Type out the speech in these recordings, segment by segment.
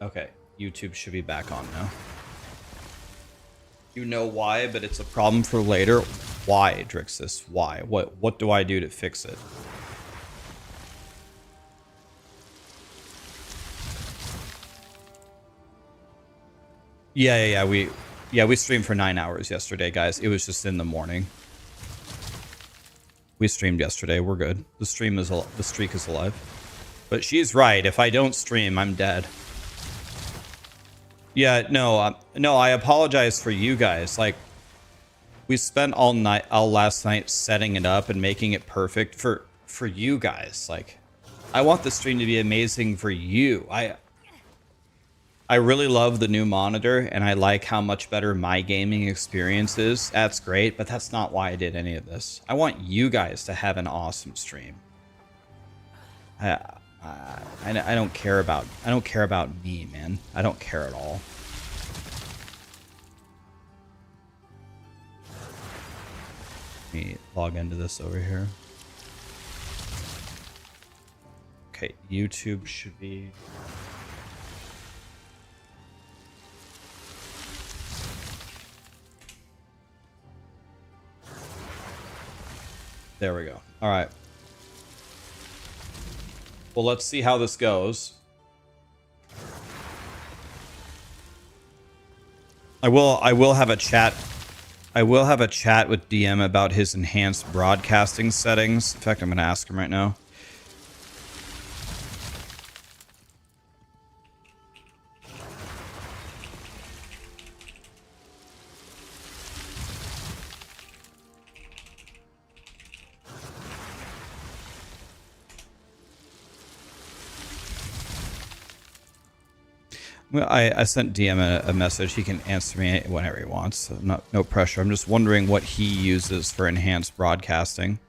Okay, YouTube should be back on now. You know why, but it's a problem for later. Why, Drixus? Why? What do I do to fix it? Yeah. We streamed for 9 hours yesterday, guys. It was just in the morning. We streamed yesterday. We're good. The streak is alive. But she's right. If I don't stream, I'm dead. Yeah, no, I apologize for you guys. Like, we spent all last night setting it up and making it perfect for you guys. Like, I want the stream to be amazing for you. I really love the new monitor, and I like how much better my gaming experience is. That's great, but that's not why I did any of this. I want you guys to have an awesome stream. I don't care about me, man. I don't care at all. Let me log into this over here. Okay, YouTube should be. There we go. All right. Well, let's see how this goes. I will have a chat. I will have a chat with DM about his enhanced broadcasting settings. In fact, I'm going to ask him right now. Well, I sent DM a message. He can answer me whenever he wants. So no pressure. I'm just wondering what he uses for enhanced broadcasting.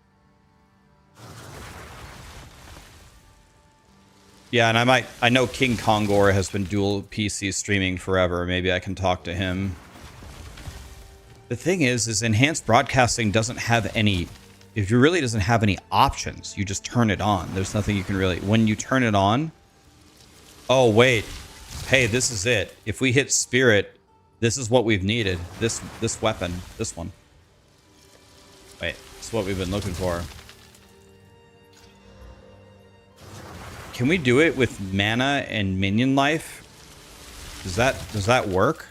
Yeah, and I know King Kongor has been dual PC streaming forever. Maybe I can talk to him. The thing is enhanced broadcasting doesn't have any. It really doesn't have any options. You just turn it on. There's nothing you can really. When you turn it on. Oh wait. Hey, this is it. If we hit Spirit, this is what we've needed. This weapon. This one. Wait, this is what we've been looking for. Can we do it with mana and minion life? Does that work?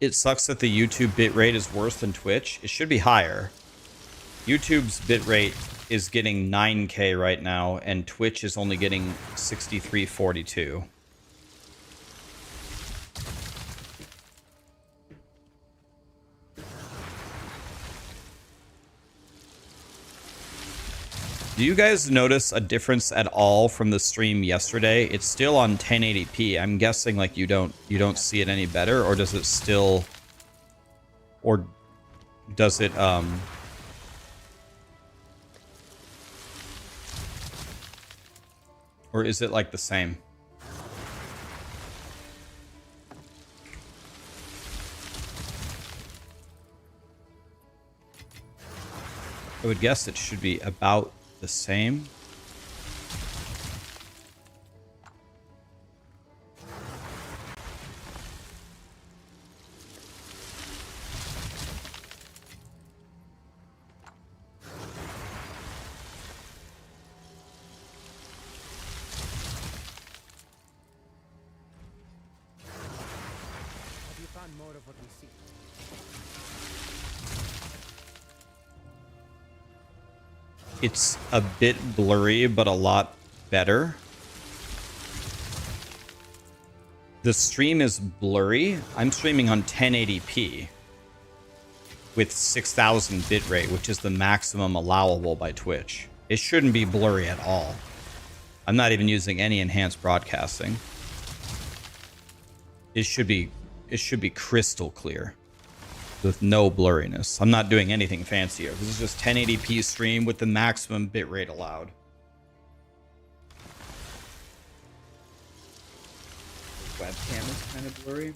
It sucks that the YouTube bitrate is worse than Twitch. It should be higher. YouTube's bitrate is getting 9K right now, and Twitch is only getting 6342. Do you guys notice a difference at all from the stream yesterday? It's still on 1080p. I'm guessing like you don't see it any better, or does it still, or does it or is it like the same? I would guess it should be about the same. Have you found more of what we seek? It's a bit blurry, but a lot better. The stream is blurry. I'm streaming on 1080p with 6000 bitrate, which is the maximum allowable by Twitch. It shouldn't be blurry at all. I'm not even using any enhanced broadcasting. It should be crystal clear with no blurriness. I'm not doing anything fancier. This is just 1080p stream with the maximum bitrate allowed. Webcam is kind of blurry.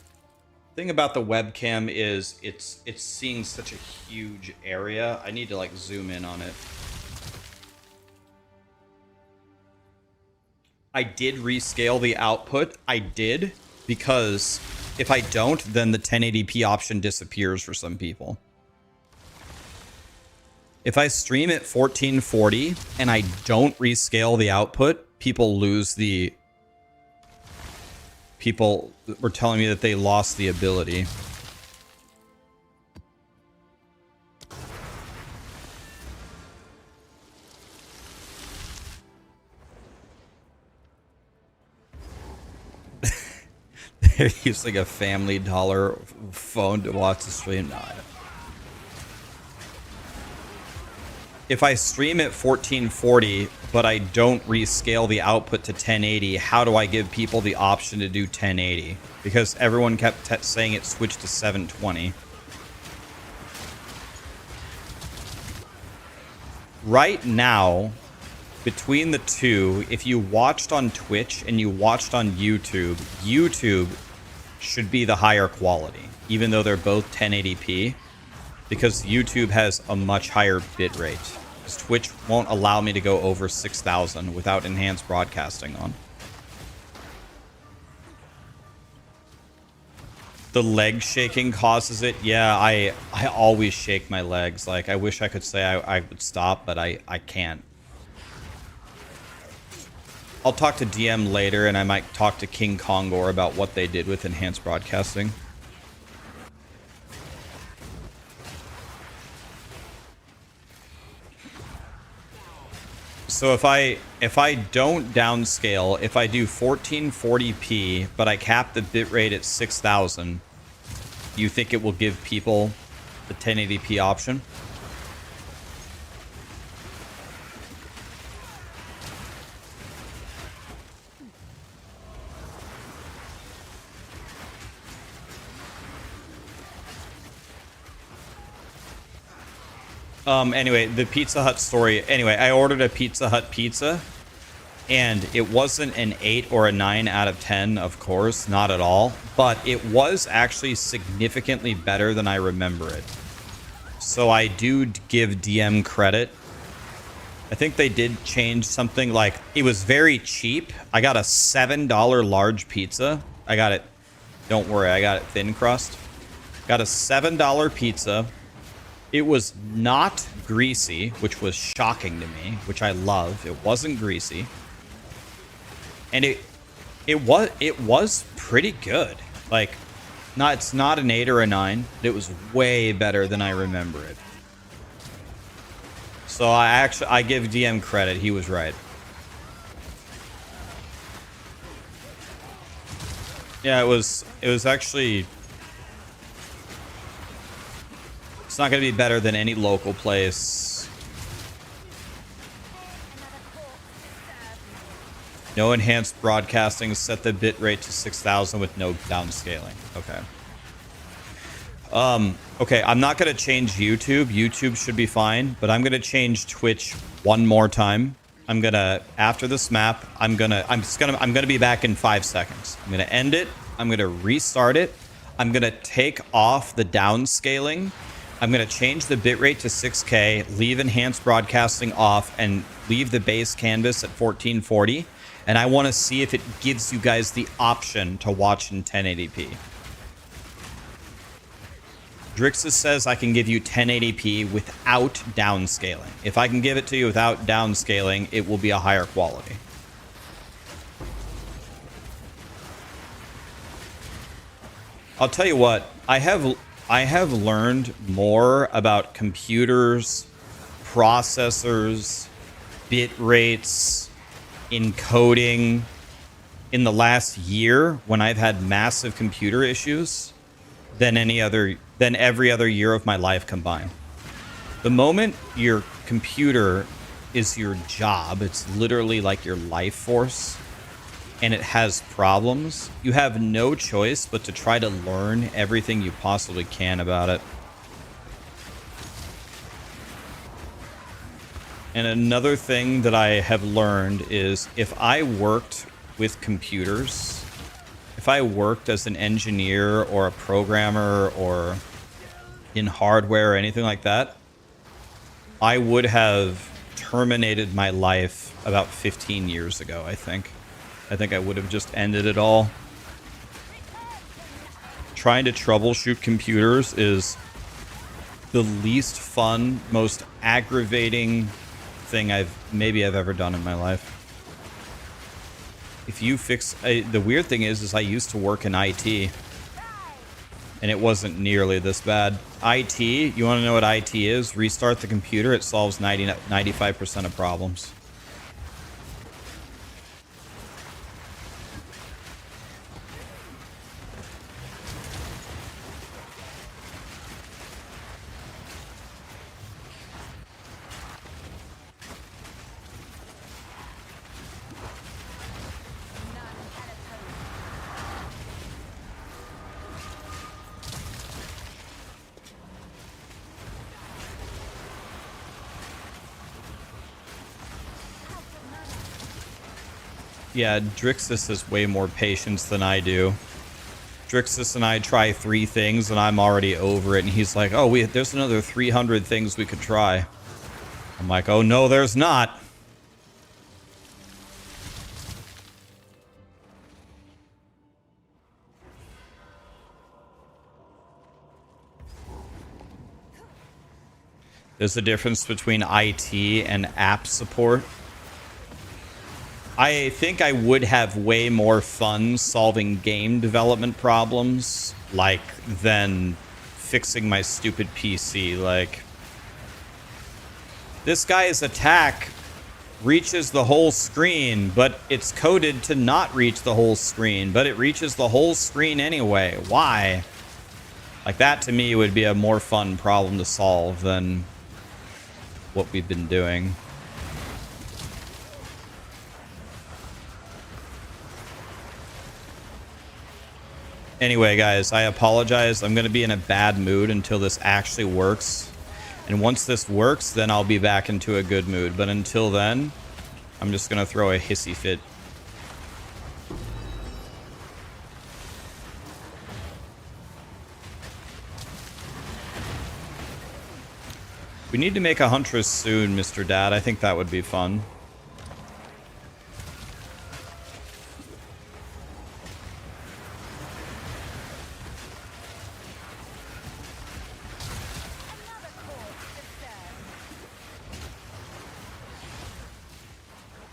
Thing about the webcam is it's seeing such a huge area. I need to like zoom in on it. I did rescale the output. I did, because if I don't, then the 1080p option disappears for some people. If I stream at 1440 and I don't rescale the output, people lose the... People were telling me that they lost the ability. They're using a Family Dollar phone to watch the stream. No, if I stream at 1440, but I don't rescale the output to 1080, how do I give people the option to do 1080? Because everyone kept saying it switched to 720. Right now, between the two, if you watched on Twitch and you watched on YouTube, YouTube should be the higher quality, even though they're both 1080p. Because YouTube has a much higher bit rate. Because Twitch won't allow me to go over 6,000 without enhanced broadcasting on. The leg shaking causes it. Yeah, I always shake my legs. Like, I wish I could say I would stop, but I can't. I'll talk to DM later, and I might talk to King Kongor about what they did with enhanced broadcasting. So if I don't downscale, if I do 1440p, but I cap the bitrate at 6,000, you think it will give people the 1080p option? Anyway, the Pizza Hut story. Anyway, I ordered a Pizza Hut pizza, and it wasn't an 8 or a 9 out of 10, of course, not at all. But it was actually significantly better than I remember it. So I do give DM credit. I think they did change something, like, it was very cheap. I got a $7 large pizza. I got it, don't worry, I got it thin crust. Got a $7 pizza. It was not greasy, which was shocking to me, which I love. It wasn't greasy. And it was pretty good. Like, it's not an 8 or a 9. It was way better than I remember it. So I give DM credit. He was right. Yeah, it was actually... It's not going to be better than any local place. No enhanced broadcasting. Set the bit rate to 6,000 with no downscaling. Okay. Okay, I'm not going to change YouTube. YouTube should be fine, but I'm going to change Twitch one more time. I'm going to, after this map, I'm going to be back in 5 seconds. I'm going to end it. I'm going to restart it. I'm going to take off the downscaling. I'm going to change the bitrate to 6K, leave enhanced broadcasting off, and leave the base canvas at 1440. And I want to see if it gives you guys the option to watch in 1080p. Drixus says I can give you 1080p without downscaling. If I can give it to you without downscaling, it will be a higher quality. I'll tell you what, I have learned more about computers, processors, bit rates, encoding in the last year when I've had massive computer issues than every other year of my life combined. The moment your computer is your job, it's literally like your life force, and it has problems, you have no choice but to try to learn everything you possibly can about it. And another thing that I have learned is if I worked with computers, if I worked as an engineer or a programmer or in hardware or anything like that, I would have terminated my life about 15 years ago, I think. I think I would have just ended it all. Trying to troubleshoot computers is the least fun, most aggravating thing I've ever done in my life. If you fix... the weird thing is I used to work in IT, and it wasn't nearly this bad. IT, you want to know what IT is? Restart the computer, it solves 95% of problems. Yeah, Drixus has way more patience than I do. Drixus and I try 3 things and I'm already over it, and he's like, oh, there's another 300 things we could try. I'm like, oh no, there's not. There's a difference between IT and app support. I think I would have way more fun solving game development problems, like, than fixing my stupid PC. Like, this guy's attack reaches the whole screen, but it's coded to not reach the whole screen, but it reaches the whole screen anyway. Why? Like, that to me would be a more fun problem to solve than what we've been doing. Anyway, guys, I apologize. I'm going to be in a bad mood until this actually works. And once this works, then I'll be back into a good mood. But until then, I'm just going to throw a hissy fit. We need to make a Huntress soon, Mr. Dad. I think that would be fun.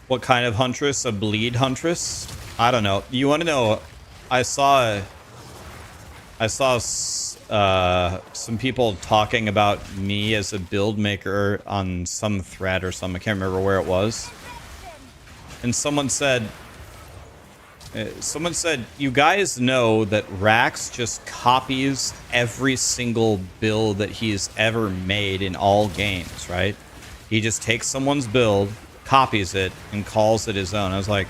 What kind of Huntress? A bleed Huntress? I don't know. You want to know? I saw some people talking about me as a build maker on some thread or some. I can't remember where it was. And someone said, you guys know that Raxx just copies every single build that he's ever made in all games, right? He just takes someone's build, copies it, and calls it his own. I was like,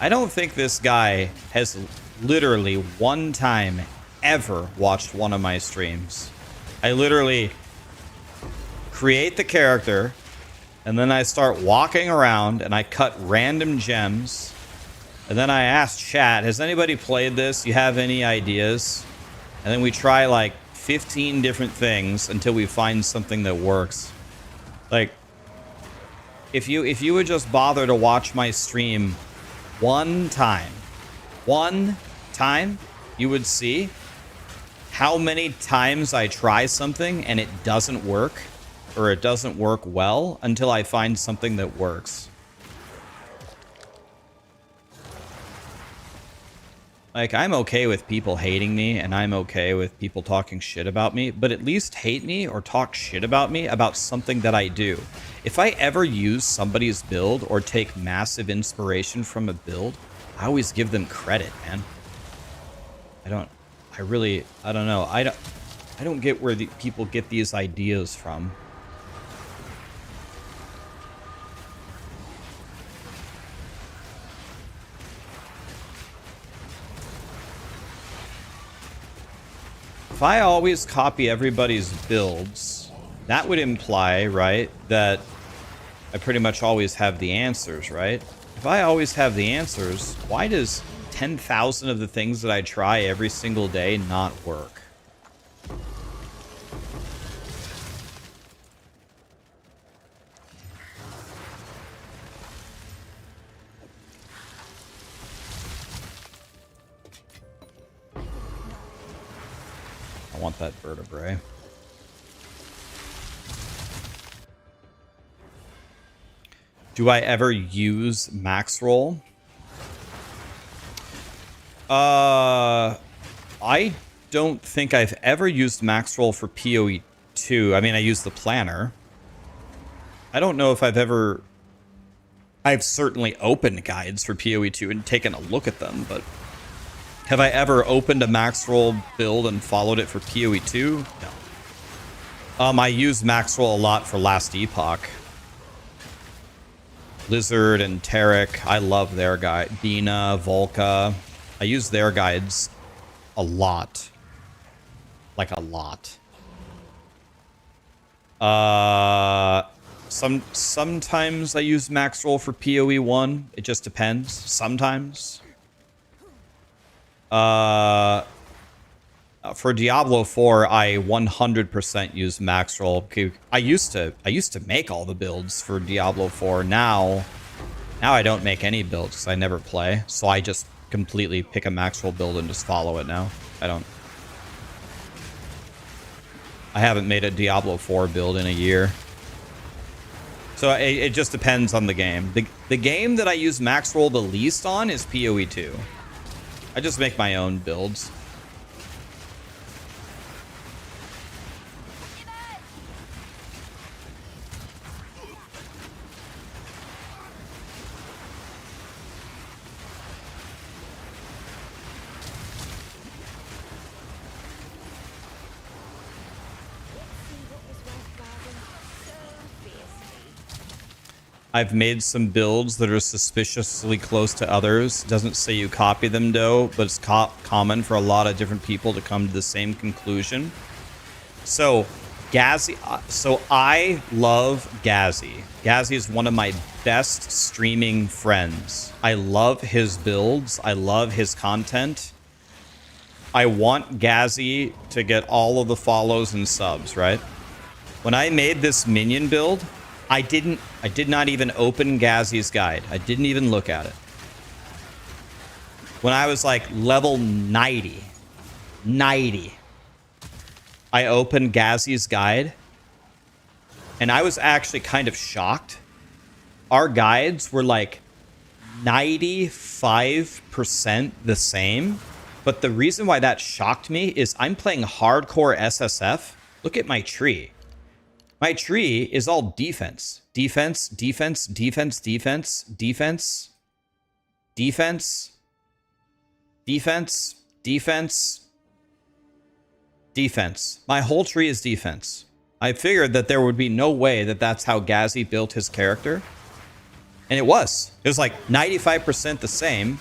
I don't think this guy has literally one time ever watched one of my streams. I literally create the character, and then I start walking around, and I cut random gems, and then I ask chat, has anybody played this? You have any ideas? And then we try like 15 different things until we find something that works. Like, if you would just bother to watch my stream one time, you would see how many times I try something and it doesn't work, or it doesn't work well until I find something that works. Like, I'm okay with people hating me, and I'm okay with people talking shit about me, but at least hate me or talk shit about me about something that I do. If I ever use somebody's build or take massive inspiration from a build, I always give them credit, man. I don't know. I don't get where the people get these ideas from. If I always copy everybody's builds, that would imply, right, that I pretty much always have the answers, right? If I always have the answers, why does 10,000 of the things that I try every single day not work. I want that vertebrae. Do I ever use max roll? I don't think I've ever used max roll for POE2. I mean, I use the planner. I don't know if I've ever... I've certainly opened guides for POE2 and taken a look at them, but have I ever opened a max roll build and followed it for POE2? No. I use max roll a lot for Last Epoch. Lizard and Tarek, I love their guide. Bina, Volca, I use their guides a lot. Like a lot. Sometimes I use max roll for PoE1. It just depends. Sometimes. For Diablo 4, I 100% use max roll. I used to make all the builds for Diablo 4. Now I don't make any builds because I never play. So I just completely pick a max roll build and just follow it now. I haven't made a Diablo 4 build in a year. So it just depends on the game. The game that I use max roll the least on is PoE2. I just make my own builds. I've made some builds that are suspiciously close to others. Doesn't say you copy them though, but it's common for a lot of different people to come to the same conclusion. So Gazi, so I love Gazi. Gazi is one of my best streaming friends. I love his builds. I love his content. I want Gazi to get all of the follows and subs, right? When I made this minion build, I did not even open Gazi's guide. I didn't even look at it. When I was like level 90, I opened Gazi's guide, and I was actually kind of shocked. Our guides were like 95% the same, but the reason why that shocked me is I'm playing hardcore SSF. Look at my tree. My tree is all defense. Defense, defense, defense, defense, defense, defense, defense, defense, defense. My whole tree is defense. I figured that there would be no way that that's how Gazi built his character. And it was. It was like 95% the same.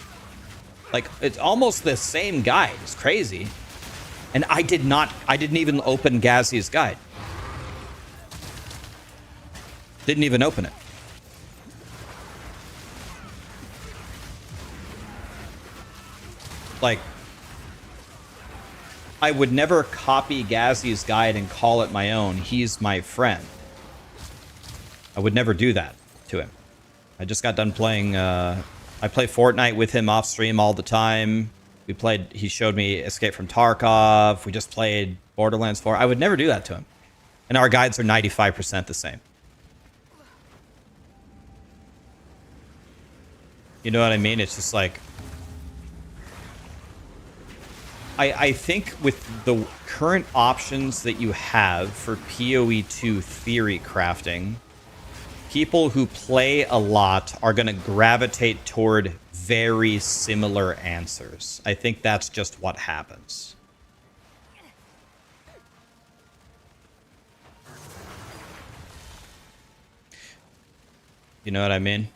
Like, it's almost the same guide. It's crazy. And I didn't even open Gazi's guide. Didn't even open it. Like, I would never copy Gazi's guide and call it my own. He's my friend. I would never do that to him. I just got done playing, I play Fortnite with him off stream all the time. He showed me Escape from Tarkov. We just played Borderlands 4. I would never do that to him. And our guides are 95% the same. You know what I mean? It's just like... I think with the current options that you have for PoE2 theory crafting, people who play a lot are going to gravitate toward very similar answers. I think that's just what happens. You know what I mean?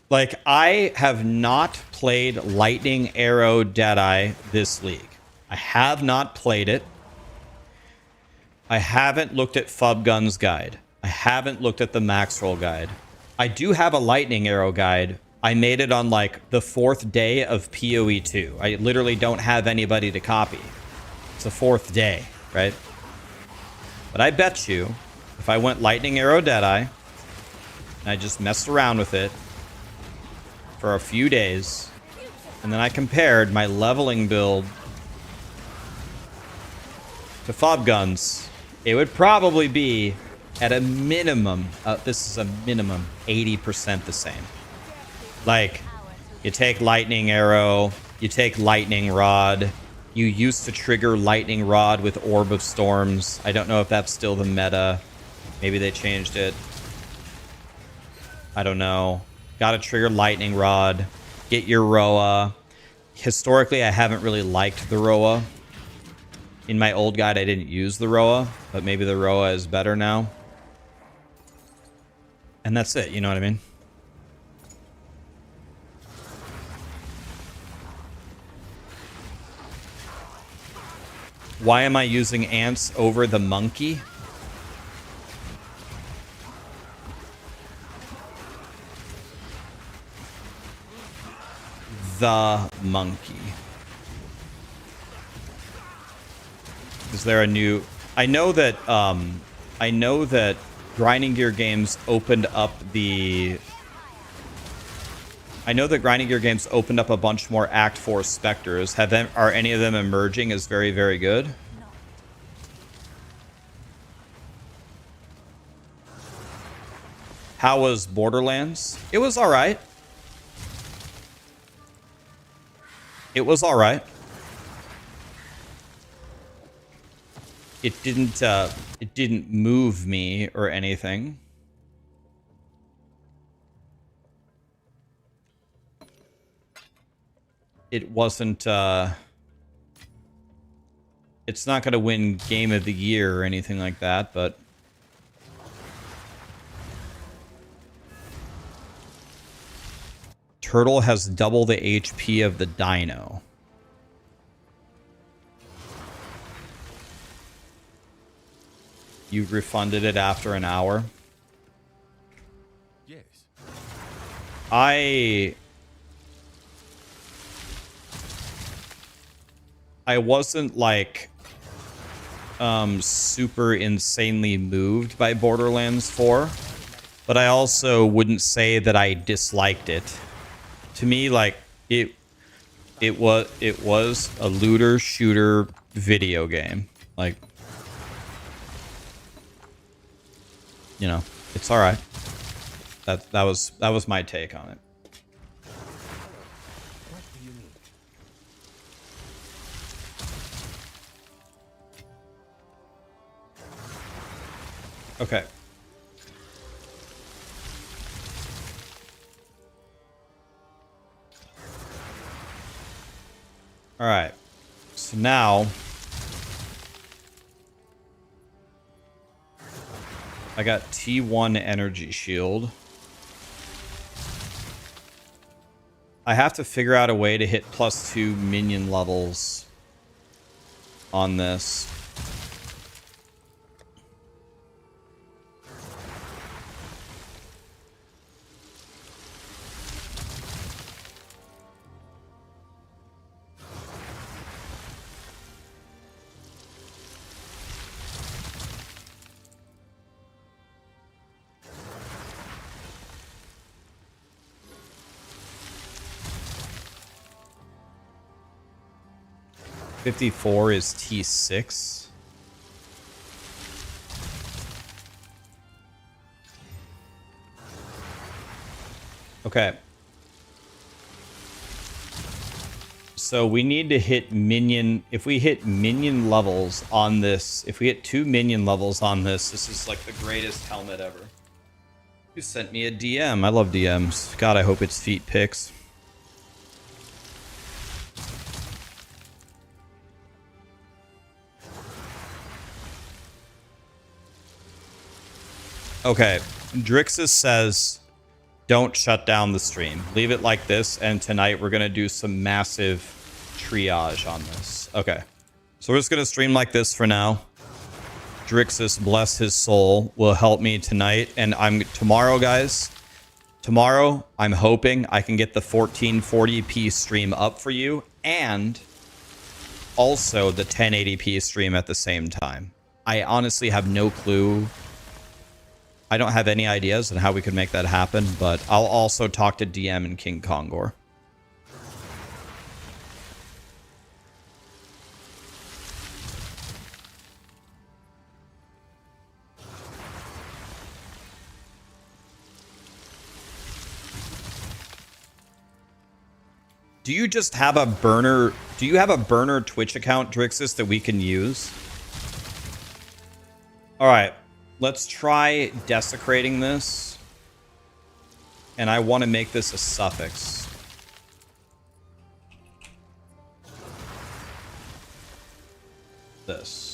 Like, I have not played Lightning Arrow Deadeye this league. I have not played it. I haven't looked at Fubgun's guide. I haven't looked at the max roll guide. I do have a lightning arrow guide. I made it on like the 4th day of POE2. I literally don't have anybody to copy. It's the 4th day, right? But I bet you if I went lightning arrow Deadeye and I just messed around with it for a few days, and then I compared my leveling build to fob guns, it would probably be at a minimum, this is a minimum, 80% the same. Like, you take lightning arrow, you take lightning rod, you used to trigger lightning rod with orb of storms. I don't know if that's still the meta. Maybe they changed it. I don't know. Gotta trigger lightning rod, get your Roa. Historically, I haven't really liked the Roa. In my old guide, I didn't use the Roa, but maybe the Roa is better now. And that's it, you know what I mean? Why am I using ants over the monkey? The monkey. Is there a new... I know that Grinding Gear Games opened up the... I know that Grinding Gear Games opened up a bunch more Act 4 Specters. Are any of them emerging as very, very good? How was Borderlands? It was alright. It was alright. It didn't move me or anything. It wasn't, it's not going to win Game of the Year or anything like that, but... Turtle has double the HP of the dino. You refunded it after an hour? Yes. I wasn't like super insanely moved by Borderlands 4, but I also wouldn't say that I disliked it. To me, like it was a looter shooter video game. Like, you know, it's all right. That was my take on it. What do you need? Okay. All right. So now I got T1 energy shield. I have to figure out a way to hit +2 minion levels on this. $54 is T6. Okay. So we need to hit minion. If we hit minion levels on this, if we hit 2 minion levels on this, this is like the greatest helmet ever. You sent me a DM. I love DMs. God, I hope it's feet pics. Okay, Drixus says, don't shut down the stream. Leave it like this, and tonight we're going to do some massive triage on this. Okay, so we're just going to stream like this for now. Drixus, bless his soul, will help me tonight. And tomorrow, guys, tomorrow, I'm hoping I can get the 1440p stream up for you and also the 1080p stream at the same time. I honestly have no clue. I don't have any ideas on how we could make that happen, but I'll also talk to DM and King Kongor. Do you just have a burner? Do you have a burner Twitch account, Drixus, that we can use? All right, let's try desecrating this. And I want to make this a suffix. This.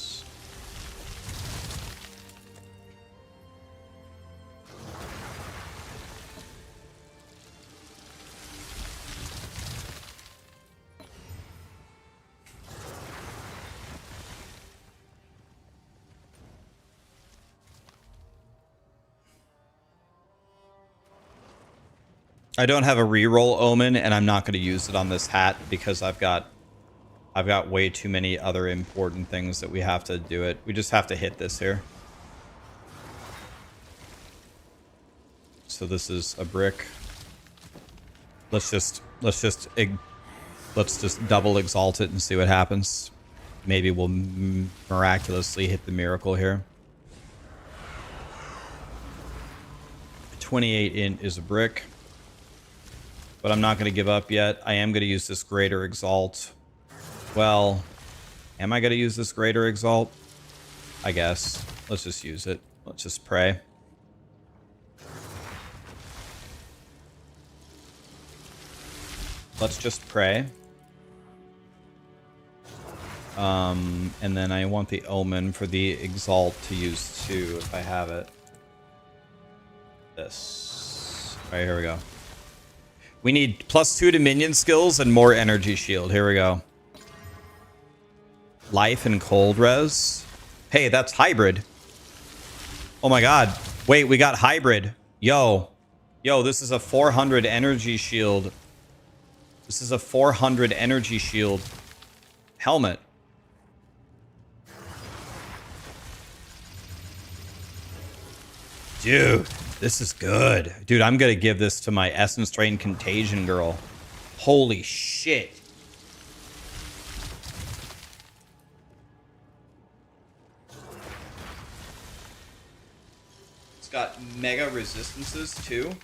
I don't have a reroll omen, and I'm not going to use it on this hat because I've got way too many other important things that we have to do it. We just have to hit this here. So this is a brick. Let's just double exalt it and see what happens. Maybe we'll miraculously hit the miracle here. 28 int is a brick. But I'm not going to give up yet. I am going to use this greater exalt. Well, am I going to use this greater exalt? I guess. Let's just use it. Let's just pray. Let's just pray. And then I want the omen for the exalt to use too, if I have it. This. All right, here we go. We need +2 to minion skills and more energy shield. Here we go. Life and cold res. Hey, that's hybrid. Oh my god. Wait, we got hybrid. Yo, this is a 400 energy shield. This is a 400 energy shield helmet. Dude. This is good. Dude, I'm going to give this to my Essence Drain Contagion girl. Holy shit. It's got mega resistances too.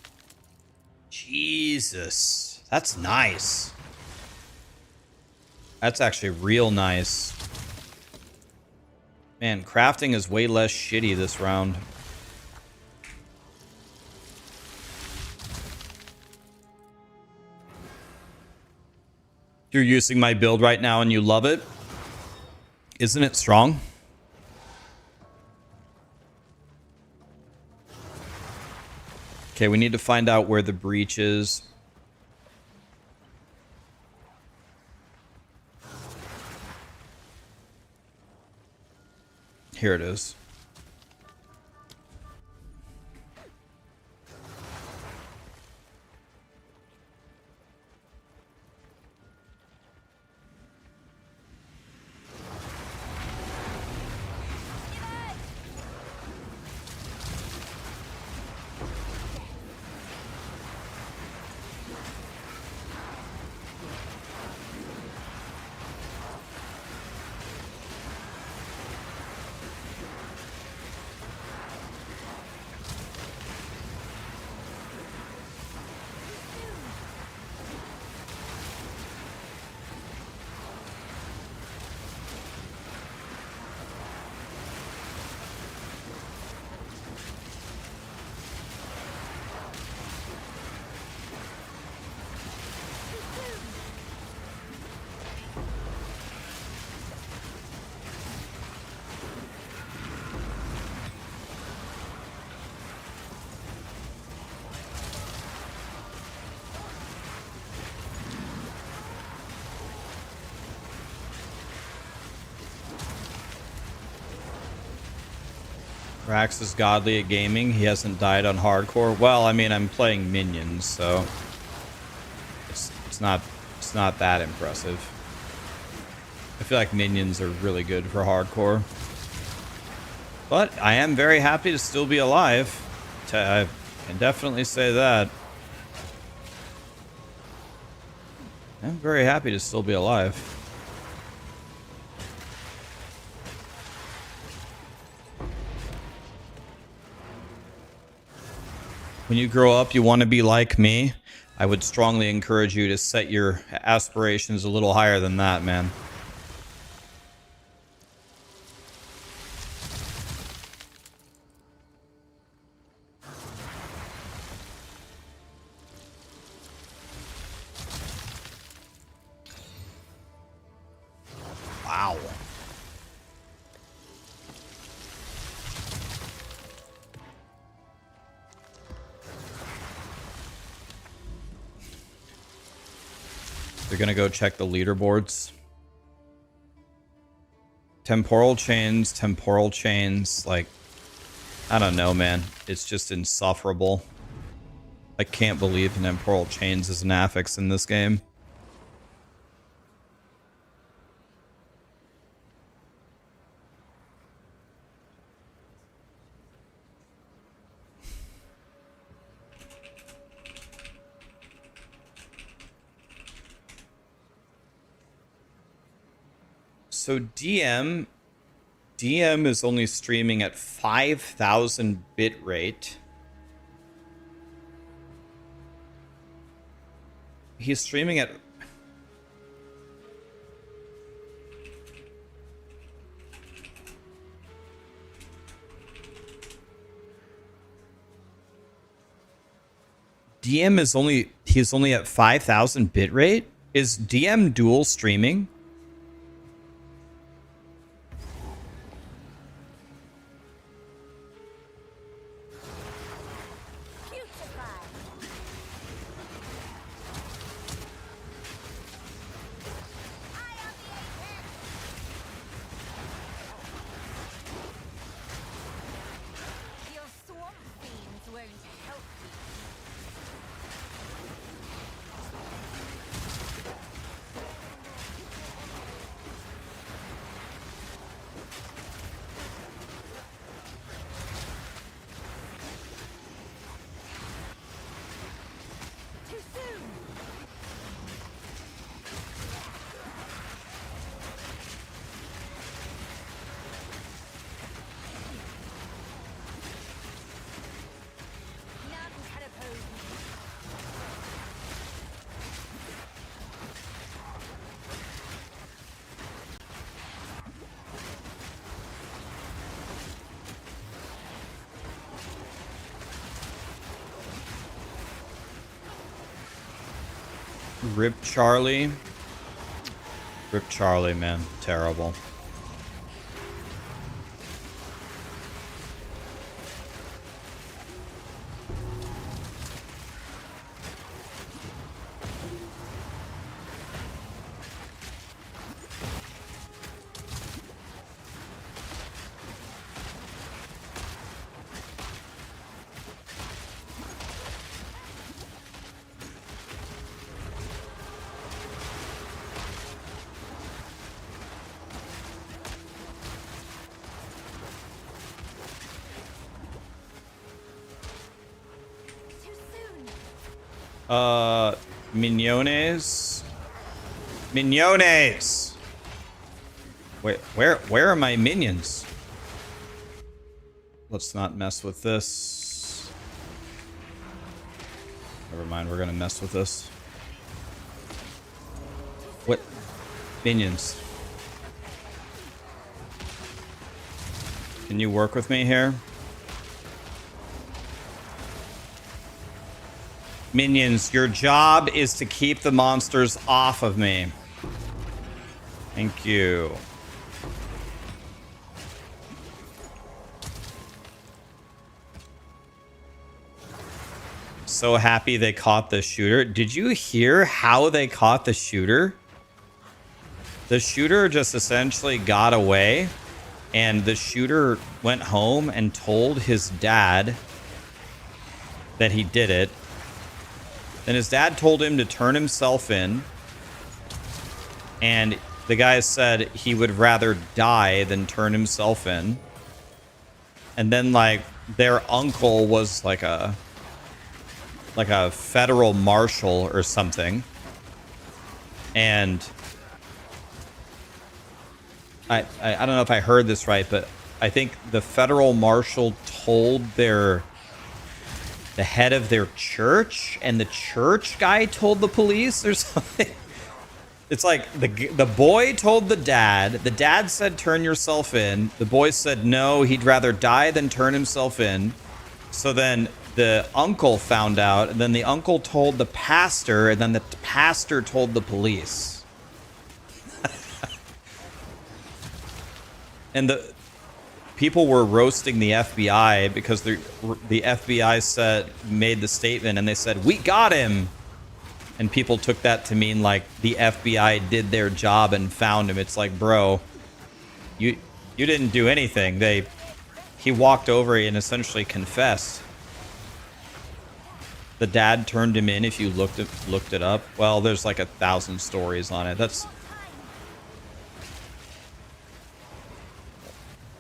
Jesus. That's nice. That's actually real nice. Man, crafting is way less shitty this round. You're using my build right now and you love it. Isn't it strong? Okay, we need to find out where the breach is. Here it is. Raxx is godly at gaming. He hasn't died on hardcore. Well, I mean, I'm playing minions, so it's not that impressive. I feel like minions are really good for hardcore. But I am very happy to still be alive. I can definitely say that. I'm very happy to still be alive. When you grow up, you want to be like me. I would strongly encourage you to set your aspirations a little higher than that, man. Wow. They're gonna go check the leaderboards. Temporal chains, like, I don't know, man. It's just insufferable. I can't believe temporal chains is an affix in this game. So DM is only streaming at 5,000 bit rate. He's streaming at he's only at 5,000 bit rate. Is DM dual streaming? Rip Charlie. Rip Charlie, man. Terrible. Mignones. Mignones! Wait, where are my minions? Let's not mess with this. Never mind, we're gonna mess with this. What? Minions. Can you work with me here? Minions, your job is to keep the monsters off of me. Thank you. So happy they caught the shooter. Did you hear how they caught the shooter? The shooter just essentially got away And the shooter went home and told his dad that he did it. Then his dad told him to turn himself in. And the guy said he would rather die than turn himself in. And then, like, their uncle was like a federal marshal or something. And I don't know if I heard this right, but I think the federal marshal told the head of their church, and the church guy told the police or something. It's like the boy told the dad said turn yourself in, the boy said no, he'd rather die than turn himself in. So then the uncle found out, and then the uncle told the pastor, and then the pastor told the police. And the people were roasting the FBI because the FBI made the statement, and they said, "We got him." And people took that to mean like the FBI did their job and found him. It's like, bro, you didn't do anything. He walked over and essentially confessed. The dad turned him in. If you looked it up, well, there's like 1,000 stories on it. That's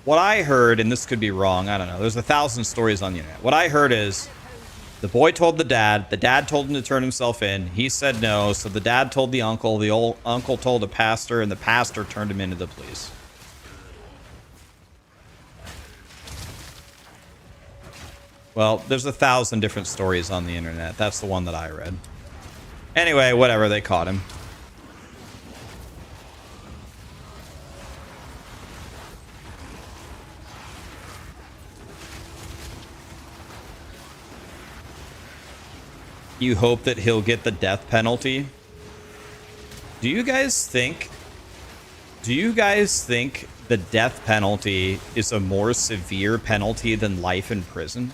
what I heard, and this could be wrong. I don't know. There's 1,000 stories on the internet. What I heard is the boy told the dad told him to turn himself in. He said no, so the dad told the old uncle told the pastor, and the pastor turned him into the police. Well, there's 1,000 different stories on the internet. That's the one that I read. Anyway, whatever, they caught him. You hope that he'll get the death penalty. Do you guys think the death penalty is a more severe penalty than life in prison?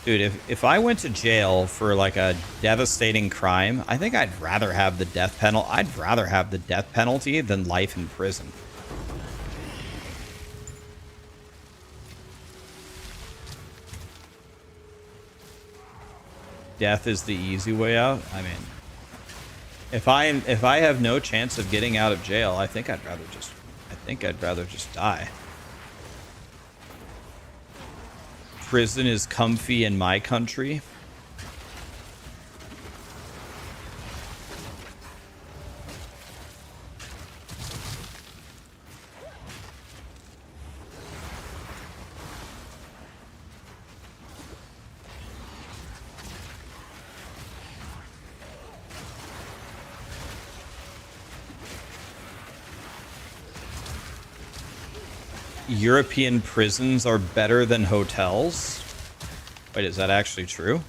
Dude, if I went to jail for like a devastating crime, I think I'd rather have the death penalty. I'd rather have the death penalty than life in prison. Death is the easy way out. I mean, if I have no chance of getting out of jail, I think I'd rather just die. Prison is comfy in my country. European prisons are better than hotels? Wait, is that actually true?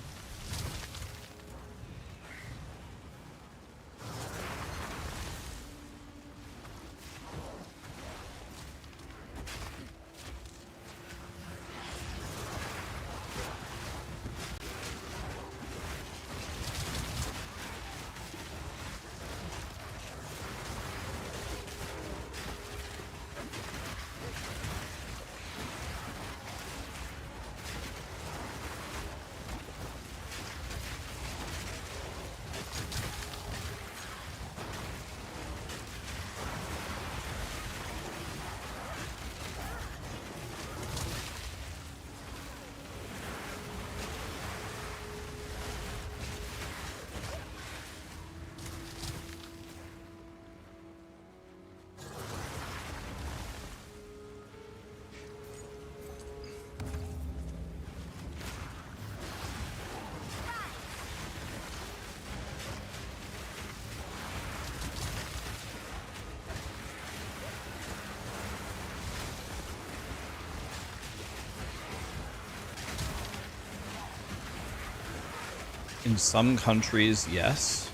In some countries, yes.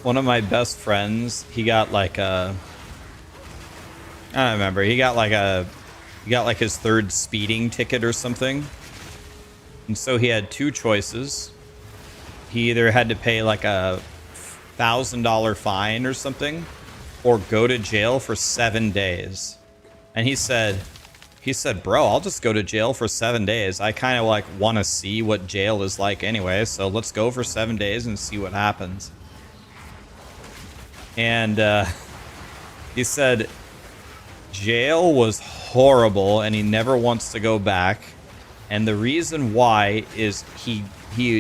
One of my best friends, he got like a, I don't remember, he got like a He got like his 3rd speeding ticket or something. And so he had 2 choices. He either had to pay like a $1,000 fine or something, or go to jail for 7 days. And he said, bro, I'll just go to jail for 7 days. I kind of like want to see what jail is like anyway. So let's go for 7 days and see what happens. And he said jail was horrible and he never wants to go back. And the reason why is he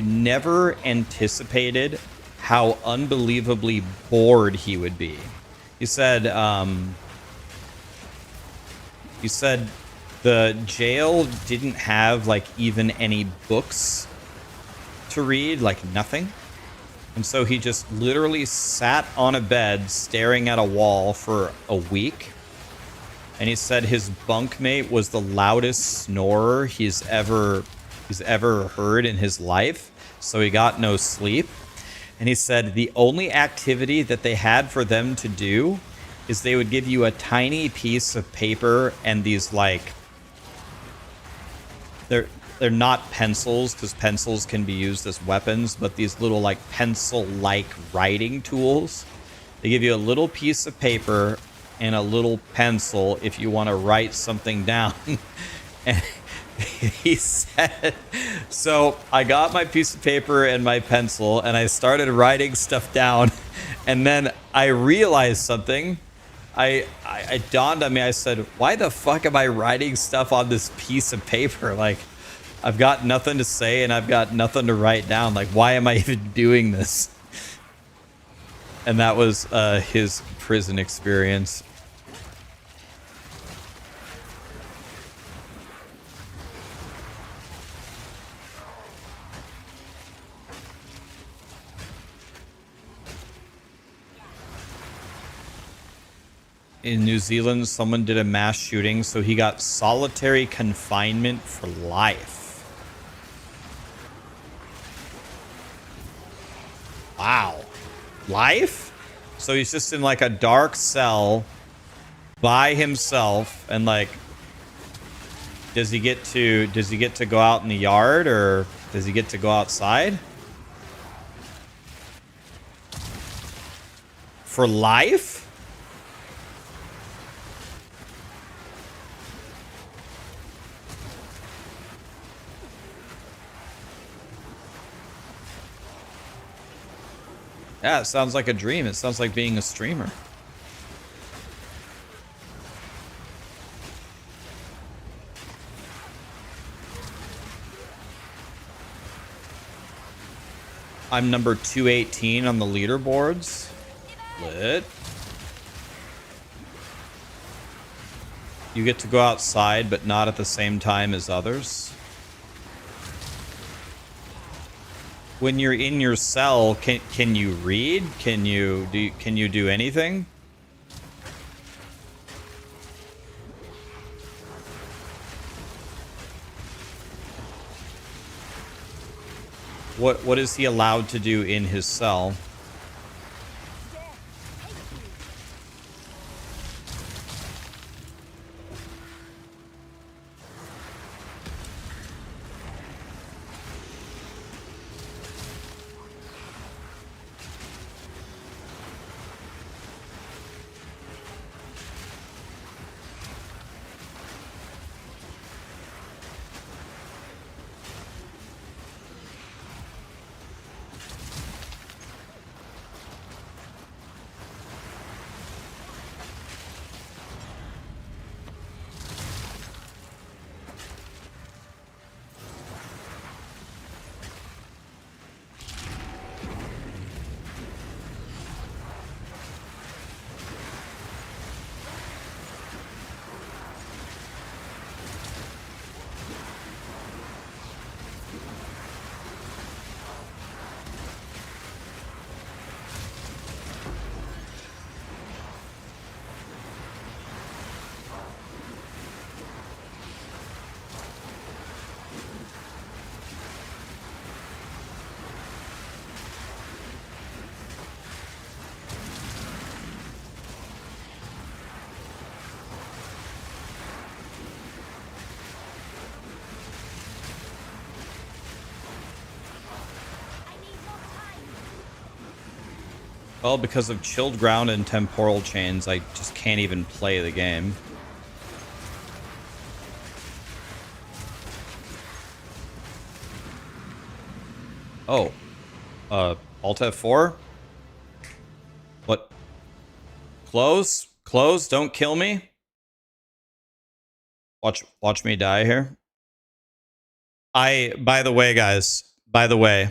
never anticipated how unbelievably bored he would be. He said the jail didn't have like even any books to read, like nothing. And so he just literally sat on a bed staring at a wall for a week. And he said his bunkmate was the loudest snorer he's ever heard in his life. So he got no sleep. And he said the only activity that they had for them to do is they would give you a tiny piece of paper and these like, they're not pencils because pencils can be used as weapons, but these little like pencil-like writing tools. They give you a little piece of paper and a little pencil if you want to write something down. And he said, so I got my piece of paper and my pencil and I started writing stuff down. And then I realized something. It dawned on me. I said, why the fuck am I writing stuff on this piece of paper? Like, I've got nothing to say and I've got nothing to write down. Like, why am I even doing this? And that was his prison experience. In New Zealand, someone did a mass shooting, so he got solitary confinement for life. Wow. Life? So he's just in like a dark cell by himself, and like, does he get to go out in the yard, or does he get to go outside? For life? Yeah, it sounds like a dream. It sounds like being a streamer. I'm number 218 on the leaderboards. Lit. You get to go outside, but not at the same time as others. When you're in your cell, can you read? Can you do anything? What is he allowed to do in his cell? Well, because of chilled ground and temporal chains, I just can't even play the game. Oh. Alt F4? What? Close? Close? Don't kill me? Watch me die here. By the way, guys, by the way,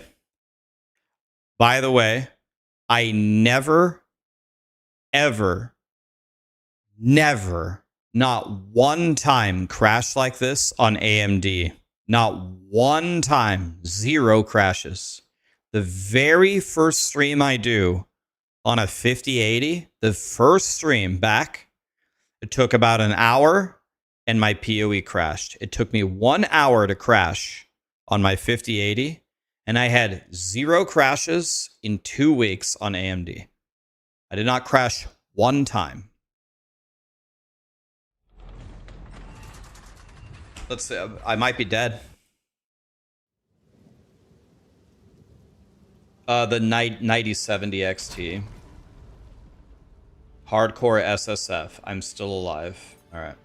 I never, ever, never, not one time crashed like this on AMD. Not one time. 0 crashes. The very first stream I do on a 5080, the first stream back, it took about an hour and my POE crashed. It took me 1 hour to crash on my 5080, and I had 0 crashes in 2 weeks on AMD. I did not crash one time. Let's see, I might be dead. The 9070 XT. Hardcore SSF. I'm still alive. All right.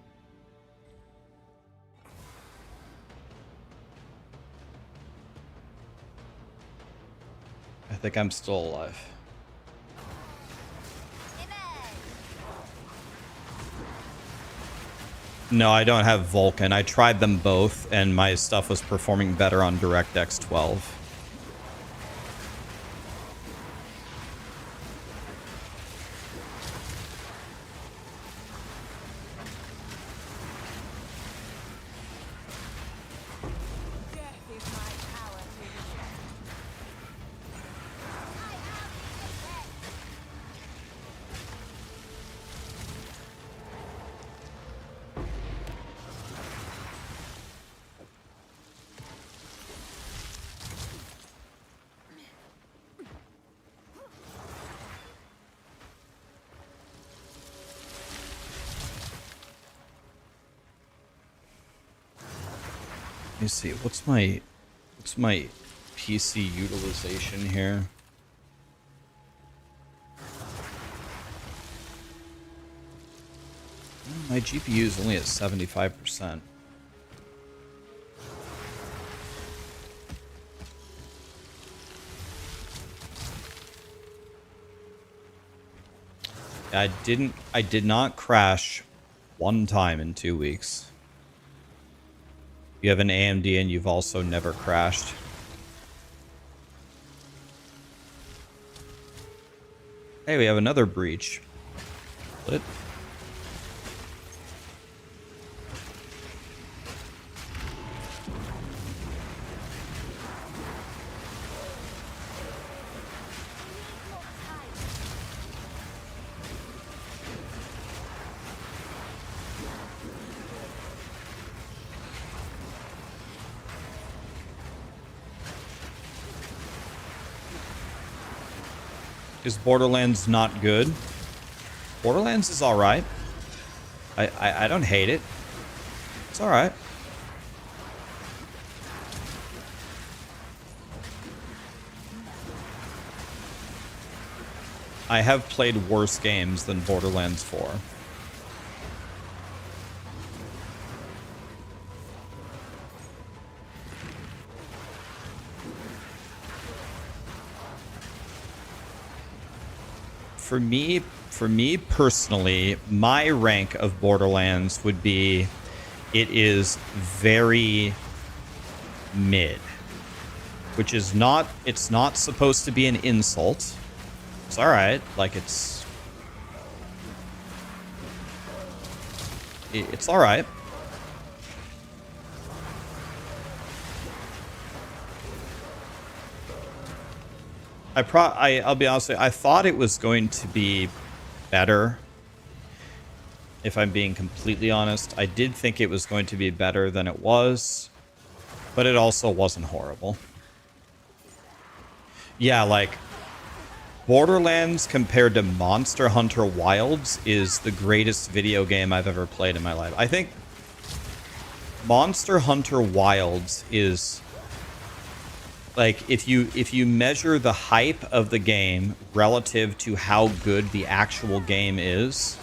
I think I'm still alive. No, I don't have Vulkan. I tried them both, and my stuff was performing better on DirectX 12. Let me see. What's my PC utilization here? My GPU is only at 75%. I did not crash one time in 2 weeks. You have an AMD and you've also never crashed. Hey, we have another breach. What? Is Borderlands not good? Borderlands is alright. I don't hate it. It's alright. I have played worse games than Borderlands 4. For me personally, my rank of Borderlands would be, it is very mid, which is not, it's not supposed to be an insult. It's all right. Like it's all right. I'll be honest with you, I thought it was going to be better. If I'm being completely honest, I did think it was going to be better than it was, but it also wasn't horrible. Yeah, like Borderlands compared to Monster Hunter Wilds is the greatest video game I've ever played in my life. I think Monster Hunter Wilds is like if you measure the hype of the game relative to how good the actual game is,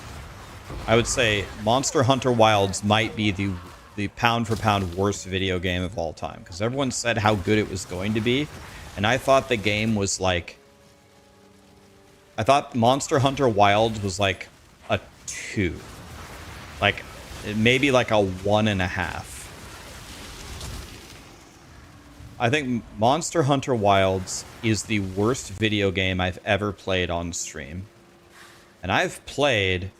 I would say Monster Hunter Wilds might be the pound for pound worst video game of all time, because everyone said how good it was going to be, and I thought the game was like, I thought Monster Hunter Wilds was like a 2, like maybe like a 1.5. I think Monster Hunter Wilds is the worst video game I've ever played on stream. And I've played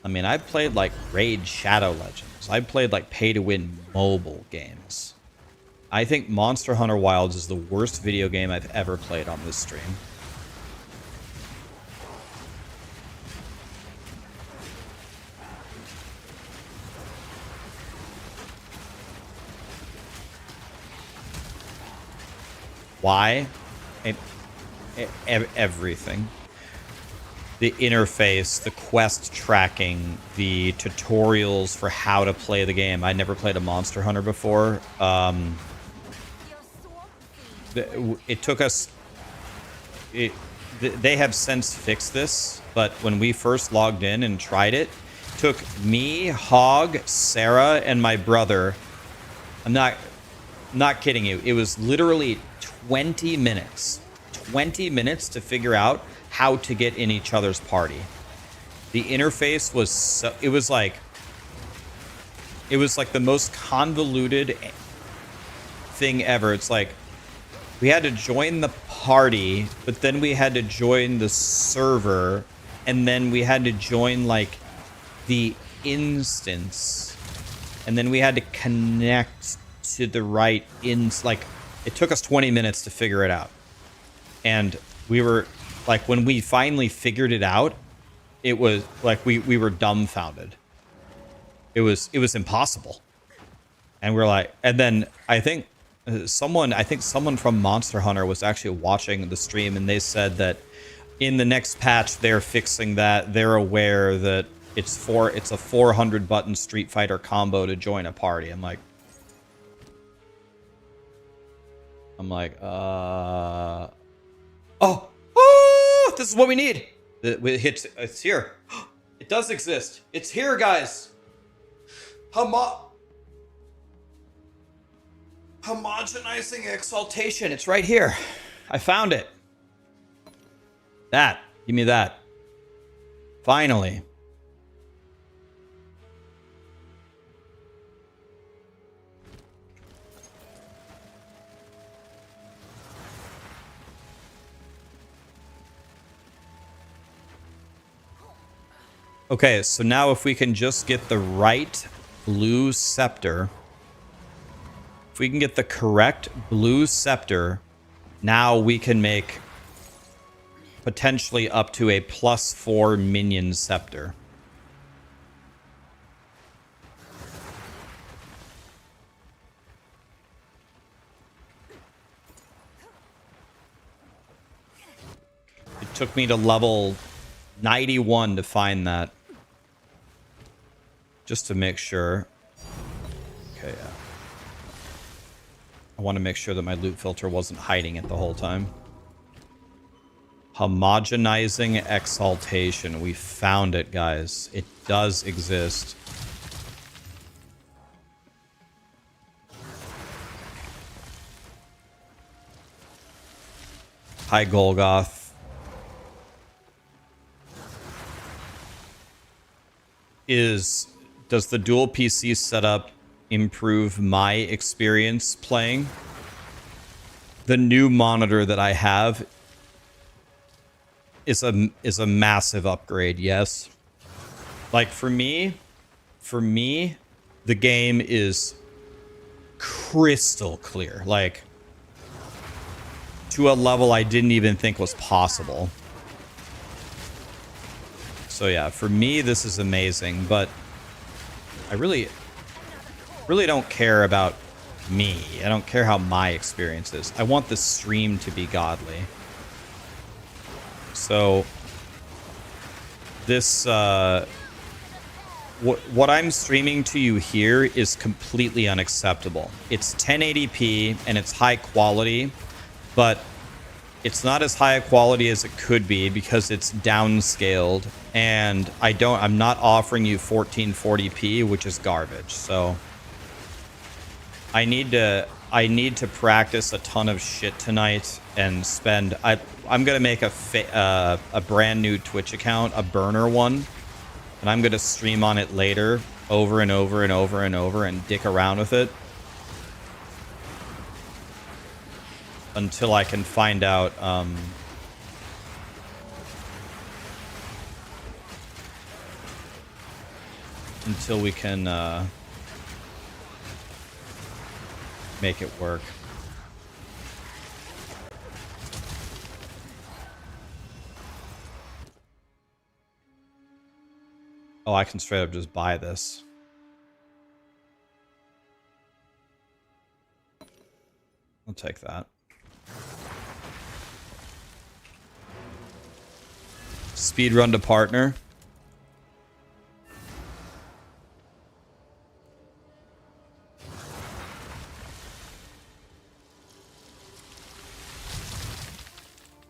like Raid Shadow Legends. I've played like pay-to-win mobile games. I think Monster Hunter Wilds is the worst video game I've ever played on this stream. Why? Everything. The interface, the quest tracking, the tutorials for how to play the game. I never played a Monster Hunter before. It took us... they have since fixed this, but when we first logged in and tried it, it took me, Hog, Sarah, and my brother... I'm not kidding you. It was literally 20 minutes. 20 minutes to figure out how to get in each other's party. The interface was so... It was like the most convoluted thing ever. It's like we had to join the party, but then we had to join the server, and then we had to join like the instance, and then we had to connect to the right like it took us 20 minutes to figure it out. And we were like, when we finally figured it out, it was like we were dumbfounded. It was impossible. And we're like, and then I think someone from Monster Hunter was actually watching the stream, and they said that in the next patch they're fixing that. They're aware that it's a 400 button Street Fighter combo to join a party. I'm like, oh, this is what we need. It's here. It does exist. It's here, guys. Homogenizing exaltation. It's right here. I found it. That. Give me that. Finally. Okay, so now if we can just get the right blue scepter, if we can get the correct blue scepter, now we can make potentially up to a +4 minion scepter. It took me to level 91 to find that. Just to make sure. Okay, yeah. I want to make sure that my loot filter wasn't hiding it the whole time. Homogenizing exaltation. We found it, guys. It does exist. Hi, Golgoth. Does the dual PC setup improve my experience playing? The new monitor that I have is a massive upgrade, yes. Like for me, the game is crystal clear, like to a level I didn't even think was possible. So yeah, for me this is amazing, but I really don't care about me. I don't care how my experience is. I want the stream to be godly. So this what I'm streaming to you here is completely unacceptable. It's 1080p and it's high quality, but it's not as high a quality as it could be because it's downscaled, and I'm not offering you 1440p, which is garbage. So I need to practice a ton of shit tonight and spend. I'm gonna make a brand new Twitch account, a burner one, and I'm gonna stream on it later, over and over and over and over, and dick around with it until I can find out. Until we can make it work. Oh, I can straight up just buy this. I'll take that. Speed run to partner.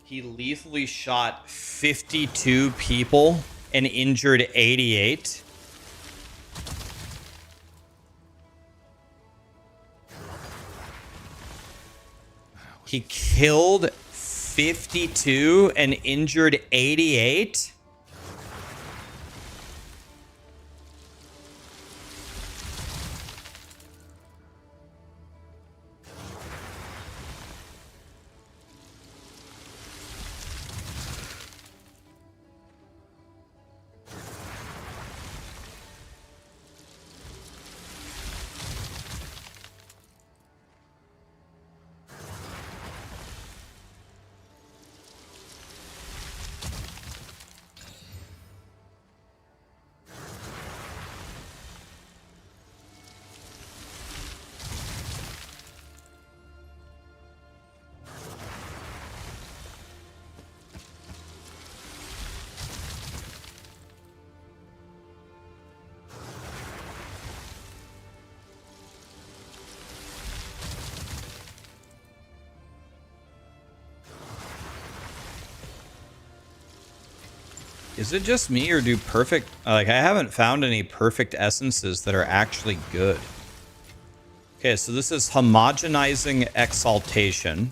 He lethally shot 52 people and injured 88. He killed 52 and injured 88. Is it just me, or do perfect... Like, I haven't found any perfect essences that are actually good. Okay, so this is homogenizing exaltation.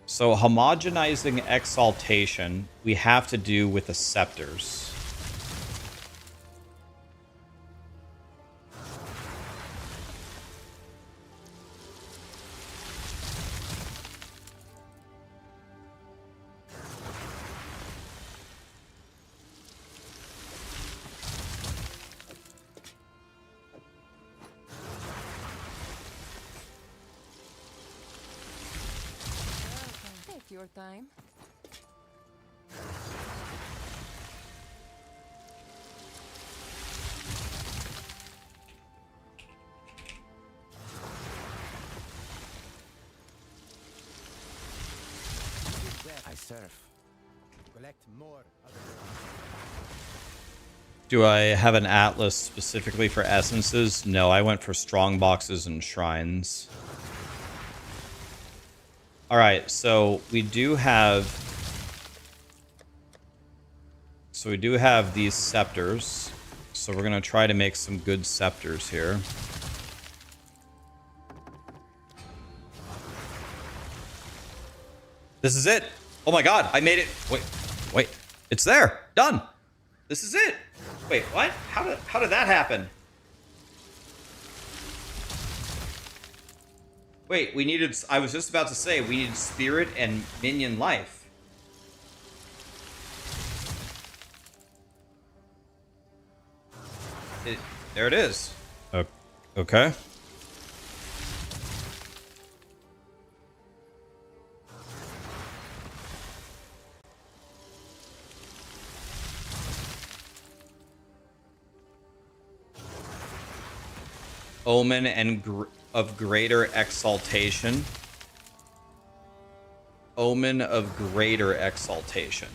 So homogenizing exaltation, we have to do with the scepters. Your time. I serve. Collect more. Do I have an atlas specifically for essences? No, I went for strong boxes and shrines. All right, so we do have these scepters. So we're gonna try to make some good scepters here. This is it. Oh my god, I made it. Wait, it's there. Done. This is it. Wait, what? How did that happen? Wait, we needed... I was just about to say, we needed spirit and minion life. There it is. Okay. Omen and of greater exaltation. Omen of greater exaltation.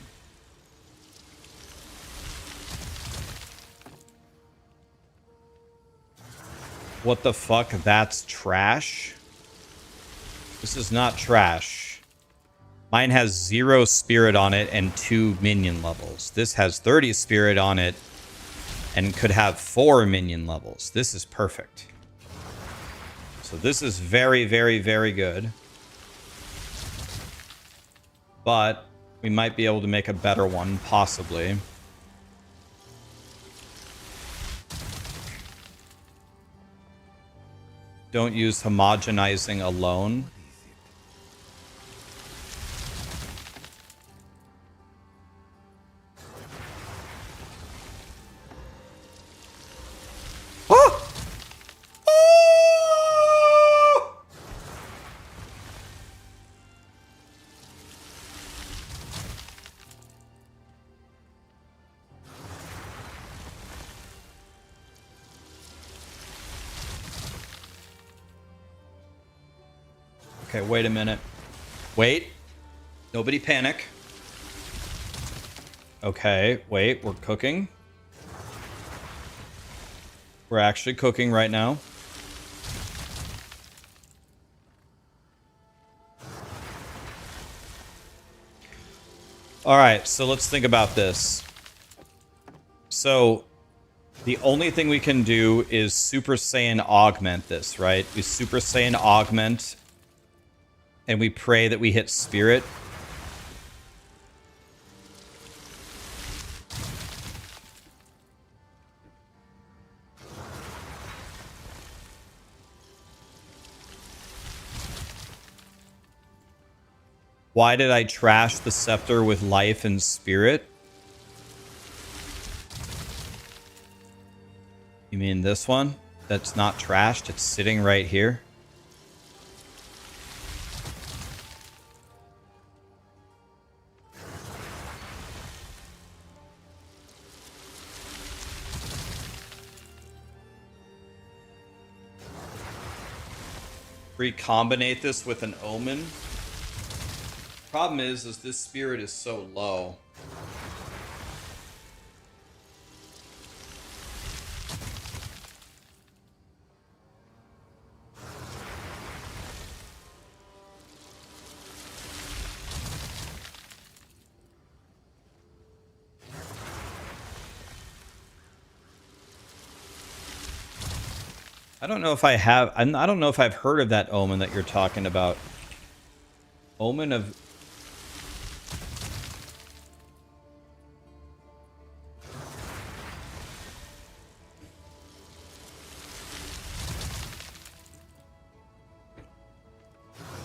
What the fuck? That's trash? This is not trash. Mine has 0 spirit on it and 2 minion levels. This has 30 spirit on it and could have 4 minion levels. This is perfect. So this is very, very, very good. But we might be able to make a better one, possibly. Don't use homogenizing alone. Oh! Oh! Okay, wait a minute. Wait. Nobody panic. Okay, wait, we're cooking. We're actually cooking right now. All right, so let's think about this. So the only thing we can do is Super Saiyan augment this, right? We Super Saiyan augment and we pray that we hit spirit. Why did I trash the Scepter with life and spirit? You mean this one? That's not trashed, it's sitting right here. Recombinate this with an omen. Problem is this spirit is so low. I don't know if I have. I don't know if I've heard of that omen that you're talking about. Omen of.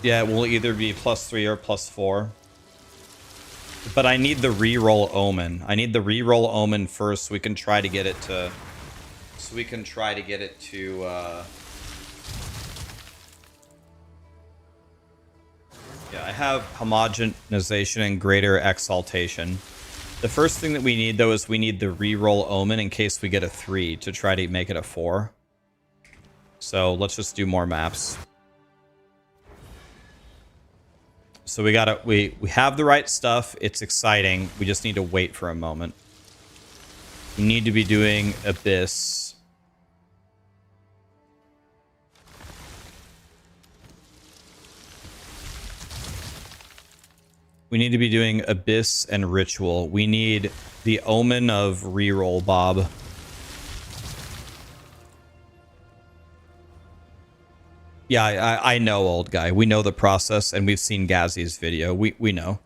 Yeah, it will either be +3 or +4. But I need the reroll omen. I need the reroll omen first so we can try to get it to. So we can try to get it to. Yeah, I have homogenization and greater exaltation. The first thing that we need, though, is we need the reroll omen in case we get a 3 to try to make it a 4. So let's just do more maps. So we gotta we have the right stuff. It's exciting. We just need to wait for a moment. We need to be doing Abyss. We need to be doing Abyss and Ritual. We need the Omen of Reroll, Bob. Yeah, I know, old guy. We know the process, and we've seen Gazzy's video. We know.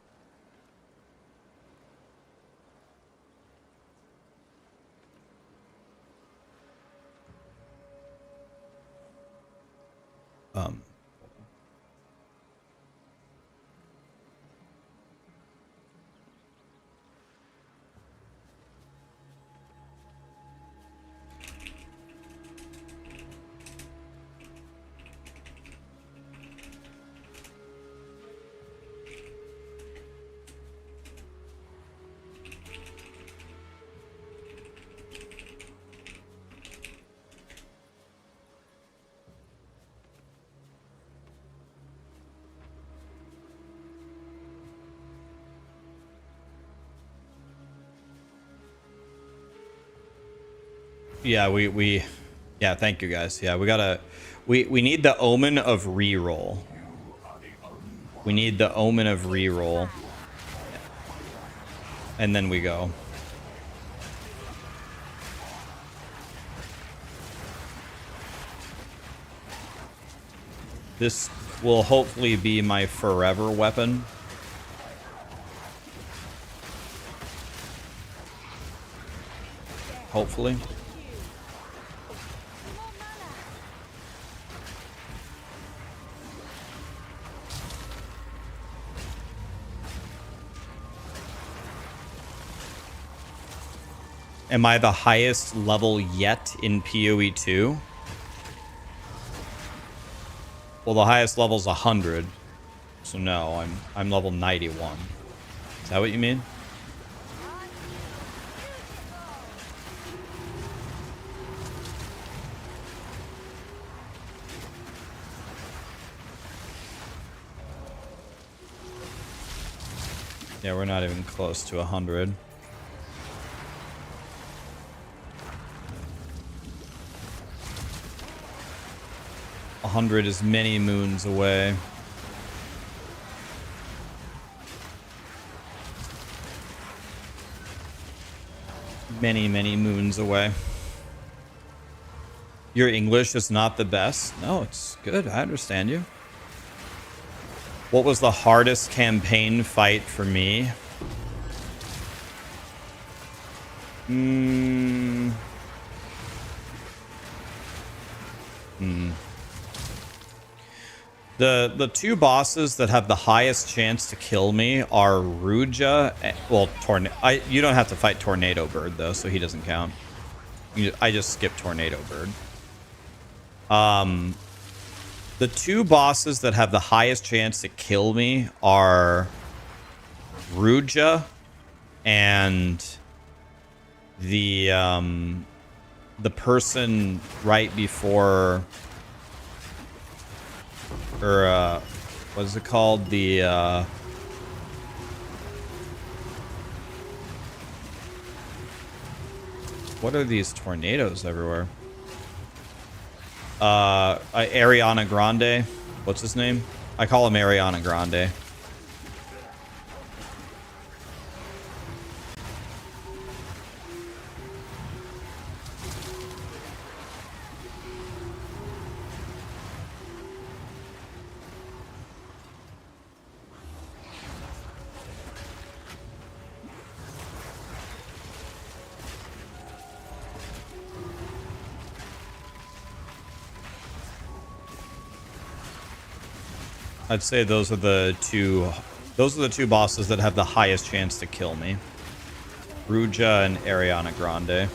Yeah, we Yeah, thank you guys. Yeah, we need the omen of reroll. We need the omen of reroll. And then we go. This will hopefully be my forever weapon. Hopefully. Am I the highest level yet in POE2? Well, the highest level is 100. So no, I'm level 91. Is that what you mean? Yeah, we're not even close to 100. A 100 is many moons away. Many, many moons away. Your English is not the best. No, it's good. I understand you. What was the hardest campaign fight for me? The two bosses that have the highest chance to kill me are Ruja. Well, you don't have to fight Tornado Bird though, so he doesn't count. I just skipped Tornado Bird. The two bosses that have the highest chance to kill me are Ruja and the person right before, or what is it called? The what are these tornadoes everywhere? Ariana Grande. What's his name? I call him Ariana Grande. I'd say those are the two bosses that have the highest chance to kill me. Ruja and Ariana Grande.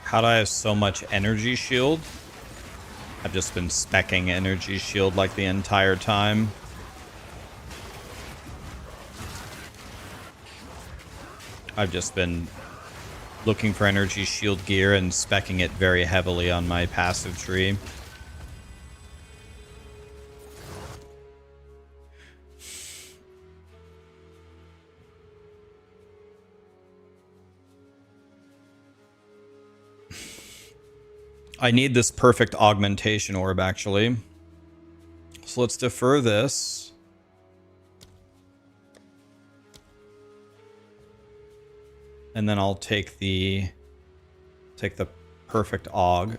How do I have so much energy shield? I've just been speccing energy shield like the entire time. I've just been looking for energy shield gear and speccing it very heavily on my passive tree. I need this perfect augmentation orb, actually. So let's defer this. And then I'll take the perfect aug.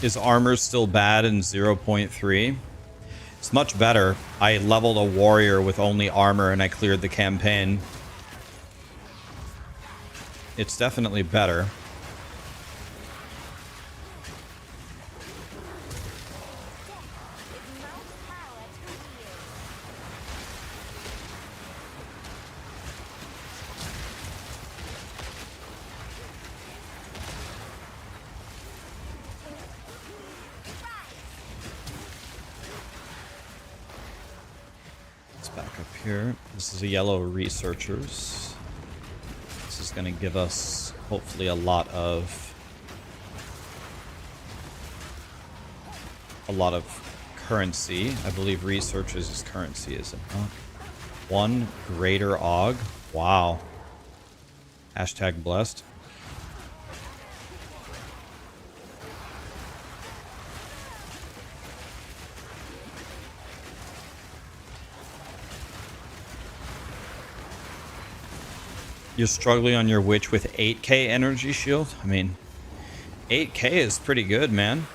Is armor still bad in 0.3? It's much better. I leveled a warrior with only armor and I cleared the campaign. It's definitely better. Back up here. This is a yellow researchers. This is going to give us hopefully a lot of currency. I believe researchers is currency, is it not? One greater AUG. Wow. Hashtag blessed. You're struggling on your witch with 8k energy shield? I mean, 8k is pretty good, man.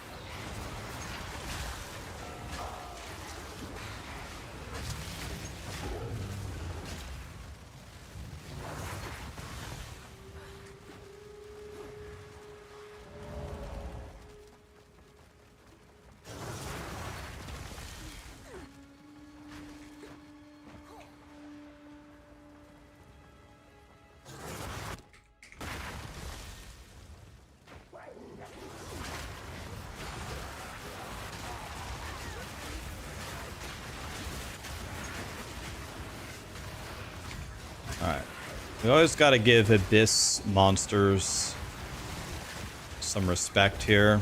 Alright. We always got to give Abyss monsters some respect here.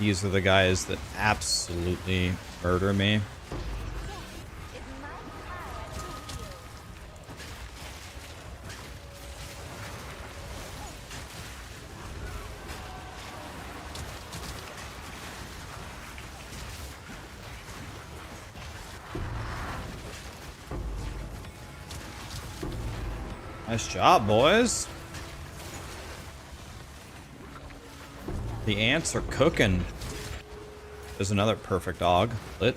These are the guys that absolutely murder me. Nice job, boys. The ants are cooking. There's another perfect AUG. Lit.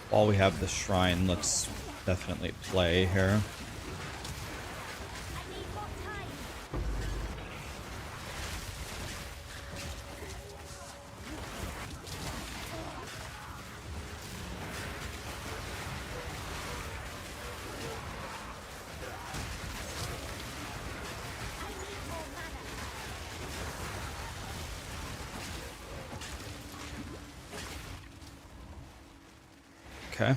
While we have the shrine, let's definitely play here. Okay.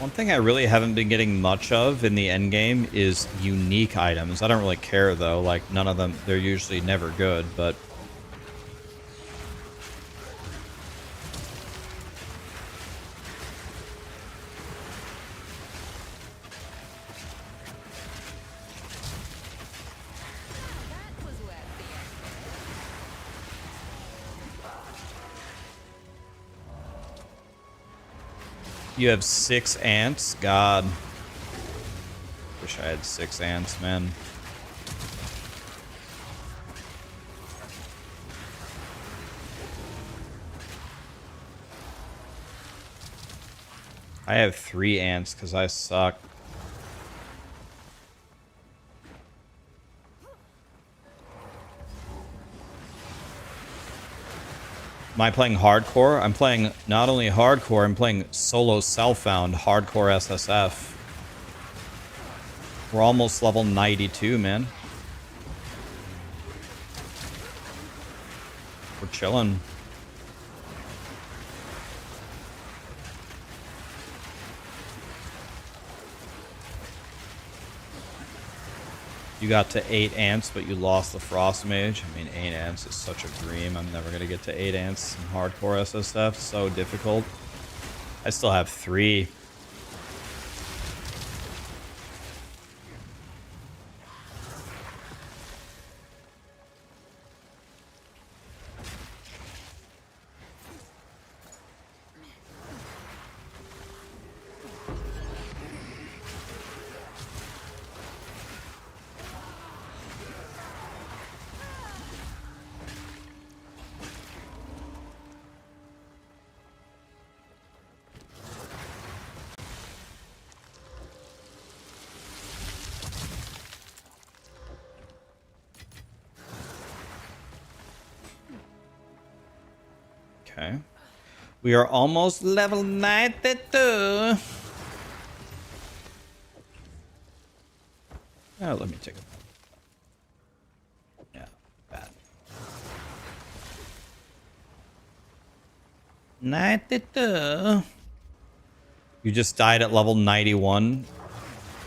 One thing I really haven't been getting much of in the end game is unique items. I don't really care though, like none of them, they're usually never good, but That was wet the you have 6 ants? God. Wish I had 6 ants, man. I have 3 ants because I suck. Am I playing hardcore? I'm playing not only hardcore, I'm playing solo self-found hardcore SSF. We're almost level 92, man. We're chilling. You got to 8 ants, but you lost the frost mage. I mean, 8 ants is such a dream. I'm never going to get to 8 ants in hardcore SSF. So difficult. I still have 3. Okay. We are almost level 92. Oh, let me take it. Yeah, bad. 92. You just died at level 91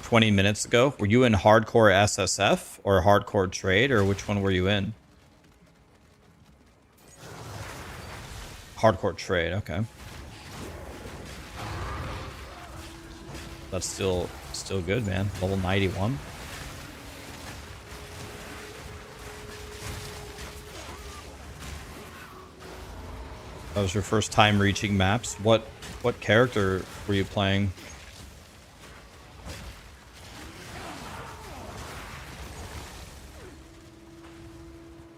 20 minutes ago. Were you in hardcore SSF or hardcore trade, or which one were you in? Hardcore trade, okay. That's still good, man. Level 91. That was your first time reaching maps. What character were you playing?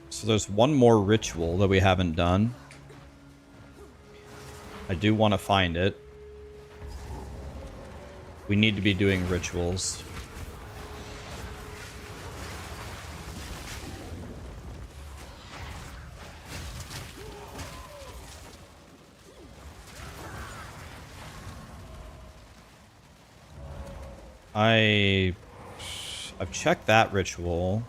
So there's one more ritual that we haven't done. I do want to find it. We need to be doing rituals. I've checked that ritual.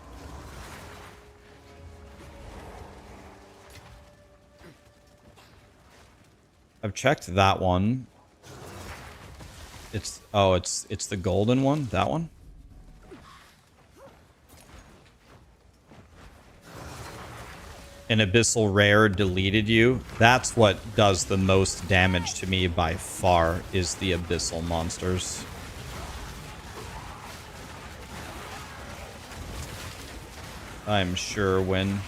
I've checked that one. It's the golden one, that one. An abyssal rare deleted you. That's what does the most damage to me by far, is the abyssal monsters. I'm sure when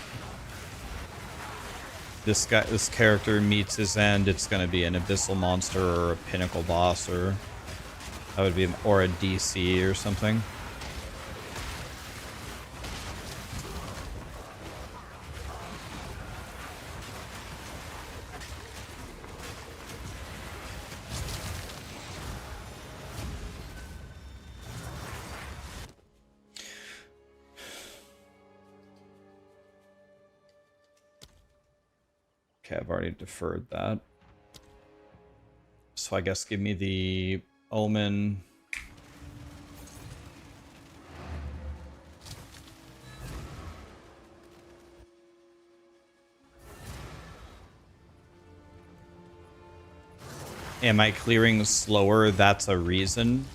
this character meets his end, it's going to be an abyssal monster or a pinnacle boss, or that would be, or a DC or something. Okay, I've already deferred that. So I guess give me the Omen. Am I clearing slower? That's a reason.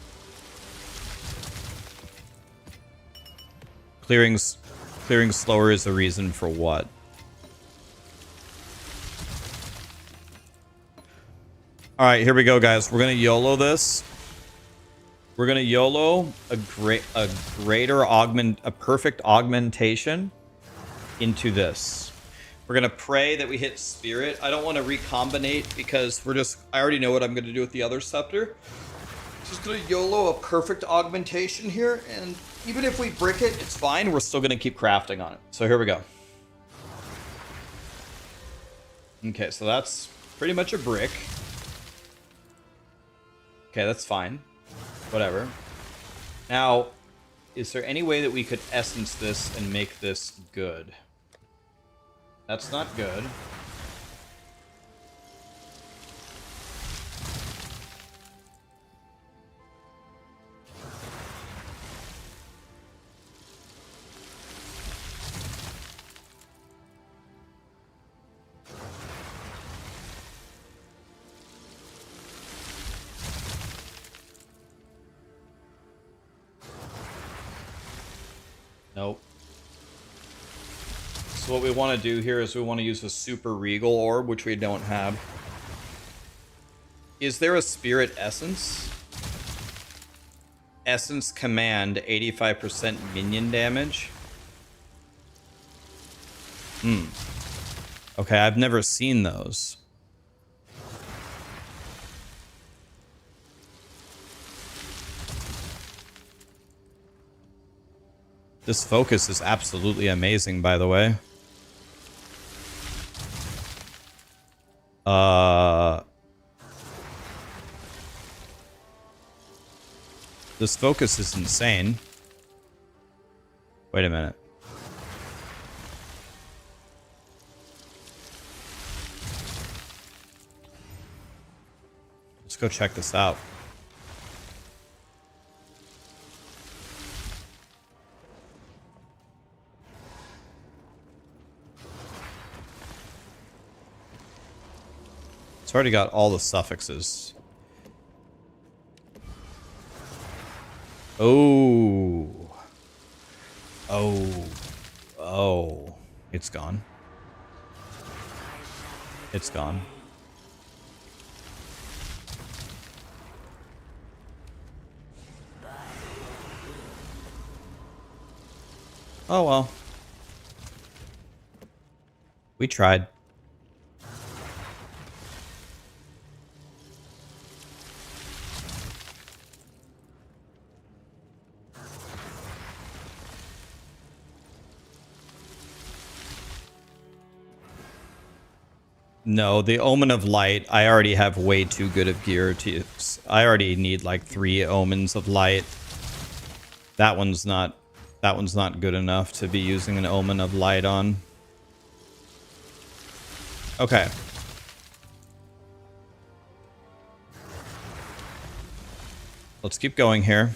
Clearing slower is a reason for what? All right, here we go, guys. We're gonna YOLO this. We're gonna YOLO a perfect augmentation into this. We're gonna pray that we hit spirit. I don't want to recombinate because I already know what I'm gonna do with the other scepter. Just gonna YOLO a perfect augmentation here, and even if we brick it, it's fine. We're still gonna keep crafting on it. So here we go. Okay, so that's pretty much a brick. Okay, that's fine. Whatever. Now, is there any way that we could essence this and make this good? That's not good. Nope. So what we want to do here is we want to use a super regal orb, which we don't have. Is there a spirit essence? Essence command, 85% minion damage. Okay, I've never seen those. This focus is absolutely amazing, by the way. This focus is insane. Wait a minute. Let's go check this out. It's already got all the suffixes. Oh. Oh. Oh. It's gone. It's gone. Oh well. We tried. No, the Omen of Light, I already have way too good of gear to use. I already need like 3 Omens of Light. That one's not good enough to be using an Omen of Light on. Okay. Let's keep going here.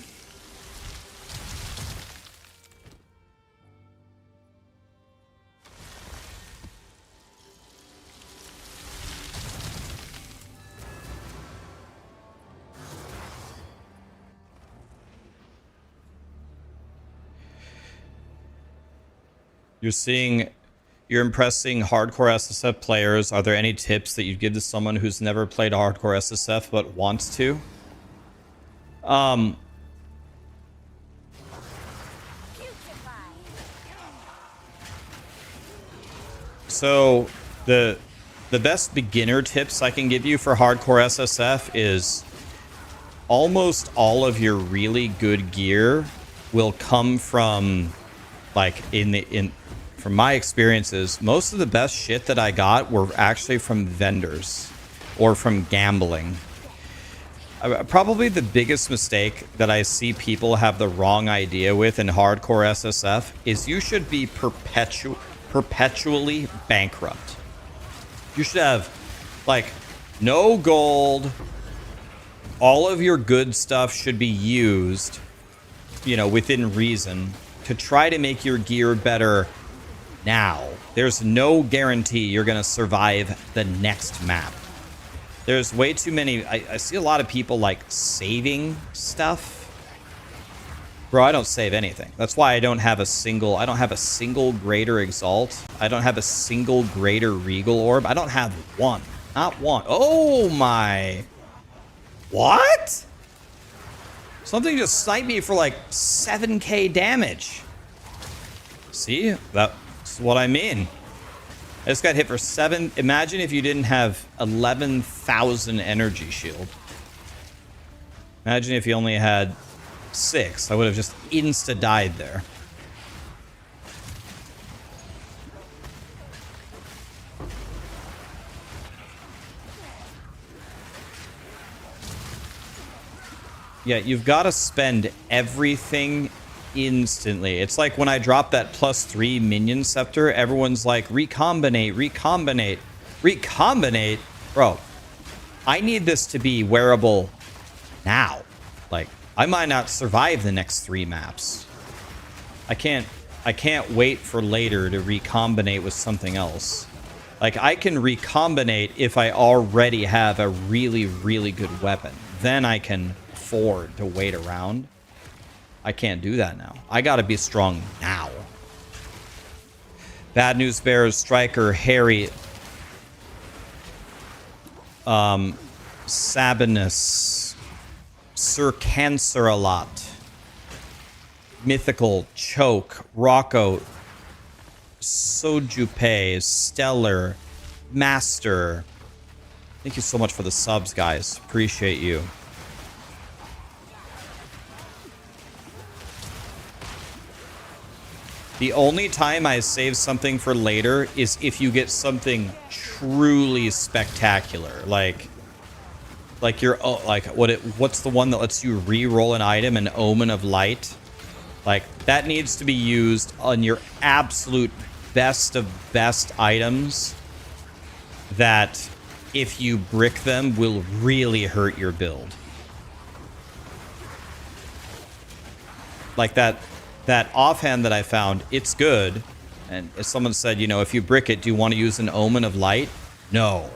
You're impressing hardcore SSF players. Are there any tips that you'd give to someone who's never played hardcore SSF but wants to? So the best beginner tips I can give you for hardcore SSF is almost all of your really good gear will come from like from my experiences, most of the best shit that I got were actually from vendors or from gambling. Probably the biggest mistake that I see people have the wrong idea with in hardcore SSF is you should be perpetually bankrupt. You should have like no gold. All of your good stuff should be used, you know, within reason to try to make your gear better now. There's no guarantee you're going to survive the next map. There's way too many. I see a lot of people like saving stuff. Bro, I don't save anything. That's why I don't have a single. I don't have a single greater exalt. I don't have a single greater regal orb. I don't have one. Not one. Oh my. What? Something just sniped me for like 7k damage. See? That's what I mean. I just got hit for 7. Imagine if you didn't have 11,000 energy shield. Imagine if you only had 6. I would have just insta-died there. Yeah, you've got to spend everything instantly. It's like when I dropped that +3 minion scepter, everyone's like, recombinate, recombinate, recombinate. Bro, I need this to be wearable now. Like, I might not survive the next 3 maps. I can't wait for later to recombinate with something else. Like, I can recombinate if I already have a really, really good weapon. Then I can afford to wait around. I can't do that now. I gotta be strong now. Bad News Bears, Striker, Harry, Sabinus, Sir Cancer a lot, Mythical, Choke, Rocco, Sojupe, Stellar, Master. Thank you so much for the subs, guys. Appreciate you. The only time I save something for later is if you get something truly spectacular, like your what's the one that lets you re-roll an item, an Omen of Light? Like, that needs to be used on your absolute best of best items that, if you brick them, will really hurt your build. Like that offhand that I found, it's good. And if someone said, you know, if you brick it, do you want to use an Omen of Light? No.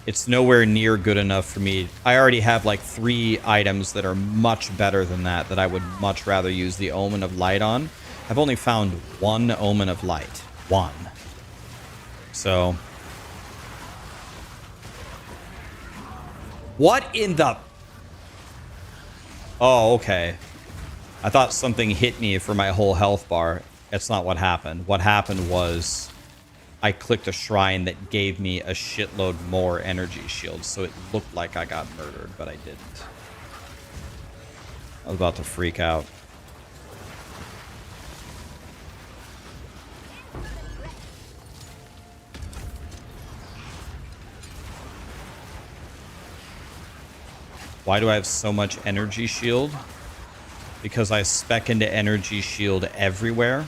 It's nowhere near good enough for me. I already have like 3 items that are much better than that I would much rather use the Omen of Light on. I've only found 1 Omen of Light. 1. So. What in the... Oh, okay. I thought something hit me for my whole health bar. That's not what happened. What happened was I clicked a shrine that gave me a shitload more energy shields, so it looked like I got murdered, but I didn't. I was about to freak out. Why do I have so much energy shield? Because I spec into energy shield everywhere.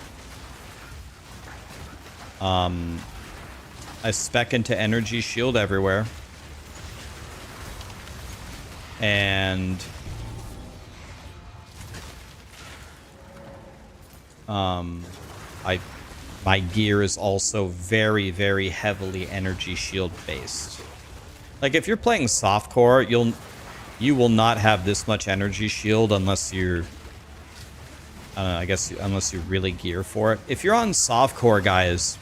I spec into energy shield everywhere. And my gear is also very, very heavily energy shield based. Like, if you're playing softcore, you will not have this much energy shield unless you're, I don't know, I guess unless you really gear for it. If you're on softcore, guys,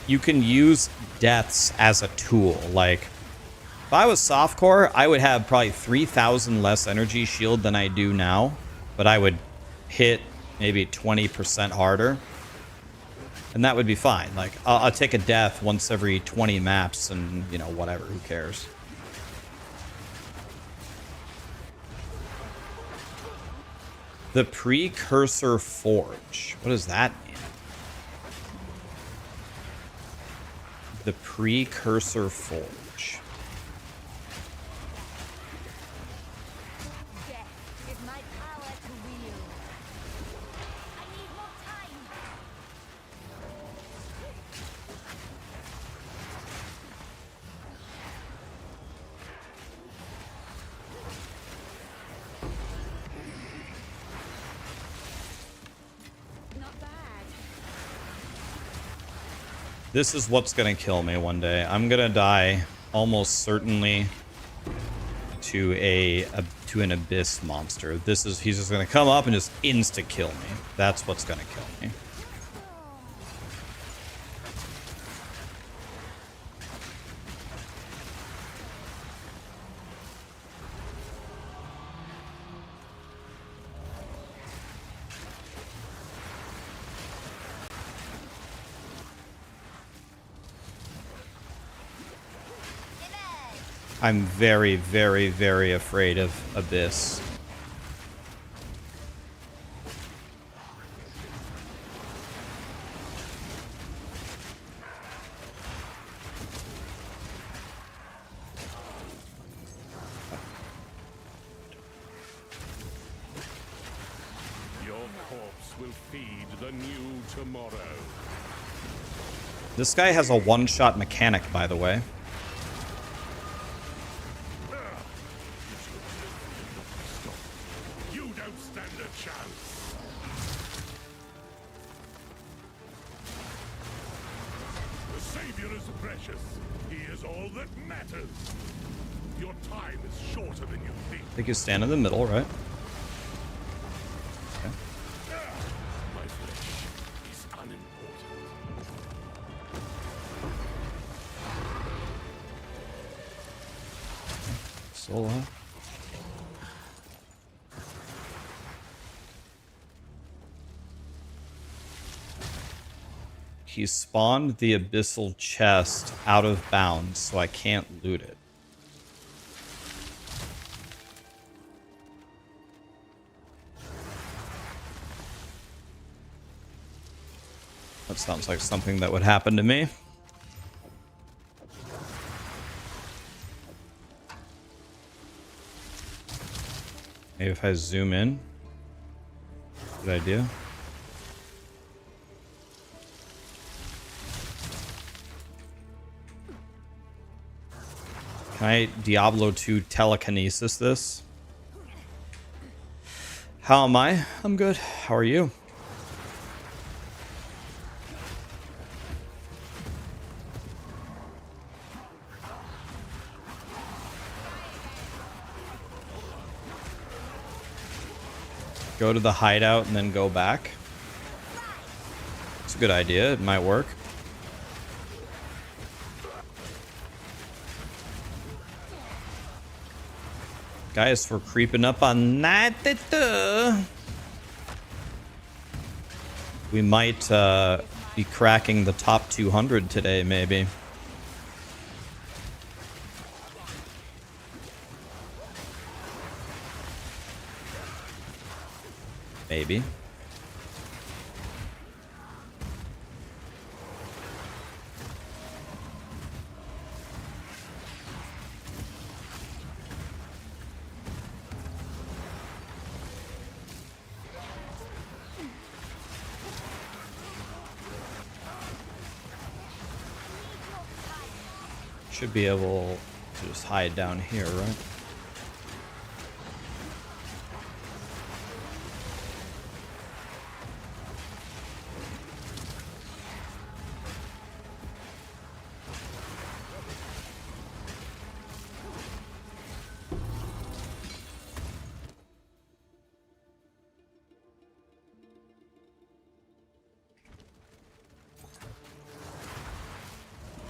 you can use deaths as a tool. Like, if I was softcore, I would have probably 3,000 less energy shield than I do now, but I would hit maybe 20% harder, and that would be fine. Like, I'll take a death once every 20 maps, and, you know, whatever, who cares? The Precursor Forge. What does that mean? The Precursor Forge. Death is my power to wield. I need more time. Not bad. This is what's gonna kill me one day. I'm gonna die almost certainly to an abyss monster. He's just gonna come up and just insta kill me. That's what's gonna kill me. I'm very, very, very afraid of Abyss. Your corpse will feed the new tomorrow. This guy has a one-shot mechanic, by the way. You don't stand a chance. The Savior is precious. He is all that matters. Your time is shorter than you think. I think you stand in the middle, right? Okay. My flesh is unimportant. Solo. He spawned the abyssal chest out of bounds, so I can't loot it. That sounds like something that would happen to me. Maybe if I zoom in. Good idea. Can I Diablo 2 telekinesis this? How am I? I'm good. How are you? Go to the hideout and then go back. It's a good idea. It might work. Guys, for creeping up on that. We might be cracking the top 200 today, maybe. Maybe. Should be able to just hide down here, right?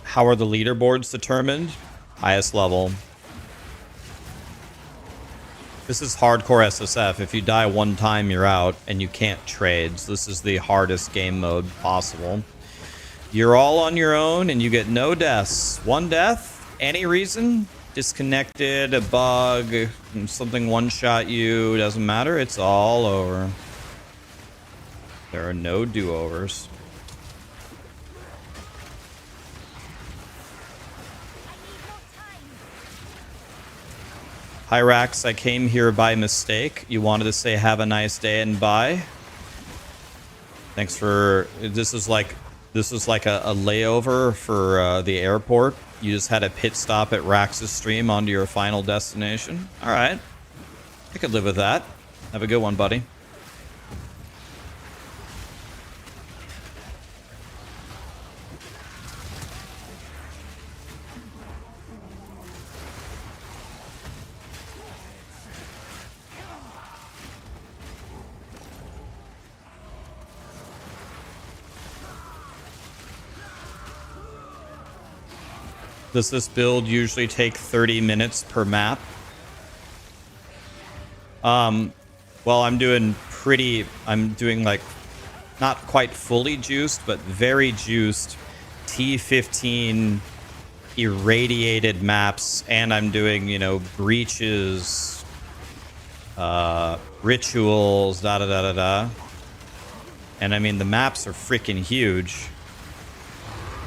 How are the leaderboards determined? Highest level. This is hardcore SSF. If you die one time, you're out, and you can't trade. So this is the hardest game mode possible. You're all on your own, and you get no deaths. One death? Any reason? Disconnected, a bug, something one-shot you. Doesn't matter. It's all over. There are no do-overs. Hi Raxx, I came here by mistake. You wanted to say have a nice day and bye. Thanks for this is like a layover for the airport. You just had a pit stop at Raxx's stream onto your final destination. All right, I could live with that. Have a good one, buddy. Does this build usually take 30 minutes per map? Well, I'm doing like not quite fully juiced, but very juiced T15 irradiated maps, and I'm doing, you know, breaches, rituals, da da da da da. And I mean, the maps are freaking huge.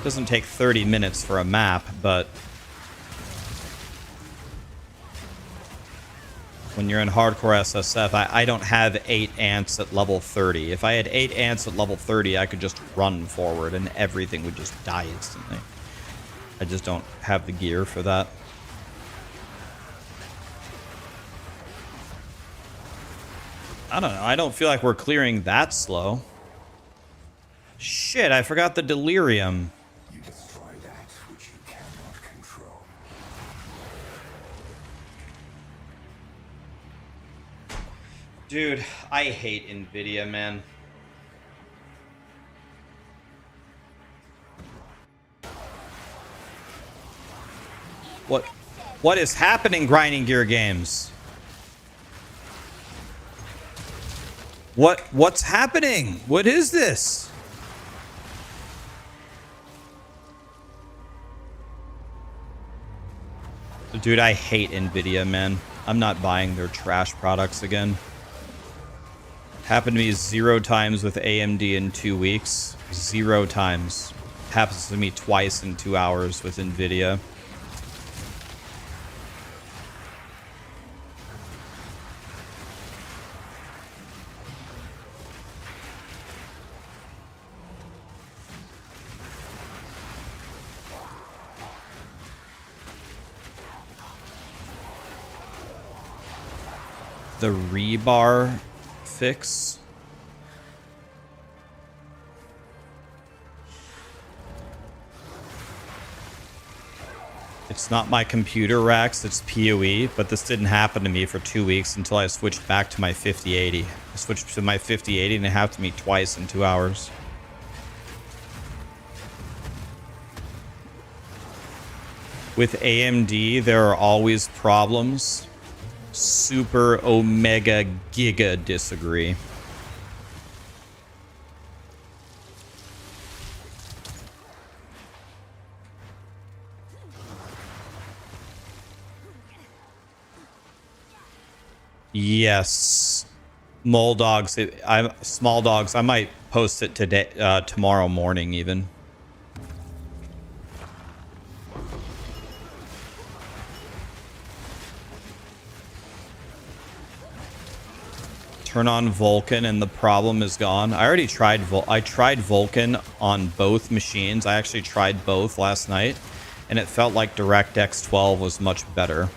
It doesn't take 30 minutes for a map, but when you're in hardcore SSF, I don't have 8 ants at level 30. If I had 8 ants at level 30, I could just run forward and everything would just die instantly. I just don't have the gear for that. I don't know. I don't feel like we're clearing that slow. Shit, I forgot the delirium. You destroy that which you cannot control. Dude, I hate Nvidia, man. What is happening, Grinding Gear Games? What's happening? What is this? Dude, I hate Nvidia, man. I'm not buying their trash products again. Happened to me 0 times with AMD in 2 weeks. 0 times. Happens to me twice in 2 hours with Nvidia. The rebar fix. It's not my computer, Raxx, it's POE, but this didn't happen to me for 2 weeks until I switched back to my 5080. I switched to my 5080 and it happened to me twice in 2 hours. With AMD, there are always problems. Super omega giga disagree. Yes. Mole dogs. Small dogs. I might post it today, tomorrow morning even. Turn on Vulkan and the problem is gone. I already tried I tried Vulkan on both machines. I actually tried both last night and it felt like DirectX 12 was much better.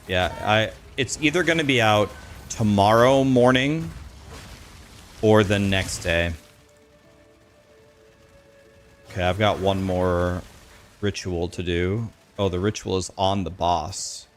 Yeah, it's either going to be out tomorrow morning or the next day. Okay, I've got one more ritual to do. Oh, the ritual is on the boss.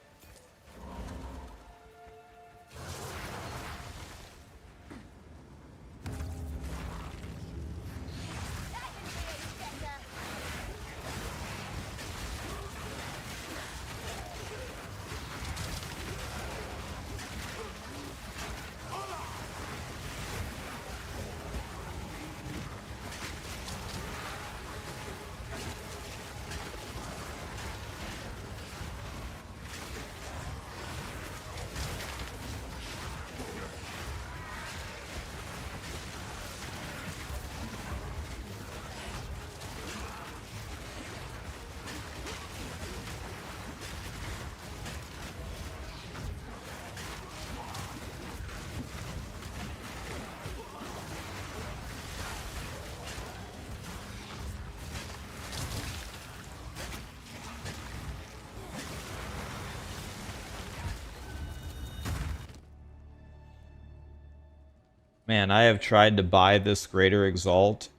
Man, I have tried to buy this Greater Exalt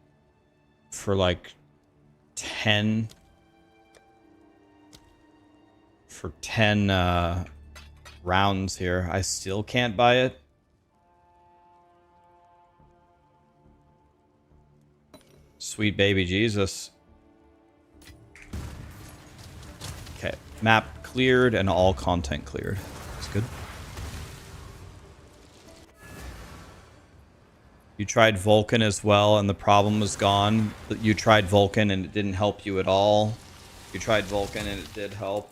for like 10 for 10 rounds here. I still can't buy it. Sweet baby Jesus. Okay, map cleared and all content cleared. That's good. You tried Vulcan as well and the problem was gone. You tried Vulcan and it didn't help you at all. You tried Vulcan and it did help.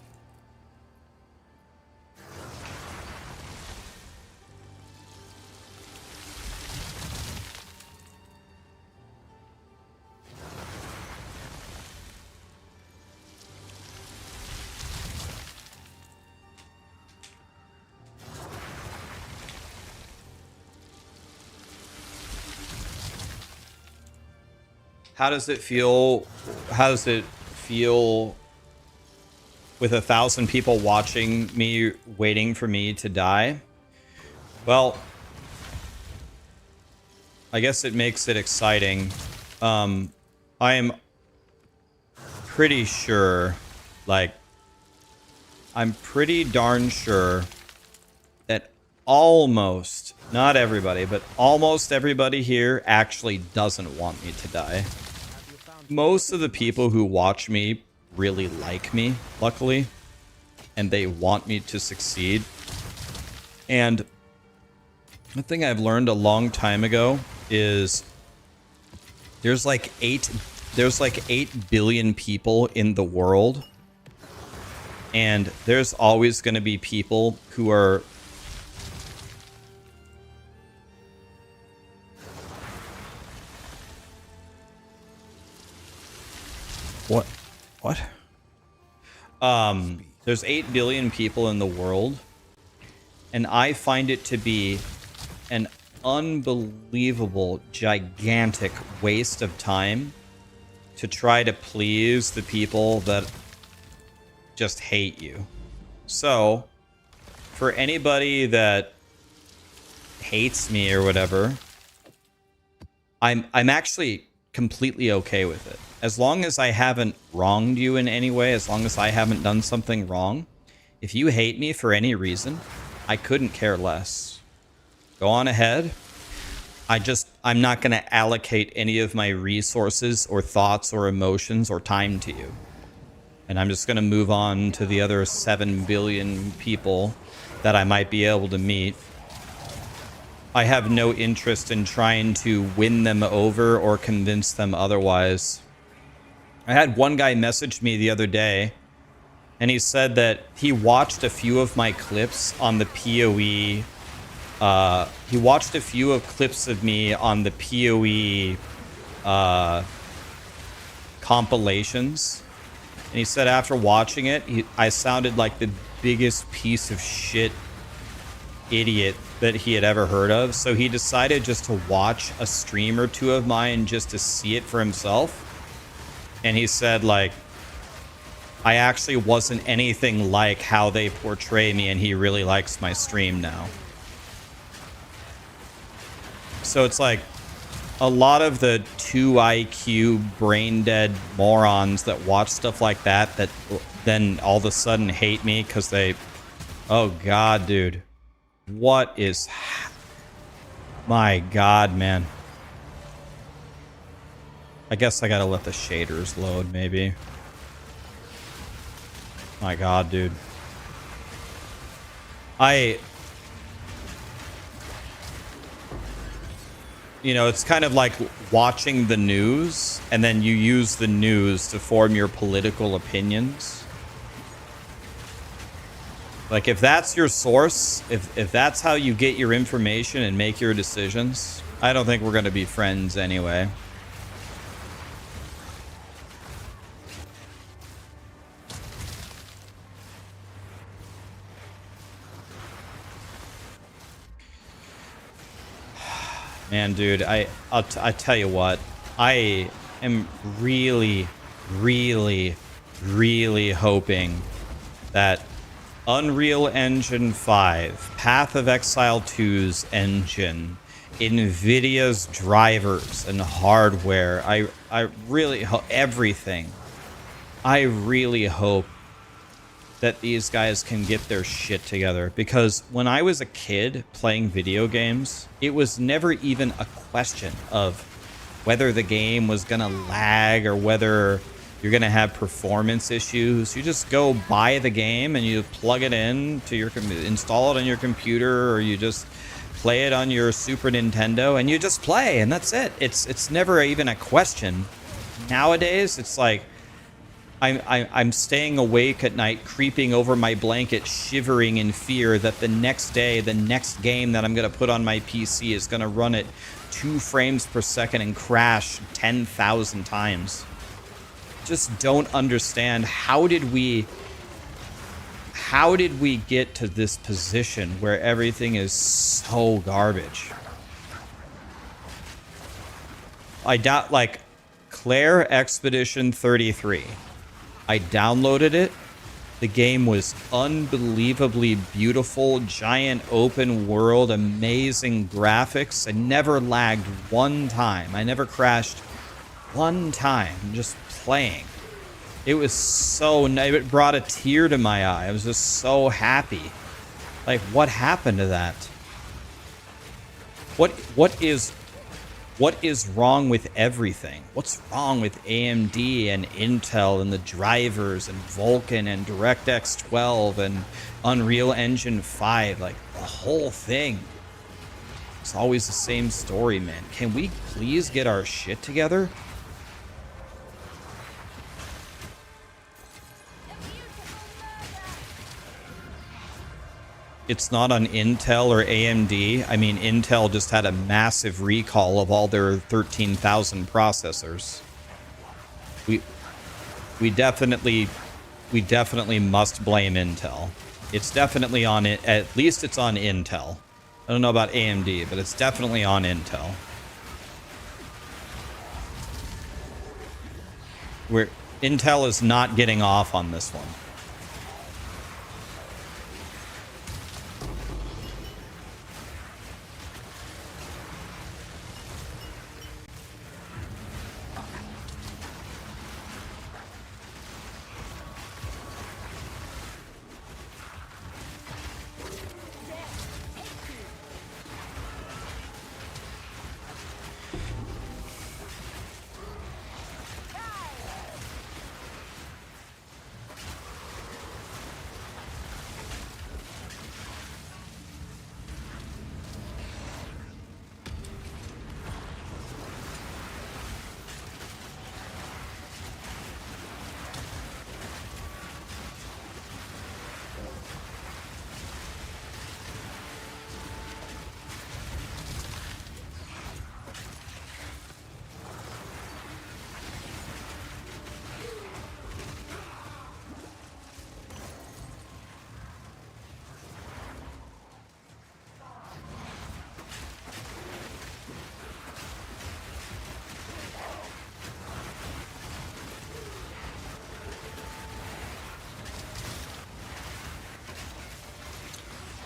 How does it feel? How does it feel with 1,000 people watching me, waiting for me to die? Well, I guess it makes it exciting. I am pretty sure, like, I'm pretty darn sure that almost, not everybody, but almost everybody here actually doesn't want me to die. Most of the people who watch me really like me, luckily, and they want me to succeed. And the thing I've learned a long time ago is there's like 8 billion people in the world, and there's always going to be people who are What? There's 8 billion people in the world, and I find it to be an unbelievable, gigantic waste of time to try to please the people that just hate you. So, for anybody that hates me or whatever, I'm actually completely okay with it. As long as I haven't wronged you in any way, as long as I haven't done something wrong, if you hate me for any reason, I couldn't care less. Go on ahead. I'm not going to allocate any of my resources or thoughts or emotions or time to you. And I'm just going to move on to the other 7 billion people that I might be able to meet. I have no interest in trying to win them over or convince them otherwise. I had one guy message me the other day, and he said that he watched a few of my clips on the POE. He watched a few of clips of me on the POE compilations, and he said after watching it, I sounded like the biggest piece of shit idiot that he had ever heard of. So he decided just to watch a stream or two of mine just to see it for himself. And he said, like, I actually wasn't anything like how they portray me, and he really likes my stream now. So it's like a lot of the 2 IQ brain dead morons that watch stuff like that then all of a sudden hate me because they... Oh, God, dude. What is... My God, man. I guess I gotta let the shaders load, maybe. My God, dude. You know, it's kind of like watching the news, and then you use the news to form your political opinions. Like, if that's your source, if that's how you get your information and make your decisions, I don't think we're gonna be friends anyway. Man, dude, I tell you what, I am really, really, really hoping that Unreal Engine 5, Path of Exile 2's engine, Nvidia's drivers and hardware, I really hope everything. I really hope that these guys can get their shit together. Because when I was a kid playing video games, it was never even a question of whether the game was gonna lag or whether you're gonna have performance issues. You just go buy the game and you plug it in to your install it on your computer, or you just play it on your Super Nintendo and you just play, and that's it. It's never even a question. Nowadays, it's like I'm staying awake at night, creeping over my blanket, shivering in fear that the next day, the next game that I'm going to put on my PC is going to run at 2 frames per second and crash 10,000 times. Just don't understand, how did we get to this position where everything is so garbage? I doubt, like, Claire Expedition 33. I downloaded it. The game was unbelievably beautiful, giant open world, amazing graphics. I never lagged one time. I never crashed one time just playing. It was so nice. It brought a tear to my eye. I was just so happy. Like, what happened to that? What is wrong with everything? What's wrong with AMD and Intel and the drivers and Vulkan and DirectX 12 and Unreal Engine 5? Like, the whole thing. It's always the same story, man. Can we please get our shit together? It's not on Intel or AMD. I mean, Intel just had a massive recall of all their 13,000 processors. We definitely must blame Intel. It's definitely on it. At least it's on Intel. I don't know about AMD, but it's definitely on Intel. Intel is not getting off on this one.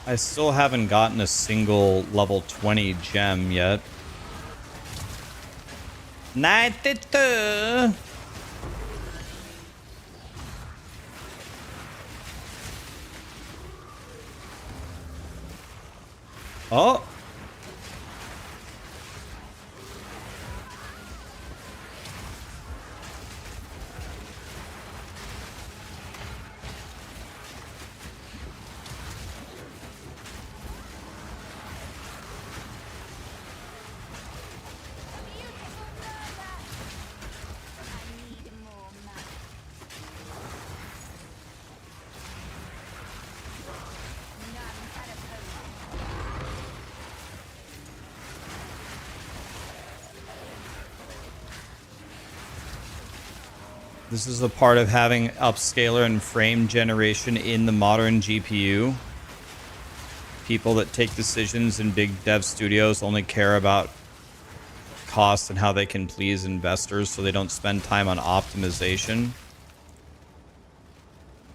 I still haven't gotten a single level 20 gem yet. 92. Oh. This is a part of having upscaler and frame generation in the modern GPU. People that take decisions in big dev studios only care about cost and how they can please investors, so they don't spend time on optimization.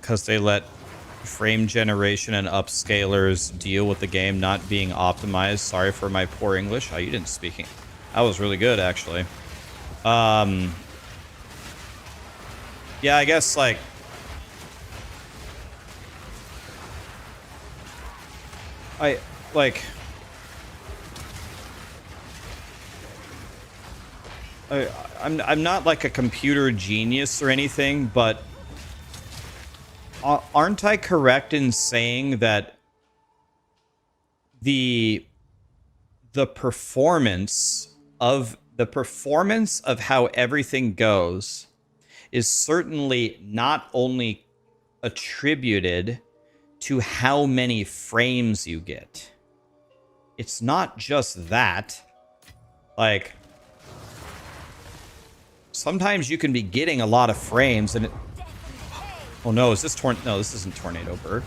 Because they let frame generation and upscalers deal with the game not being optimized. Sorry for my poor English. Oh, you didn't speak it. That was really good, actually. Yeah, I guess, like, I like. I'm not like a computer genius or anything, but aren't I correct in saying that the performance of how everything goes is certainly not only attributed to how many frames you get. It's not just that. Like, sometimes you can be getting a lot of frames and it... Oh no, is this no, this isn't Tornado Bird.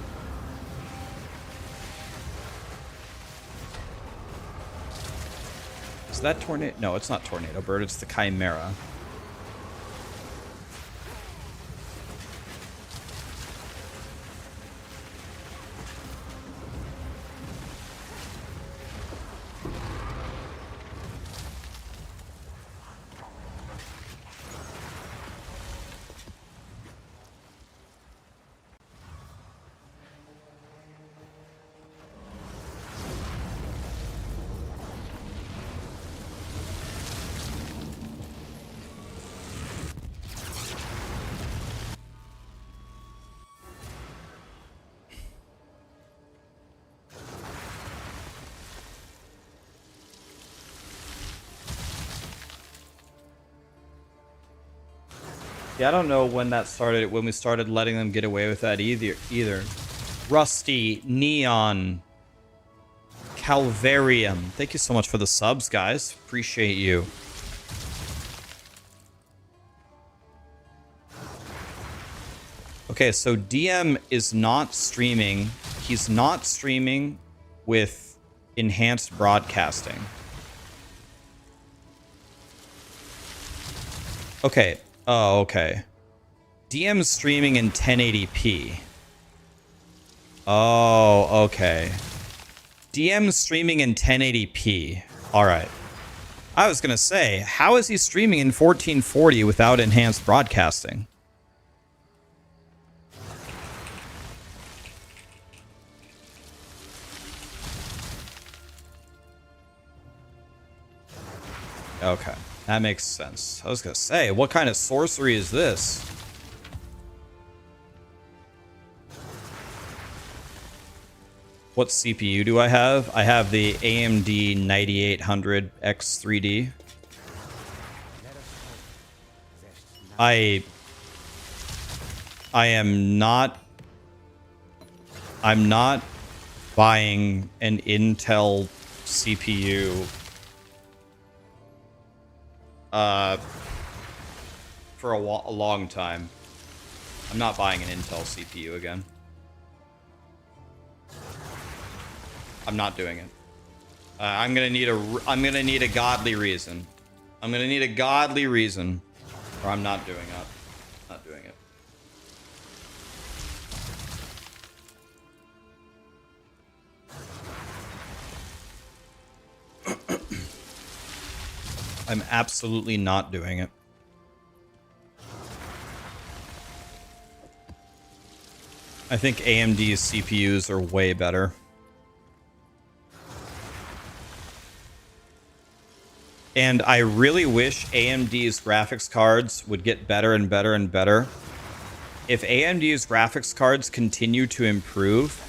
Is that Tornado? No, it's not Tornado Bird, it's the Chimera. Yeah, I don't know when that started, when we started letting them get away with that either. Rusty, Neon, Calvarium. Thank you so much for the subs, guys. Appreciate you. Okay, so DM is not streaming. He's not streaming with enhanced broadcasting. Okay. Oh, okay. DM's streaming in 1080p. Oh, okay. DM's streaming in 1080p. Alright. I was gonna say, how is he streaming in 1440 without enhanced broadcasting? Okay. That makes sense. I was gonna say, what kind of sorcery is this? What CPU do I have? I have the AMD 9800 X3D. I'm not buying an Intel CPU for a long time. I'm not buying an Intel CPU again. I'm not doing it. I'm gonna need a godly reason. I'm gonna need a godly reason, or I'm not doing it. Not doing it. I'm absolutely not doing it. I think AMD's CPUs are way better. And I really wish AMD's graphics cards would get better and better and better. If AMD's graphics cards continue to improve,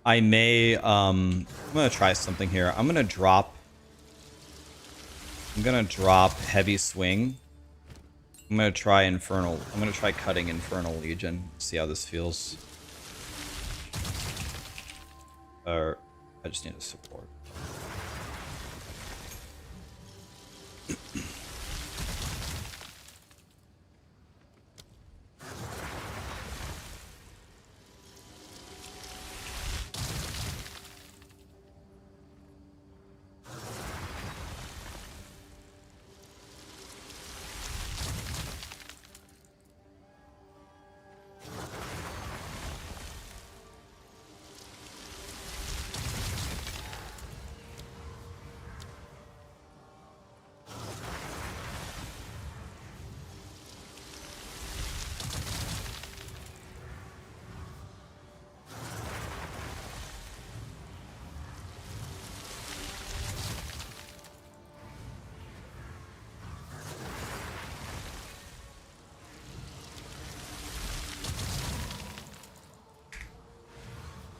I may, I'm going to try something here. I'm going to drop Heavy Swing. I'm going to try Infernal. I'm going to try cutting Infernal Legion. See how this feels. I just need a support.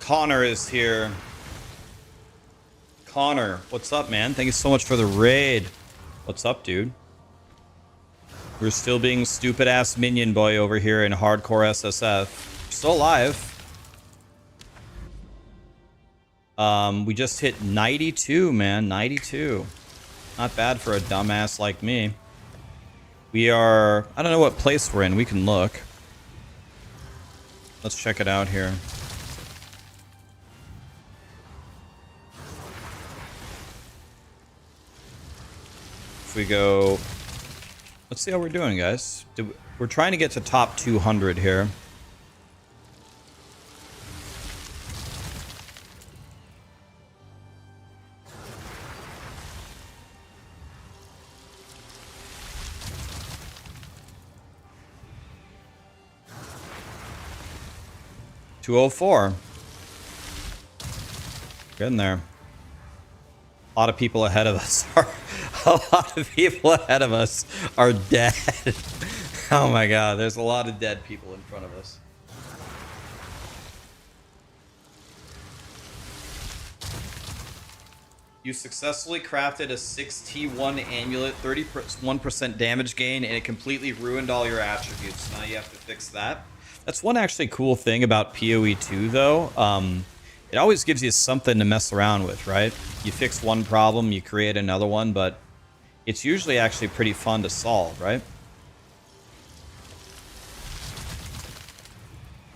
Connor is here. Connor, what's up, man? Thank you so much for the raid. What's up, dude? We're still being stupid ass minion boy over here in hardcore SSF. Still alive. We just hit 92, man. 92. Not bad for a dumbass like me. We are... I don't know what place we're in. We can look. Let's check it out here. If we go... Let's see how we're doing, guys. We're trying to get to top 200 here. $204. Getting there. A lot of people ahead of us are... A lot of people ahead of us are dead. Oh my god, there's a lot of dead people in front of us. You successfully crafted a 6T1 amulet, 31% damage gain, and it completely ruined all your attributes. Now you have to fix that. That's one actually cool thing about POE2 though. It always gives you something to mess around with, right? You fix one problem, you create another one, but it's usually actually pretty fun to solve, right?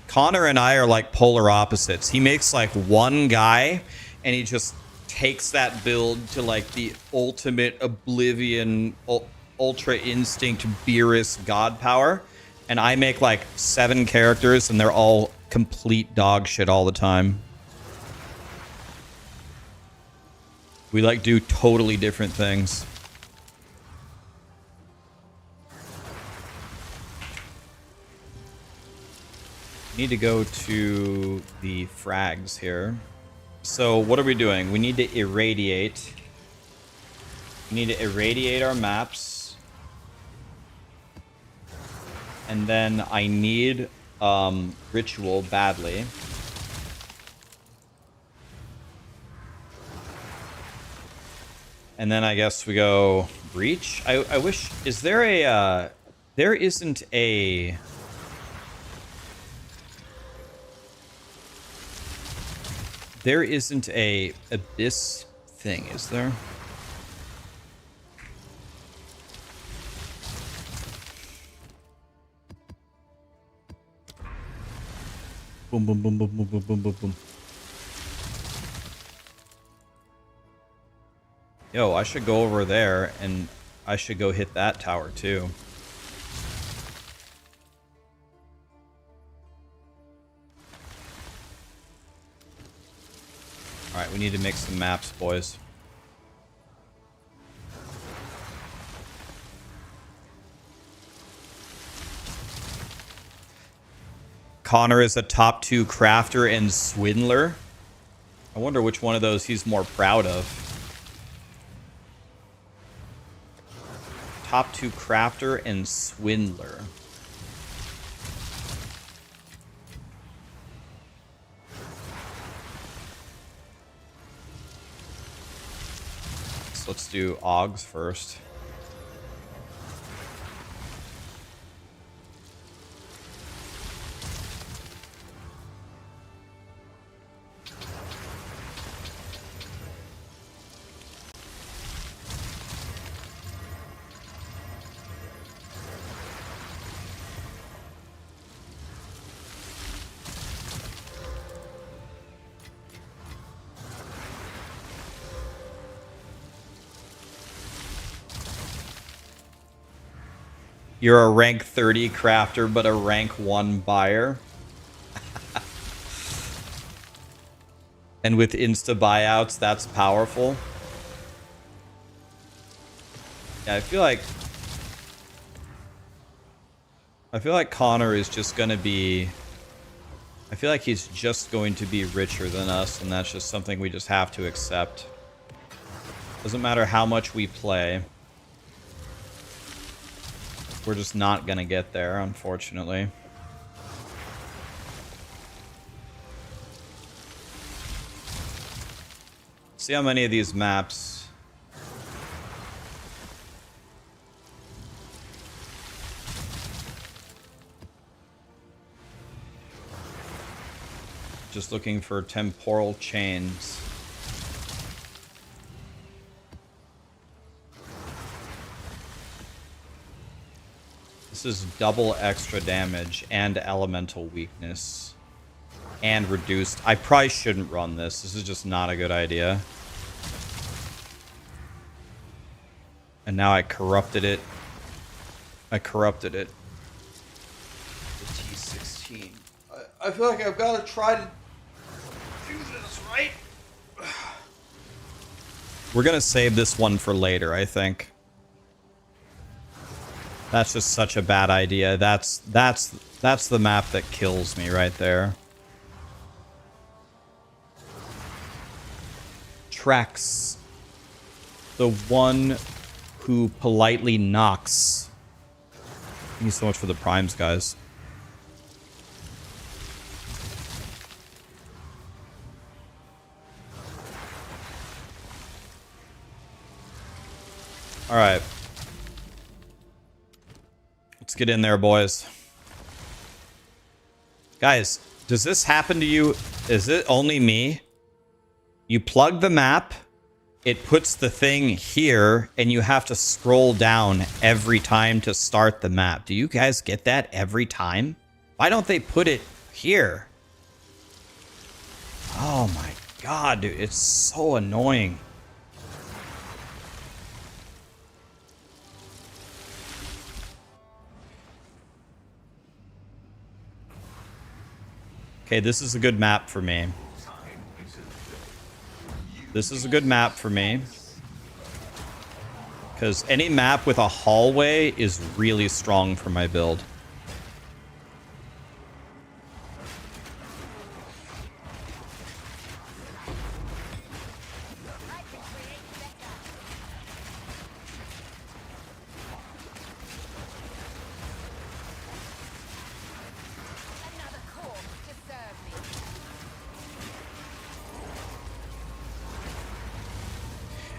Connor and I are like polar opposites. He makes like one guy and he just takes that build to like the ultimate Oblivion, Ultra Instinct, Beerus God power. And I make like 7 characters and they're all complete dog shit all the time. We like do totally different things. Need to go to the frags here. So what are we doing? We need to irradiate. We need to irradiate our maps. And then I need ritual badly. And then I guess we go breach. I wish... Is there a... there isn't a... There isn't a abyss thing, is there? Boom, boom, boom, boom, boom, boom, boom, boom, boom. Yo, I should go over there and I should go hit that tower too. Alright, we need to make some maps, boys. Connor is a top 2 crafter and swindler. I wonder which one of those he's more proud of. Top 2 crafter and swindler. So let's do Augs first. You're a rank 30 crafter, but a rank 1 buyer. And with insta buyouts, that's powerful. Yeah, I feel like Connor is just gonna be... I feel like he's just going to be richer than us, and that's just something we just have to accept. Doesn't matter how much we play. We're just not gonna get there, unfortunately. See how many of these maps. Just looking for temporal chains. This is double extra damage and elemental weakness. And reduced. I probably shouldn't run this. This is just not a good idea. And now I corrupted it. I corrupted it. The T16. I feel like I've got to try to do this, right? We're going to save this one for later, I think. That's just such a bad idea. That's the map that kills me right there. Raxx, the one who politely knocks. Thank you so much for the primes, guys. All right. Let's get in there, boys. Guys, does this happen to you? Is it only me? You plug the map, it puts the thing here, and you have to scroll down every time to start the map. Do you guys get that every time? Why don't they put it here? Oh my god, dude, it's so annoying. Okay, this is a good map for me. This is a good map for me. Because any map with a hallway is really strong for my build.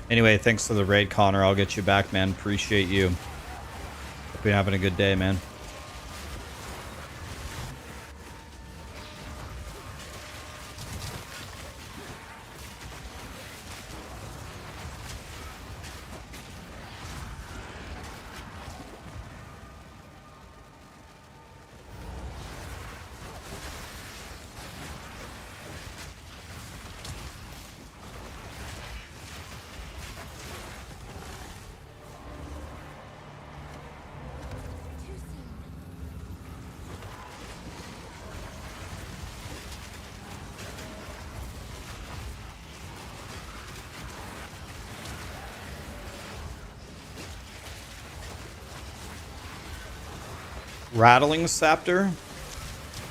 Anyway, thanks for the raid, Connor. I'll get you back, man. Appreciate you. Hope you're having a good day, man. Rattling Scepter?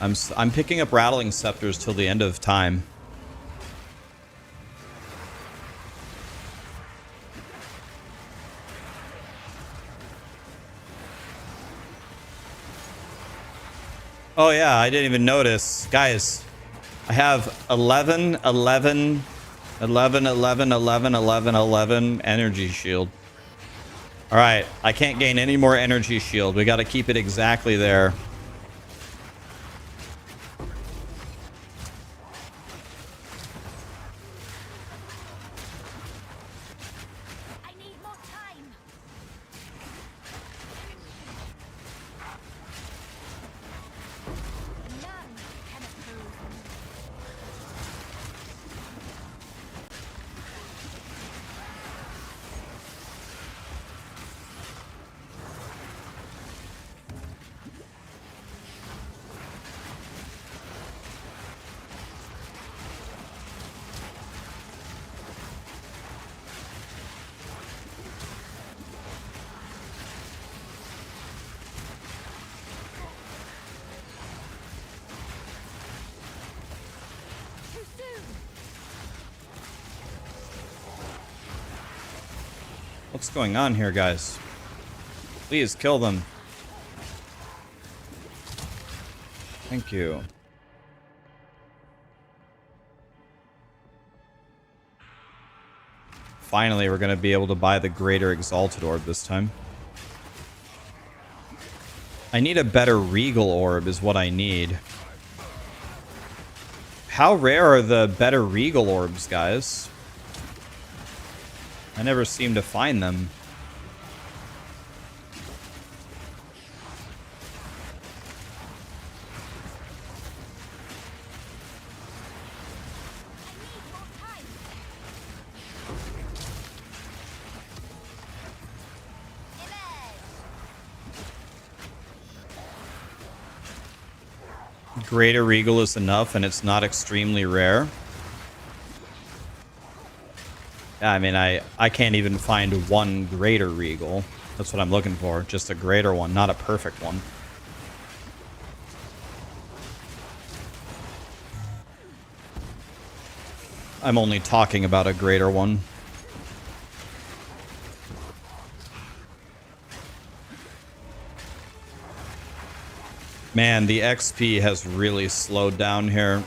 I'm picking up Rattling Scepters till the end of time. Oh yeah, I didn't even notice. Guys, I have 11, 11, 11, 11, 11, 11, 11 energy shield. All right, I can't gain any more energy shield. We got to keep it exactly there. I need more time. None can oppose me. What's going on here, guys? Please kill them. Thank you. finally we're going to be able to buy the Greater Exalted Orb this time. I need a better Regal Orb is what I need. How rare are the better Regal Orbs, guys? I never seem to find them. Greater Regal is enough, and it's not extremely rare. I mean, I can't even find one Greater Regal. That's what I'm looking for. Just a greater one, not a perfect one. I'm only talking about a greater one. Man, the XP has really slowed down here.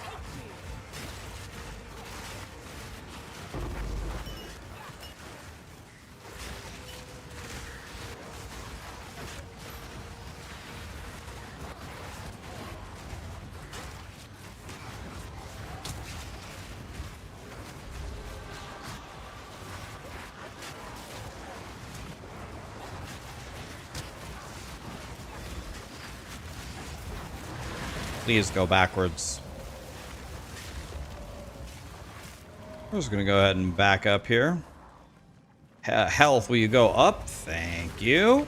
Please go backwards. I'm just gonna go ahead and back up here. Health, will you go up? Thank you.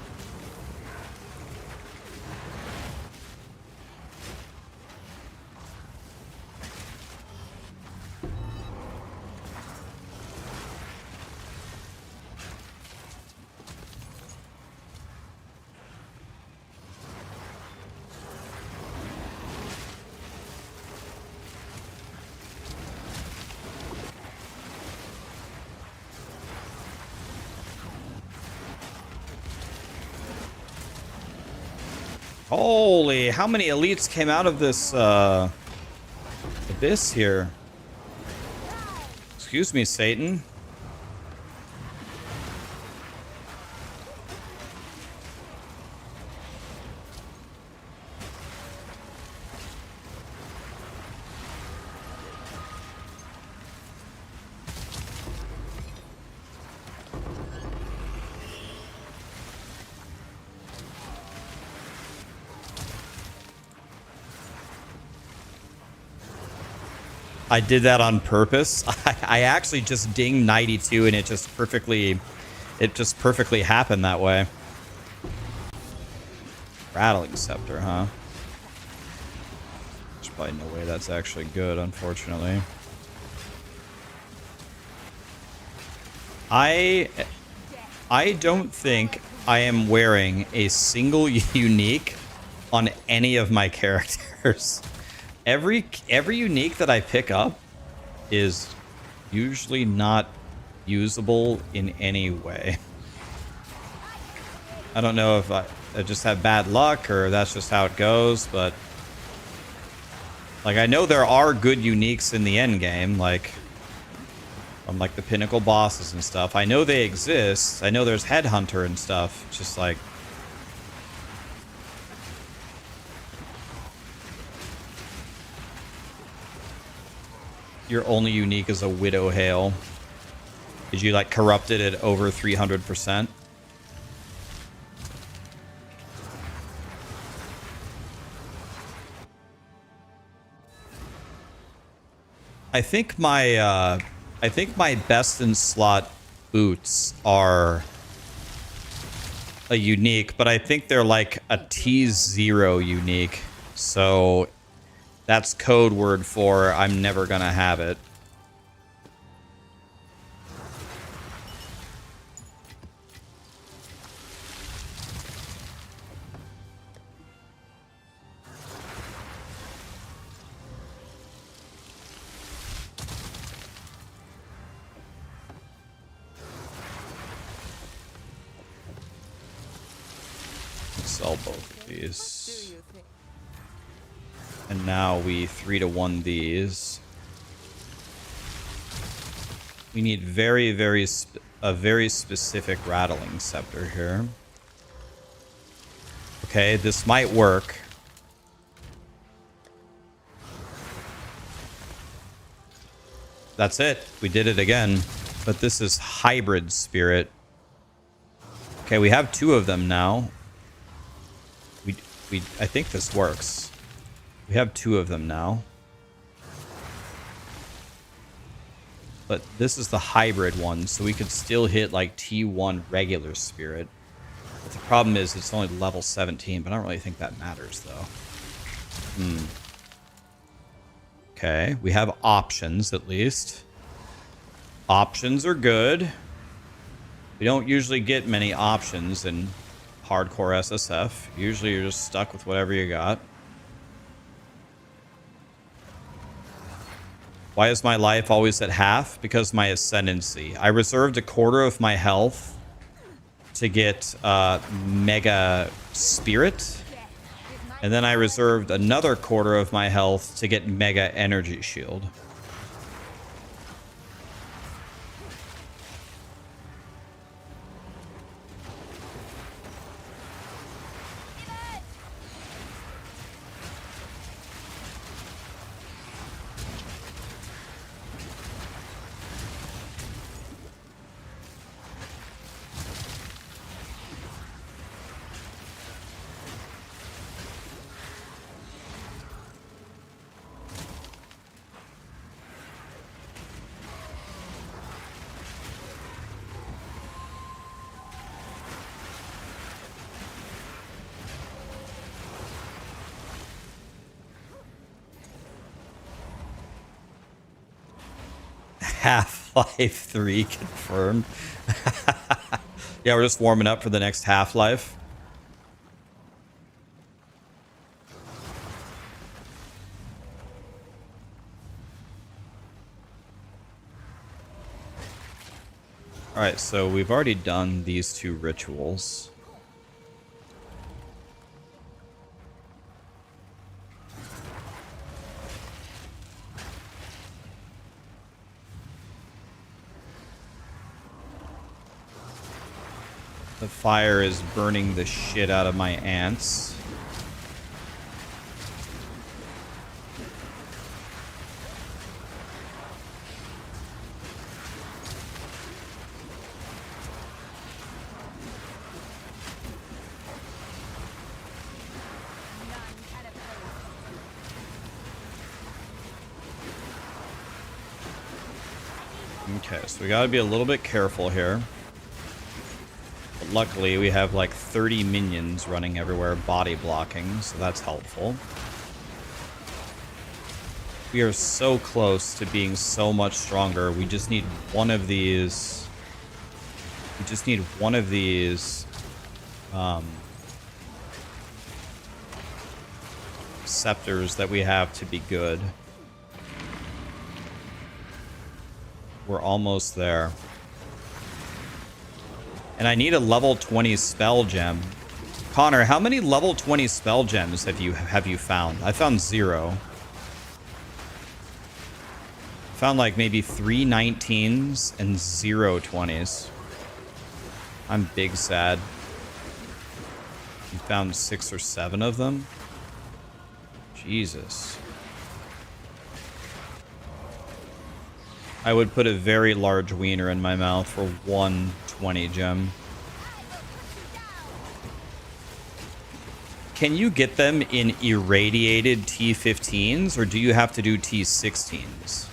Holy, how many elites came out of this abyss here? Excuse me, Satan. I did that on purpose. I actually just dinged 92 and it just perfectly happened that way. Rattling Scepter, huh? There's probably no way that's actually good, unfortunately. I don't think I am wearing a single unique on any of my characters. Every unique that I pick up is usually not usable in any way. I don't know if I just have bad luck or that's just how it goes, but like I know there are good uniques in the end game, like from like the pinnacle bosses and stuff. I know they exist. I know there's Headhunter and stuff. It's just like your only unique is a Widow Hail. Did you like corrupt it at over 300%? I think my best in slot boots are a unique, but I think they're like a T0 unique. So that's code word for I'm never gonna have it. Sell both of these. And now we 3-to-1 these. We need very, very a very specific rattling scepter here. Okay, this might work. That's it. We did it again. But this is hybrid spirit. Okay, we have 2 of them now. I think this works. We have 2 of them now. But this is the hybrid one, so we could still hit like T1 regular spirit. But the problem is it's only level 17, but I don't really think that matters though. Okay, we have options at least. Options are good. We don't usually get many options in hardcore SSF. Usually you're just stuck with whatever you got. Why is my life always at half? Because my ascendancy. I reserved a quarter of my health to get Mega Spirit. And then I reserved another quarter of my health to get Mega Energy Shield. Half-Life 3 confirmed. Yeah, we're just warming up for the next Half-Life. Alright, so we've already done these 2 rituals. The fire is burning the shit out of my ants. Okay, so we gotta be a little bit careful here. But luckily, we have like 30 minions running everywhere, body blocking, so that's helpful. We are so close to being so much stronger. We just need one of these. We just need one of these scepters that we have to be good. We're almost there. And I need a level 20 spell gem. Connor, how many level 20 spell gems have you found? I found 0. Found like maybe 3 19s and 0 20s. I'm big sad. You found 6 or 7 of them? Jesus. I would put a very large wiener in my mouth for 1 20 gem. Can you get them in irradiated T15s, or do you have to do T16s?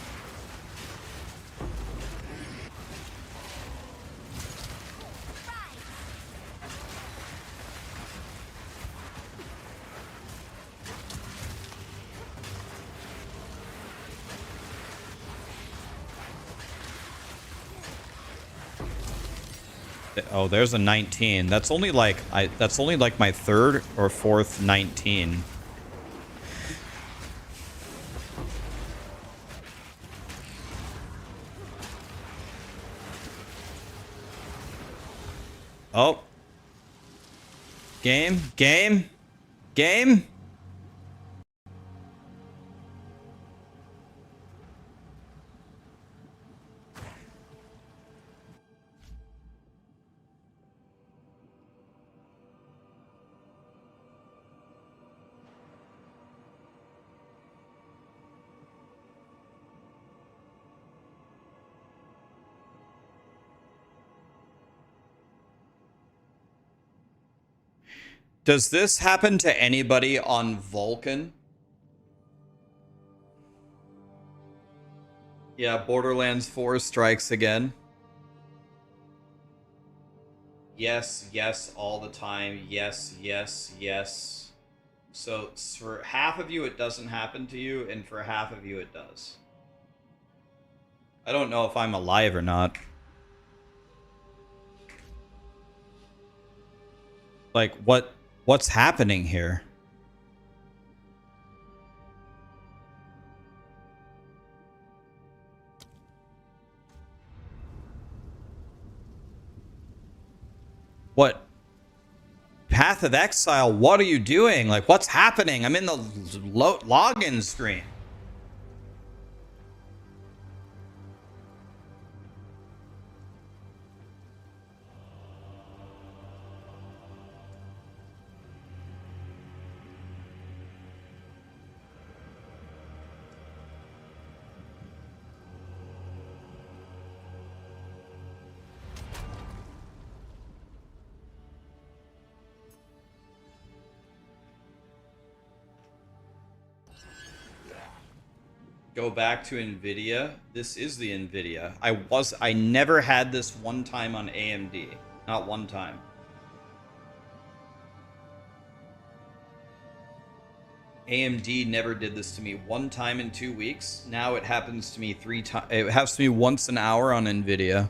Oh, there's a 19. That's only like that's only like my 3rd or 4th 19. Oh. Game. Does this happen to anybody on Vulcan? Yeah, Borderlands 4 strikes again. Yes, yes, all the time. Yes, yes, yes. So for half of you, it doesn't happen to you, and for half of you, it does. I don't know if I'm alive or not. Like, what's happening here? What? Path of Exile, what are you doing? Like, what's happening? I'm in the login screen. Go back to Nvidia. This is the Nvidia. I never had this one time on AMD. Not one time. AMD never did this to me one time in 2 weeks. Now it happens to me 3 times. It happens to me once an hour on Nvidia.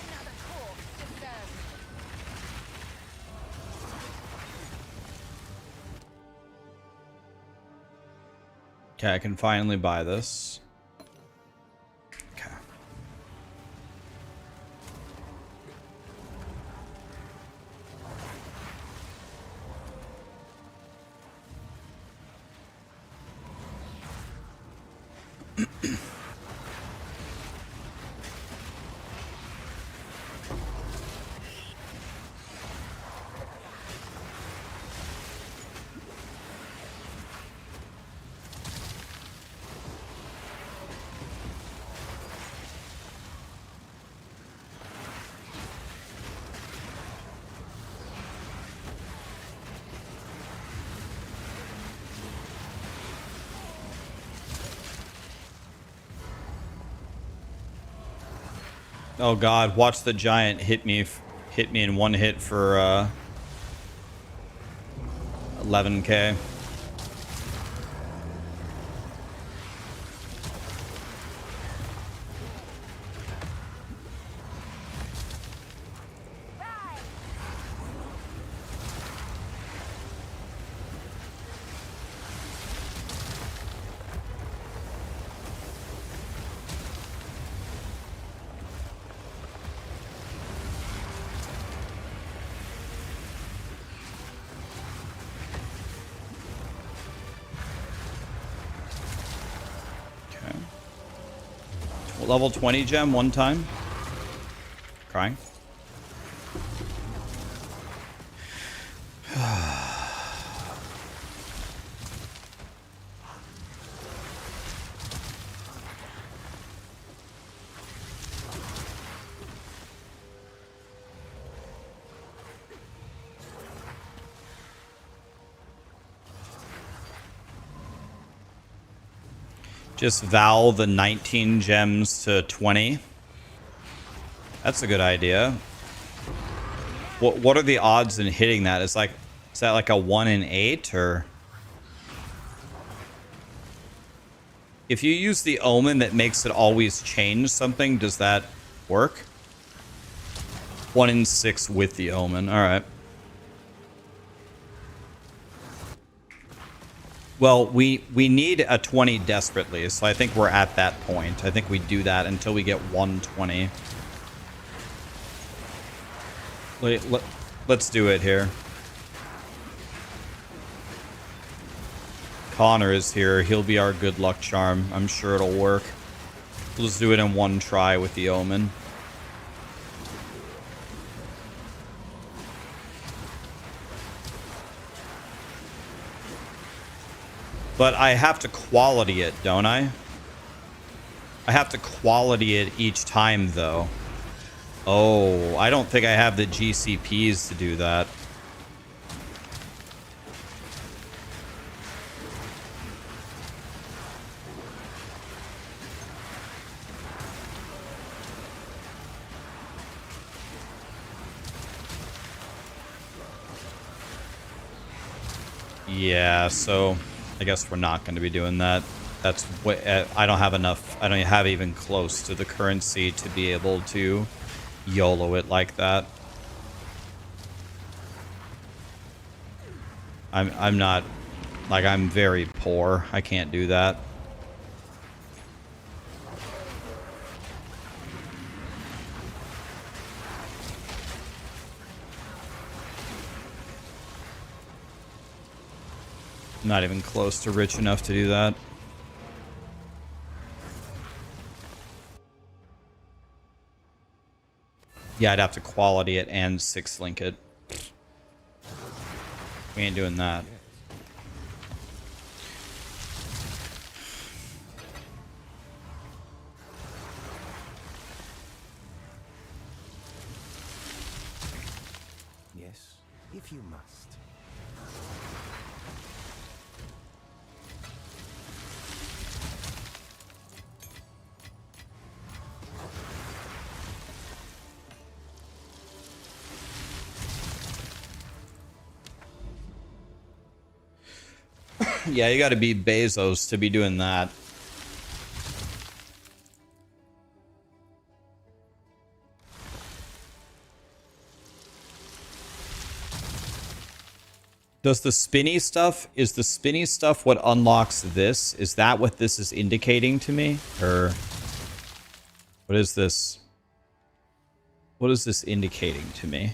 Another corpse deserves me. Okay, I can finally buy this. Okay. Oh God! Watch the giant hit me in one hit for 11K. Rise! Okay. Level 20 gem one time. Crying. Just vow the 19 gems to 20. That's a good idea. What are the odds in hitting that? Is that like a 1 in 8 or? If you use the omen that makes it always change something, does that work? 1 in 6 with the omen. All right. Well, we need a 20 desperately, so I think we're at that point. I think we do that until we get 120. Let's do it here. Connor is here. He'll be our good luck charm. I'm sure it'll work. Let's do it in one try with the Omen. But I have to quality it, don't I? I have to quality it each time, though. Oh, I don't think I have the GCPs to do that. Yeah, so I guess we're not going to be doing that. That's what I don't have enough. I don't have even close to the currency to be able to YOLO it like that. I'm not, like, I'm very poor. I can't do that. Not even close to rich enough to do that. Yeah, I'd have to quality it and 6-link it. We ain't doing that. Yes, if you must. Yeah, you gotta be Bezos to be doing that. Does the spinny stuff, is the spinny stuff what unlocks this? Is that what this is indicating to me? Or what is this? What is this indicating to me?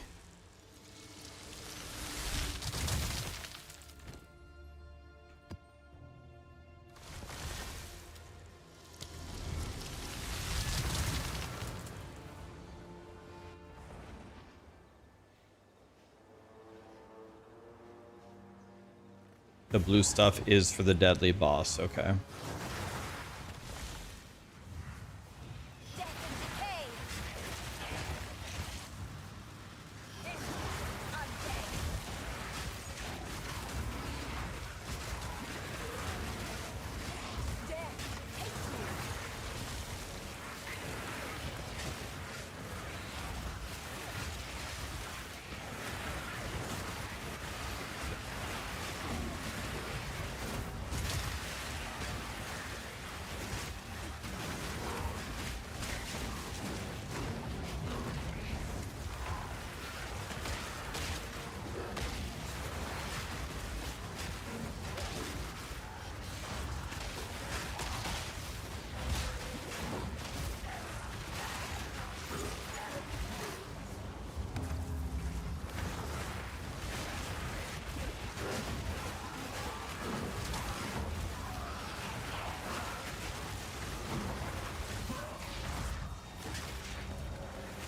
The blue stuff is for the deadly boss, okay.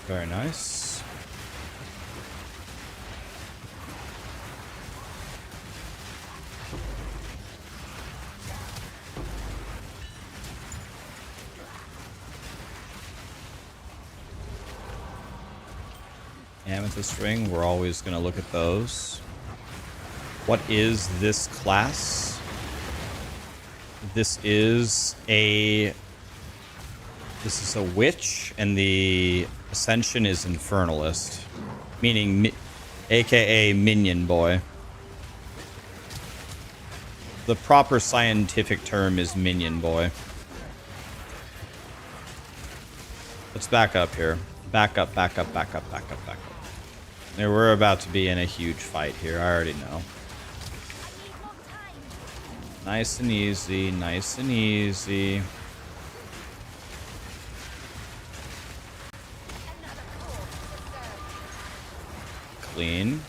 Very nice. Amethyst ring, we're always going to look at those. What is this class? This is a witch, and the ascension is infernalist, meaning aka minion boy. The proper scientific term is minion boy. Let's back up here. Back up, back up, back up, back up, back up. Yeah, we're about to be in a huge fight here. I already know. Nice and easy, nice and easy. clean.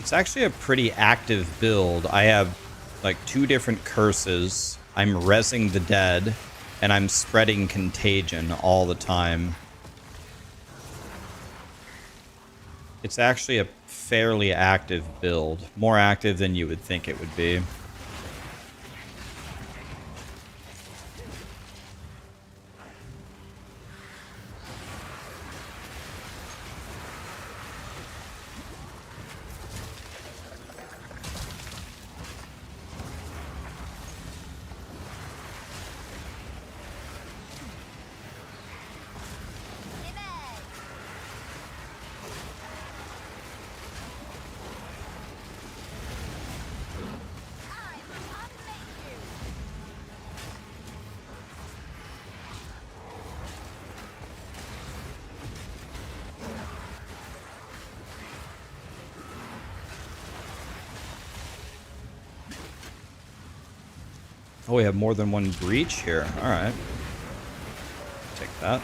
It's actually a pretty active build. I have like 2 different curses. I'm rezzing the dead, and I'm spreading contagion all the time. It's actually a fairly active build. More active than you would think it would be. Oh, we have more than one breach here. All right. Take that.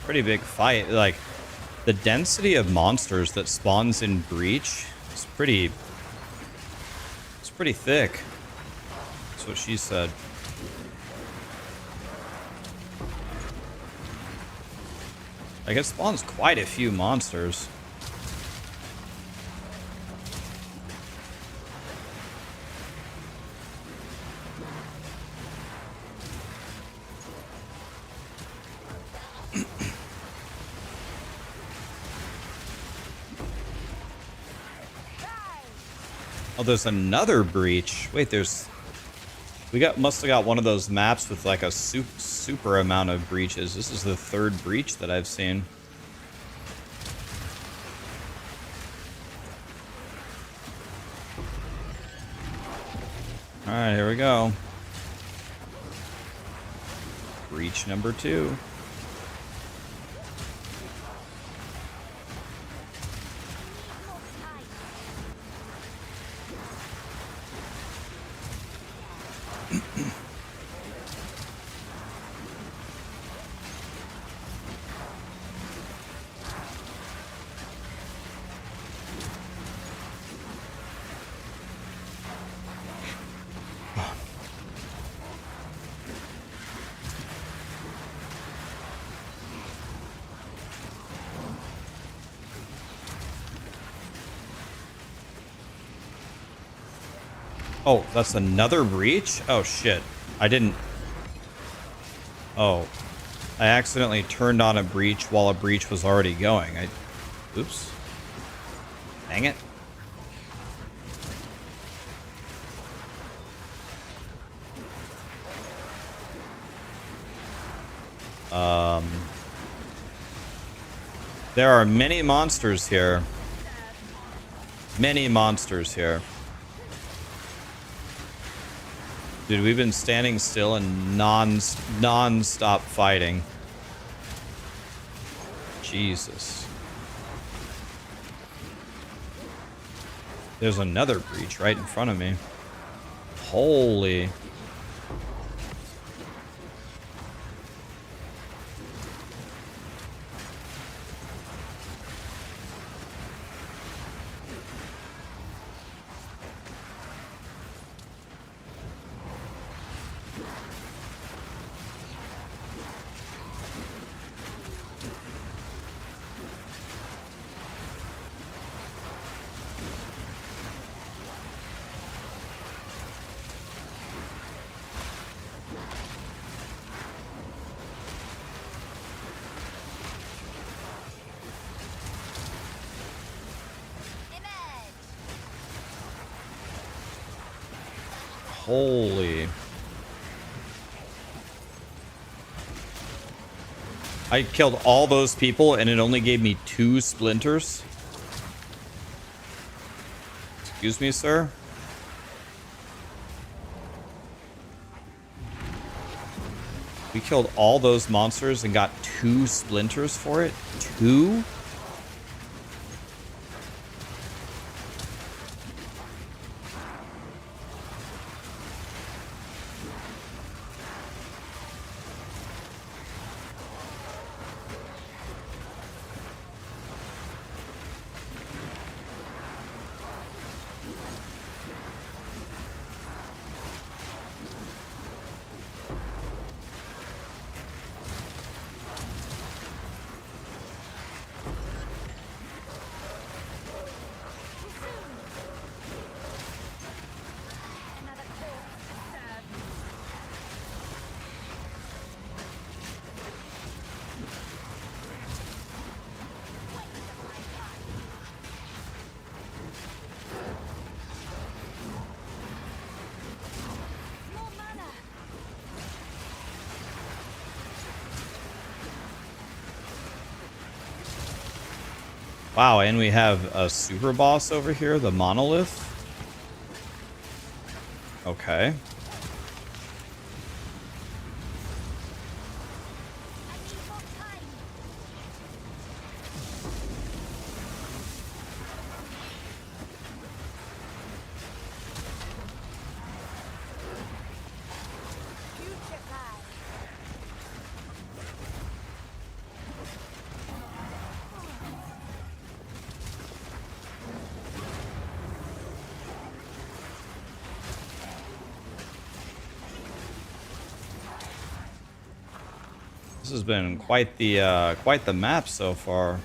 Pretty big fight. Like, the density of monsters that spawns in Breach is pretty thick. That's what she said. Like, it spawns quite a few monsters. Oh, there's another breach. Wait, must have got one of those maps with like a super amount of breaches. This is the 3rd breach that I've seen. All right, here we go. Breach number 2. Oh, that's another breach? Oh, shit. I didn't... Oh. I accidentally turned on a breach while a breach was already going. Oops. Dang it. There are many monsters here. Many monsters here. Dude, we've been standing still and non-stop fighting. Jesus. There's another breach right in front of me. Holy. Holy. I killed all those people and it only gave me 2 splinters. Excuse me, sir? We killed all those monsters and got 2 splinters for it? 2? Another corpse to serve. More mana. Wow, and we have a super boss over here, the monolith. Okay. I need more time. Future guide. This has been quite the map so far.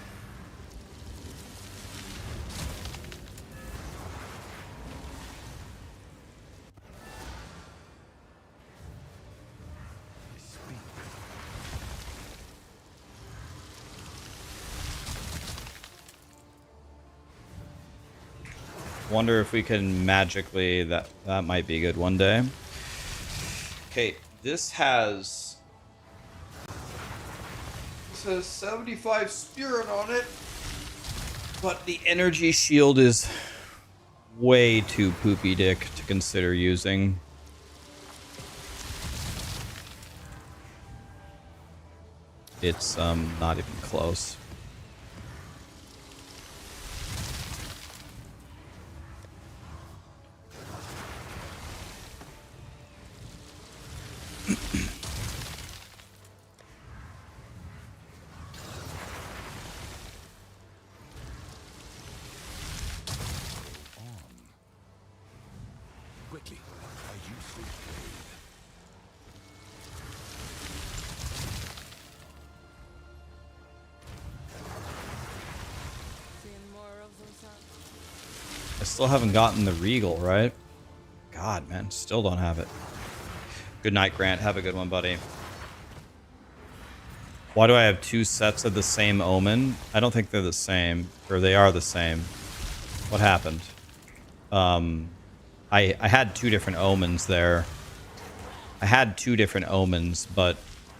Wonder if we can magically that might be good one day. Okay, this has 75 spirit on it, but the energy shield is way too poopy dick to consider using. It's not even close. Quickly, a useful blade. Seeing more of those I still haven't gotten the Regal, right? God, man, still don't have it. Good night, Grant. Have a good one, buddy. Why do I have 2 sets of the same omen? I don't think they're the same, or they are the same. What happened? I had 2 different omens there. I had 2 different omens, but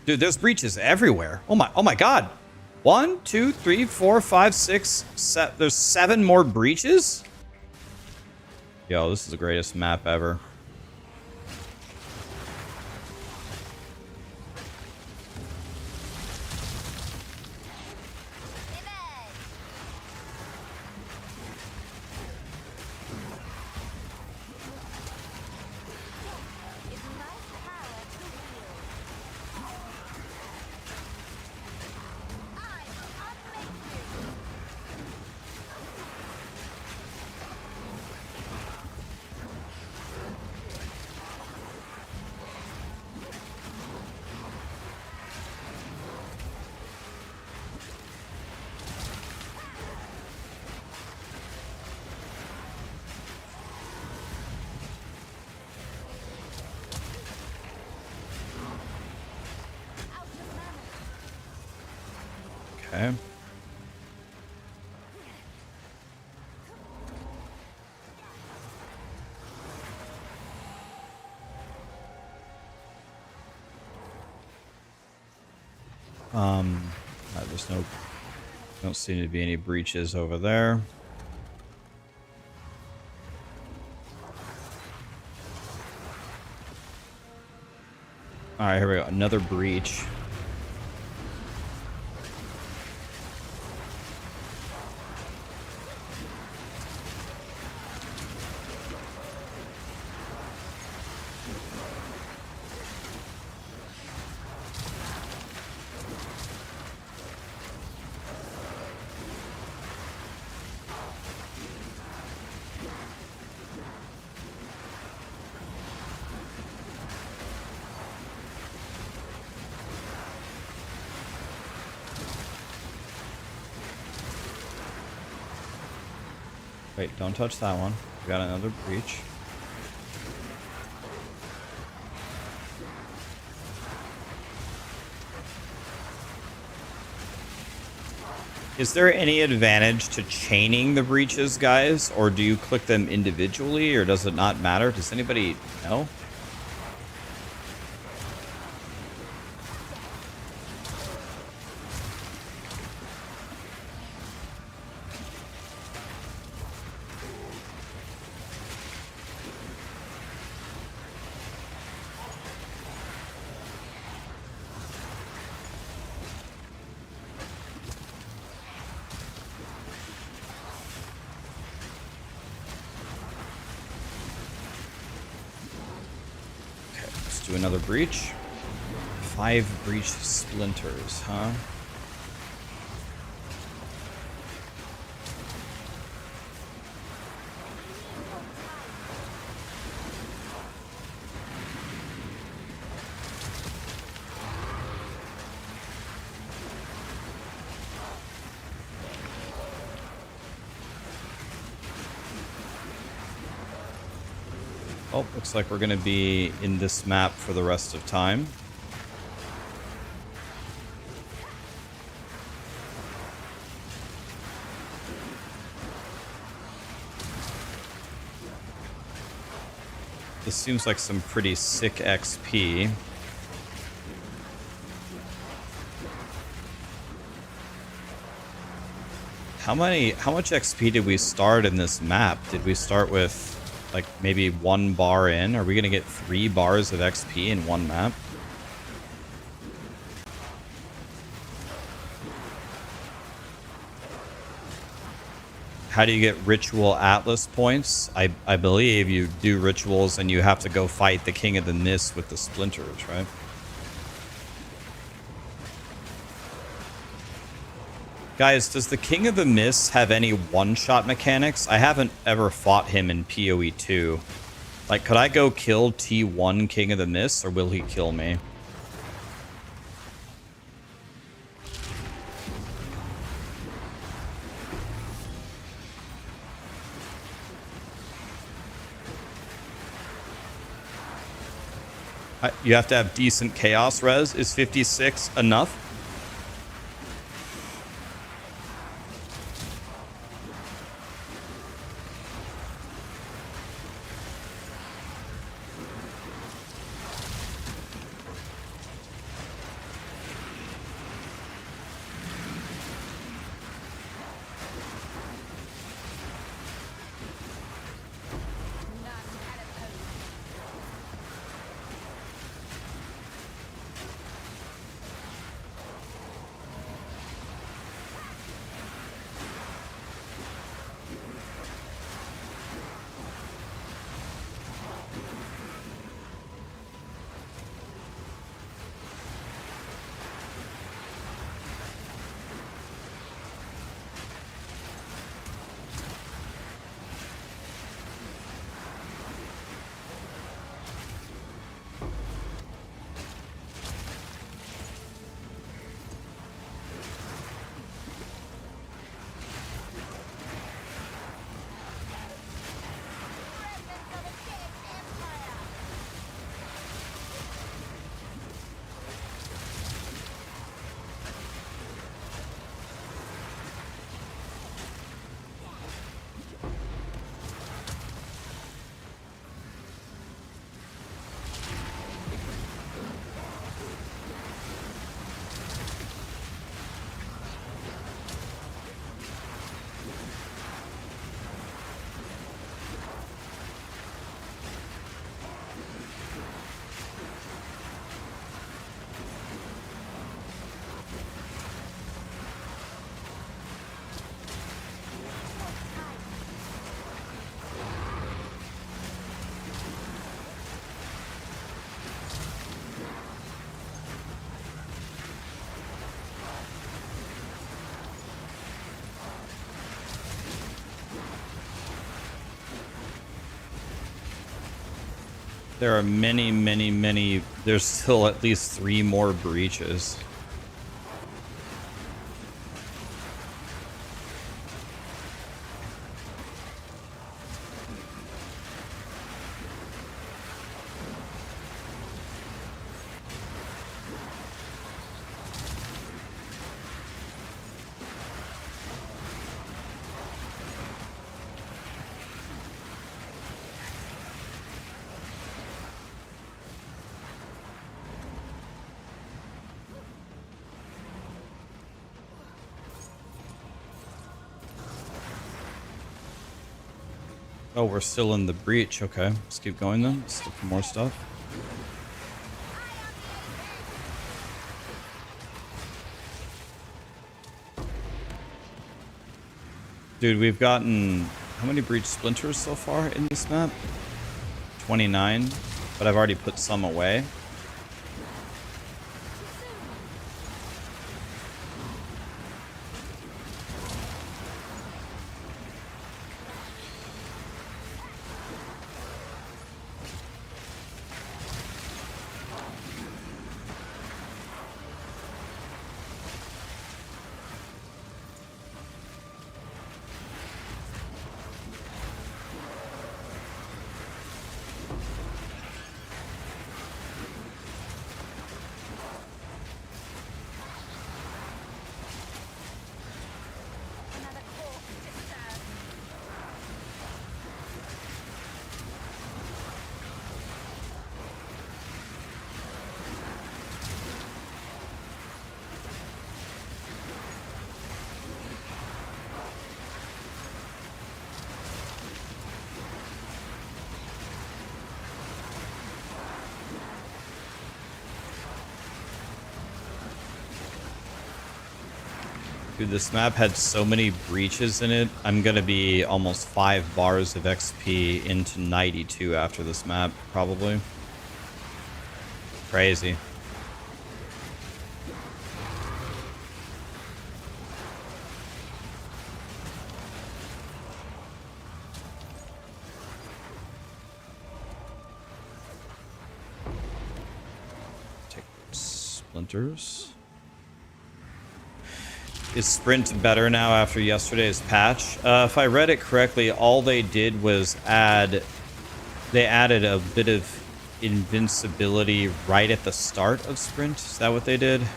dude, there's breaches everywhere. Oh my god. 1, 2, 3, 4, 5, 6, 7. There's 7 more breaches? Yo, this is the greatest map ever. is my power to wield. I will unmake you. Out of mana. Okay. There's no, don't seem to be any breaches over there. All right, here we go. Another breach. Wait, don't touch that one. We got another breach. Is there any advantage to chaining the breaches, guys? Or do you click them individually, or does it not matter? Does anybody know? Do another breach. 5 breach splinters, huh? Oh, looks like we're going to be in this map for the rest of time. This seems like some pretty sick XP. How much XP did we start in this map? Did we start with like maybe 1 bar in? Are we gonna get 3 bars of XP in one map? How do you get ritual atlas points? I believe you do rituals and you have to go fight the King of the Mist with the splinters, right? Guys, does the King of the Mist have any one-shot mechanics? I haven't ever fought him in POE2. Like, could I go kill T1 King of the Mist, or will he kill me? You have to have decent chaos res. Is 56 enough? There are many, many, many. There's still at least 3 more breaches. Oh, we're still in the breach. Okay, let's keep going then. Let's look for more stuff. Dude, we've gotten how many breach splinters so far in this map? 29, but I've already put some away. Another corpse disturbed. Dude, this map had so many breaches in it. I'm gonna be almost 5 bars of XP into 92 after this map, probably. Crazy. Take splinters. Is Sprint better now after yesterday's patch? If I read it correctly, all they did was they added a bit of invincibility right at the start of Sprint. Is that what they did? Did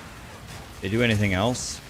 they do anything else?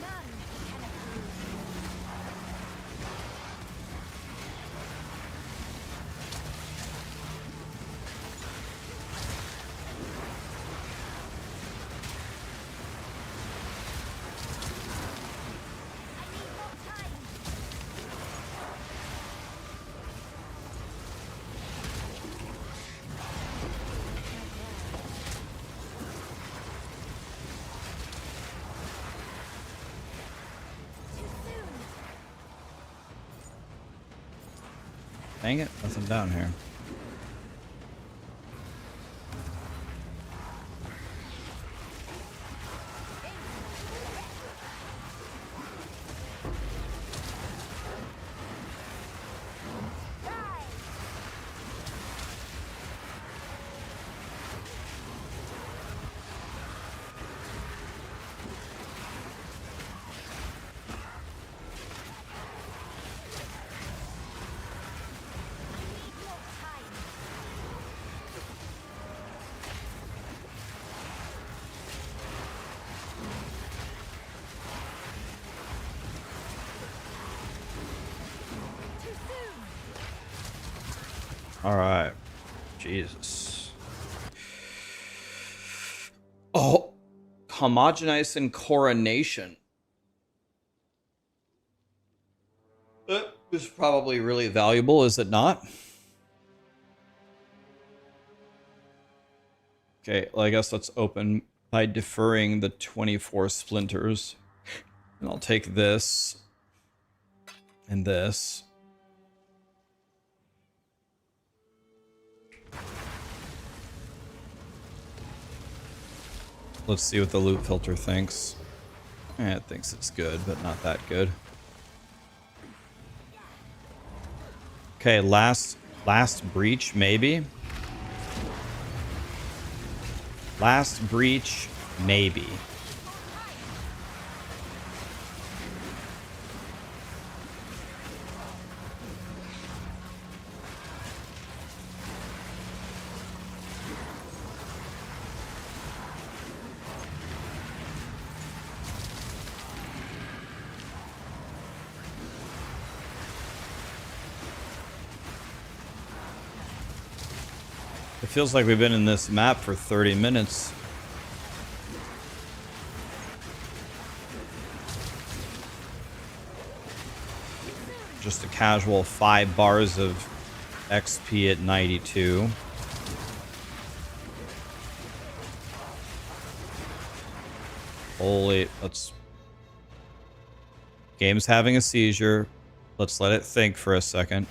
None can approve. I need more time. Too soon. Dang it, nothing down here. Die. Need more time. Too soon. All right. Jesus. Oh, homogenize and coronation. This is probably really valuable, is it not? Okay, well, I guess let's open by deferring the 24 splinters. And I'll take this and this. Let's see what the loot filter thinks. It thinks it's good, but not that good. Okay, last breach, maybe. Last breach, maybe. It feels like we've been in this map for 30 minutes. Just a casual 5 bars of XP at 92. Holy, let's... Game's having a seizure. Let's let it think for a second.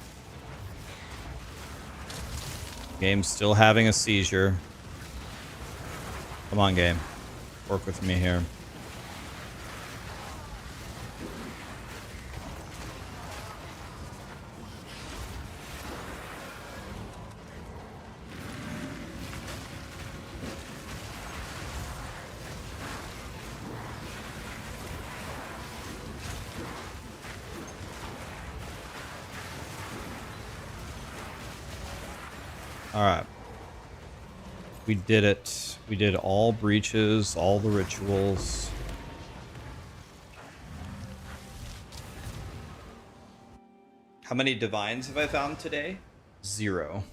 Game's still having a seizure. Come on, game. Work with me here. Alright. We did it. We did all breaches, all the rituals. How many divines have I found today? 0.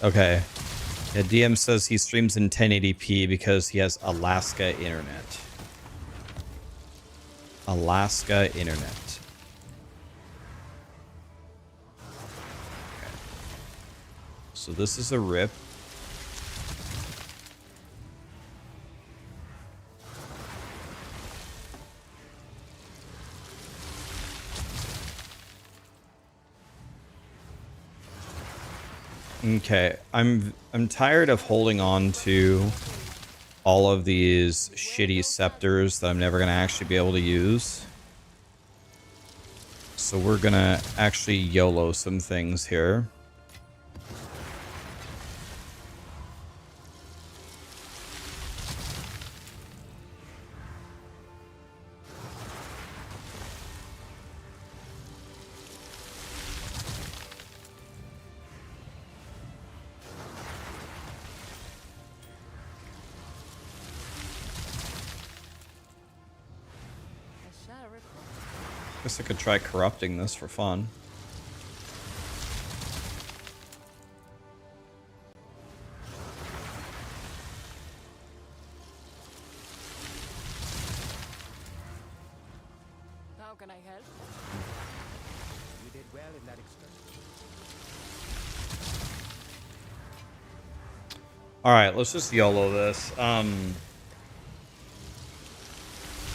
Okay. Yeah, DM says he streams in 1080p because he has Alaska internet. Alaska internet. Okay. So this is a rip. Okay, I'm tired of holding on to all of these shitty scepters that I'm never gonna actually be able to use. So we're gonna actually YOLO some things here. Guess I could try corrupting this for fun. How can I help? You did well in that excursion. All right, let's just YOLO this.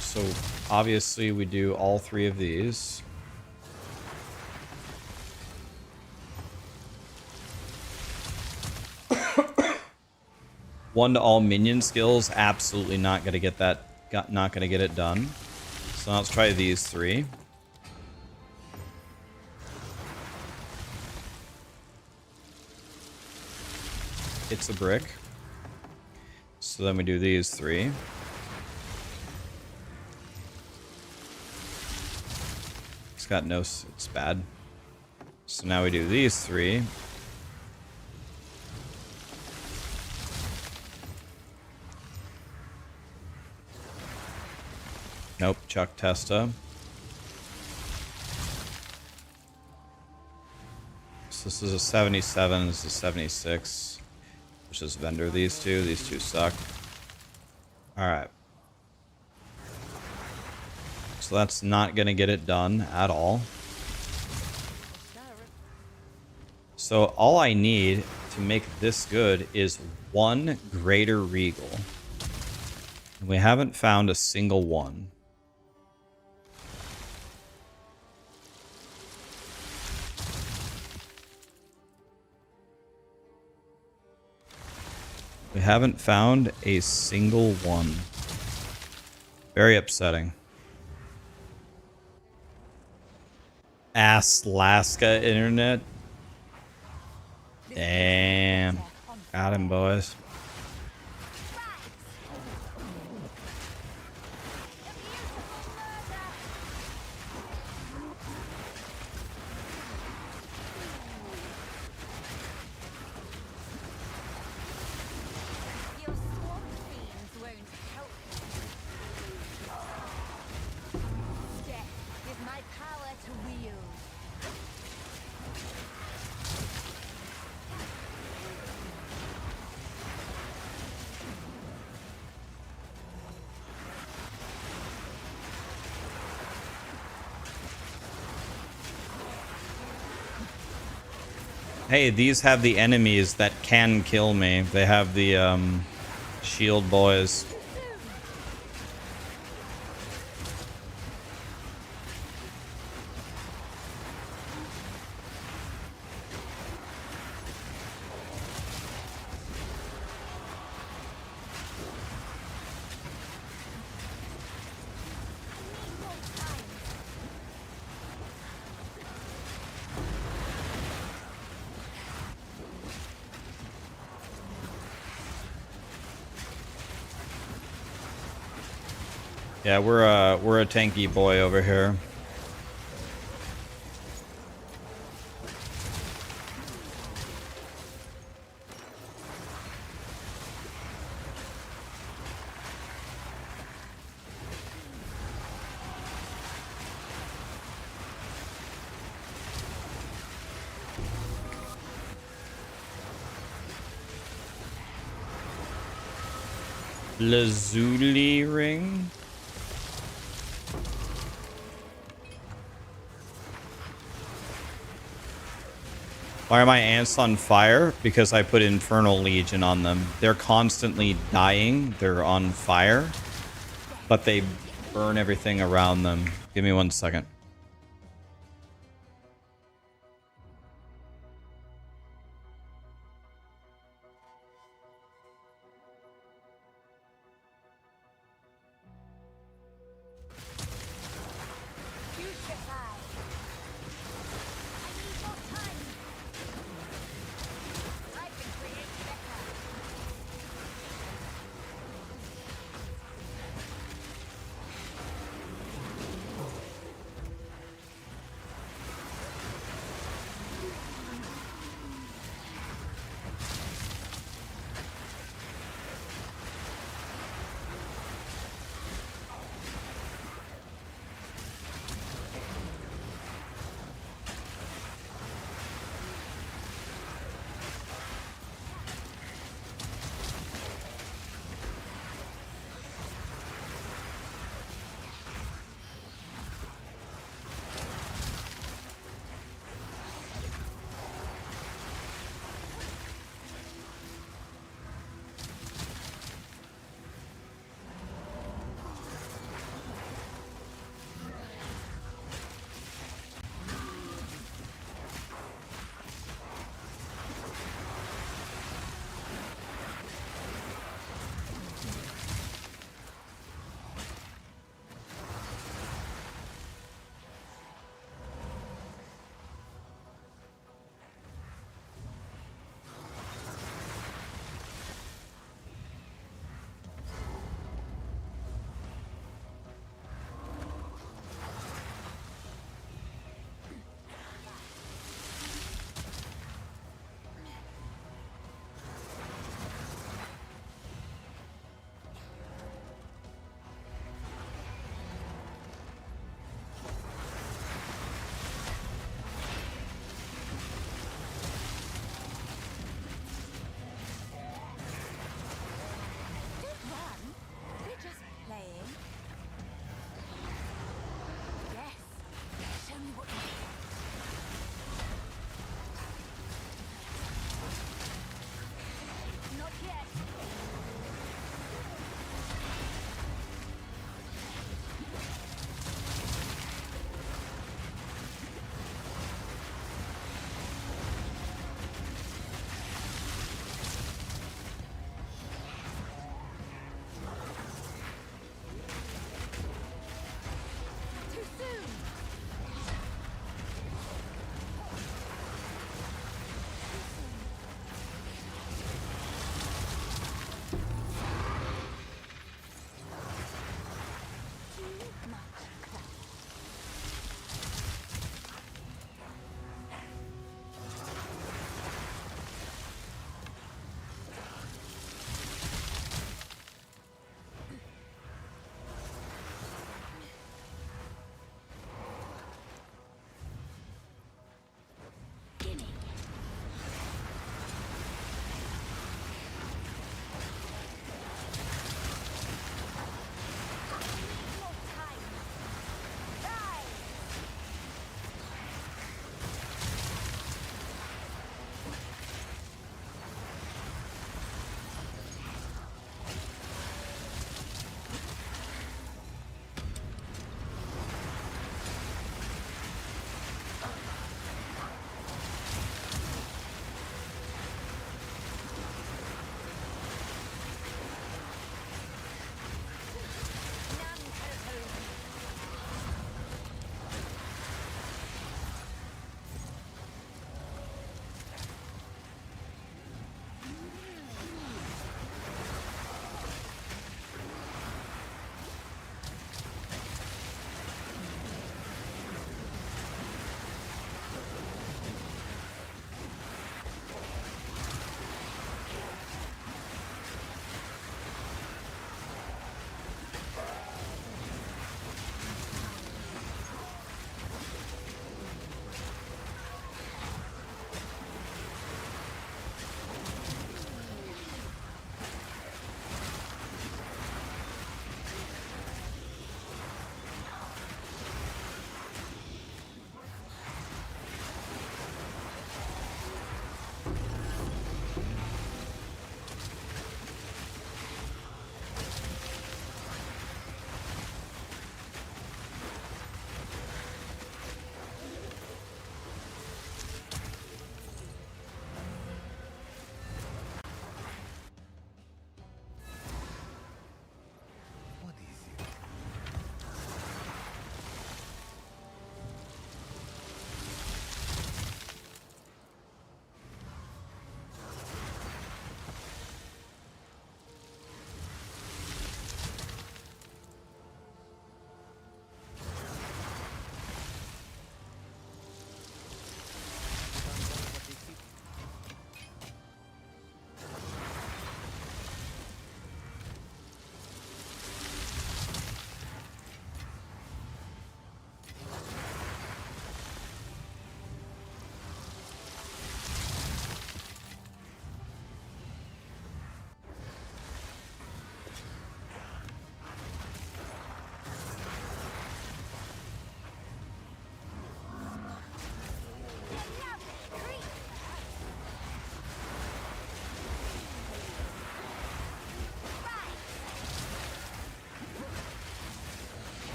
So obviously we do all 3 of these. One to all minion skills, absolutely not gonna get that. Not gonna get it done. So now let's try these 3. It's a brick. So then we do these 3. It's got no... It's bad. So now we do these 3. Nope, Chuck Testa. So this is a 77, this is a 76. Let's just vendor these two. These two suck. Alright. So that's not going to get it done at all. So all I need to make this good is one Greater Regal. And we haven't found a single one. We haven't found a single one. Very upsetting. Ass-Laska internet. Damn. Got him, boys. Your swamp fiends won't help. Death is my power to wield. Hey, these have the enemies that can kill me. They have the shield boys. Yeah, we're a tanky boy over here. Lazuli ring. Why are my ants on fire? Because I put Infernal Legion on them. They're constantly dying. They're on fire. But they burn everything around them. Give me 1 second.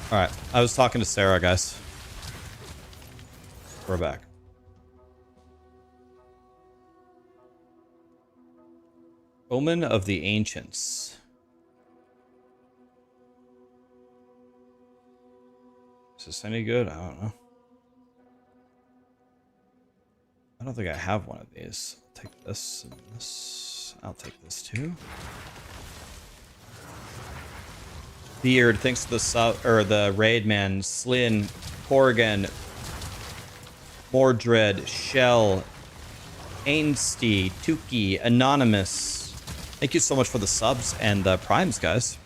All right, I was talking to Sarah, guys. We're back. Omen of the Ancients. Is this any good? I don't know. I don't think I have one of these. I'll take this and this. I'll take this too. Beard, thanks to the sub or the raid man, Slyn, Corrigan, Mordred, Shell, Ainsty, Tuki, Anonymous. Thank you so much for the subs and the primes, guys.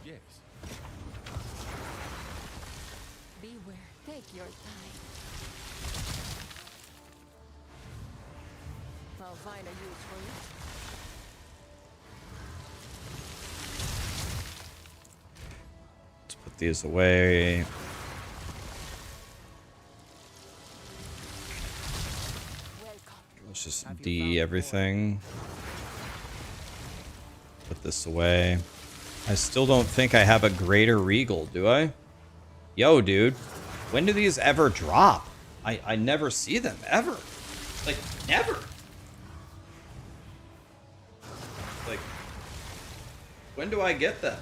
Yes. Beware. Take your time. I'll find a use for you. Let's put these away. Welcome. Let's just D everything. Put this away. I still don't think I have a greater regal, do I? Yo, dude. When do these ever drop? I never see them, ever. Like, never. Like, when do I get them?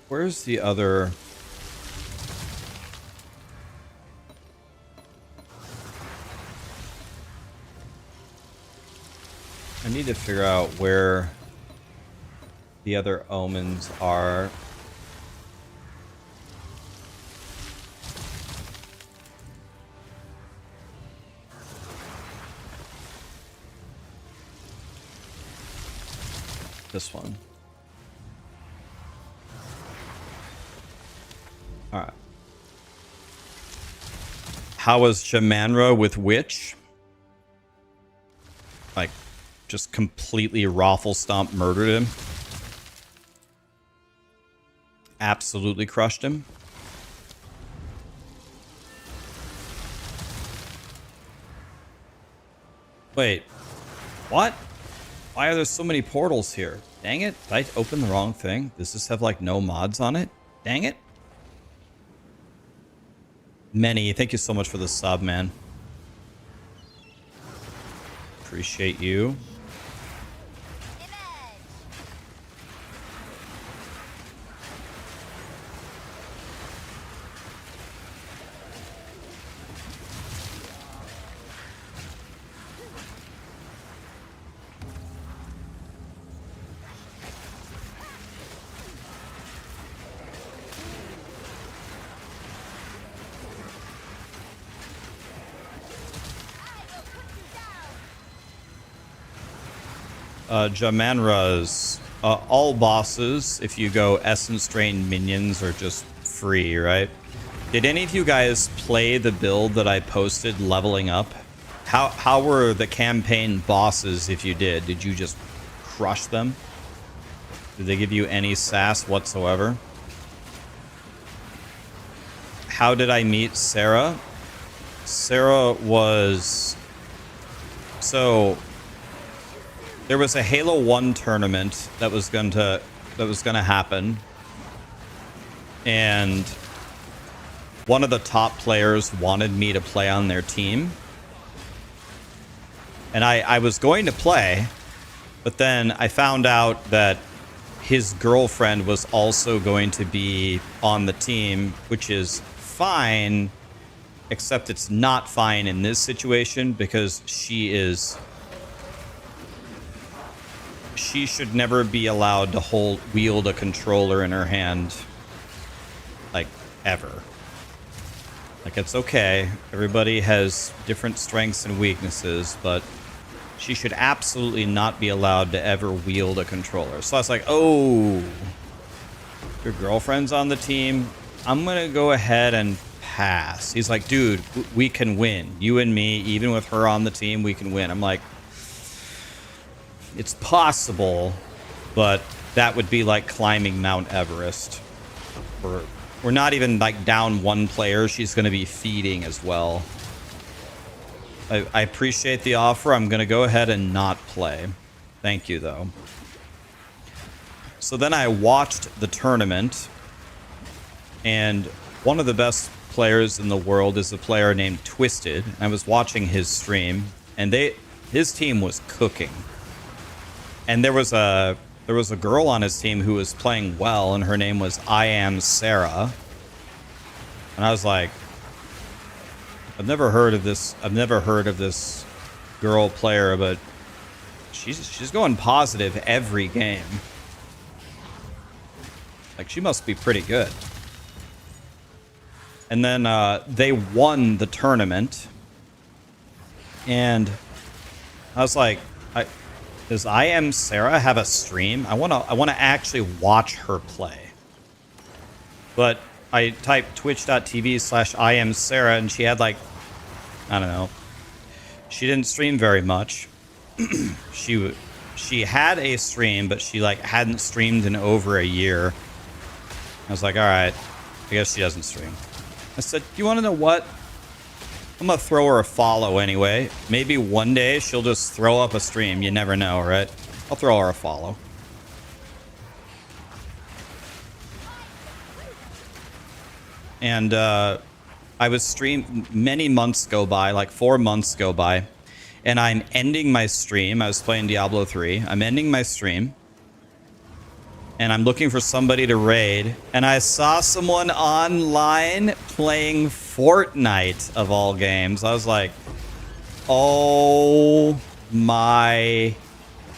Where's the other? I need to figure out where the other omens are. This one. Alright. How was Shamanra with Witch? Like, just completely raffle stomp murdered him. Absolutely crushed him. Wait. What? Why are there so many portals here? Dang it. Did I open the wrong thing? Does this have like no mods on it? Dang it. Many, thank you so much for the sub, man. Appreciate you. Jamanra's all bosses, if you go Essence Drain minions, are just free, right? Did any of you guys play the build that I posted leveling up? How were the campaign bosses if you did? Did you just crush them? Did they give you any sass whatsoever? How did I meet Sarah? Sarah was... So... There was a Halo 1 tournament that was gonna happen, and one of the top players wanted me to play on their team, and I was going to play, but then I found out that his girlfriend was also going to be on the team, which is fine, except it's not fine in this situation because she should never be allowed to wield a controller in her hand, like, ever. Like, it's okay. Everybody has different strengths and weaknesses, but she should absolutely not be allowed to ever wield a controller. So I was like, oh, your girlfriend's on the team. I'm going to go ahead and pass. He's like, dude, we can win. You and me, even with her on the team, we can win. I'm like, it's possible, but that would be like climbing Mount Everest. We're not even like down one player. She's going to be feeding as well. I appreciate the offer. I'm going to go ahead and not play. Thank you, though. So then I watched the tournament, and one of the best players in the world is a player named Twisted. I was watching his stream, and his team was cooking. And there was a girl on his team who was playing well, and her name was I Am Sarah. And I was like, I've never heard of this girl player, but she's going positive every game. Like, she must be pretty good. And then they won the tournament, and I was like, does I Am Sarah have a stream? I wanna actually watch her play. But I typed twitch.tv/I Am Sarah, and she had like, I don't know. She didn't stream very much. She had a stream, but she like hadn't streamed in over a year. I was like, all right, I guess she doesn't stream. I said, you want to know what? I'm gonna throw her a follow anyway. Maybe one day she'll just throw up a stream. You never know, right? I'll throw her a follow. And I was stream many months go by, like 4 months go by, and I'm ending my stream. I was playing Diablo 3. I'm ending my stream, and I'm looking for somebody to raid, and I saw someone online playing Fortnite of all games. I was like, oh my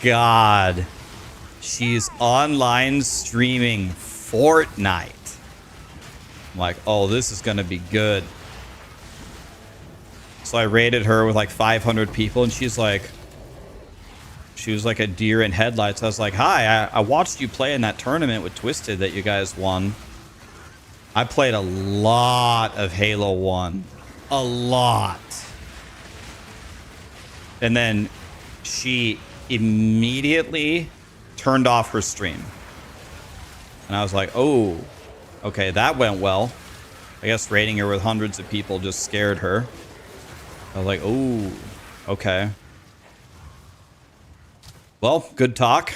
god, she's online streaming Fortnite. I'm like, oh, this is gonna be good. So I raided her with like 500 people, and she was like a deer in headlights. I was like, hi, I watched you play in that tournament with Twisted that you guys won. I played a lot of Halo 1. A lot. And then she immediately turned off her stream. And I was like, oh, okay, that went well. I guess raiding her with hundreds of people just scared her. I was like, oh, okay. Well, good talk.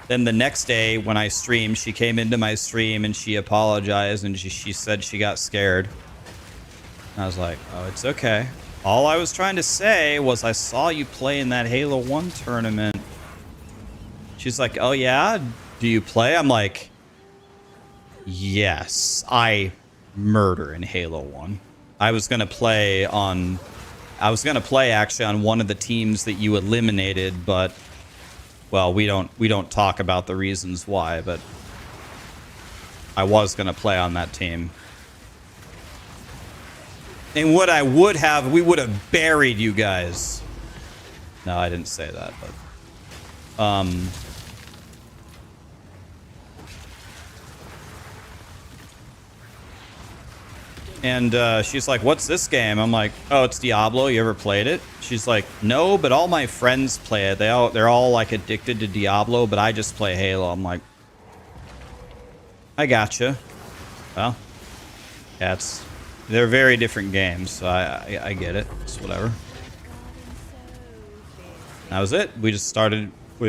Then the next day when I streamed, she came into my stream and she apologized, and she said she got scared. And I was like, oh, it's okay. All I was trying to say was I saw you play in that Halo 1 tournament. She's like, oh yeah? Do you play? I'm like, yes, I murder in Halo 1. I was gonna play actually on one of the teams that you eliminated, but well, we don't talk about the reasons why, but I was gonna play on that team. And what I would have, we would have buried you guys. No, I didn't say that, but and she's like, what's this game? I'm like, oh, it's Diablo. You ever played it? She's like, no, but all my friends play it. They're all like addicted to Diablo, but I just play Halo. I'm like, I gotcha. Well, yeah, they're very different games, so I get it. It's whatever. That was it. We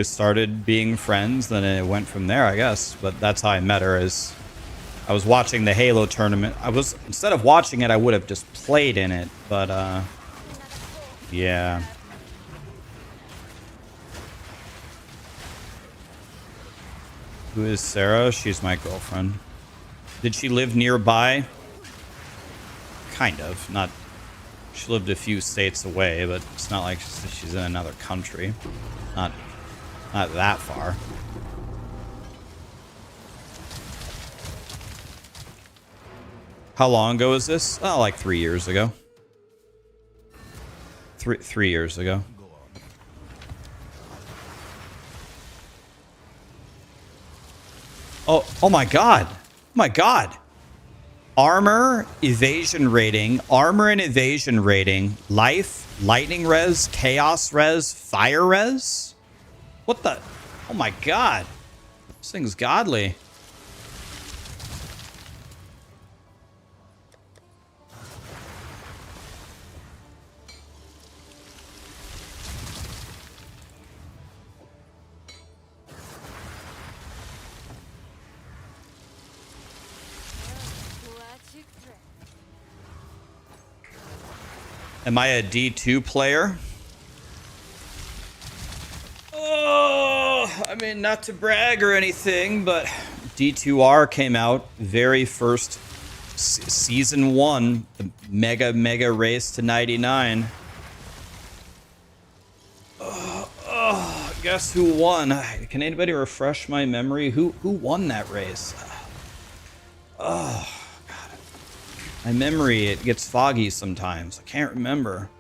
started being friends, then it went from there, I guess. But that's how I met her. Is I was watching the Halo tournament. Instead of watching it, I would have just played in it, but yeah. Who is Sarah? She's my girlfriend. Did she live nearby? Kind of. Not. She lived a few states away, but it's not like she's in another country. Not that far. How long ago is this? Oh, like 3 years ago. Three years ago. Oh my god. Oh my god. Armor, evasion rating, armor and evasion rating, life, lightning res, chaos res, fire res? What the? Oh my god. This thing's godly. Am I a D2 player? Oh, I mean, not to brag or anything, but D2R came out very first season 1, the mega race to 99. Guess who won? Can anybody refresh my memory? Who won that race? Oh. My memory, it gets foggy sometimes. I can't remember.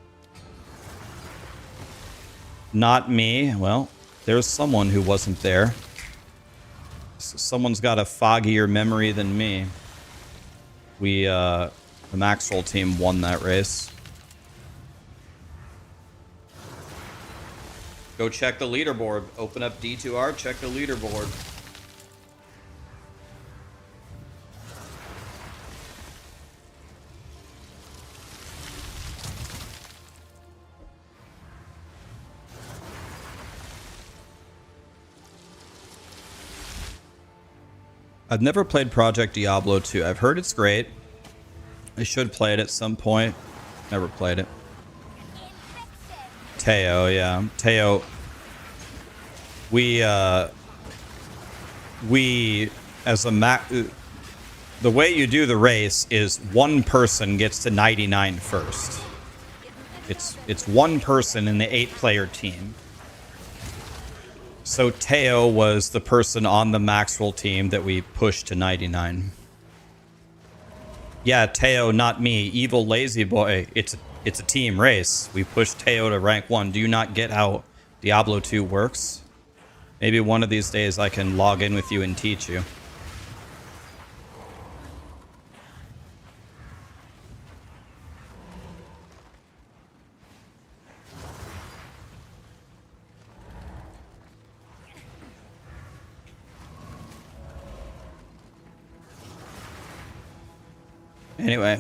Not me. Well, there's someone who wasn't there. Someone's got a foggier memory than me. The Maxwell team won that race. Go check the leaderboard. Open up D2R, check the leaderboard. I've never played Project Diablo 2. I've heard it's great. I should play it at some point. Never played it. Teo, yeah. Teo. We as a the way you do the race is one person gets to 99 first. It's one person in the 8-player team. So Teo was the person on the Maxwell team that we pushed to 99. Yeah, Teo, not me. Evil lazy boy. It's a team race. We pushed Teo to rank 1. Do you not get how Diablo 2 works? Maybe one of these days I can log in with you and teach you. Anyway,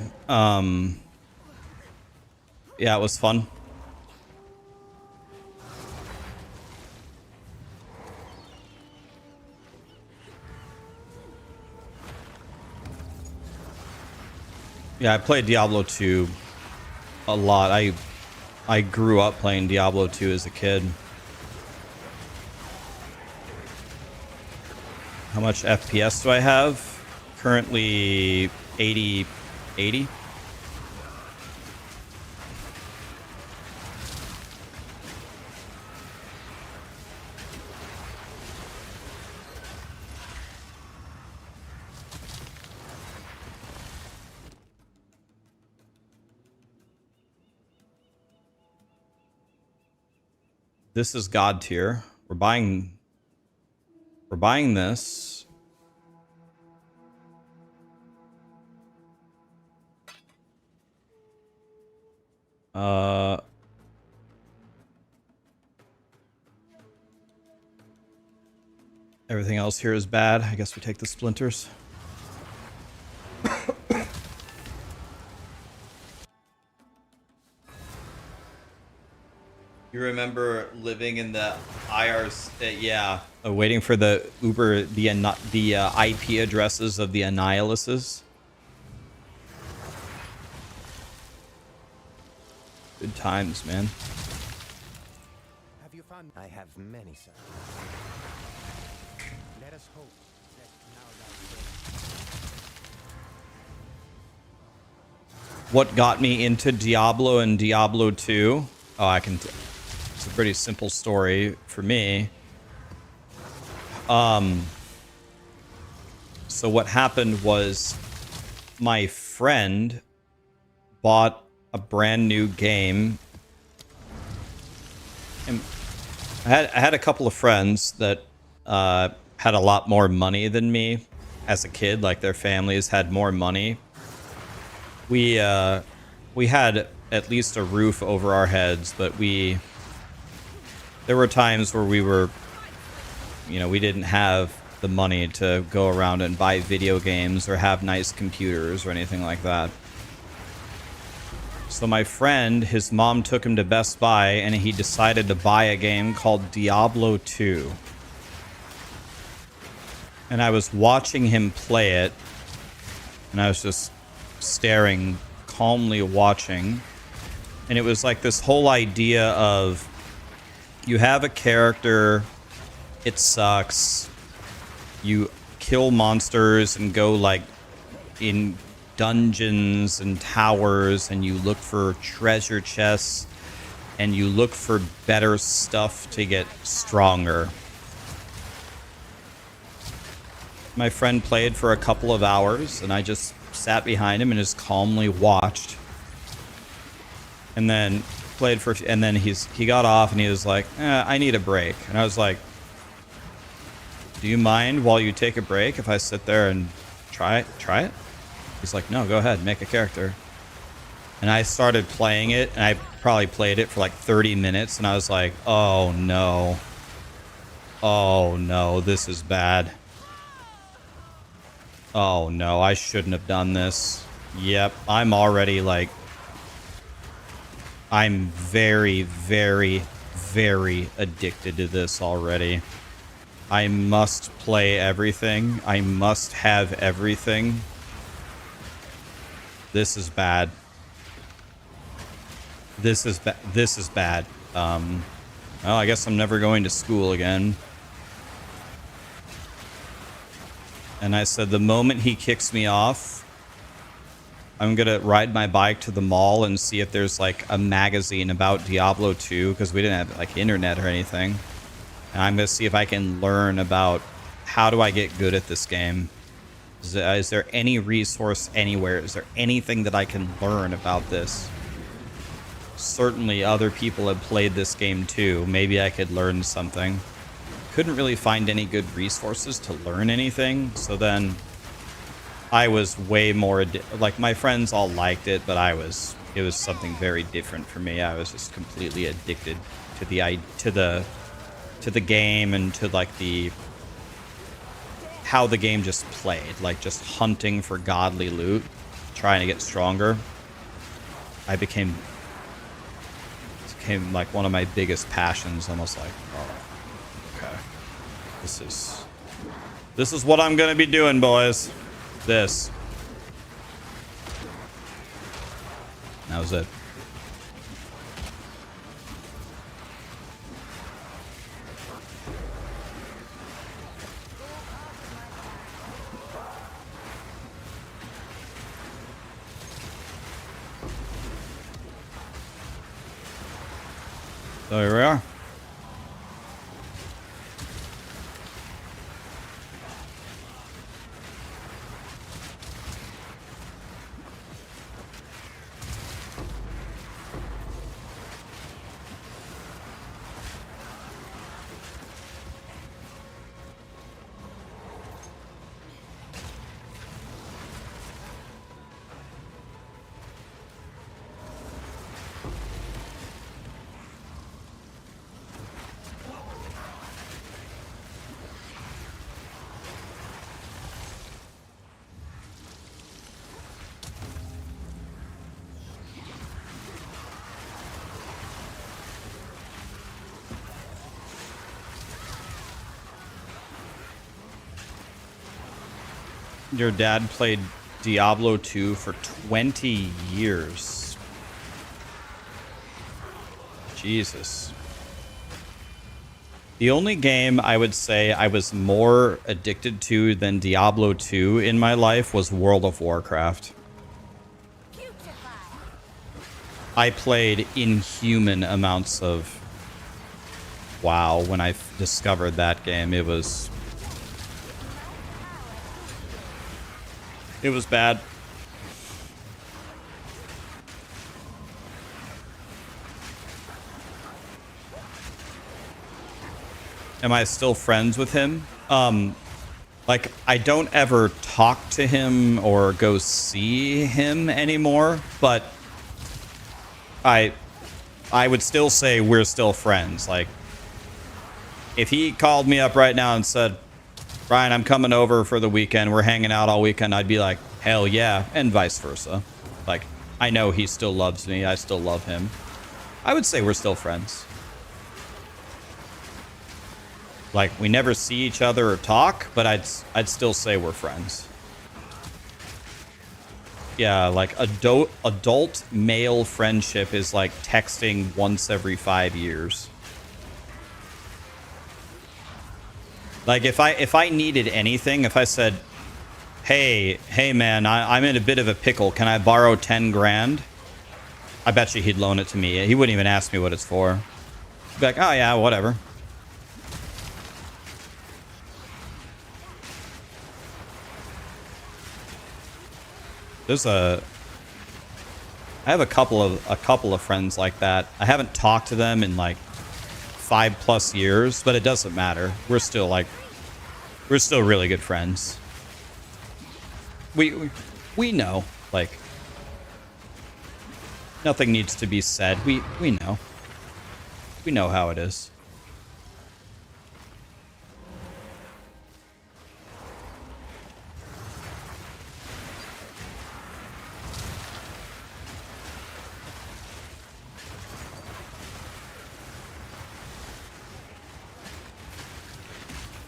yeah, it was fun. Yeah, I played Diablo 2 a lot. I grew up playing Diablo 2 as a kid. How much FPS do I have? Currently 80. This is God tier. We're buying this. Everything else here is bad. I guess we take the splinters. You remember living in the IRs? Yeah, waiting for the Uber, the IP addresses of the Annihilises. Good times, man. Have you found? I have many, sir. Let us hope that now that What got me into Diablo and Diablo 2? Oh, it's a pretty simple story for me. So what happened was my friend bought a brand new game. And I had a couple of friends that had a lot more money than me as a kid. Like their families had more money. We had at least a roof over our heads, but there were times where we were, you know, we didn't have the money to go around and buy video games or have nice computers or anything like that. So my friend, his mom took him to Best Buy and he decided to buy a game called Diablo 2. And I was watching him play it, and I was just staring, calmly watching. And it was like this whole idea of, you have a character, it sucks, you kill monsters and go like in dungeons and towers, and you look for treasure chests, and you look for better stuff to get stronger. My friend played for a couple of hours, and I just sat behind him and just calmly watched. And then played for, and then he got off and he was like, I need a break. And I was like, do you mind while you take a break if I sit there and try it? He's like, no, go ahead, make a character. And I started playing it, and I probably played it for like 30 minutes, and I was like, oh no. Oh no, this is bad. Oh no, I shouldn't have done this. Yep, I'm already like, I'm very, very, very addicted to this already. I must play everything. I must have everything. This is bad. This is bad. Well, I guess I'm never going to school again. And I said, the moment he kicks me off, I'm going to ride my bike to the mall and see if there's like a magazine about Diablo 2, because we didn't have like internet or anything. And I'm going to see if I can learn about how do I get good at this game. Is there any resource anywhere? Is there anything that I can learn about this? Certainly other people have played this game too. Maybe I could learn something. Couldn't really find any good resources to learn anything. So then I was way more, like my friends all liked it, but it was something very different for me. I was just completely addicted to the game and to like how the game just played, like just hunting for godly loot, trying to get stronger. I became like one of my biggest passions, almost like, oh, okay, this is what I'm gonna be doing, boys. This. That was it. So here we are. Your dad played Diablo 2 for 20 years. Jesus. The only game I would say I was more addicted to than Diablo 2 in my life was World of Warcraft. I played inhuman amounts of WoW when I discovered that game. It was bad. am I still friends with him? Like, I don't ever talk to him or go see him anymore, but I would still say we're still friends. Like, if he called me up right now and said, Brian, I'm coming over for the weekend, we're hanging out all weekend, I'd be like, hell yeah, and vice versa. Like, I know he still loves me, I still love him. I would say we're still friends. Like, we never see each other or talk, but I'd still say we're friends. Yeah, like adult male friendship is like texting once every 5 years. Like, if I needed anything, if I said, hey man, I'm in a bit of a pickle, can I borrow 10 grand? I bet you he'd loan it to me. He wouldn't even ask me what it's for. He'd be like, oh yeah, whatever. I have a couple of friends like that. I haven't talked to them in like 5+ years, but it doesn't matter. We're still really good friends. We know, like, nothing needs to be said. We know. We know how it is.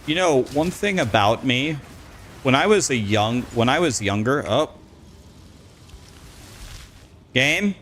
You know, one thing about me, when I was younger, oh. Game?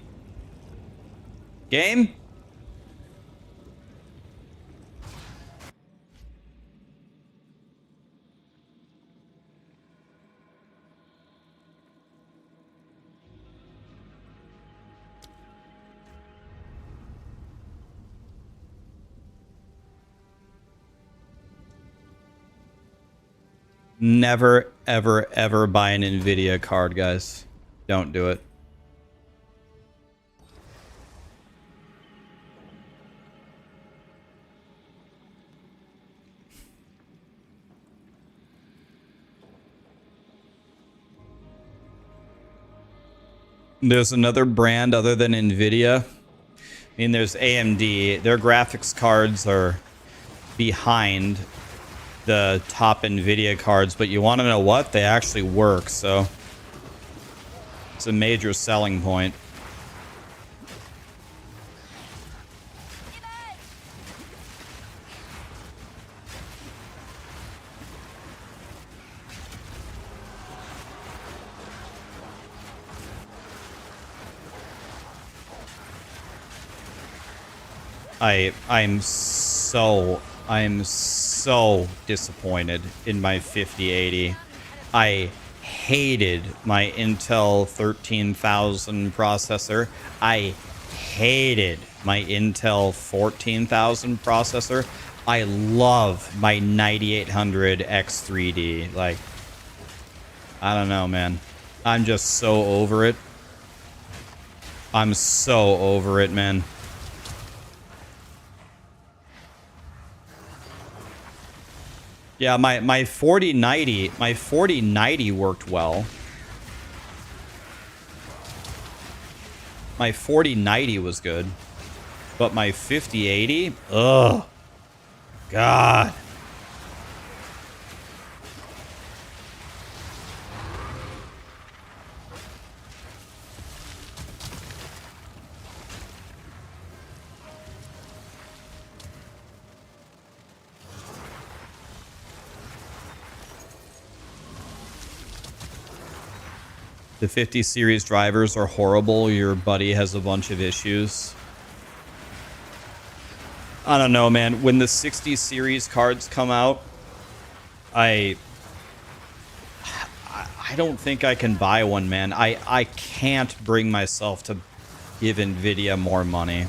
Never, ever, ever buy an Nvidia card, guys. Don't do it. There's another brand other than Nvidia. I mean, there's AMD. Their graphics cards are behind the top Nvidia cards, but you want to know what? They actually work, so it's a major selling point. I'm so disappointed in my 5080. I hated my Intel 13000 processor. I hated my Intel 14000 processor. I love my 9800 X3D. Like, I don't know, man. I'm just so over it. I'm so over it, man. Yeah, my 4090 worked well. My 4090 was good. But my 5080, ugh. God. The 50 series drivers are horrible. Your buddy has a bunch of issues. I don't know, man. When the 60 series cards come out, I don't think I can buy one, man. I can't bring myself to give Nvidia more money.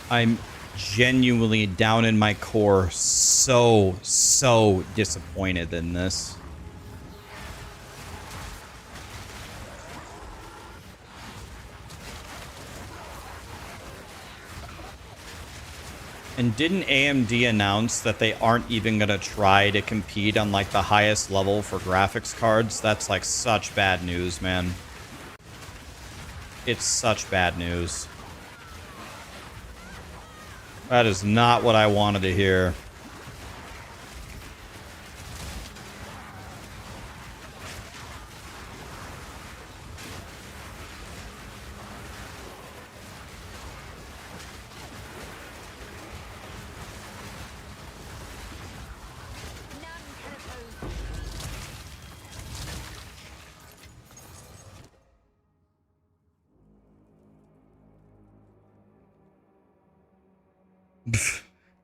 I'm genuinely down in my core so disappointed in this. And didn't AMD announce that they aren't even going to try to compete on like the highest level for graphics cards? That's like such bad news, man. It's such bad news. That is not what I wanted to hear. None can oppose.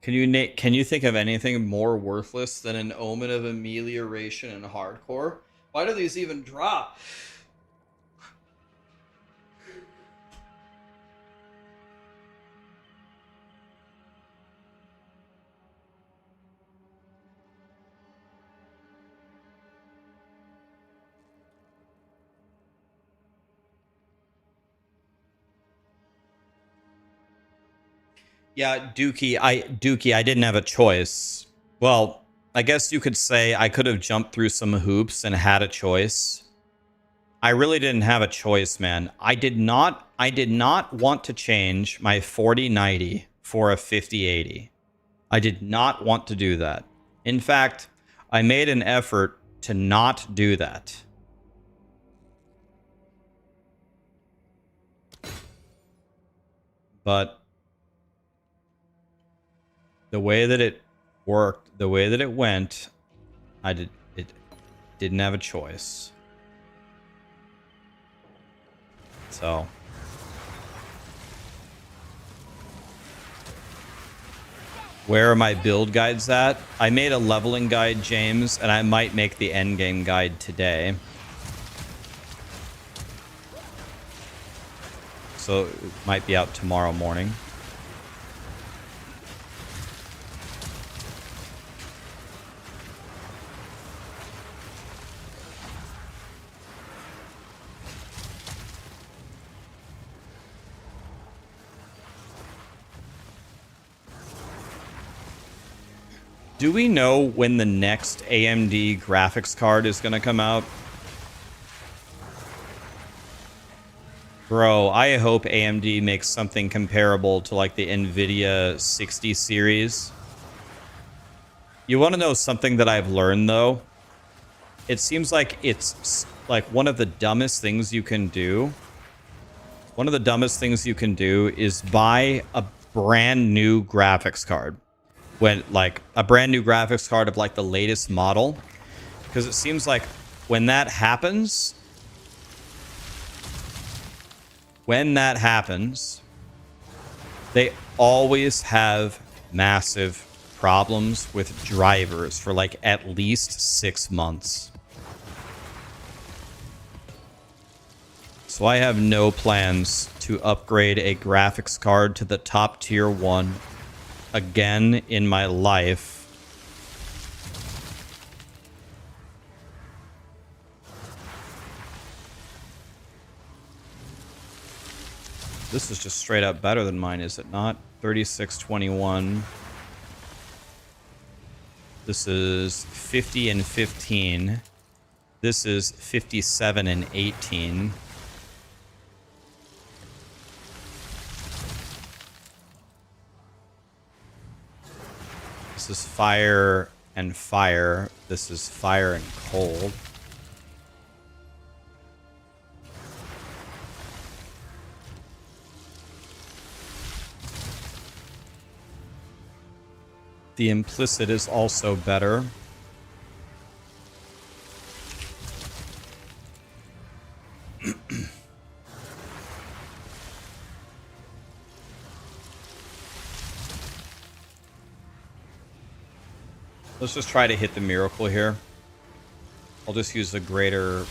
Can you think of anything more worthless than an omen of amelioration in hardcore? Why do these even drop? Yeah, Dookie, I didn't have a choice. Well, I guess you could say I could have jumped through some hoops and had a choice. I really didn't have a choice, man. I did not want to change my 4090 for a 5080. I did not want to do that. In fact, I made an effort to not do that. But the way that it worked, the way that it went, it didn't have a choice. So where are my build guides at? I made a leveling guide, James, and I might make the endgame guide today. So it might be out tomorrow morning. Do we know when the next AMD graphics card is going to come out? Bro, I hope AMD makes something comparable to like the Nvidia 60 series. You want to know something that I've learned though? It seems like it's like one of the dumbest things you can do. One of the dumbest things you can do is buy a brand new graphics card. When like a brand new graphics card of like the latest model, because it seems like when that happens, they always have massive problems with drivers for like at least 6 months. So I have no plans to upgrade a graphics card to the top tier 1 again in my life. This is just straight up better than mine, is it not? 3621. This is 50 and 15. This is 57 and 18. This is fire and fire. This is fire and cold. The implicit is also better. Let's just try to hit the miracle here. I'll just use the greater.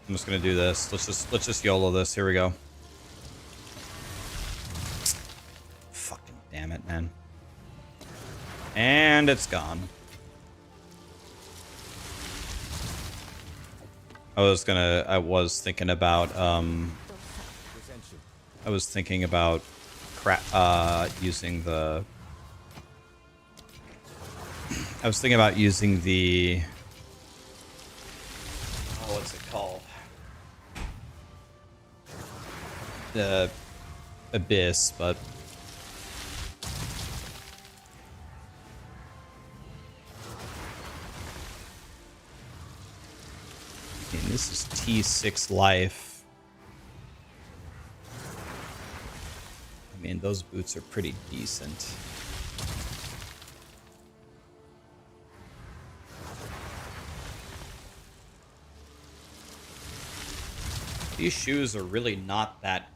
I'm just gonna do this. Let's just YOLO this. Here we go. Fucking damn it, man. And it's gone. I was thinking about I was thinking about using the... I was thinking about using the... Oh, what's it called? The Abyss, but... I mean, this is T6 life. I mean, those boots are pretty decent. These shoes are really not that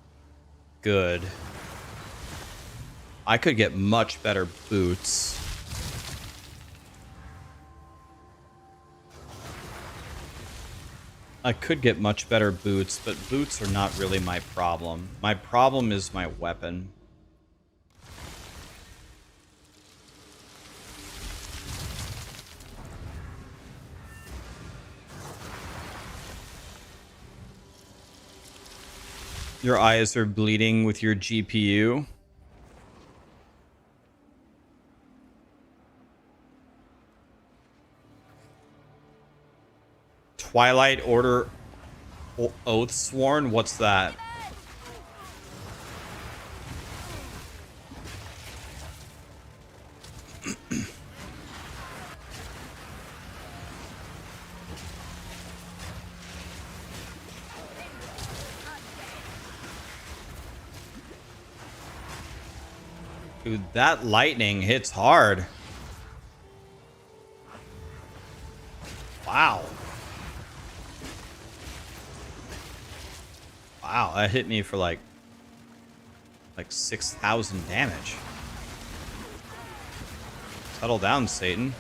good. I could get much better boots. I could get much better boots, but boots are not really my problem. My problem is my weapon. Your eyes are bleeding with your GPU. Twilight Order Oathsworn? What's that? Dude, that lightning hits hard. Wow. Wow, that hit me for like 6,000 damage. Settle down, Satan.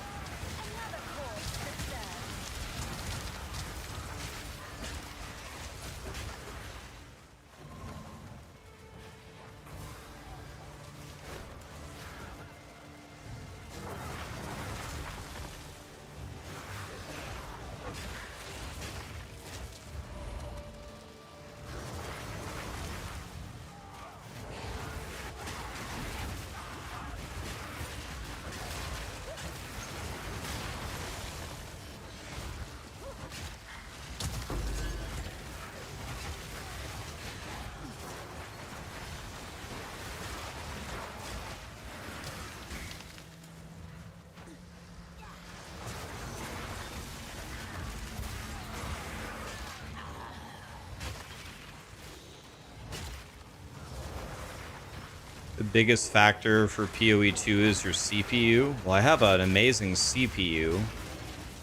The biggest factor for POE2 is your CPU. Well, I have an amazing CPU.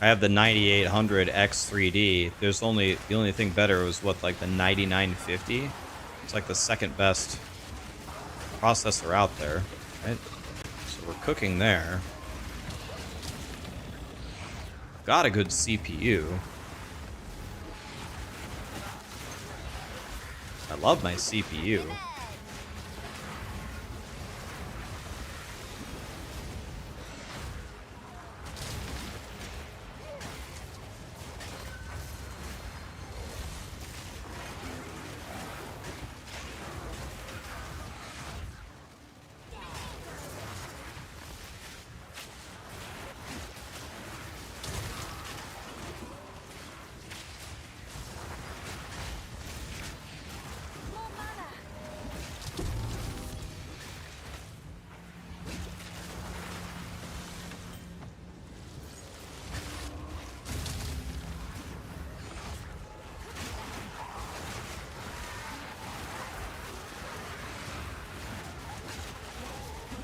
I have the 9800 X3D. The only thing better was what, like the 9950? It's like the second best processor out there. Right? So we're cooking there. Got a good CPU. I love my CPU.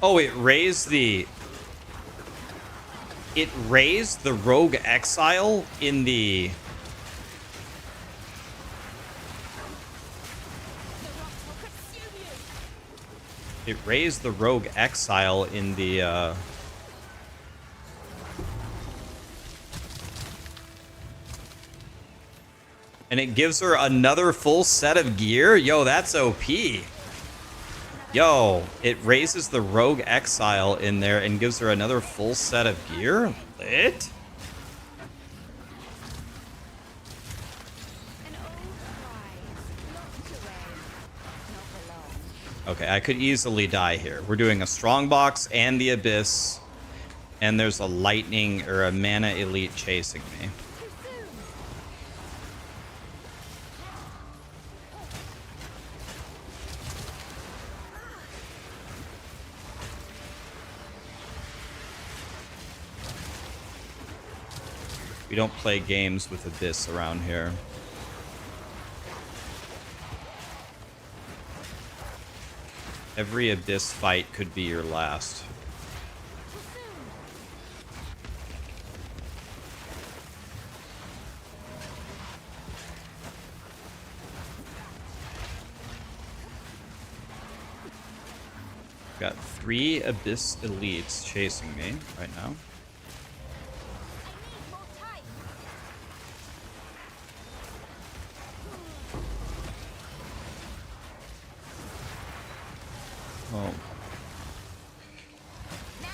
Oh, it raised the Rogue Exile in the... It raised the Rogue Exile in the, and it gives her another full set of gear? Yo, that's OP. Yo, it raises the Rogue Exile in there and gives her another full set of gear? Lit? An old prize, locked away, not for long. Okay, I could easily die here. We're doing a strong box and the abyss, and there's a lightning or a mana elite chasing me. Too soon. We don't play games with abyss around here. Every abyss fight could be your last. Too soon. Got 3 abyss elites chasing me right now. I need more time. Oh. Now.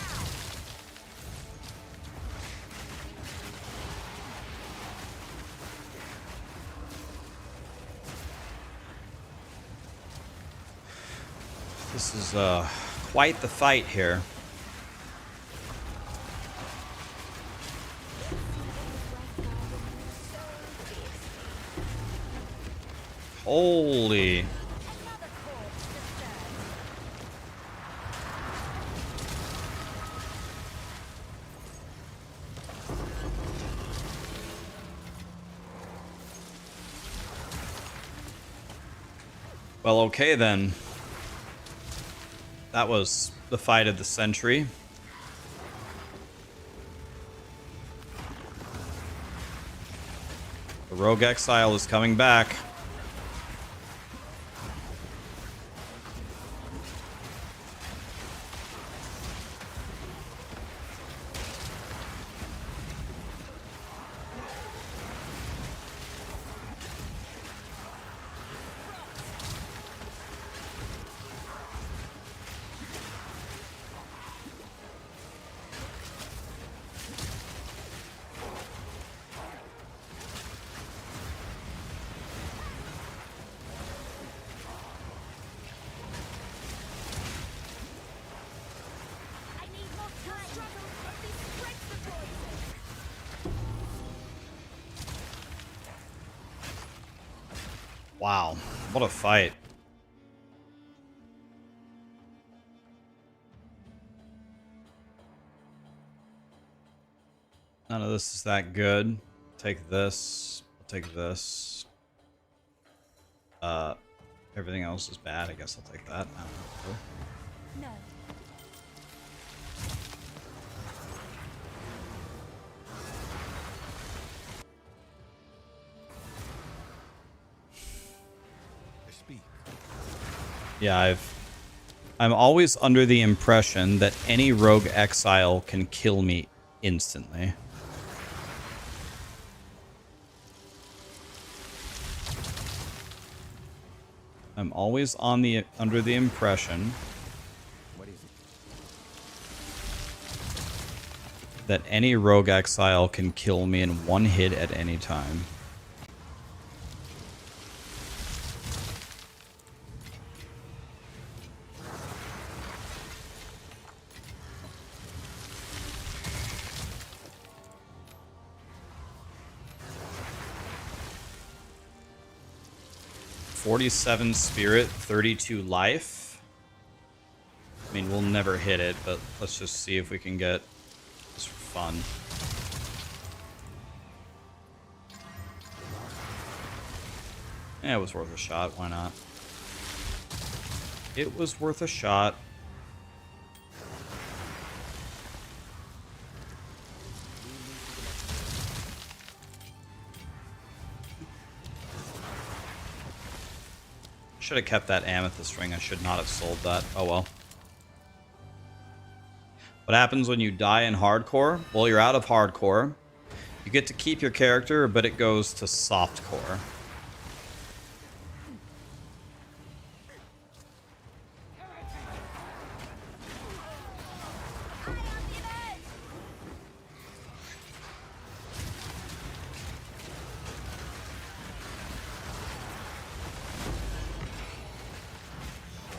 This is quite the fight here. Holy. Another corpse disturbed. Well, okay then. That was the fight of the century. The Rogue Exile is coming back. I need more time. Struggle, but this spreads the poison. Wow, what a fight. None of this is that good. Take this. I'll take this. Everything else is bad. I guess I'll take that. I don't know. No. I speak. Yeah, I'm always under the impression that any rogue exile can kill me instantly. I'm always under the impression What is it? that any rogue exile can kill me in one hit at any time. $47 spirit, 32 life. I mean, we'll never hit it, but let's just see if we can get this for fun. Yeah, it was worth a shot. Why not? It was worth a shot. Should have kept that amethyst ring. I should not have sold that. Oh well. What happens when you die in hardcore? Well, you're out of hardcore. You get to keep your character, but it goes to softcore.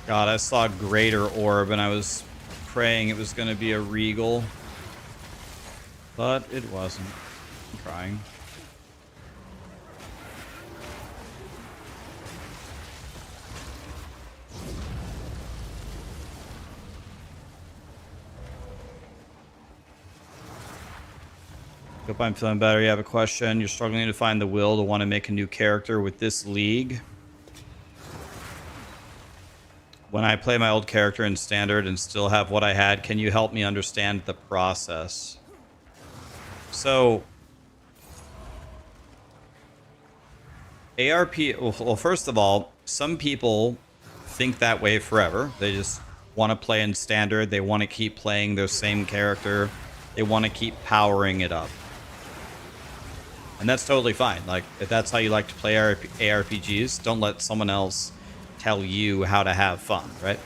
God, I saw a greater orb and I was praying it was going to be a regal. But it wasn't. I'm trying. Hope I'm feeling better. You have a question. You're struggling to find the will to want to make a new character with this league. When I play my old character in standard and still have what I had, can you help me understand the process? So, ARP, well, first of all, some people think that way forever. They just want to play in standard. They want to keep playing their same character. They want to keep powering it up. And that's totally fine. Like, if that's how you like to play ARPGs, don't let someone else tell you how to have fun, right?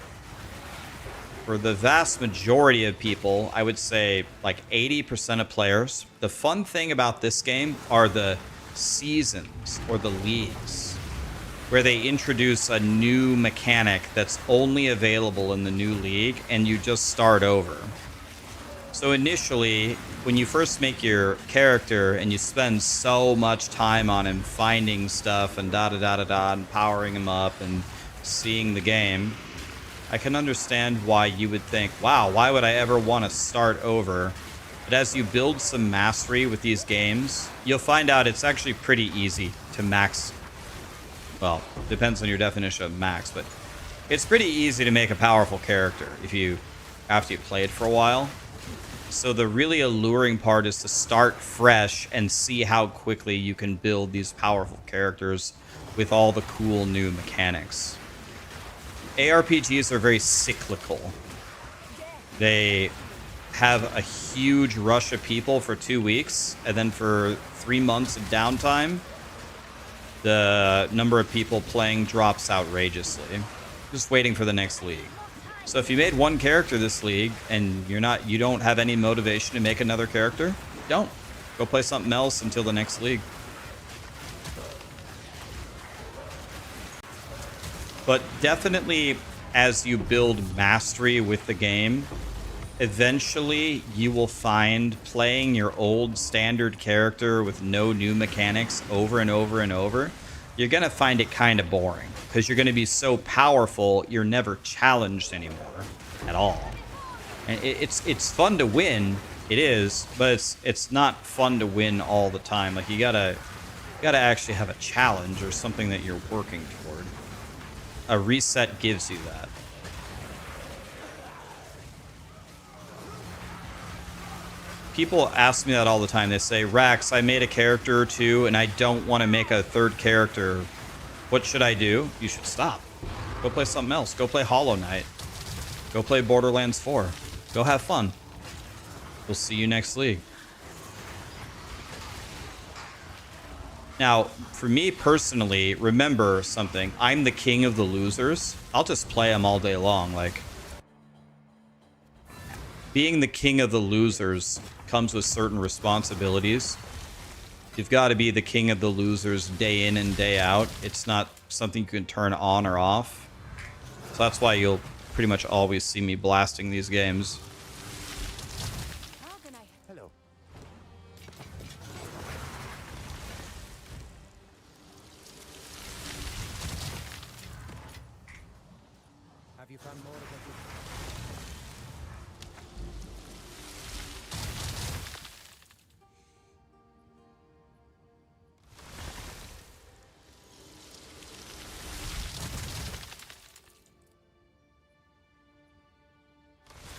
For the vast majority of people, I would say like 80% of players, the fun thing about this game are the seasons or the leagues, where they introduce a new mechanic that's only available in the new league and you just start over. So initially, when you first make your character and you spend so much time on him finding stuff and da-da-da-da-da and powering him up and seeing the game, I can understand why you would think, wow, why would I ever want to start over? But as you build some mastery with these games, you'll find out it's actually pretty easy to max. Well, depends on your definition of max, but it's pretty easy to make a powerful character after you play it for a while. So the really alluring part is to start fresh and see how quickly you can build these powerful characters with all the cool new mechanics. ARPGs are very cyclical. They have a huge rush of people for 2 weeks, and then for 3 months of downtime, the number of people playing drops outrageously. Just waiting for the next league. So if you made one character this league and you don't have any motivation to make another character, don't. Go play something else until the next league. But definitely as you build mastery with the game, eventually you will find playing your old standard character with no new mechanics over and over and over, you're going to find it kind of boring. Because you're going to be so powerful, you're never challenged anymore at all. And it's fun to win, it is, but it's not fun to win all the time. Like you gotta actually have a challenge or something that you're working toward. A reset gives you that. People ask me that all the time. They say, Raxx, I made a character or two and I don't want to make a third character. What should I do? You should stop. Go play something else. Go play Hollow Knight. Go play Borderlands 4. Go have fun. We'll see you next league. Now, for me personally, remember something. I'm the king of the losers. I'll just play them all day long. Like, being the king of the losers comes with certain responsibilities. You've got to be the king of the losers day in and day out. It's not something you can turn on or off. So that's why you'll pretty much always see me blasting these games. Hello. Have you found more of what you...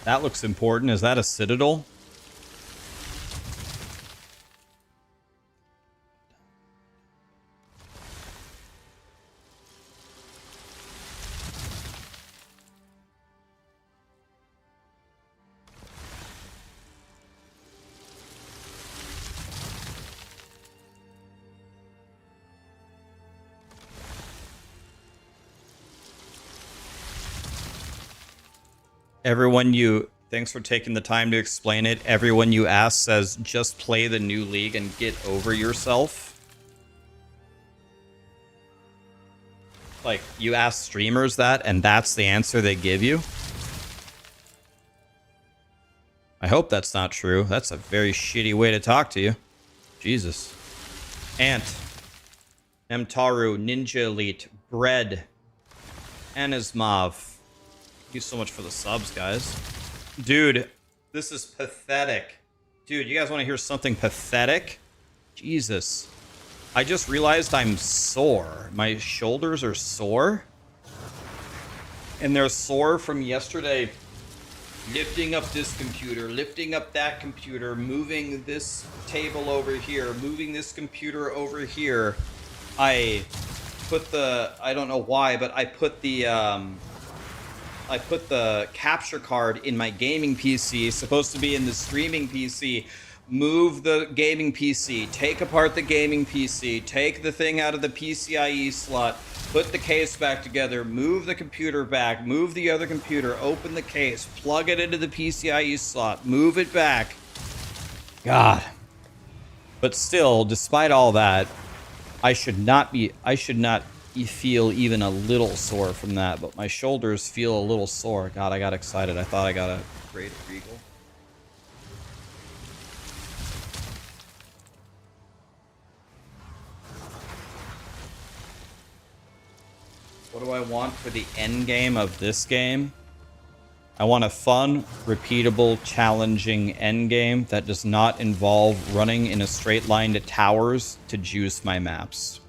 That looks important. Is that a citadel? Thanks for taking the time to explain it. Everyone you ask says just play the new league and get over yourself. Like, you ask streamers that, and that's the answer they give you? I hope that's not true. That's a very shitty way to talk to you. Jesus. Ant. Nemtaru, Ninja Elite, Bread, Anismov. Thank you so much for the subs, guys. Dude, this is pathetic. Dude, you guys want to hear something pathetic? Jesus. I just realized I'm sore. My shoulders are sore. And they're sore from yesterday lifting up this computer, lifting up that computer, moving this table over here, moving this computer over here. I put the, I don't know why, but I put the capture card in my gaming PC, supposed to be in the streaming PC. Move the gaming PC, take apart the gaming PC, take the thing out of the PCIe slot, put the case back together, move the computer back, move the other computer, open the case, plug it into the PCIe slot, move it back. God. But still, despite all that, I should not feel even a little sore from that, but my shoulders feel a little sore. God, I got excited. I thought I got a great Regal. What do I want for the end game of this game? I want a fun, repeatable, challenging end game that does not involve running in a straight line to towers to juice my maps.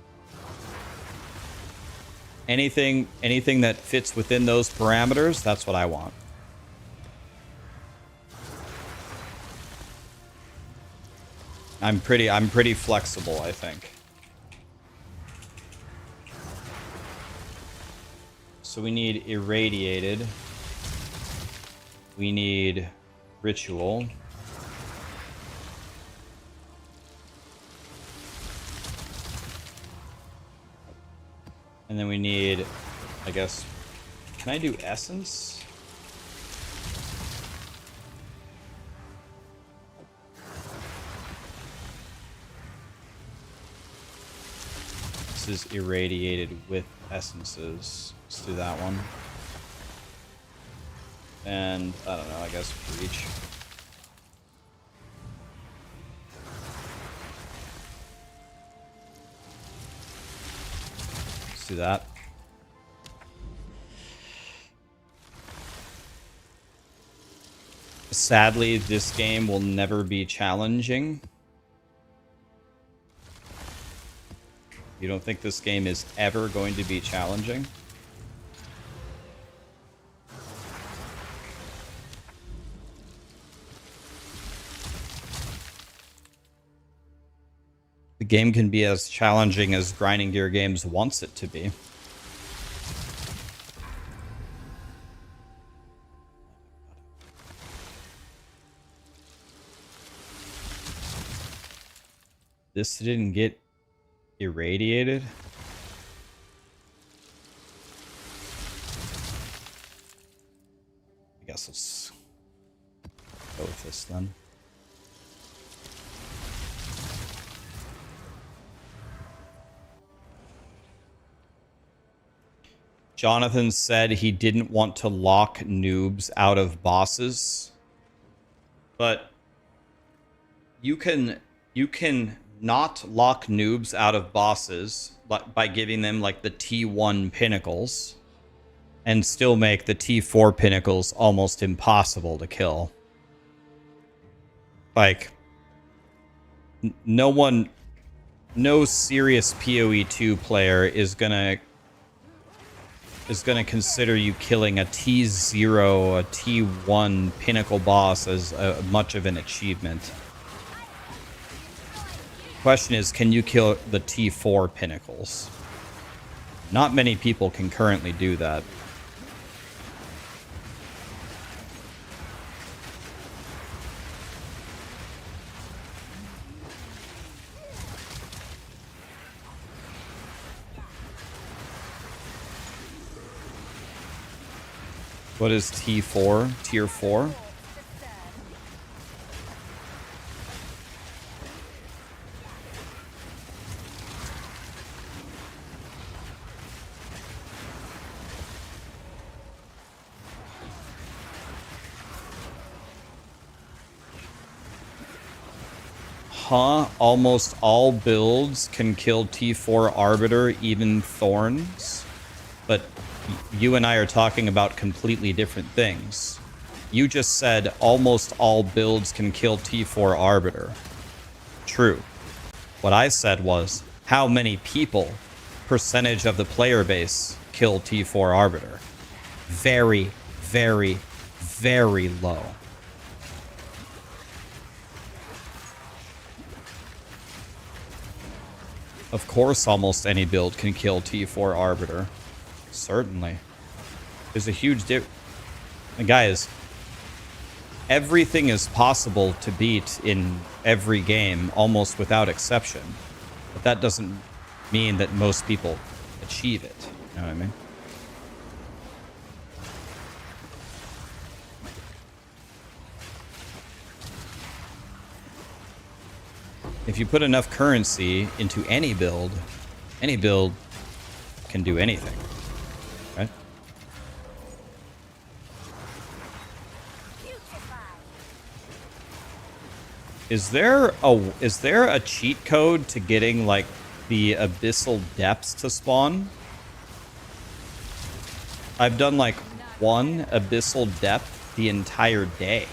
Anything that fits within those parameters, that's what I want. I'm pretty flexible, I think. So we need irradiated. We need ritual. And then we need, I guess, can I do essence? This is irradiated with essences. Let's do that one. And, I don't know, I guess breach. Let's do that. Sadly, this game will never be challenging. You don't think this game is ever going to be challenging? The game can be as challenging as Grinding Gear Games wants it to be. This didn't get irradiated. I guess let's go with this then. Jonathan said he didn't want to lock noobs out of bosses, but you can not lock noobs out of bosses by giving them like the T1 pinnacles and still make the T4 pinnacles almost impossible to kill. Like, no serious POE2 player is gonna consider you killing a T0, a T1 pinnacle boss as much of an achievement. Question is, can you kill the T4 pinnacles? Not many people can currently do that. What is T4? Tier 4? Huh? Almost all builds can kill T4 Arbiter, even Thorns. But you and I are talking about completely different things. You just said almost all builds can kill T4 Arbiter. True. What I said was, how many people, percentage of the player base, kill T4 Arbiter? Very, very, very low. Of course, almost any build can kill T4 Arbiter. Certainly. There's a huge guys, everything is possible to beat in every game, almost without exception. But that doesn't mean that most people achieve it. You know what I mean? If you put enough currency into any build can do anything, right? Is there a cheat code to getting like the abyssal depths to spawn? I've done like one abyssal depth the entire day.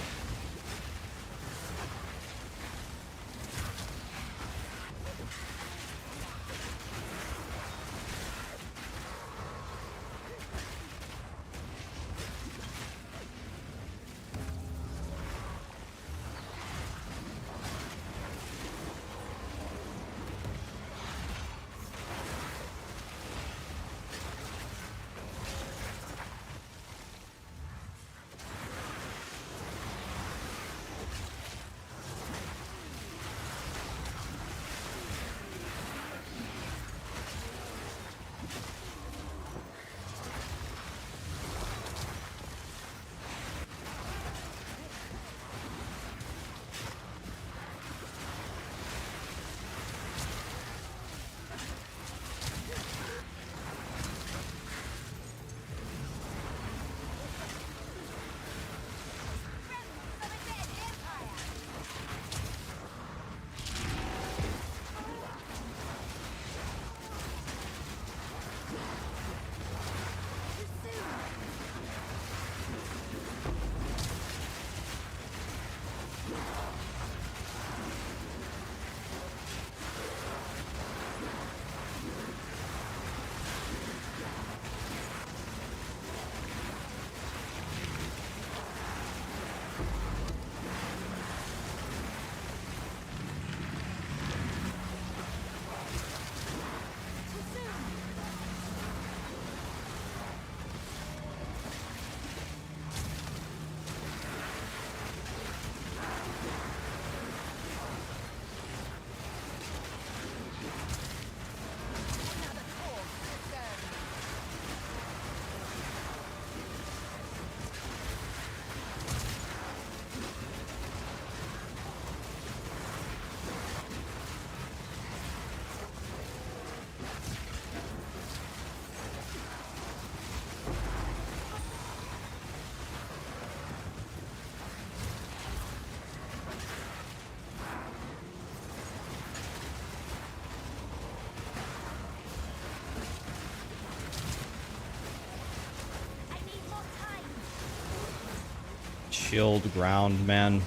Chilled ground, man.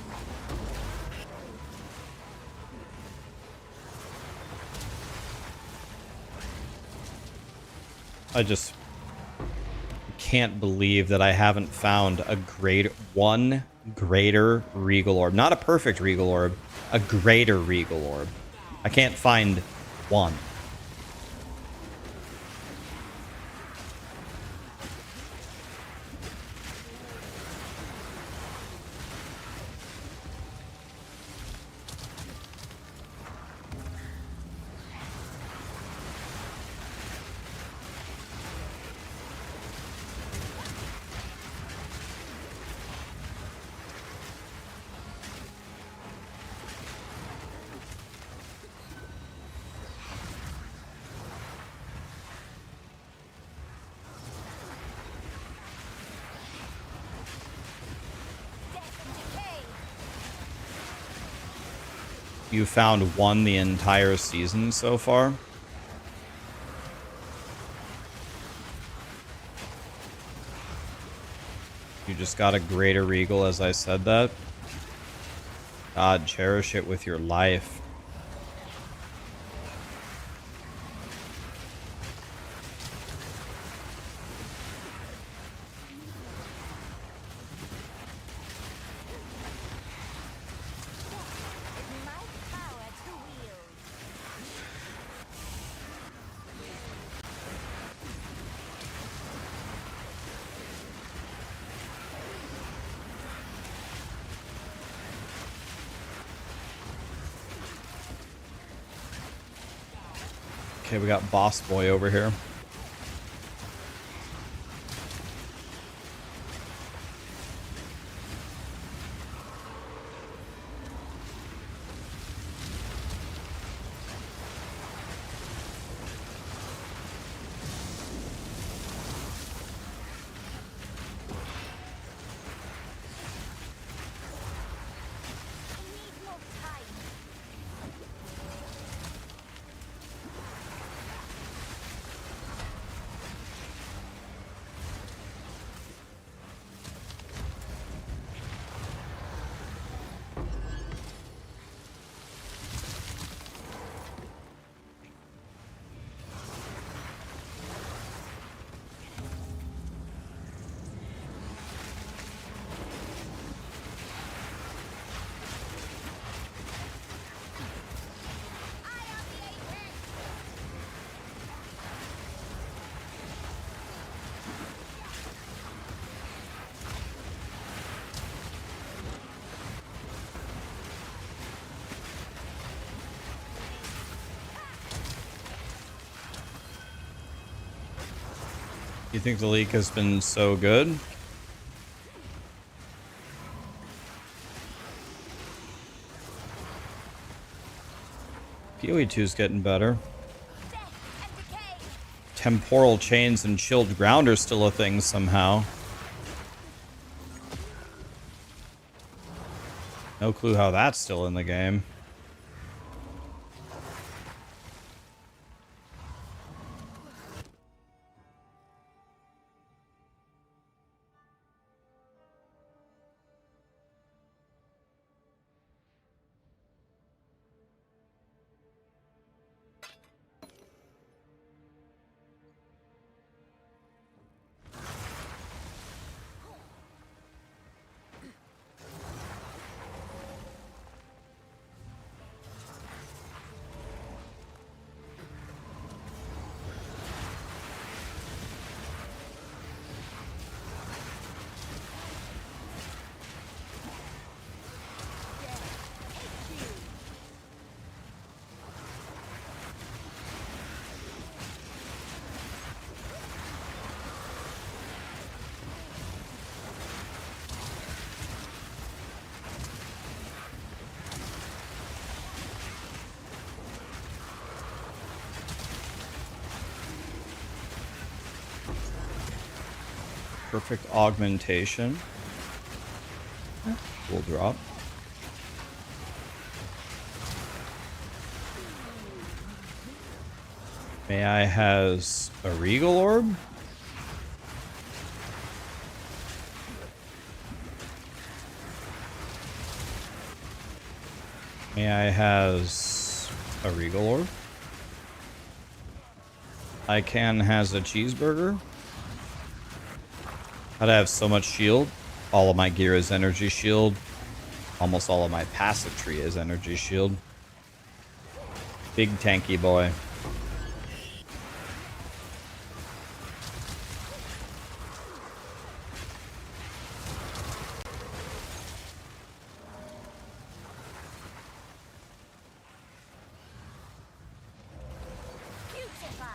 I just can't believe that I haven't found one greater Regal Orb. Not a perfect Regal Orb, a greater Regal Orb. I can't find one. You found one the entire season so far? You just got a greater regal as I said that? God, cherish it with your life. My power to wield. Okay, we got Boss Boy over here. I need more time. I am the Apex. You think the leak has been so good? POE2 is getting better. Death and decay. Temporal chains and chilled ground are still a thing somehow. No clue how that's still in the game. Perfect augmentation. Will drop. May I has a regal orb? May I has a regal orb? I can has a cheeseburger. How'd I have so much shield? All of my gear is energy shield. Almost all of my passive tree is energy shield. Big tanky boy. Beautify.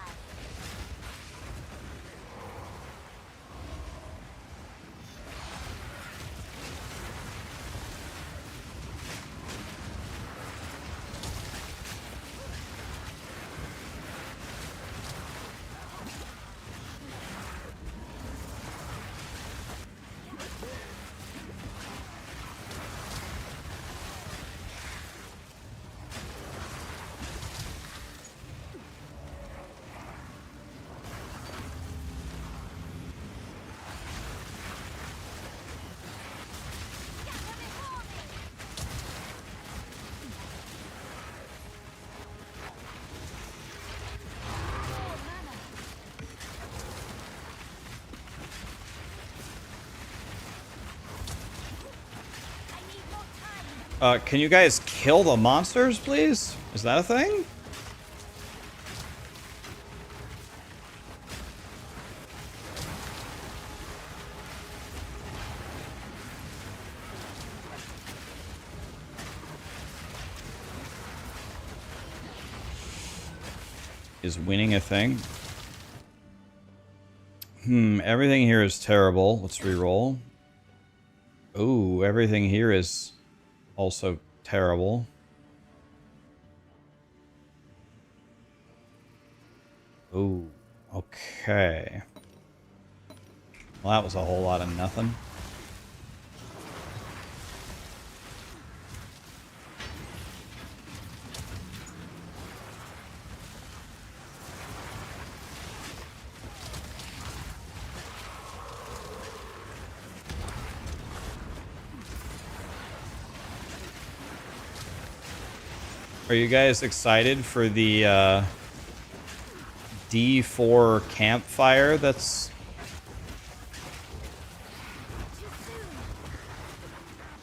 Can you guys kill the monsters, please? Is that a thing? Is winning a thing? Everything here is terrible. Let's reroll. Ooh, everything here is also terrible. Ooh, okay. Well, that was a whole lot of nothing. Are you guys excited for the D4 campfire that's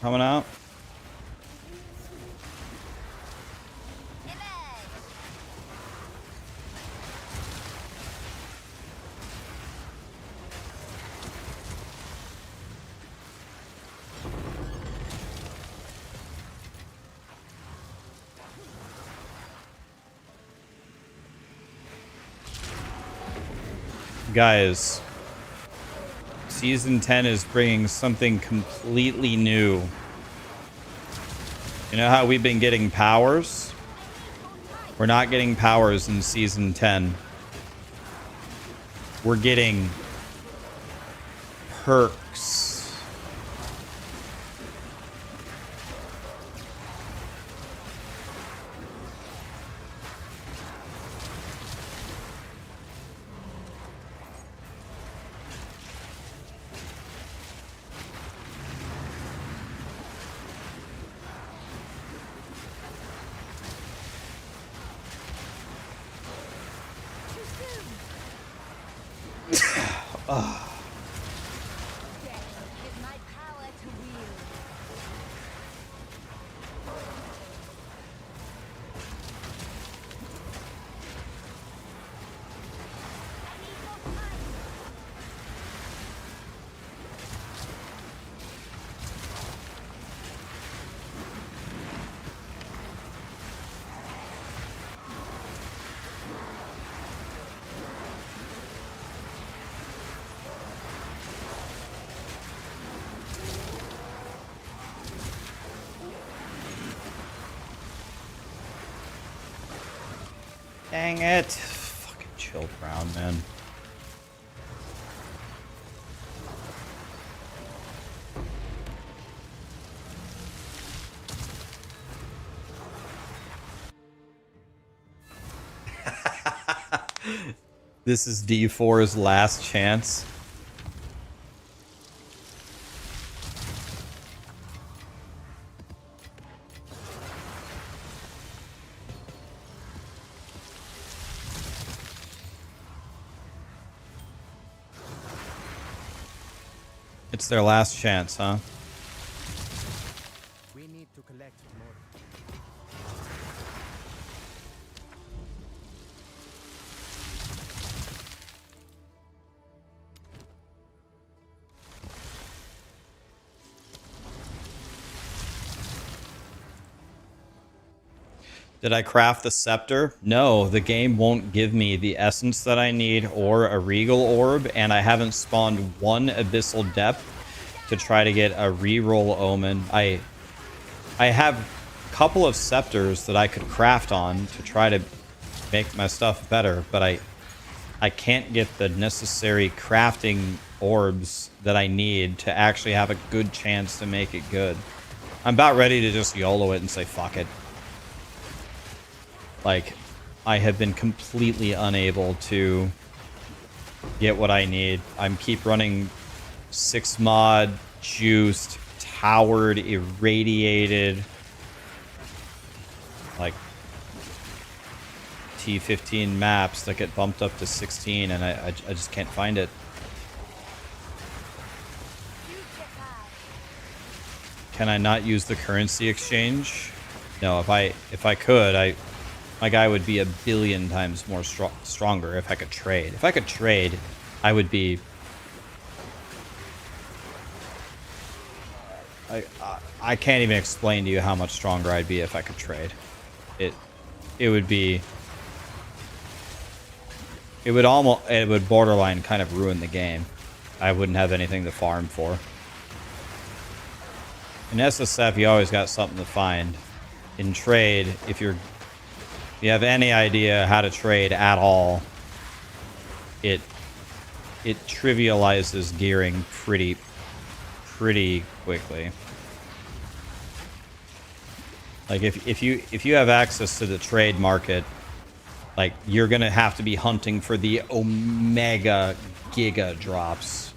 coming out? Guys, Season 10 is bringing something completely new. You know how we've been getting powers? We're not getting powers in Season 10. We're getting perks. Dang it. Fucking chilled round, man. This is D4's last chance. It's their last chance, huh? We need to collect more. Did I craft the Scepter? No, the game won't give me the essence that I need or a Regal Orb, and I haven't spawned one Abyssal Depth to try to get a reroll Omen. I have a couple of Scepters that I could craft on to try to make my stuff better, but I can't get the necessary crafting orbs that I need to actually have a good chance to make it good. I'm about ready to just YOLO it and say fuck it. Like, I have been completely unable to get what I need. I'm keep running 6 mod, juiced, towered, irradiated, like T15 maps that get bumped up to 16, and I just can't find it. Can I not use the currency exchange? No, if I could, my guy would be a billion times more stronger if I could trade. If I could trade, I would be... I can't even explain to you how much stronger I'd be if I could trade. It would be... It would borderline kind of ruin the game. I wouldn't have anything to farm for. In SSF, you always got something to find. In trade, if you have any idea how to trade at all, it trivializes gearing pretty quickly. Like if you have access to the trade market, like you're gonna have to be hunting for the omega giga drops.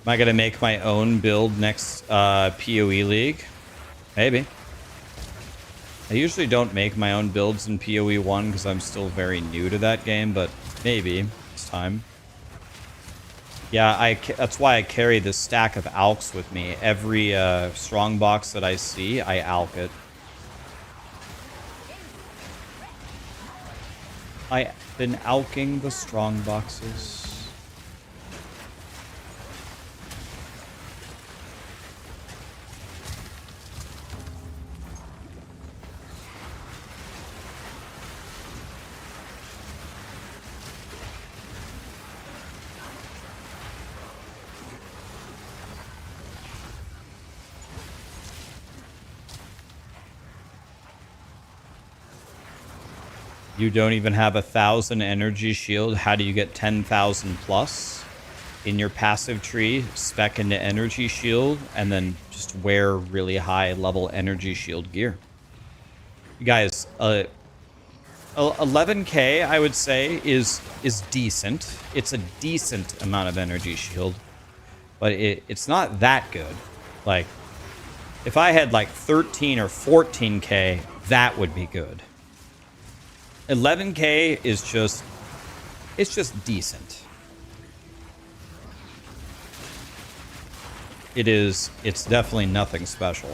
Am I gonna make my own build next POE League? Maybe. I usually don't make my own builds in POE 1 because I'm still very new to that game, but maybe it's time. Yeah, that's why I carry this stack of alks with me. Every strong box that I see, I alk it. I've been alking the strong boxes. You don't even have 1,000 energy shield. How do you get 10,000 plus? In your passive tree, spec into energy shield, and then just wear really high level energy shield gear. You guys, 11k I would say is decent. It's a decent amount of energy shield, but it's not that good. Like, if I had like 13 or 14k, that would be good. 11k is just, it's just decent. It's definitely nothing special.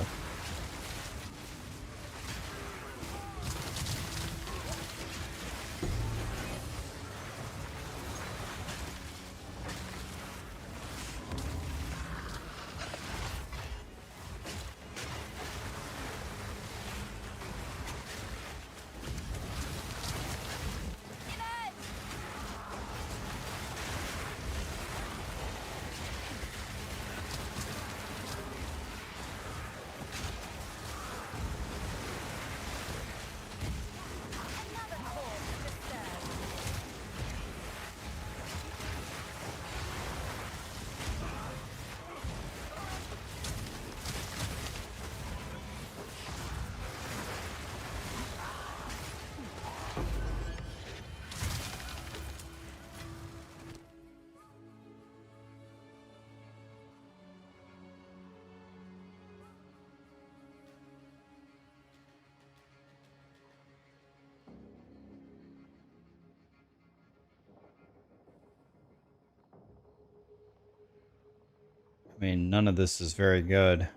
I mean, none of this is very good.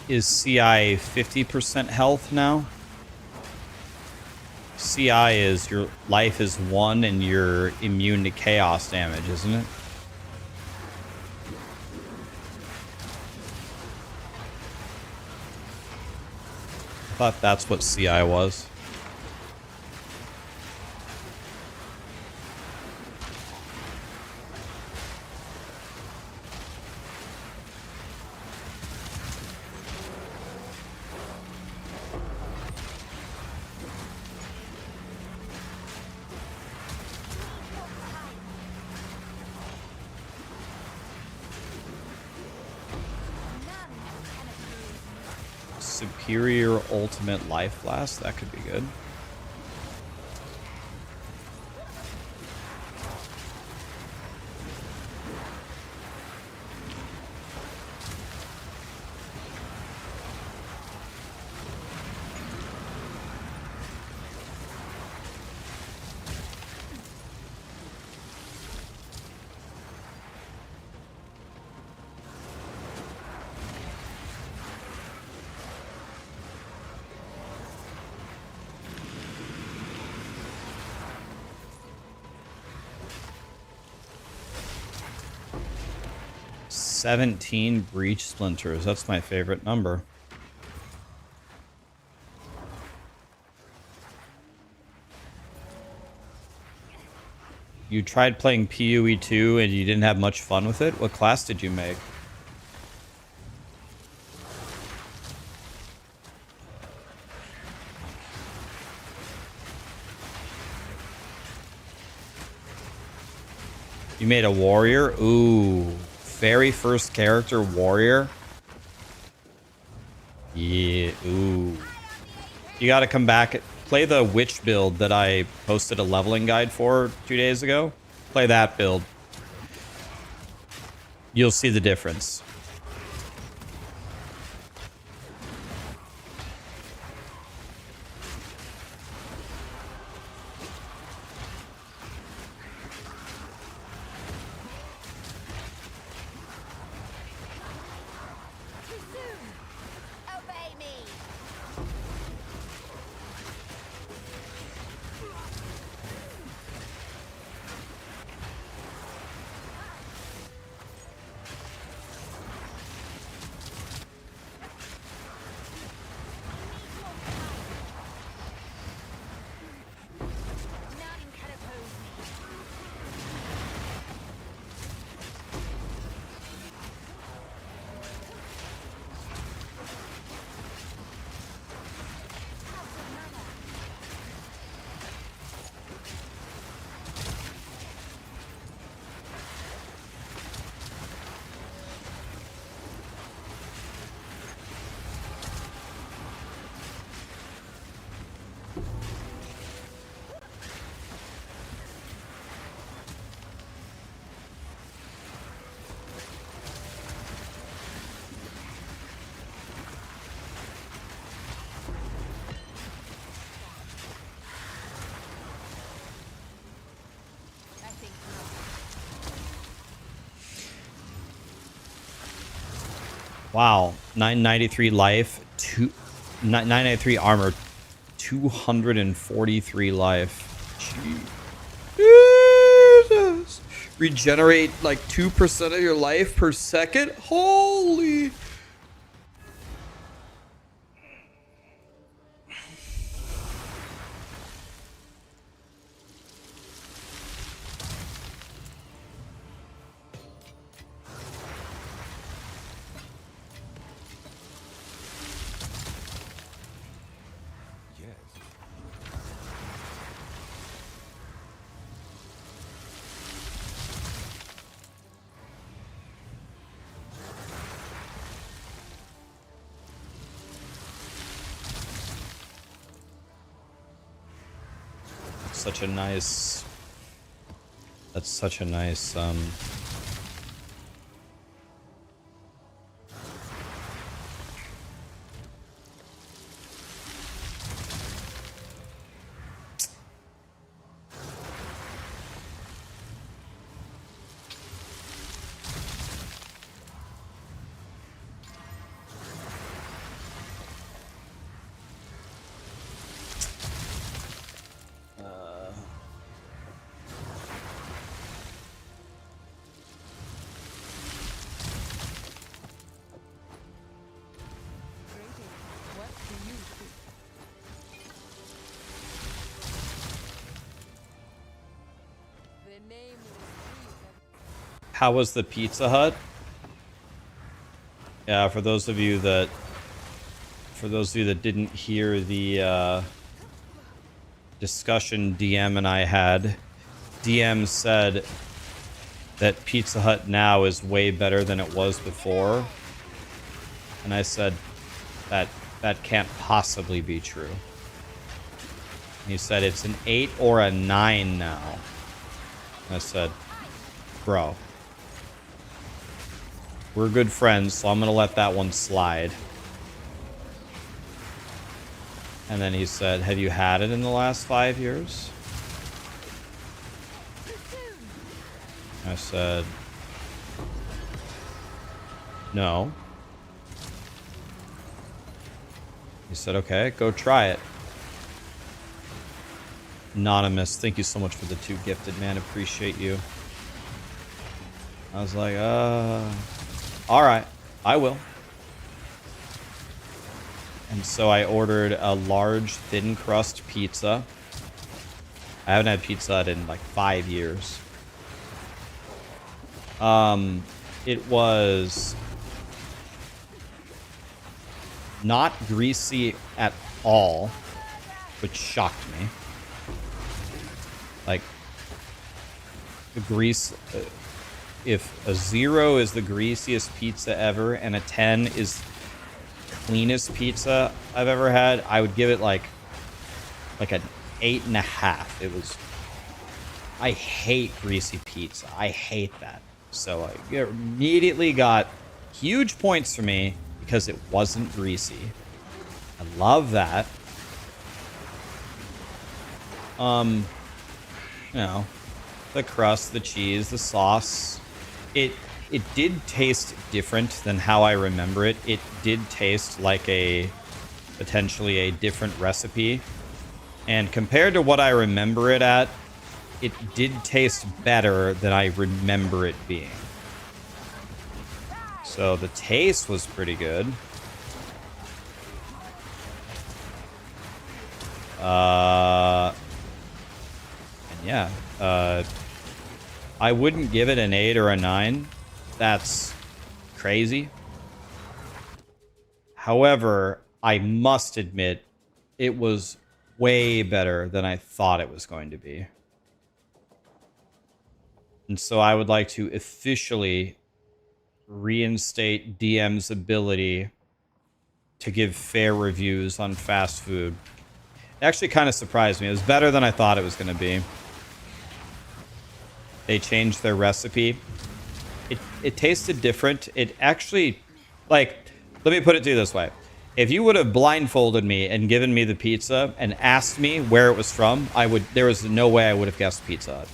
Is CI 50% health now? CI is your life is 1 and you're immune to chaos damage, isn't it? I thought that's what CI was. Superior ultimate life blast, that could be good. 17 breach splinters. That's my favorite number. You tried playing POE2 and you didn't have much fun with it? What class did you make? You made a warrior? Ooh. Very first character warrior? Yeah, ooh. You gotta come back. Play the witch build that I posted a leveling guide for 2 days ago. Play that build. You'll see the difference. Too soon. Obey me. Nothing can oppose me. House of Mana. I think not. Wow. 993 life. 993 armor. 243 life. Jesus. Regenerate like 2% of your life per second? Holy. Yes. Such a nice... That's such a nice, What do you think? The nameless breed How was the Pizza Hut? Yeah, for those of you that didn't hear the discussion DM and I had, DM said that Pizza Hut now is way better than it was before. And I said that can't possibly be true. He said it's an 8 or a 9 now. And I said, bro, we're good friends, so I'm gonna let that one slide. And then he said, have you had it in the last 5 years? I said, no. He said, okay, go try it. Anonymous, thank you so much for the 2 gifted, man. Appreciate you. I was like, All right, I will. And so I ordered a large thin crust pizza. I haven't had Pizza Hut in like 5 years. It was not greasy at all, which shocked me. Like, the grease, if a 0 is the greasiest pizza ever and a 10 is cleanest pizza I've ever had, I would give it like an 8.5. It was, I hate greasy pizza. I hate that. So I immediately got huge points for me because it wasn't greasy. I love that. You know, the crust, the cheese, the sauce. It did taste different than how I remember it. It did taste like potentially a different recipe. And compared to what I remember it at, it did taste better than I remember it being. So the taste was pretty good. And yeah, I wouldn't give it an 8 or a 9. That's crazy. However, I must admit, it was way better than I thought it was going to be. And so I would like to officially reinstate DM's ability to give fair reviews on fast food. It actually kind of surprised me. It was better than I thought it was going to be. They changed their recipe. It tasted different. It actually, like, let me put it to you this way. If you would have blindfolded me and given me the pizza and asked me where it was from, there was no way I would have guessed Pizza Hut.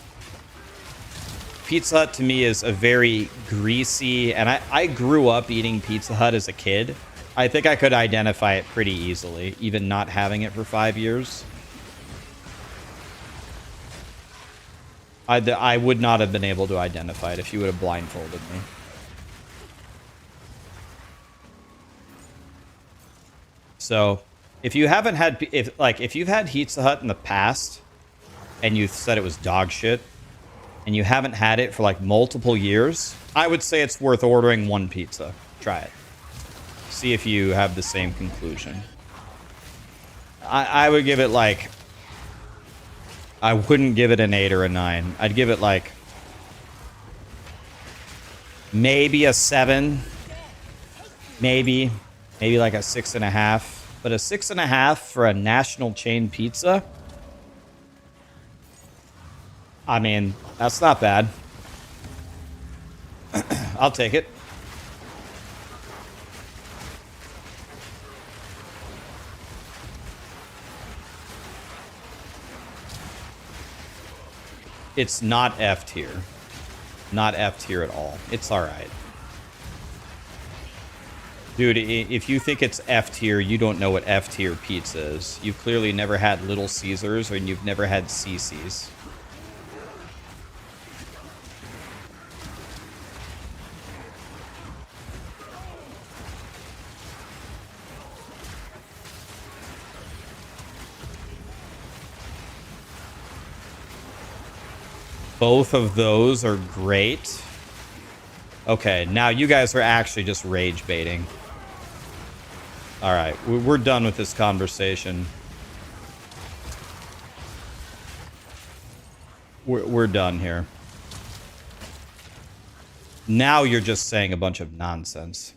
Pizza Hut to me is a very greasy, and I grew up eating Pizza Hut as a kid. I think I could identify it pretty easily, even not having it for 5 years. I would not have been able to identify it if you would have blindfolded me. So, if you haven't had, if you've had Pizza Hut in the past, and you said it was dog shit, and you haven't had it for like multiple years, I would say it's worth ordering one pizza. Try it. See if you have the same conclusion. I would give it like, I wouldn't give it an 8 or a 9. I'd give it like maybe a 7. Maybe like a 6.5. But a 6.5 for a national chain pizza? I mean, that's not bad. I'll take it. It's not F tier. Not F tier at all. It's alright. Dude, if you think it's F tier, you don't know what F tier pizza is. You've clearly never had Little Caesars, or you've never had CC's. Both of those are great. Okay, now you guys are actually just rage baiting. Alright, we're done with this conversation. We're done here. Now you're just saying a bunch of nonsense.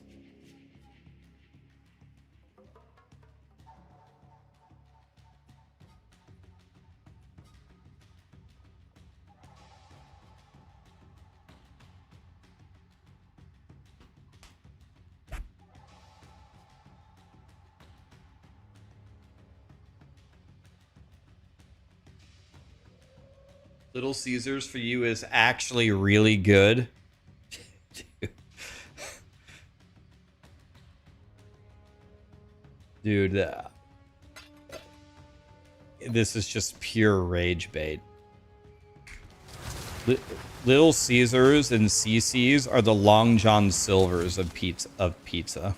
Little Caesars for you is actually really good. Dude, this is just pure rage bait. Li- Little Caesars and CC's are the Long John Silvers of pizza.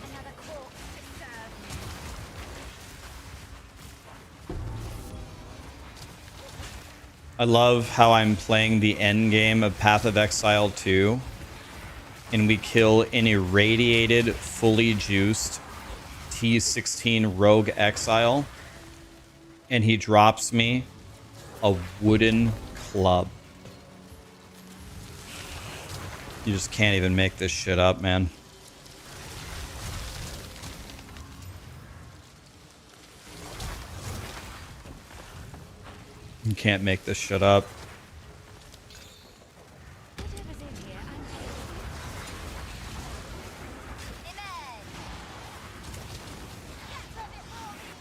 Another corpse to serve you. I love how I'm playing the end game of Path of Exile 2, and we kill an irradiated, fully juiced T16 Rogue Exile, and he drops me a wooden club. You just can't even make this shit up, man. You can't make this shit up. Whatever's in here, I'm taking. Amen. Get some before me.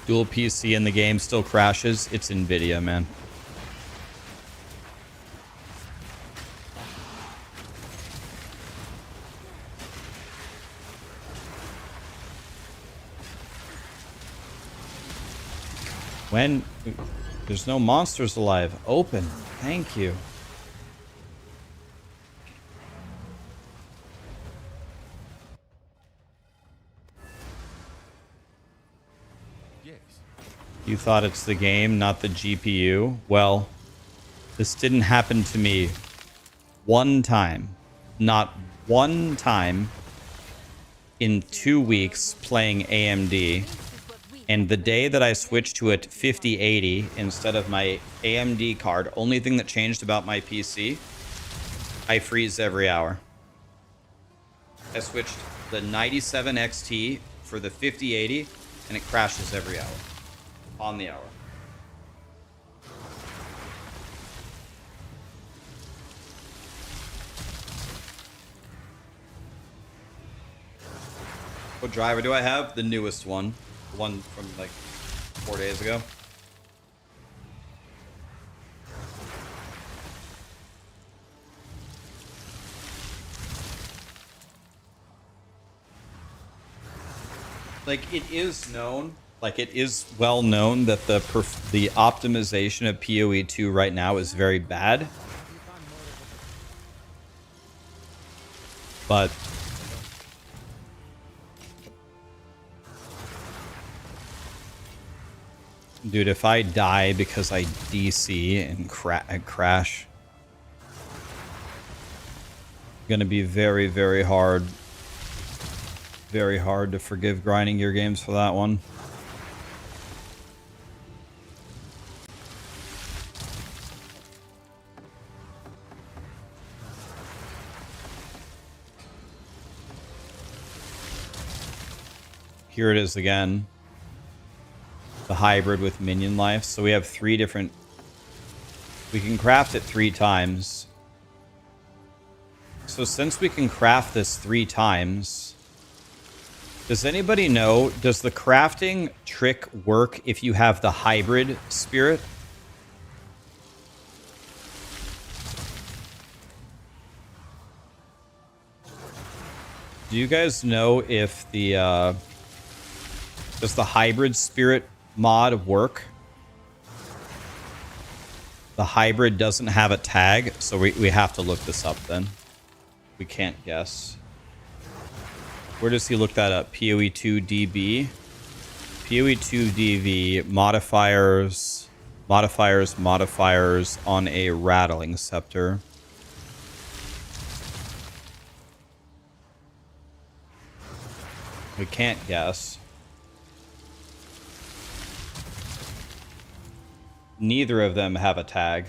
Dual PC in the game still crashes. It's Nvidia, man. When there's no monsters alive, open. Thank you. Yes. You thought it's the game, not the GPU? Well, this didn't happen to me one time. Not one time in 2 weeks playing AMD. And the day that I switched to a 5080 instead of my AMD card, only thing that changed about my PC, I freeze every hour. I switched the 97 XT for the 5080, and it crashes every hour. On the hour. What driver do I have? The newest one. The one from like 4 days ago. Like, it is known, like it is well known that the optimization of POE2 right now is very bad. But dude, if I die because I DC and crash, gonna be very, very hard. Very hard to forgive grinding your games for that one. Here it is again. The hybrid with minion life. So we have 3 different... We can craft it 3 times. So since we can craft this 3 times... Does anybody know, does the crafting trick work if you have the hybrid spirit? Do you guys know if the, does the hybrid spirit mod work? The hybrid doesn't have a tag, so we have to look this up then. We can't guess. Where does he look that up? POE2 DB. POE2 DV modifiers on a rattling scepter. We can't guess. neither of them have a tag.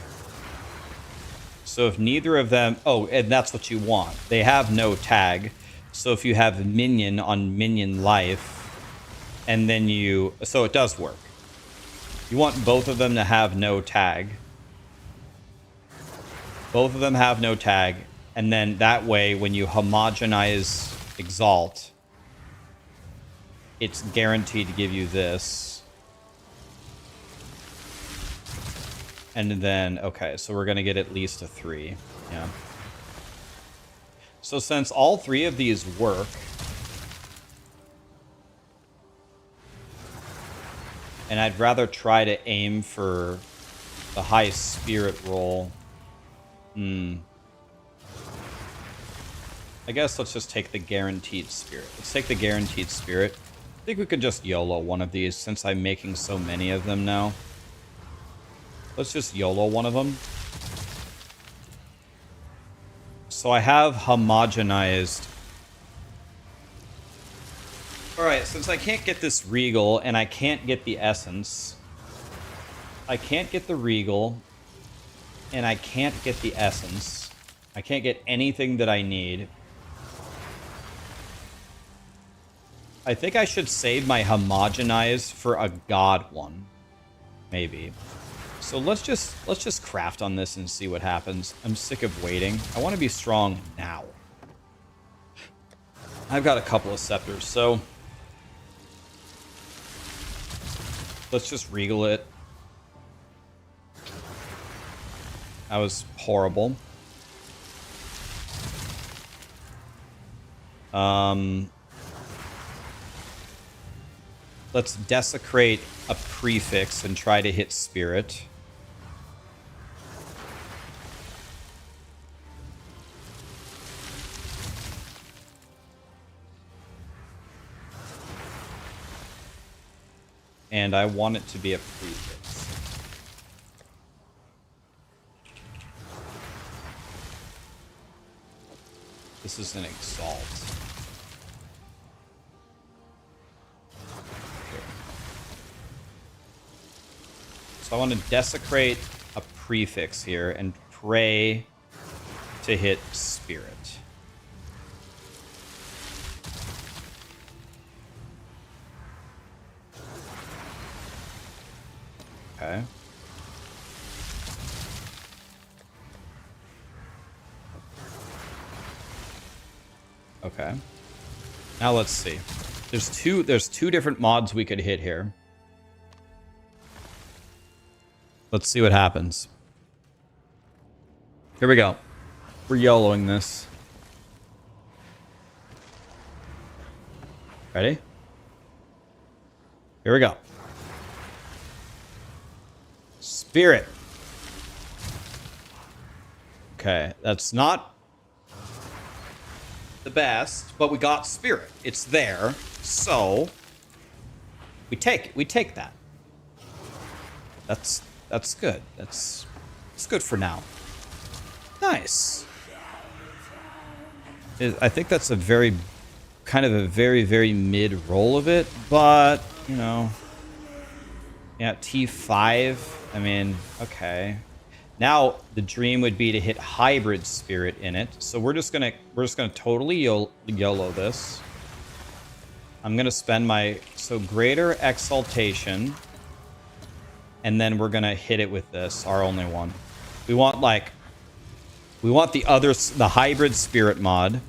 So if neither of them... Oh, and that's what you want. They have no tag. So if you have minion on minion life, and then you... So it does work. You want both of them to have no tag. Both of them have no tag. And then that way, when you homogenize Exalt, it's guaranteed to give you this. And then, okay, so we're going to get at least a 3. Yeah. So since all 3 of these work, and I'd rather try to aim for the high spirit roll. I guess let's just take the guaranteed spirit. Let's take the guaranteed spirit. I think we could just YOLO one of these since I'm making so many of them now. Let's just YOLO one of them. So I have homogenized. Alright, since I can't get this Regal and I can't get the Essence. I can't get the Regal and I can't get the Essence. I can't get anything that I need. I think I should save my homogenize for a God one. Maybe. So let's just craft on this and see what happens. I'm sick of waiting. I want to be strong now. I've got a couple of scepters, so let's just Regal it. That was horrible. Let's desecrate a prefix and try to hit spirit. And I want it to be a prefix. This is an Exalt. Here. So I want to desecrate a prefix here and pray to hit spirit. Okay. Okay. Now let's see. There's two different mods we could hit here. Let's see what happens. Here we go. We're YOLOing this. Ready? Here we go. Spirit. Okay, that's not the best, but we got spirit. It's there, so we take it. We take that. That's good. That's good for now. Nice. I think that's a very kind of a very mid roll of it, but you know, yeah, T5. I mean, okay. Now the dream would be to hit hybrid spirit in it. So we're just gonna totally YOLO this. I'm gonna spend my greater exaltation, and then we're gonna hit it with this, our only one. We want the hybrid spirit mod.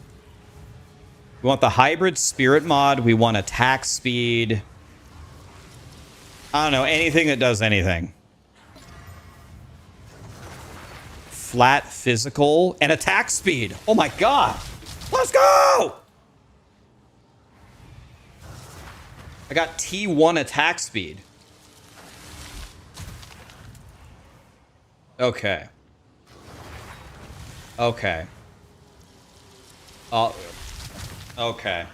We want the hybrid spirit mod. We want attack speed. I don't know, anything that does anything. Flat physical and attack speed. Oh my god. Let's go! I got T1 attack speed. Okay. Okay. Okay.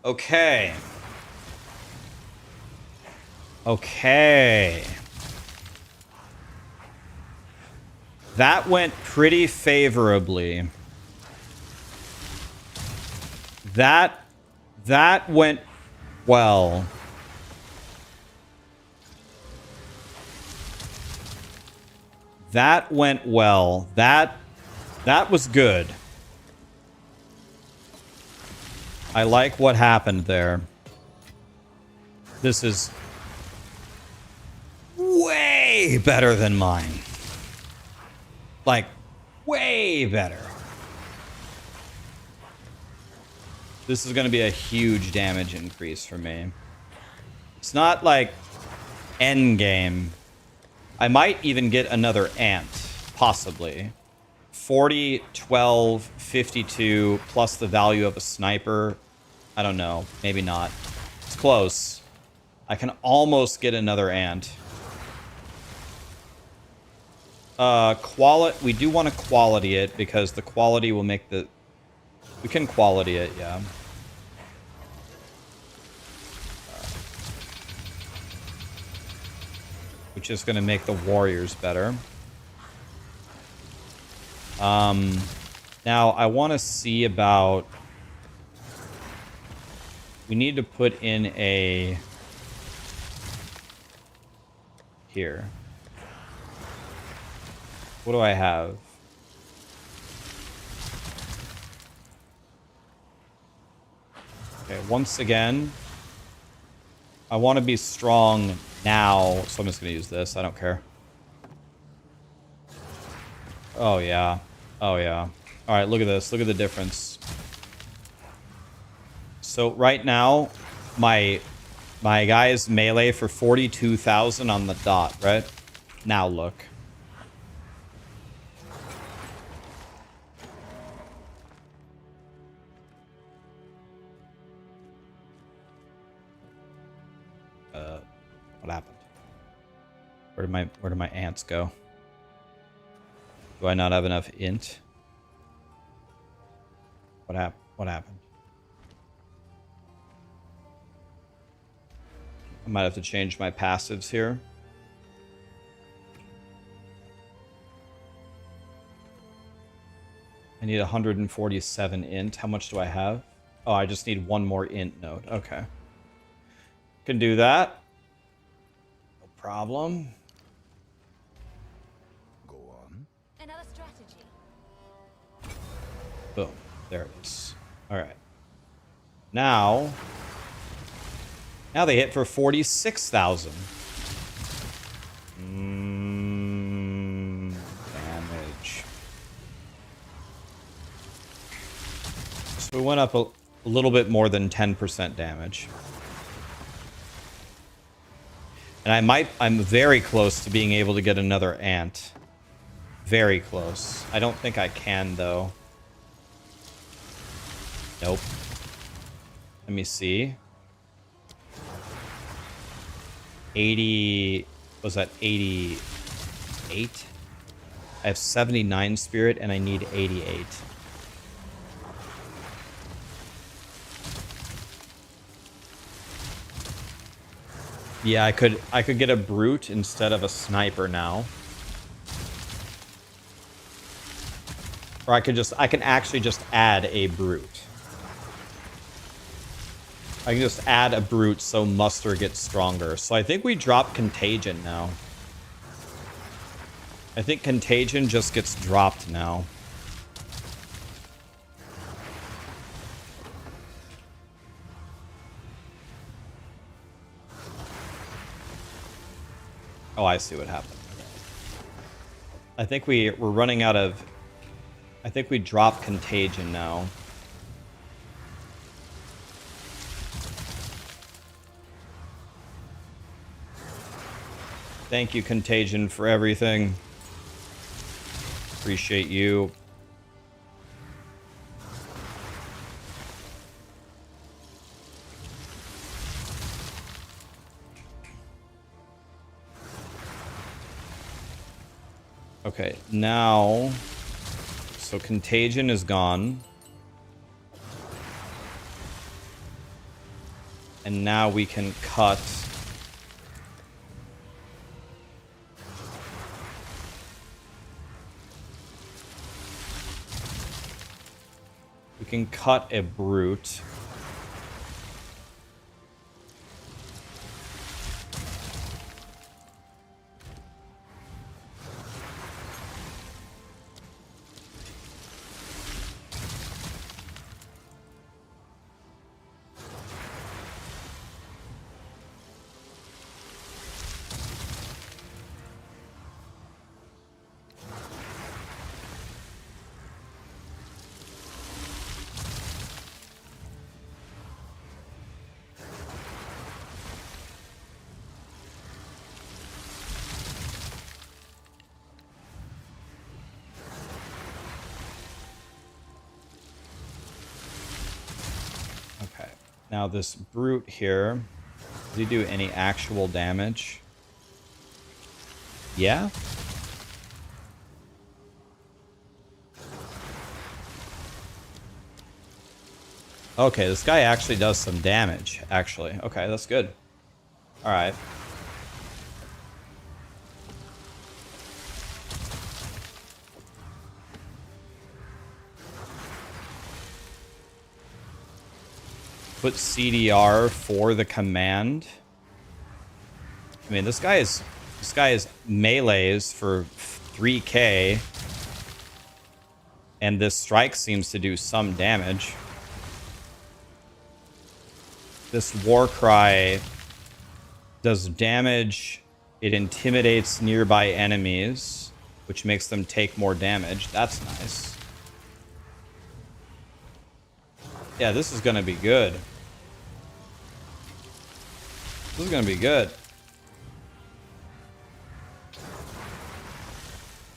Okay. Okay. That went pretty favorably. That went well. That went well. That was good. I like what happened there. This is way better than mine. Like, way better. This is going to be a huge damage increase for me. It's not like Endgame. I might even get another ant, possibly. 40, 12, 52, plus the value of a sniper. I don't know. Maybe not. It's close. I can almost get another ant. We do want to quality it because the quality will make the... We can quality it, yeah. Which is going to make the warriors better. Now, I want to see about... We need to put in a... Here. What do I have? Okay, once again, I want to be strong now, so I'm just going to use this. I don't care. Oh, yeah. Oh, yeah. All right, look at this. Look at the difference. So right now, my guy is melee for 42,000 on the dot, right? Now look. What happened? Where did my ants go? Do I not have enough int? What happened? I might have to change my passives here. I need 147 int. How much do I have? Oh, I just need one more int node. Okay. Can do that. No problem. Go on. Another strategy. Boom. There it is. All right. Now they hit for 46,000. Damage. So we went up a little bit more than 10% damage. And I'm very close to being able to get another ant. Very close. I don't think I can, though. Nope. Let me see. 80... Was that 88? I have 79 spirit and I need 88. Yeah, I could get a brute instead of a sniper now. Or I can actually just add a brute. I can just add a brute so muster gets stronger. So I think we drop contagion now. I think contagion just gets dropped now. Oh, I see what happened. I think we're running out of... I think we drop contagion now. Thank you, Contagion, for everything. Appreciate you. Okay, now... So Contagion is gone. And now we can cut... We can cut a brute. Now this brute here, does he do any actual damage? Yeah? Okay, this guy actually does some damage, actually. Okay, that's good. Alright. Put CDR for the command. I mean, this guy is melees for 3k. And this strike seems to do some damage. This war cry does damage. It intimidates nearby enemies, which makes them take more damage. That's nice. Yeah, this is going to be good. This is going to be good.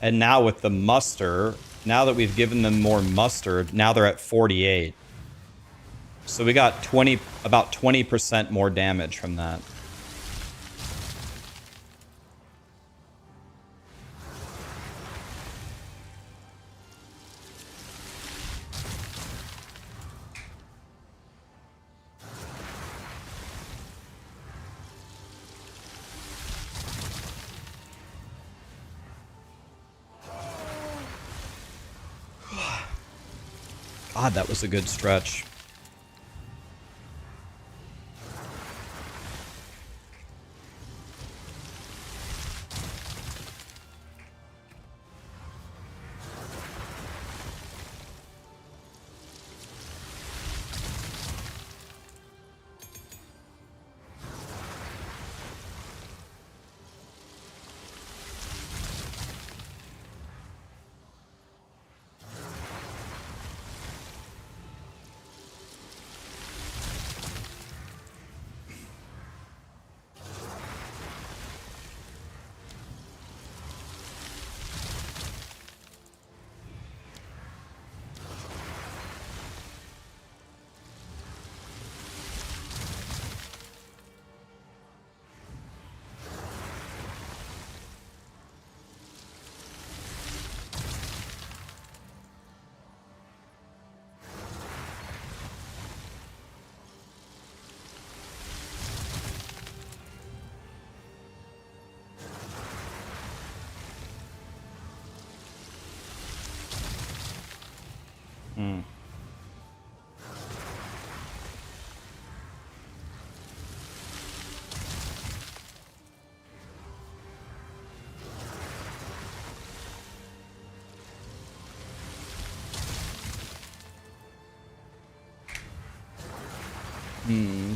And now with the muster, now that we've given them more muster, now they're at 48. So we got about 20% more damage from that. God, that was a good stretch.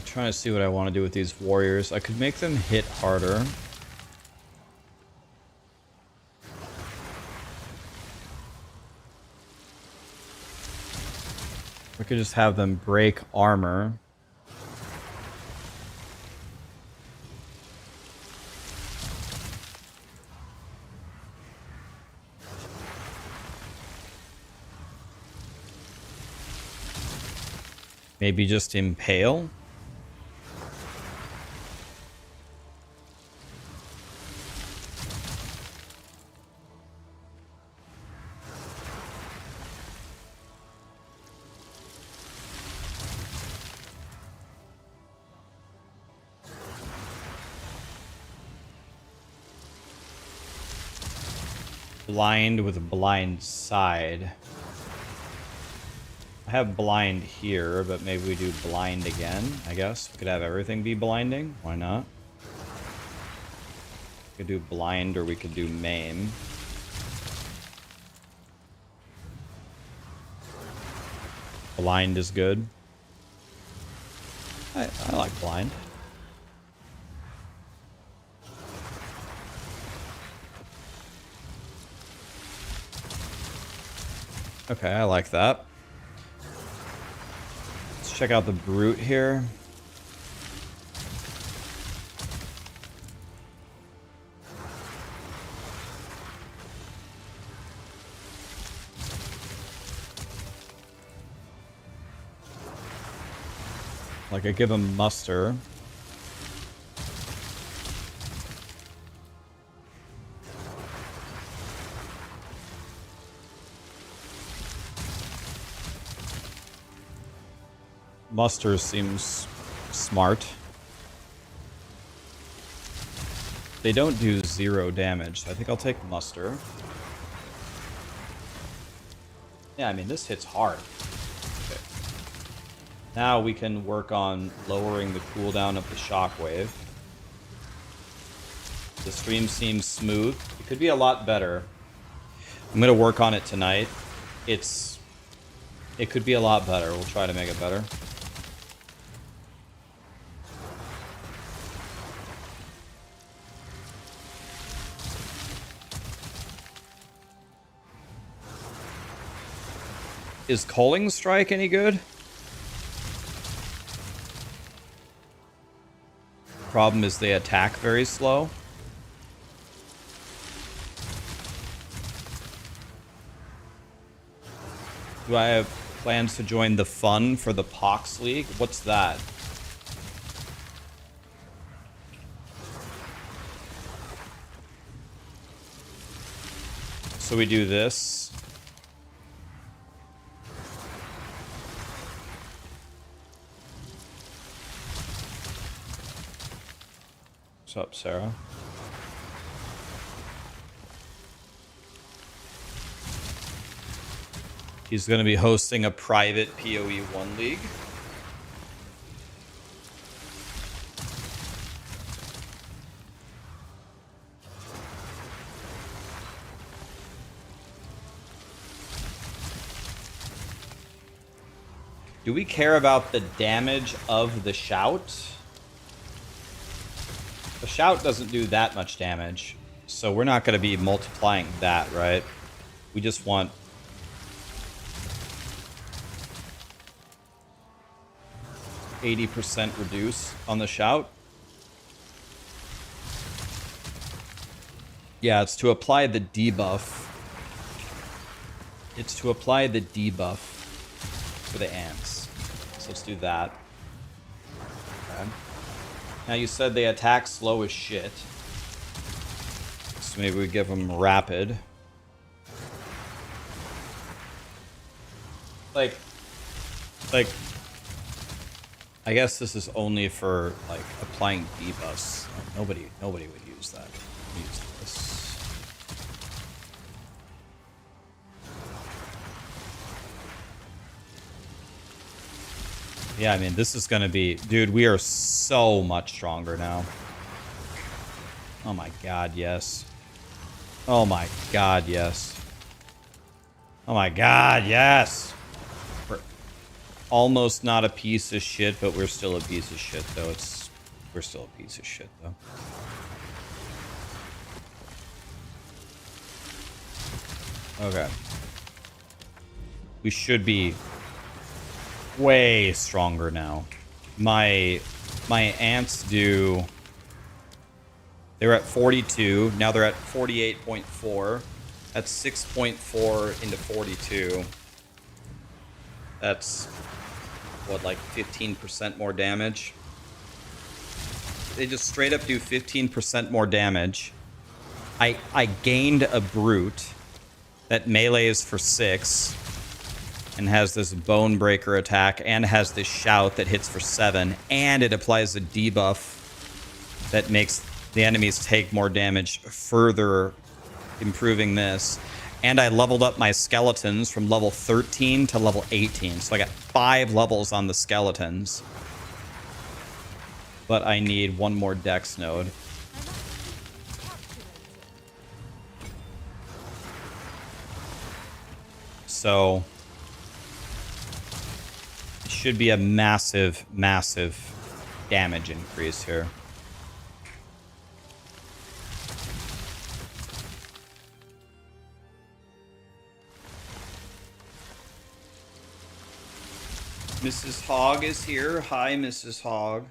Trying to see what I want to do with these warriors. I could make them hit harder. I could just have them break armor. Maybe just impale. Blind with blind side. I have blind here, but maybe we do blind again, I guess. We could have everything be blinding. Why not? We could do blind or we could do maim. Blind is good. I like blind. Okay, I like that. Let's check out the brute here. Like, I give him muster. Muster seems smart. They don't do 0 damage, so I think I'll take muster. Yeah, I mean, this hits hard. Okay. Now we can work on lowering the cooldown of the shockwave. The stream seems smooth. It could be a lot better. I'm gonna work on it tonight. It could be a lot better. We'll try to make it better. Is Culling Strike any good? Problem is they attack very slow. Do I have plans to join the fun for the Pox League? What's that? So we do this. What's up, Sarah? He's going to be hosting a private POE1 league. Do we care about the damage of the shout? The shout doesn't do that much damage, so we're not going to be multiplying that, right? We just want... %80 reduce on the shout. Yeah, it's to apply the debuff. It's to apply the debuff for the ants. So let's do that. Okay. Now you said they attack slow as shit. So maybe we give them rapid. Like, I guess this is only for like applying debuffs. Nobody would use that. Use this. Yeah, I mean, this is gonna be, dude. We are so much stronger now. Oh my god, yes. Oh my god, yes. Oh my god, yes. Almost not a piece of shit, but we're still a piece of shit, though. We're still a piece of shit, though. Okay. We should be way stronger now. My ants do... They were at 42. Now they're at 48.4. That's 6.4 into 42. That's... what, like 15% more damage? They just straight up do 15% more damage. I gained a brute that melees for 6 and has this bone breaker attack and has this shout that hits for 7, and it applies a debuff that makes the enemies take more damage, further improving this. And I leveled up my skeletons from level 13 to level 18. So I got 5 levels on the skeletons. But I need 1 more dex node. So it should be a massive, massive damage increase here. Mrs. Hogg is here. Hi, Mrs. Hogg.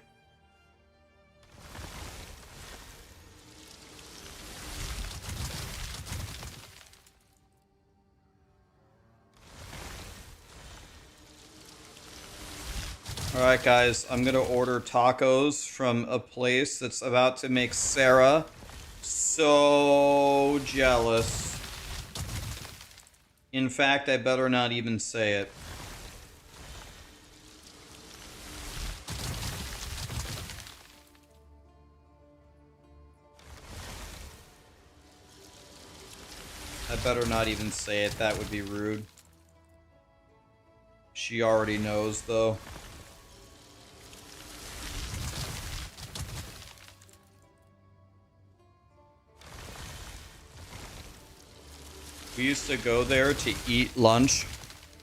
Alright guys, I'm gonna order tacos from a place that's about to make Sarah so jealous. In fact, I better not even say it. I better not even say it, that would be rude. She already knows though. We used to go there to eat lunch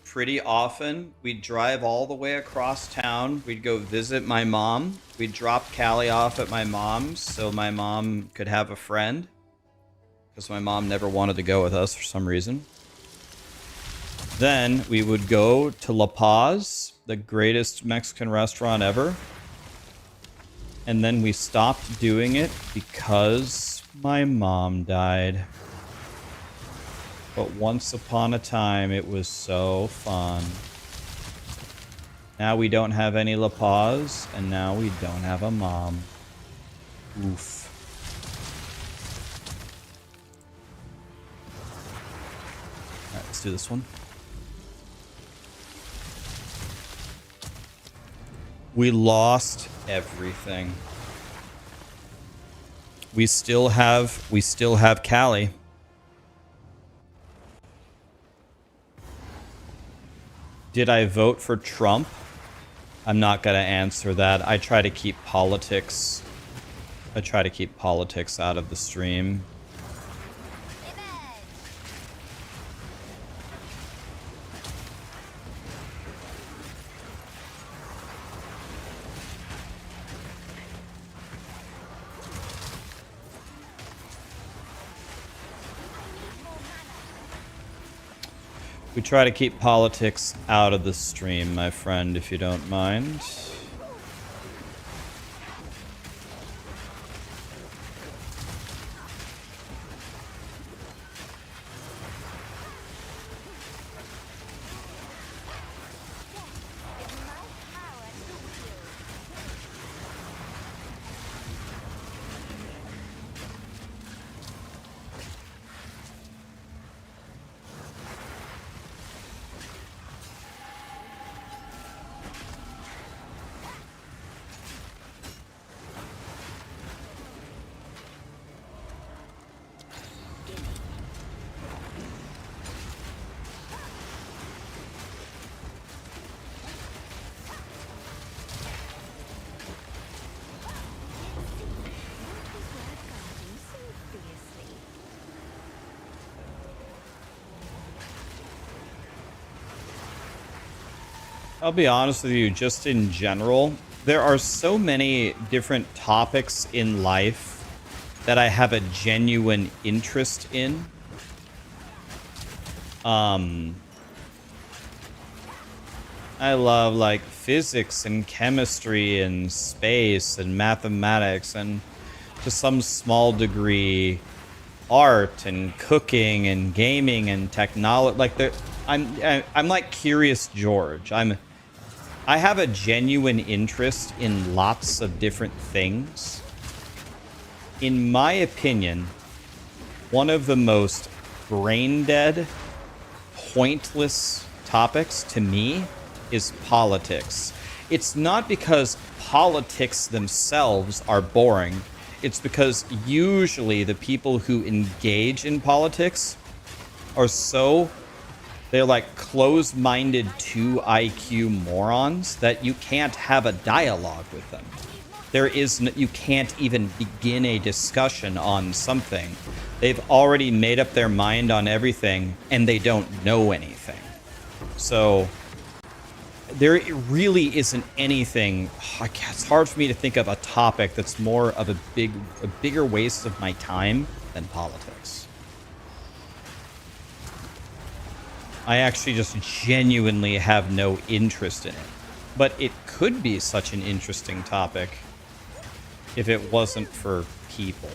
pretty often. We'd drive all the way across town. We'd go visit my mom. We'd drop Callie off at my mom's so my mom could have a friend. Because my mom never wanted to go with us for some reason. Then we would go to La Paz, the greatest Mexican restaurant ever. And then we stopped doing it because my mom died. But once upon a time, it was so fun. Now we don't have any La Paz, and now we don't have a mom. Oof. Alright, let's do this one. We lost everything. We still have Callie. Did I vote for Trump? I'm not gonna answer that. I try to keep politics out of the stream. We try to keep politics out of the stream, my friend, if you don't mind. I'll be honest with you, just in general, there are so many different topics in life that I have a genuine interest in. I love like physics and chemistry and space and mathematics and to some small degree art and cooking and gaming and technology. Like I'm like Curious George. I have a genuine interest in lots of different things. In my opinion, one of the most brain-dead, pointless topics to me is politics. It's not because politics themselves are boring. It's because usually the people who engage in politics are they're like closed-minded 2 IQ morons that you can't have a dialogue with them. You can't even begin a discussion on something. They've already made up their mind on everything and they don't know anything. So there really isn't anything. It's hard for me to think of a topic that's more of a bigger waste of my time than politics. I actually just genuinely have no interest in it. But it could be such an interesting topic if it wasn't for people.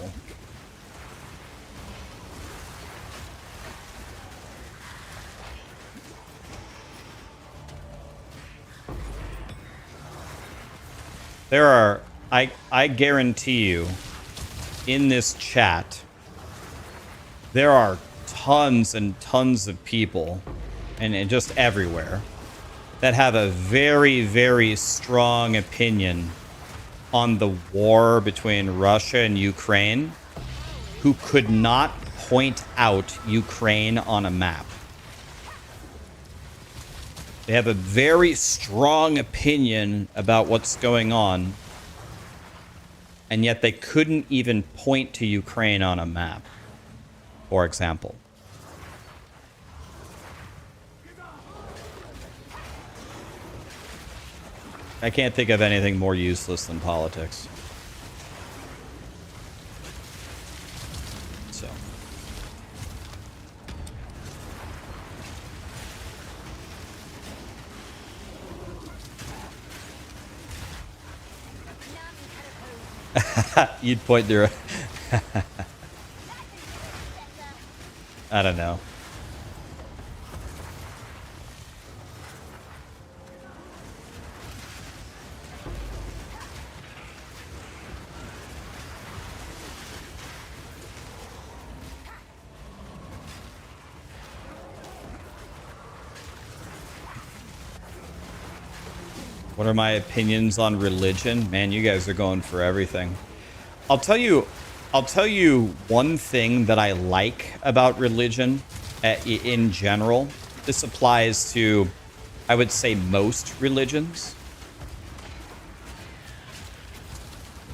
There are, I guarantee you, in this chat, there are tons and tons of people, and just everywhere, that have a very, very strong opinion on the war between Russia and Ukraine, who could not point out Ukraine on a map. They have a very strong opinion about what's going on, and yet they couldn't even point to Ukraine on a map, for example. I can't think of anything more useless than politics. So. You'd point there. I don't know. What are my opinions on religion? Man, you guys are going for everything. I'll tell you one thing that I like about religion in general. This applies to, I would say, most religions.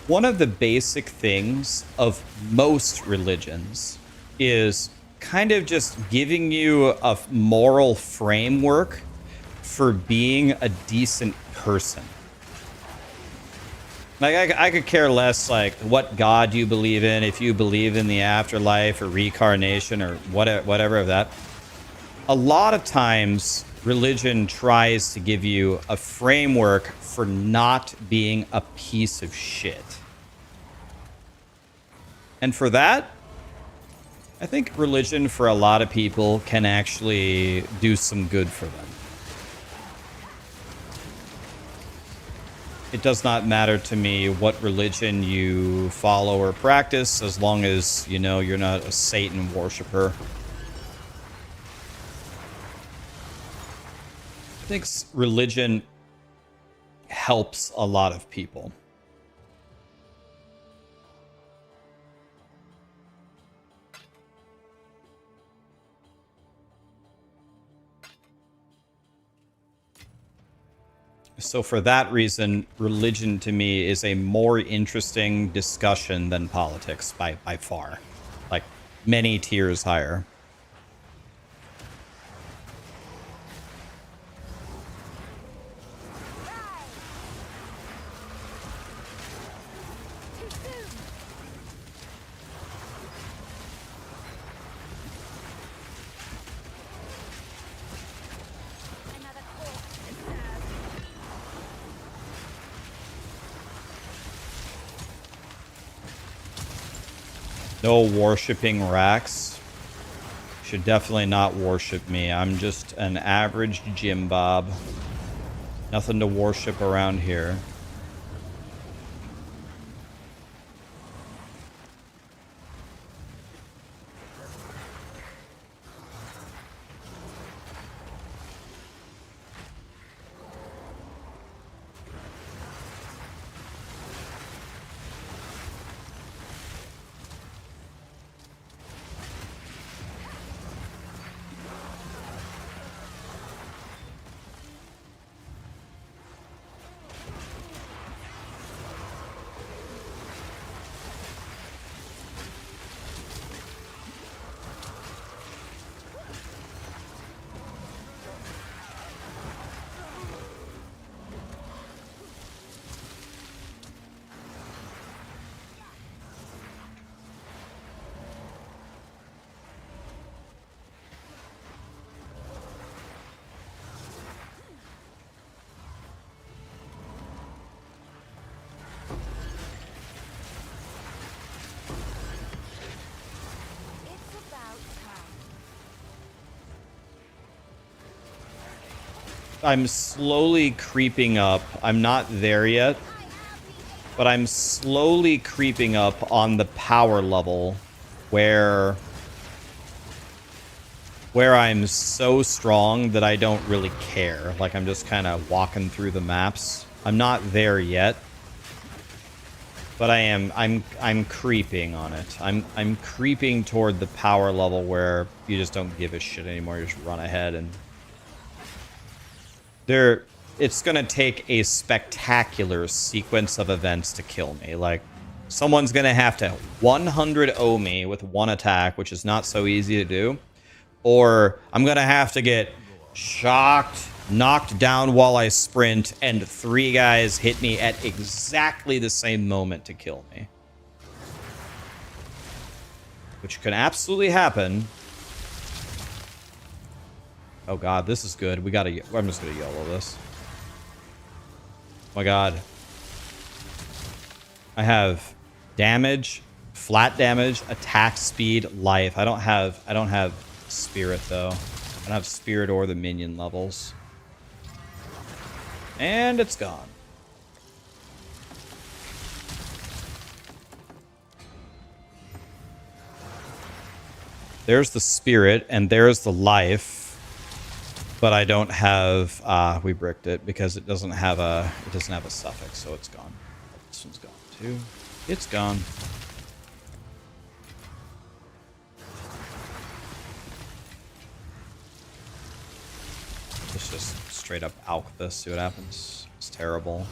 One of the basic things of most religions is kind of just giving you a moral framework for being a decent person. Like, I could care less, like, what God you believe in, if you believe in the afterlife or reincarnation or whatever of that. A lot of times, religion tries to give you a framework for not being a piece of shit. And for that, I think religion for a lot of people can actually do some good for them. It does not matter to me what religion you follow or practice, as long as, you know, you're not a Satan worshiper. I think religion helps a lot of people. So for that reason, religion to me is a more interesting discussion than politics by far. Like, many tiers higher. No worshipping Raxx. Should definitely not worship me. I'm just an average Jim Bob. Nothing to worship around here. I'm slowly creeping up. I'm not there yet, But I'm slowly creeping up on the power level where I'm so strong that I don't really care. Like, I'm just kind of walking through the maps. I'm not there yet, but I'm creeping on it. I'm creeping toward the power level where you just don't give a shit anymore. You just run ahead, and it's gonna take a spectacular sequence of events to kill me. Like, someone's gonna have to 100-0 me with one attack, which is not so easy to do. Or I'm gonna have to get shocked, knocked down while I sprint, and 3 guys hit me at exactly the same moment to kill me. Which can absolutely happen. Oh god, this is good. We gotta... I'm just gonna YOLO this. Oh my god. I have damage, flat damage, attack speed, life. I don't have spirit though. I don't have spirit or the minion levels. And it's gone. There's the spirit and there's the life. But I don't have we bricked it because it doesn't have a suffix, so it's gone. This one's gone too. It's gone. Let's just straight up alch this, see what happens. It's terrible.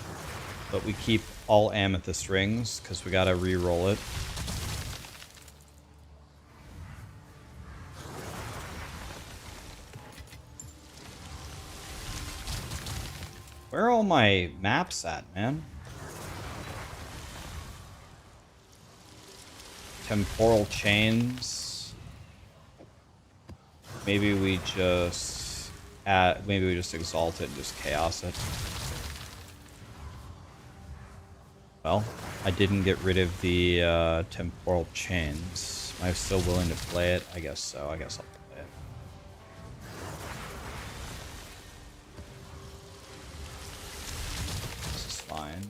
But we keep all amethyst rings because we gotta re-roll it. Where are all my maps at, man? Temporal chains. Maybe we just exalt it and just chaos it. Well, I didn't get rid of the temporal chains. Am I still willing to play it? I guess so. I guess I'll play it. This is fine.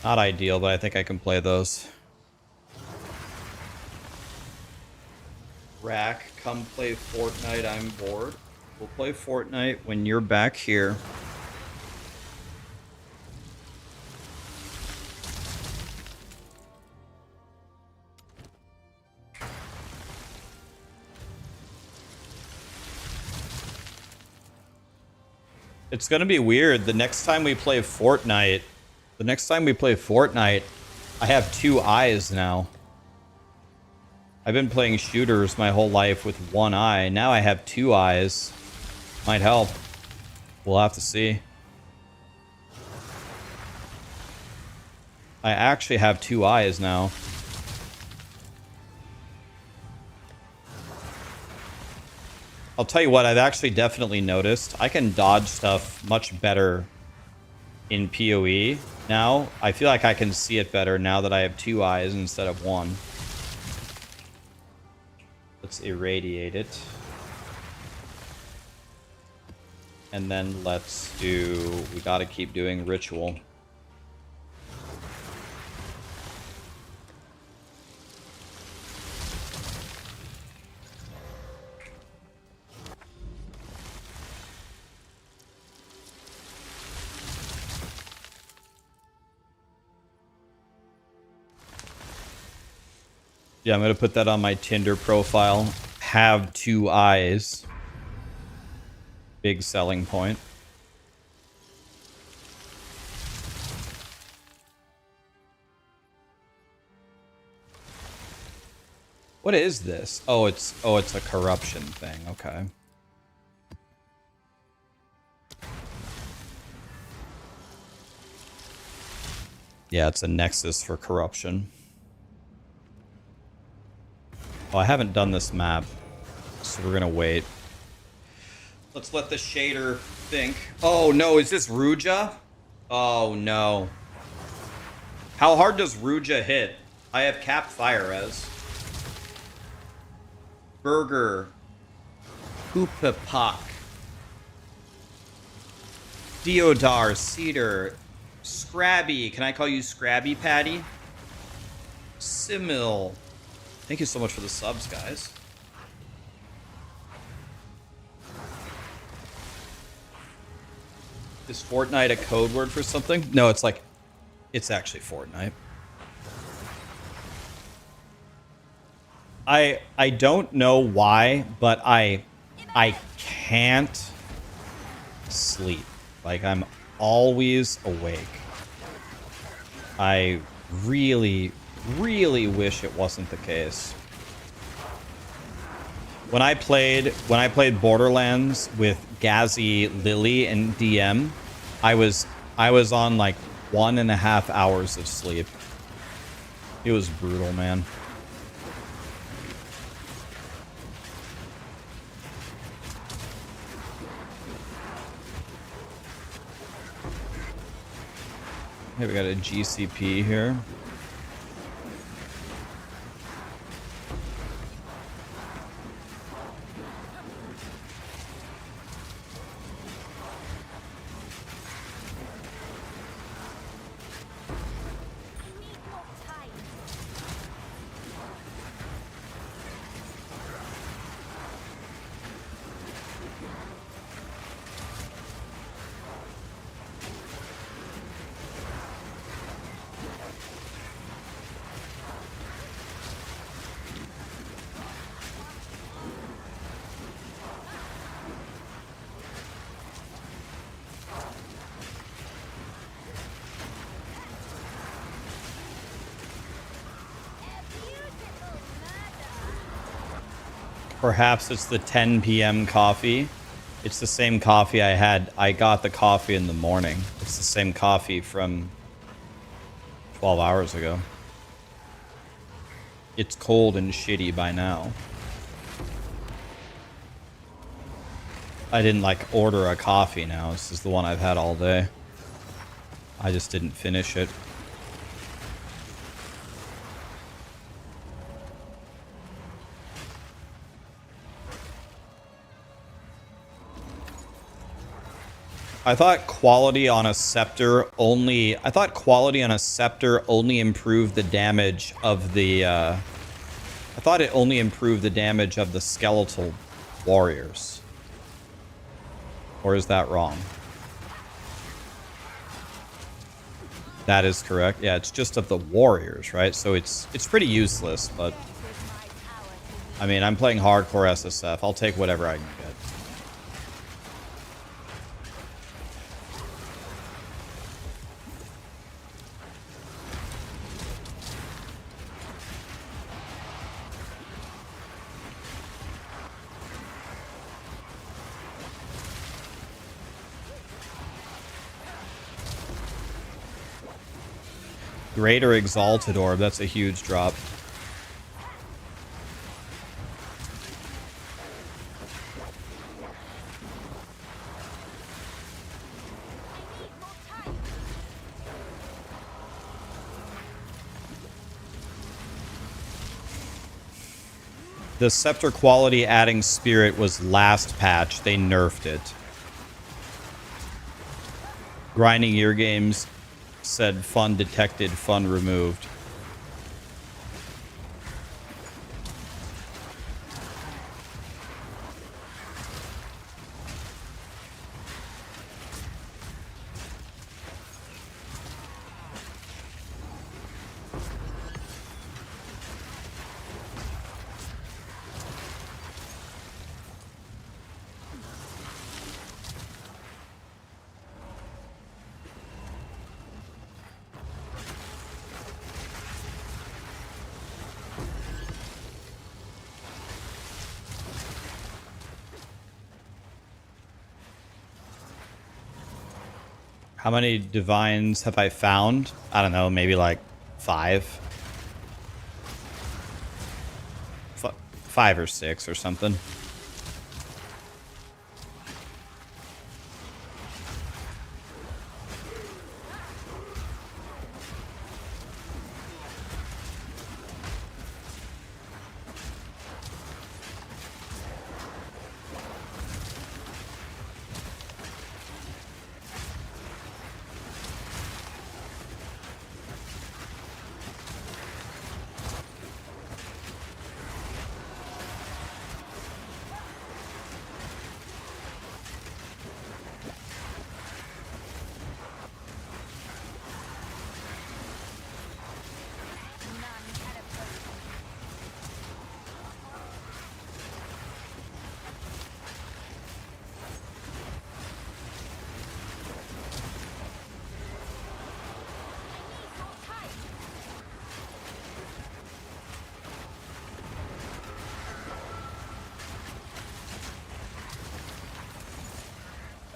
Not ideal, but I think I can play those. Rack, come play Fortnite, I'm bored. We'll play Fortnite when you're back here. It's gonna be weird. The next time we play Fortnite, I have 2 eyes now. I've been playing shooters my whole life with 1 eye. Now I have 2 eyes. Might help. We'll have to see. I actually have 2 eyes now. I'll tell you what, I've actually definitely noticed. I can dodge stuff much better in PoE now. I feel like I can see it better now that I have 2 eyes instead of 1. Let's irradiate it. And then let's do... We gotta keep doing ritual. Yeah, I'm going to put that on my Tinder profile. Have 2 eyes. Big selling point. What is this? Oh, it's a corruption thing. Okay. Yeah, it's a nexus for corruption. Oh, I haven't done this map, so we're gonna wait. Let's let the shader think. Oh no, is this Ruja? Oh no. How hard does Ruja hit? I have capped fire res. Burger. Hoopapak. Deodar. Cedar. Scrabby. Can I call you Scrabby Patty? Simil. Thank you so much for the subs, guys. Is Fortnite a code word for something? No, it's like, it's actually Fortnite. I don't know why, but I can't sleep. Like, I'm always awake. I really, really wish it wasn't the case. When I played Borderlands with Gazzy, Lily, and DM, I was on like 1.5 hours of sleep. It was brutal, man. Hey, we got a GCP here. Perhaps it's the 10 p.m. coffee. It's the same coffee I had. I got the coffee in the morning. It's the same coffee from 12 hours ago. It's cold and shitty by now. I didn't like order a coffee now. This is the one I've had all day. I just didn't finish it. I thought quality on a Scepter only improved the damage of the I thought it only improved the damage of the skeletal warriors. Or is that wrong? That is correct. Yeah, it's just of the warriors, right? So it's pretty useless, but I mean, I'm playing hardcore SSF. I'll take whatever I can get. Greater Exalted Orb, that's a huge drop. The Scepter quality adding spirit was last patch. They nerfed it. Grinding Ear Games said fun detected, fun removed. How many divines have I found? I don't know, maybe like 5. 5 or 6 or something.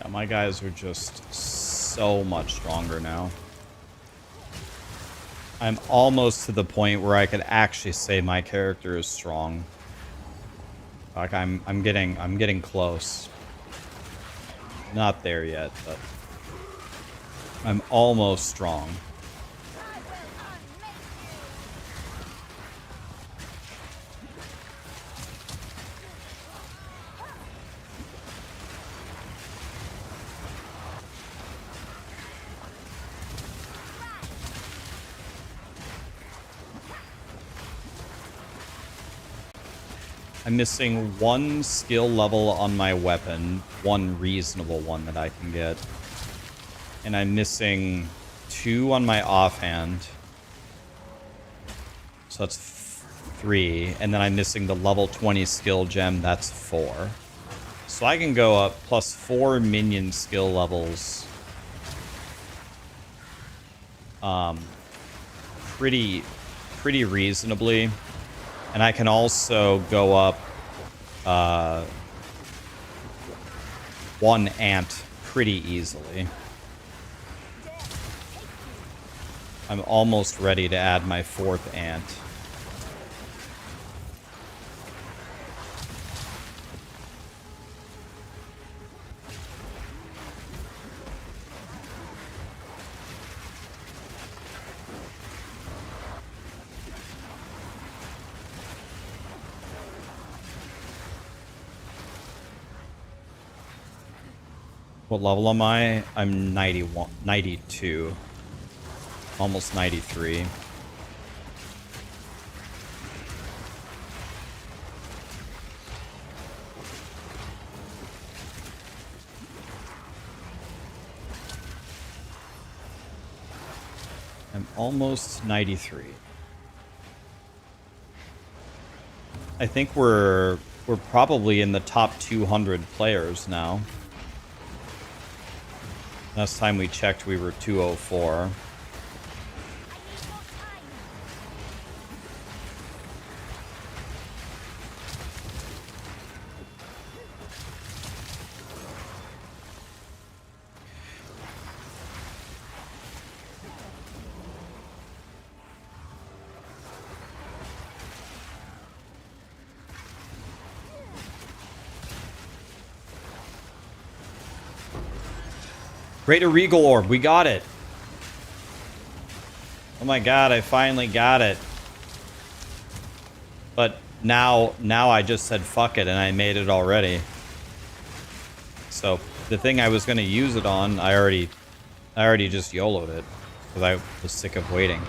Yeah, my guys are just so much stronger now. I'm almost to the point where I could actually say my character is strong. Like I'm getting close. Not there yet, but I'm almost strong. I will unmake you. I'm missing one skill level on my weapon, one reasonable one that I can get. And I'm missing 2 on my offhand. So that's 3. And then I'm missing the level 20 skill gem, that's 4. So I can go up plus 4 minion skill levels. Pretty reasonably. And I can also go up 1 ant pretty easily. I'm almost ready to add my 4th ant. What level am I? I'm 91, 92. Almost 93. I'm almost 93. I think we're probably in the top 200 players now. Last time we checked, we were 204. Greater Regal Orb, we got it. Oh my god, I finally got it. But now I just said fuck it and I made it already. So the thing I was gonna use it on, I already just YOLO'd it. Because I was sick of waiting.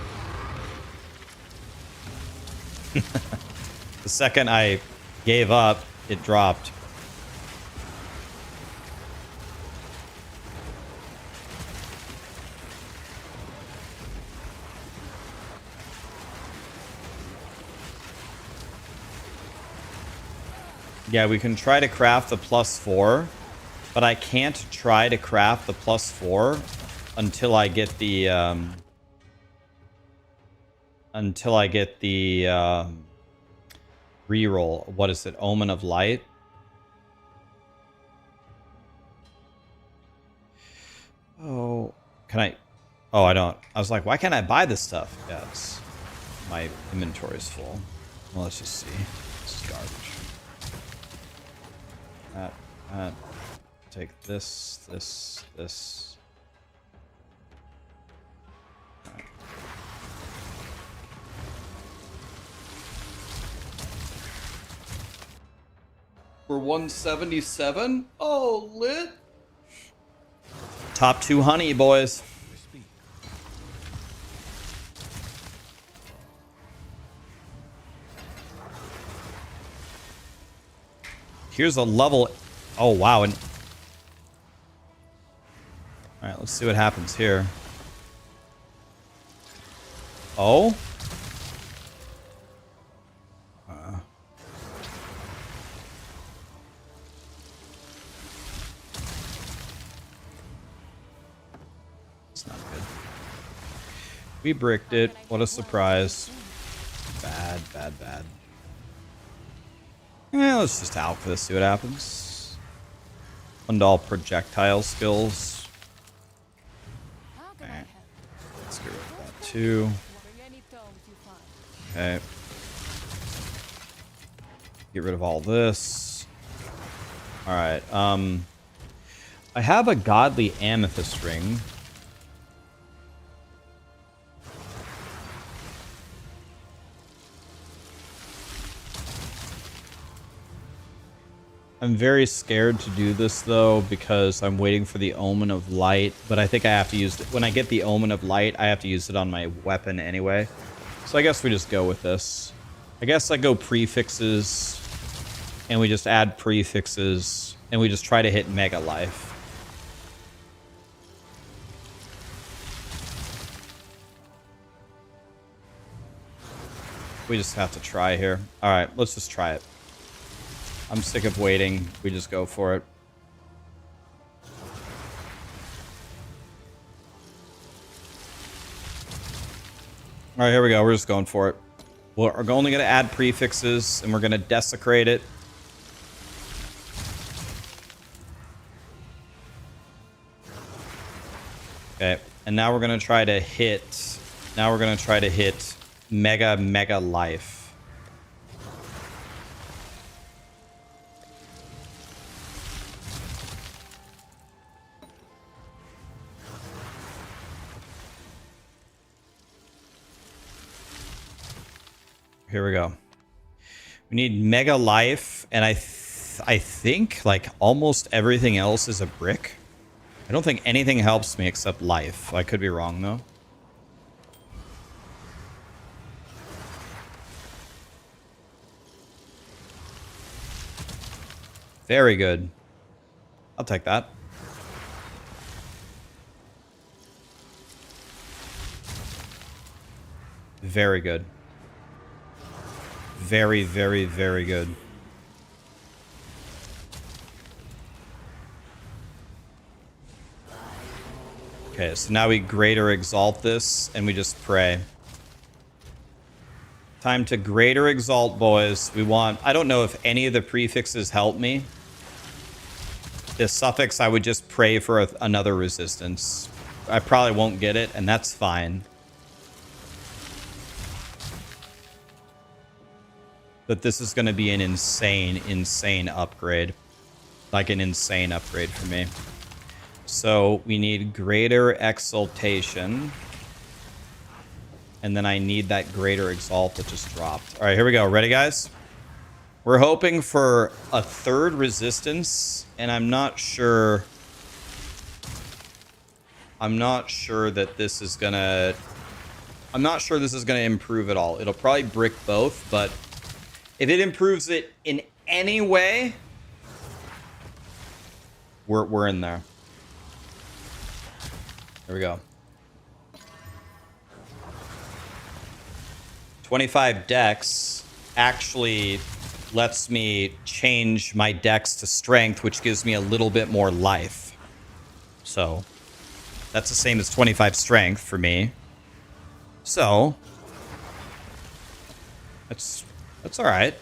The second I gave up, it dropped. Yeah, we can try to craft the +4, but I can't try to craft the +4 until I get the reroll. What is it? Omen of Light. Oh, can I? Oh, I don't. I was like, why can't I buy this stuff? Yes, my inventory is full. Well, let's just see. This is garbage. Take this. Right. We're 177? Oh, lit. Top 2 honey, boys. Here's a level. Oh, wow. And all right, let's see what happens here. Oh? It's not good. We bricked it. What a surprise. Bad. Yeah, let's just out for this, see what happens. Fund all projectile skills. How can I Alright, help? let's get rid of that too. Bring any tomes you find. Okay. Get rid of all this. Alright, I have a godly amethyst ring. I'm very scared to do this though because I'm waiting for the Omen of Light, but I think I have to use it. When I get the Omen of Light, I have to use it on my weapon anyway. So I guess we just go with this. I guess I go prefixes and we just add prefixes and we just try to hit Mega Life. We just have to try here. All right, let's just try it. I'm sick of waiting. We just go for it. All right, here we go. We're just going for it. We're only going to add prefixes, and we're going to desecrate it. Okay, and now we're going to try to hit... Now we're going to try to hit Mega Life. Here we go. We need Mega Life, and I think like almost everything else is a brick. I don't think anything helps me except life. I could be wrong though. Very good. I'll take that. Very good. Very, very, very good. Okay, so now we greater exalt this, and we just pray. Time to greater exalt, boys. We want... I don't know if any of the prefixes help me. The suffix, I would just pray for another resistance. I probably won't get it, and that's fine. But this is going to be an insane, insane upgrade. Like an insane upgrade for me. So we need greater exaltation. And then I need that greater exalt that just dropped. All right, here we go. Ready, guys? We're hoping for a third resistance. And I'm not sure... I'm not sure that this is going to... I'm not sure this is going to improve at all. It'll probably brick both, but... if it improves it in any way, we're in there. There we go. 25 dex actually lets me change my dex to strength, which gives me a little bit more life. So that's the same as 25 strength for me. So that's all right.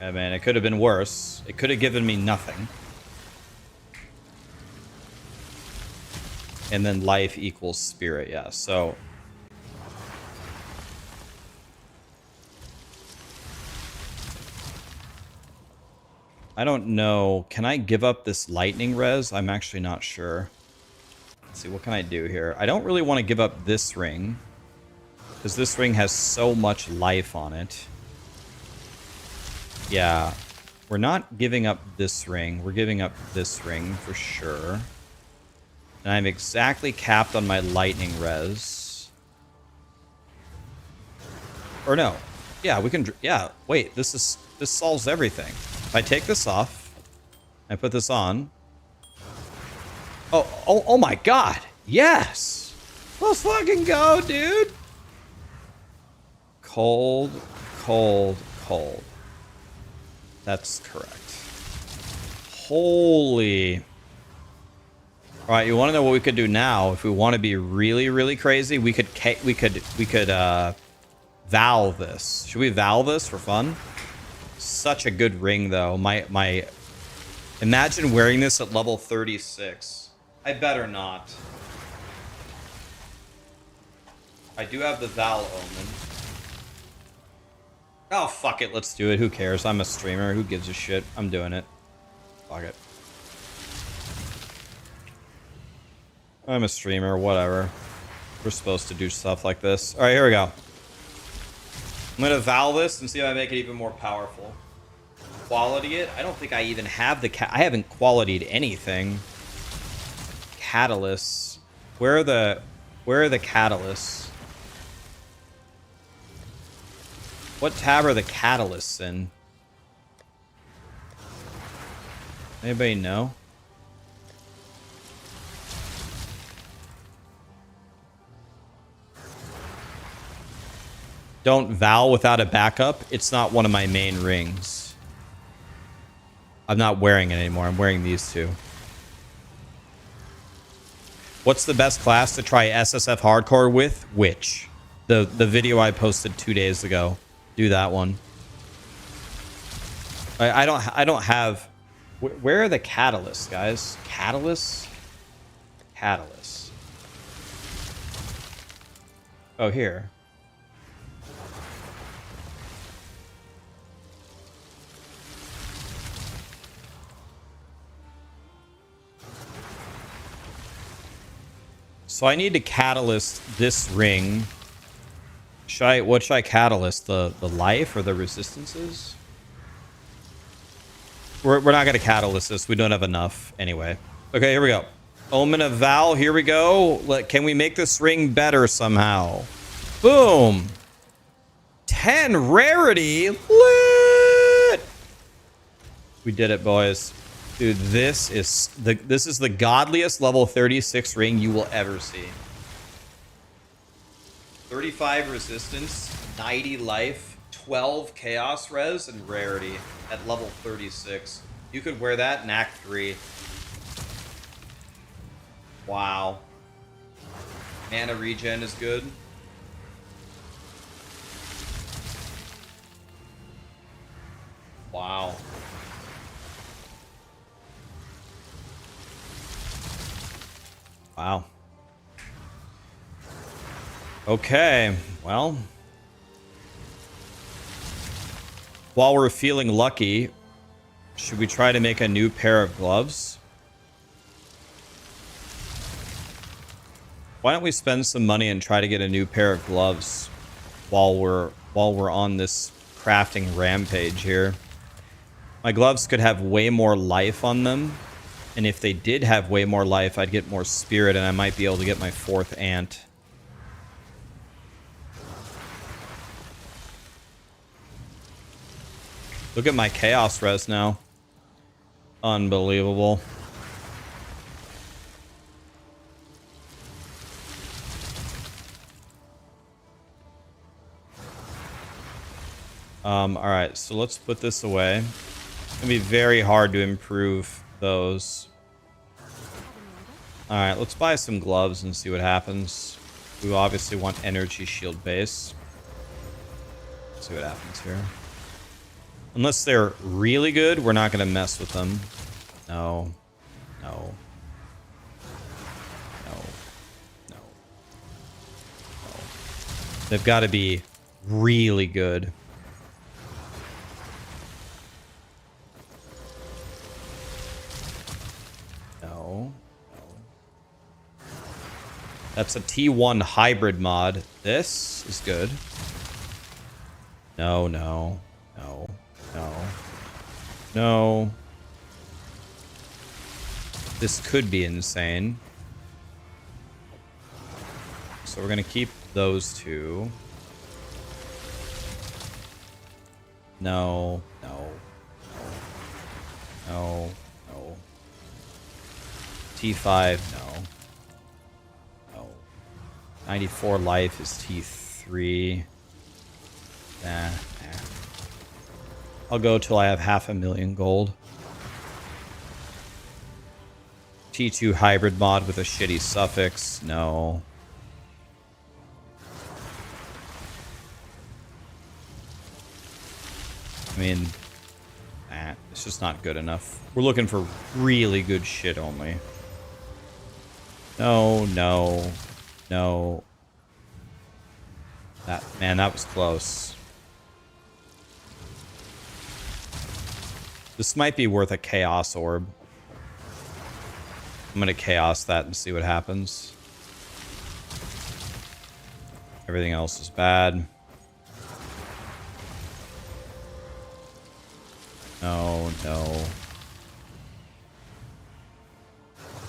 I mean, it could have been worse. It could have given me nothing. And then life equals spirit, yeah. So I don't know. Can I give up this lightning res? I'm actually not sure. Let's see, what can I do here? I don't really want to give up this ring, because this ring has so much life on it. Yeah. We're not giving up this ring. We're giving up this ring for sure. And I'm exactly capped on my lightning res. Or no. Yeah, we can... yeah, wait. This solves everything. If I take this off, I put this on. Oh my god. Yes. Let's fucking go, dude. Cold, cold, cold. That's correct. Holy. All right, you want to know what we could do now? If we want to be really, really crazy, we could Val this. Should we Val this for fun? Such a good ring, though. My Imagine wearing this at level 36. I better not. I do have the Val Omen. Oh, fuck it. Let's do it. Who cares? I'm a streamer. Who gives a shit? I'm doing it. Fuck it. I'm a streamer. Whatever. We're supposed to do stuff like this. All right, here we go. I'm going to Val this and see if I make it even more powerful. Quality it. I don't think I even have the... I haven't qualityed anything. Catalysts. Where are the catalysts? What tab are the catalysts in? Anybody know? Don't Val without a backup. It's not one of my main rings. I'm not wearing it anymore. I'm wearing these two. What's the best class to try SSF hardcore with? Which? The video I posted 2 days ago. Do that one. I don't have... Where are the catalysts, guys? Catalysts? Catalysts. Oh, here. So I need to catalyst this ring. What should I catalyst? The life or the resistances? We're not going to catalyst this. We don't have enough anyway. Okay, here we go. Omen of Val. Here we go. Can we make this ring better somehow? Boom. 10 rarity. Lit. We did it, boys. Dude, this is the godliest level 36 ring you will ever see. 35 resistance, 90 life, 12 chaos res, and rarity at level 36. You could wear that in Act 3. Wow. Mana regen is good. Wow. Wow. Okay, well. While we're feeling lucky, should we try to make a new pair of gloves? Why don't we spend some money and try to get a new pair of gloves while we're on this crafting rampage here? My gloves could have way more life on them. And if they did have way more life, I'd get more spirit, and I might be able to get my 4th ant. Look at my chaos res now. Unbelievable. Alright, so let's put this away. It's gonna be very hard to improve those. Alright, let's buy some gloves and see what happens. We obviously want energy shield base. Let's see what happens here. Unless they're really good, we're not going to mess with them. No. No. No. No. No. They've got to be really good. No. No. That's a T1 hybrid mod. This is good. No, no. No. No. No. This could be insane. So we're going to keep those two. No. No. No. No. T5, no. No. 94 life is T3. Nah. I'll go till I have 500,000 gold. T2 hybrid mod with a shitty suffix. No. I mean, It's just not good enough. We're looking for really good shit only. No, no, no. Man, that was close. This might be worth a Chaos Orb. I'm gonna Chaos that and see what happens. Everything else is bad. No, no.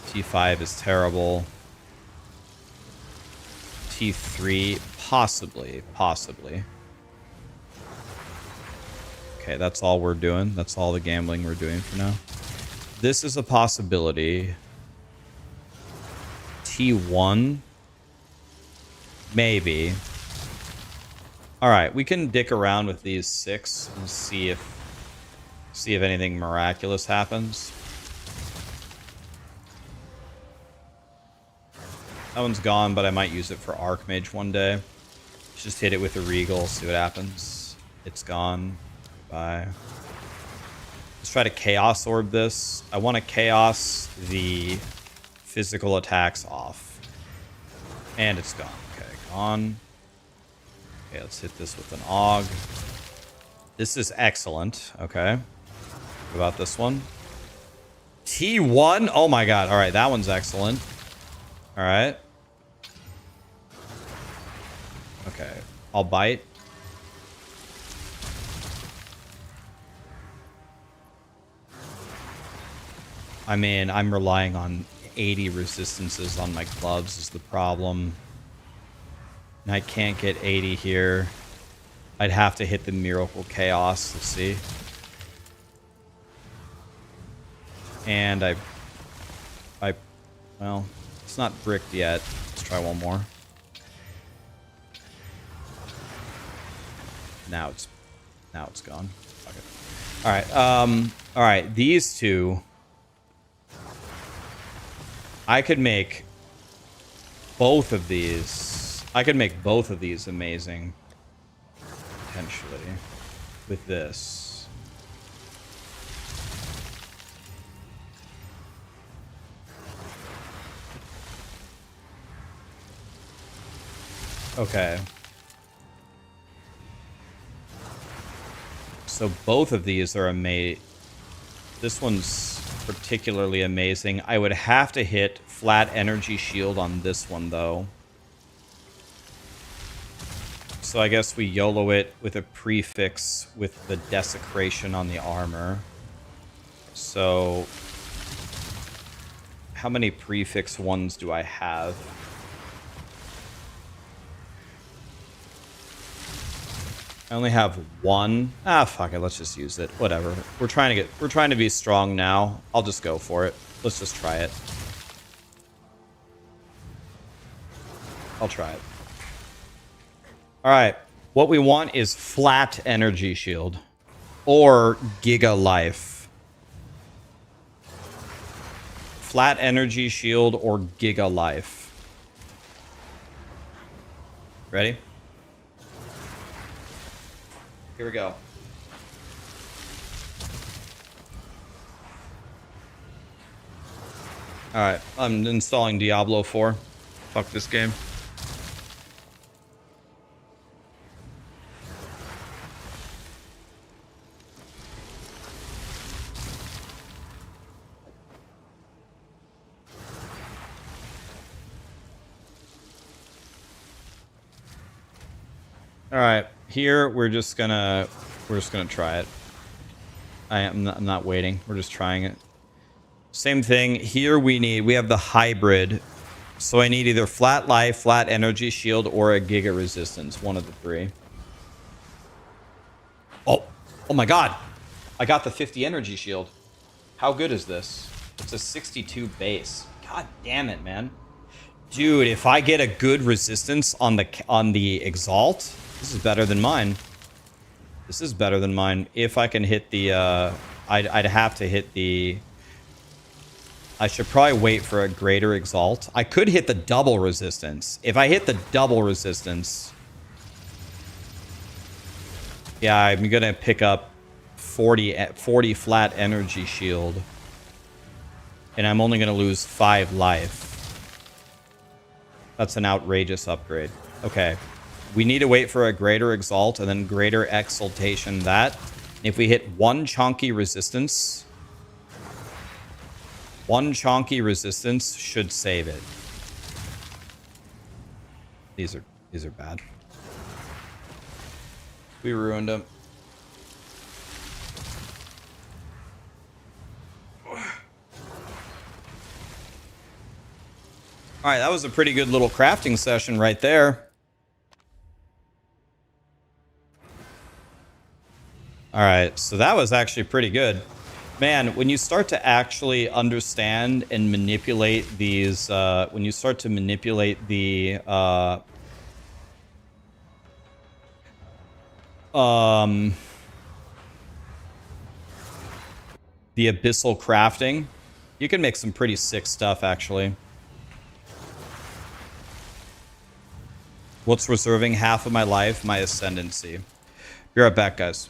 T5 is terrible. T3, possibly. Okay, that's all we're doing. That's all the gambling we're doing for now. This is a possibility. T1? Maybe. Alright, we can dick around with these 6 and see if anything miraculous happens. That one's gone, but I might use it for Archmage one day. Just hit it with a Regal, see what happens. It's gone. Bye. Let's try to Chaos Orb this. I want to Chaos the physical attacks off. And it's gone. Okay, gone. Okay, let's hit this with an AUG. This is excellent. Okay. What about this one? T1? Oh my god. Alright, that one's excellent. Alright. Okay. I'll bite. I mean, I'm relying on 80 resistances on my gloves is the problem. And I can't get 80 here. I'd have to hit the Miracle Chaos. Let's see. And well, it's not bricked yet. Let's try one more. Now it's gone. Okay. All right. These two, I could make both of these. I could make both of these amazing, potentially, with this. Okay. So both of these are amazing. This one's particularly amazing. I would have to hit flat energy shield on this one, though. So I guess we YOLO it with a prefix with the desecration on the armor. So how many prefix ones do I have? I only have one. Ah, fuck it. Let's just use it. Whatever. We're trying to be strong now. I'll just go for it. Let's just try it. I'll try it. All right. What we want is flat energy shield or Giga Life. Flat energy shield or Giga Life. Ready? Here we go. Alright, I'm installing Diablo 4. Fuck this game. Alright. Here, we're just gonna try it. I'm not waiting. We're just trying it. Same thing. Here we have the hybrid. So I need either flat life, flat energy shield, or a giga resistance. One of the three. Oh my god. I got the 50 energy shield. How good is this? It's a 62 base. God damn it, man. Dude, if I get a good resistance on the Exalt, this is better than mine. This is better than mine. If I can hit the, I'd have to hit the... I should probably wait for a greater Exalt. I could hit the double resistance. If I hit the double resistance... Yeah, I'm gonna pick up 40 flat energy shield. And I'm only going to lose 5 life. That's an outrageous upgrade. Okay. We need to wait for a greater exalt and then greater exaltation. That, if we hit one chonky resistance should save it. These are bad. We ruined them. All right, that was a pretty good little crafting session right there. All right, so that was actually pretty good. Man, when you start to actually understand and manipulate these, when you start to manipulate the abyssal crafting, you can make some pretty sick stuff, actually. What's reserving half of my life? My ascendancy. Be right back, guys.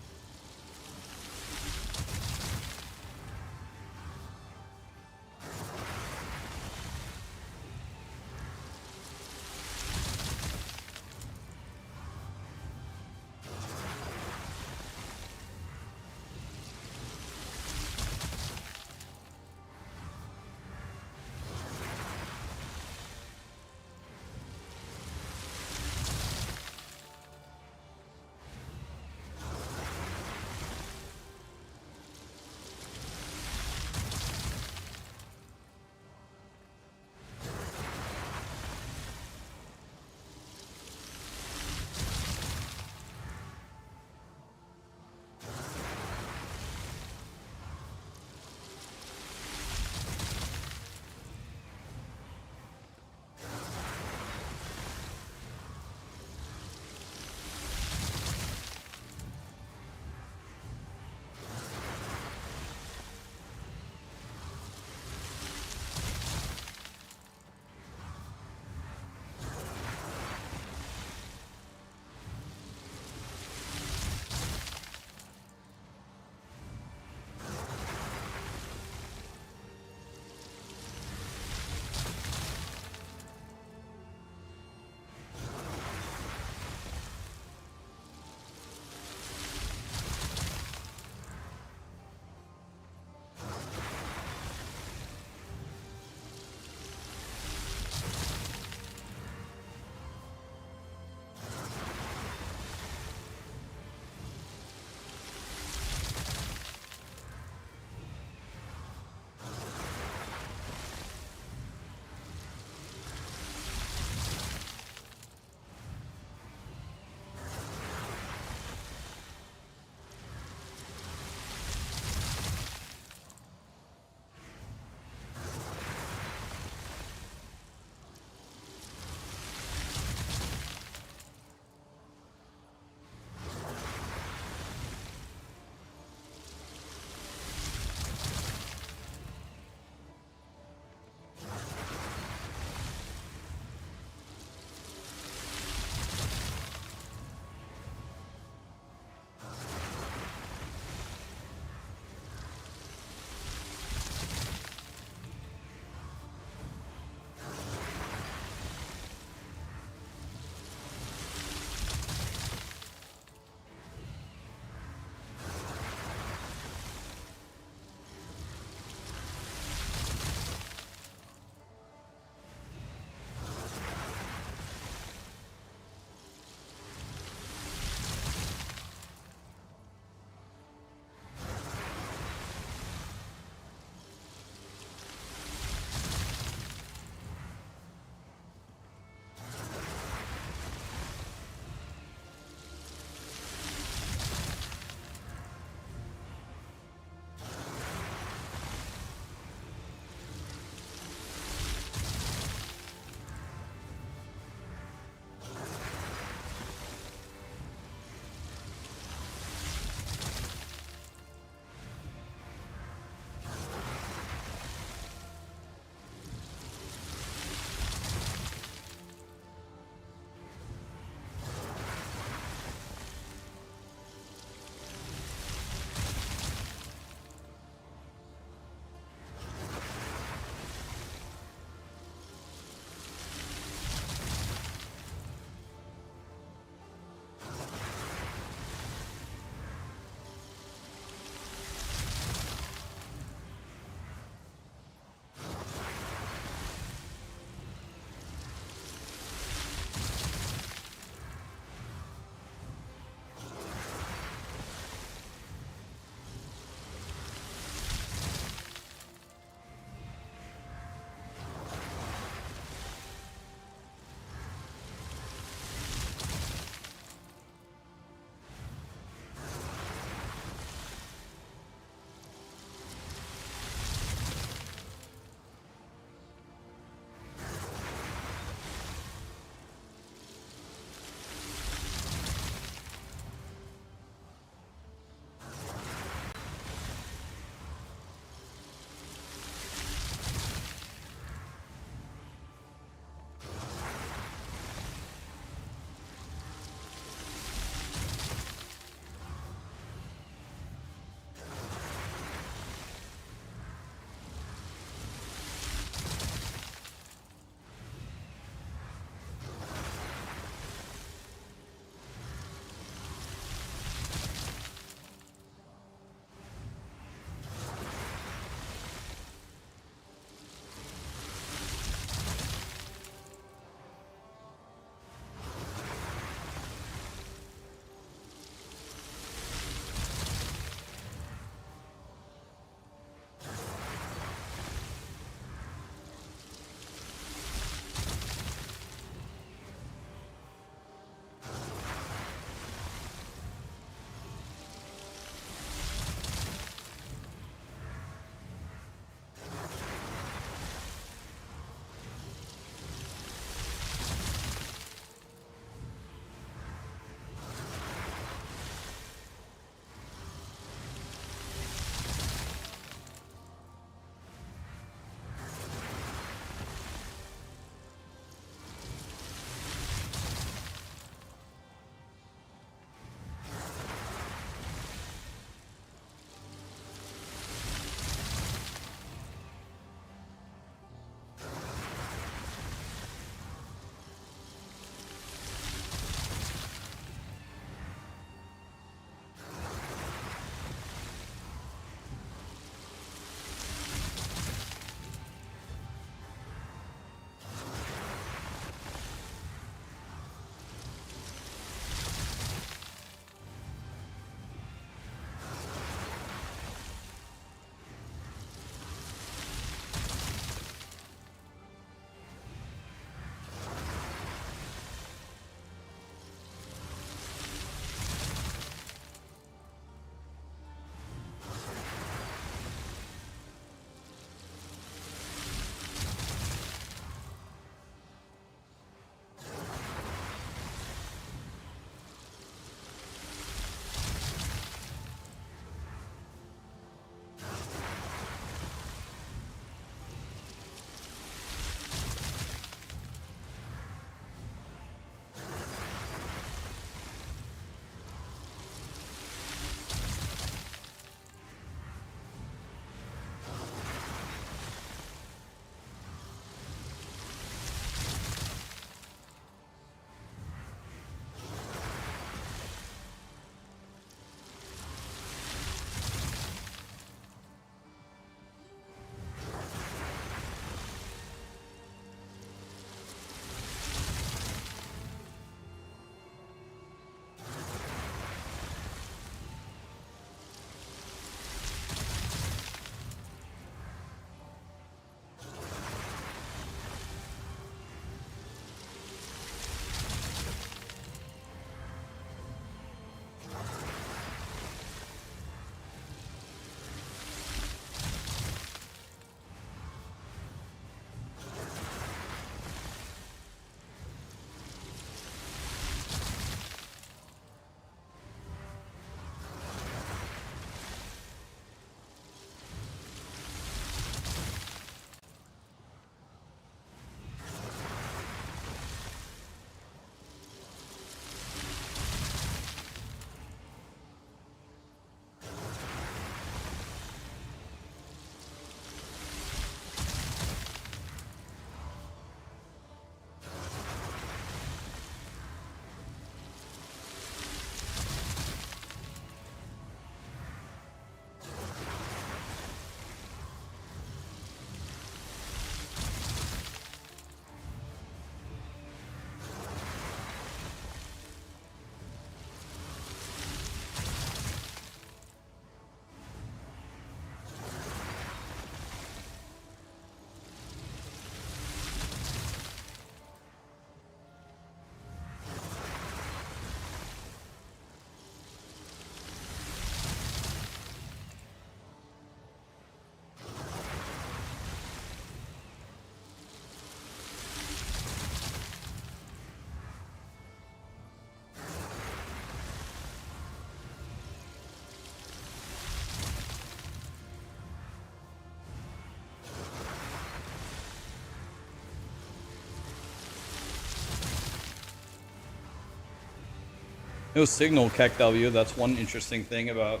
No signal, KEKW. That's one interesting thing about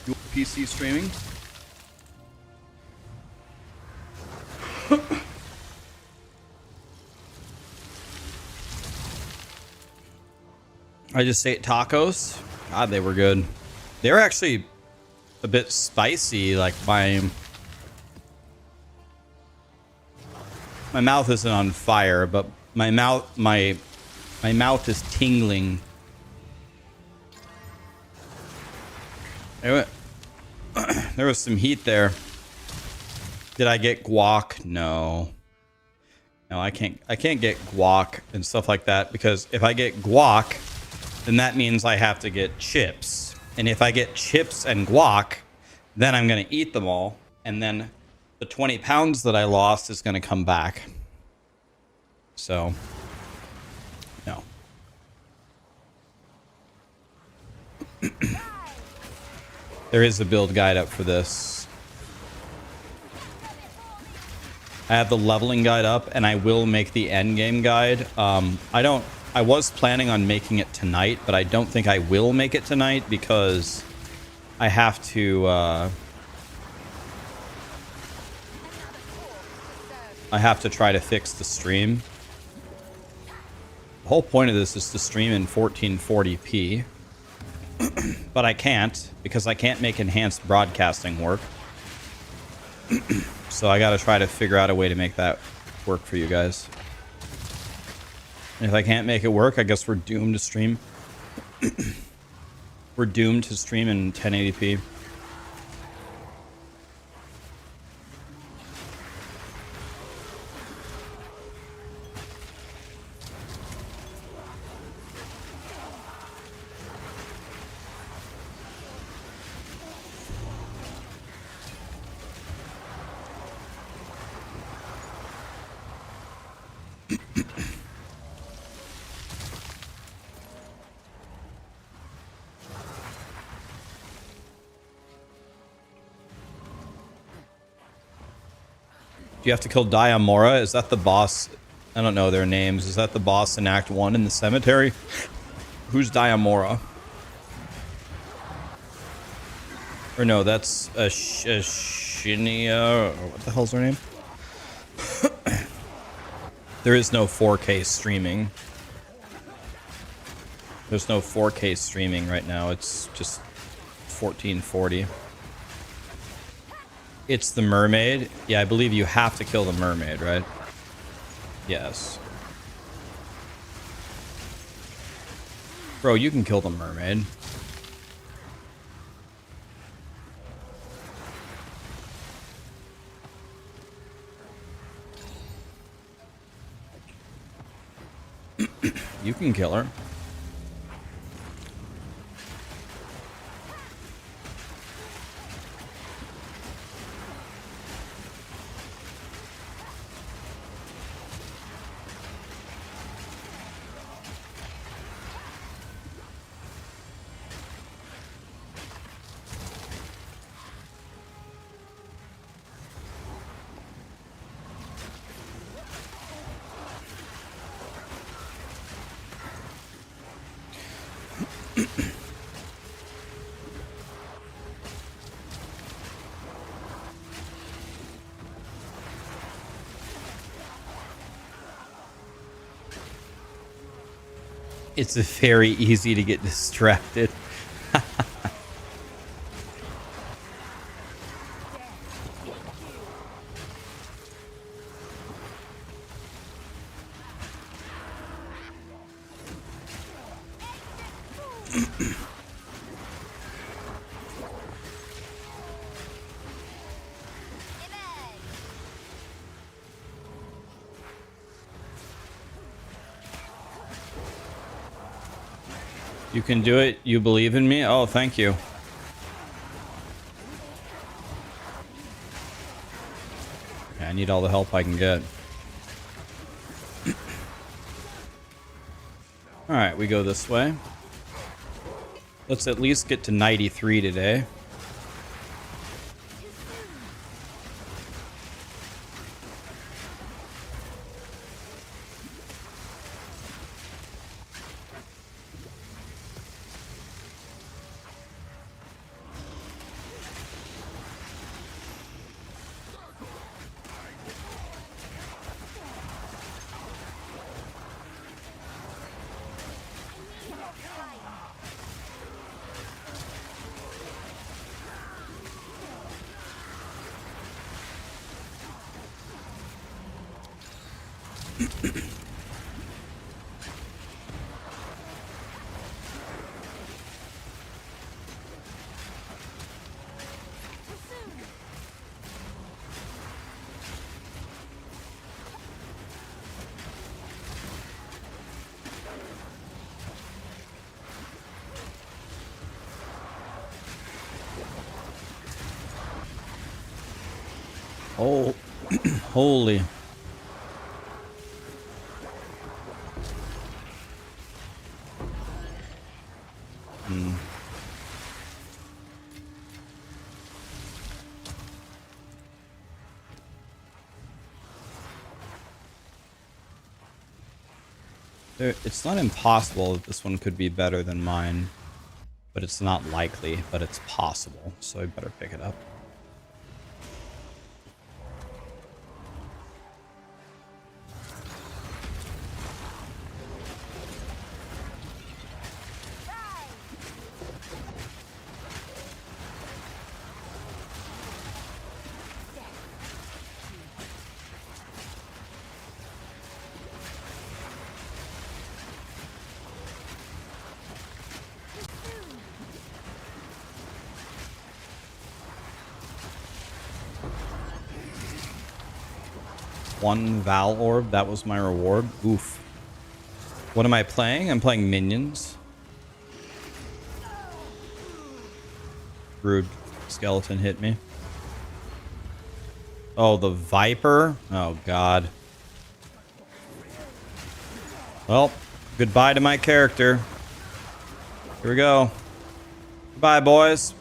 dual PC streaming. I just ate tacos. God, they were good. They were actually a bit spicy. Like my mouth isn't on fire, but my mouth is tingling. There was some heat there. Did I get guac? No. No, I can't get guac and stuff like that, because if I get guac, then that means I have to get chips. And if I get chips and guac, then I'm going to eat them all. And then the 20 pounds that I lost is going to come back. So, no. There is a build guide up for this. I have the leveling guide up, and I will make the endgame guide. I was planning on making it tonight, but I don't think I will make it tonight because I have to try to fix the stream. The whole point of this is to stream in 1440p, but I can't because I can't make enhanced broadcasting work. So I got to try to figure out a way to make that work for you guys. And if I can't make it work, I guess we're doomed to stream. We're doomed to stream in 1080p. You have to kill Diamora. Is that the boss? I don't know their names. Is that the boss in Act 1 in the cemetery? Who's Diamora? Or no, that's a Shinia. What the hell's her name? There is no 4K streaming. There's no 4K streaming right now. It's just 1440. It's the mermaid. Yeah, I believe you have to kill the mermaid, right? Yes. Bro, you can kill the mermaid. You can kill her. It's very easy to get distracted. You can do it. You believe in me? Oh, thank you. Yeah, I need all the help I can get. Alright, we go this way. Let's at least get to 93 today. Oh, holy. It's not impossible that this one could be better than mine, but it's not likely, but it's possible, so I better pick it up. One Val Orb, that was my reward. Oof. What am I playing? I'm playing minions. Rude skeleton hit me. Oh, the Viper? Oh, God. Well, goodbye to my character. Here we go. Goodbye, boys.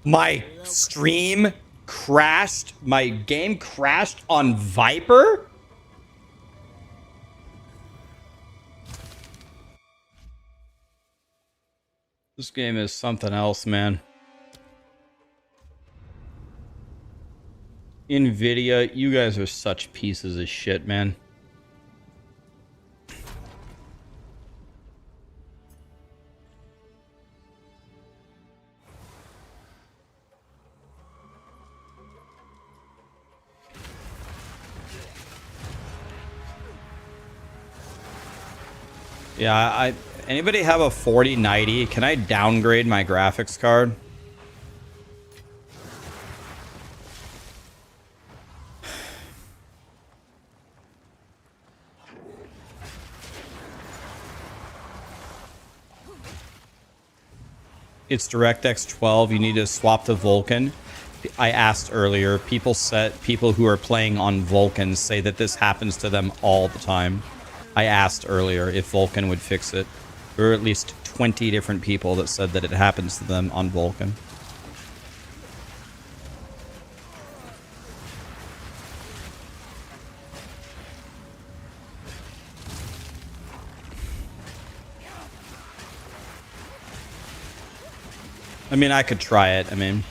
My stream crashed. My game crashed on Viper? This game is something else, man. Nvidia, you guys are such pieces of shit, man. Yeah, anybody have a 4090? Can I downgrade my graphics card? It's DirectX 12. You need to swap to Vulkan. I asked earlier. People who are playing on Vulkan say that this happens to them all the time. I asked earlier if Vulkan would fix it. There were at least 20 different people that said that it happens to them on Vulkan. I mean, I could try it. I mean...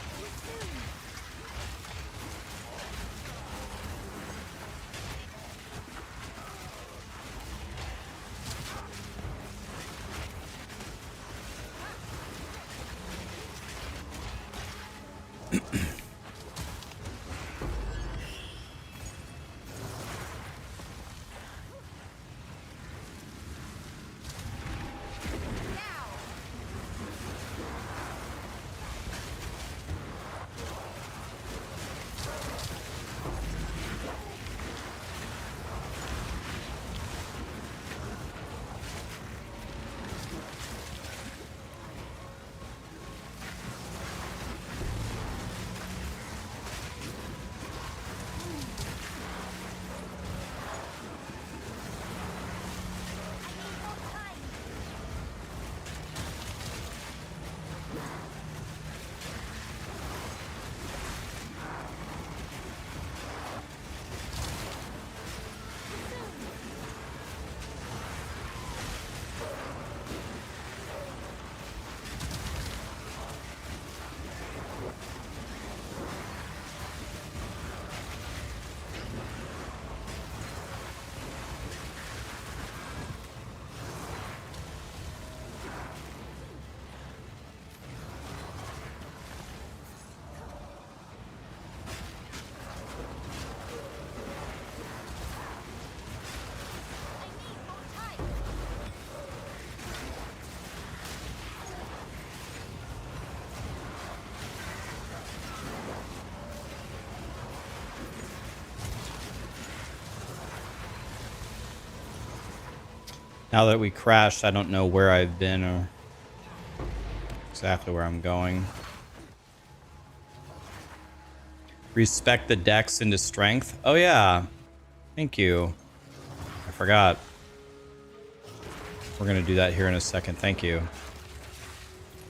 Now that we crashed, I don't know where I've been or exactly where I'm going. Respect the dex into strength. Oh yeah. Thank you. I forgot. We're going to do that here in a second. Thank you.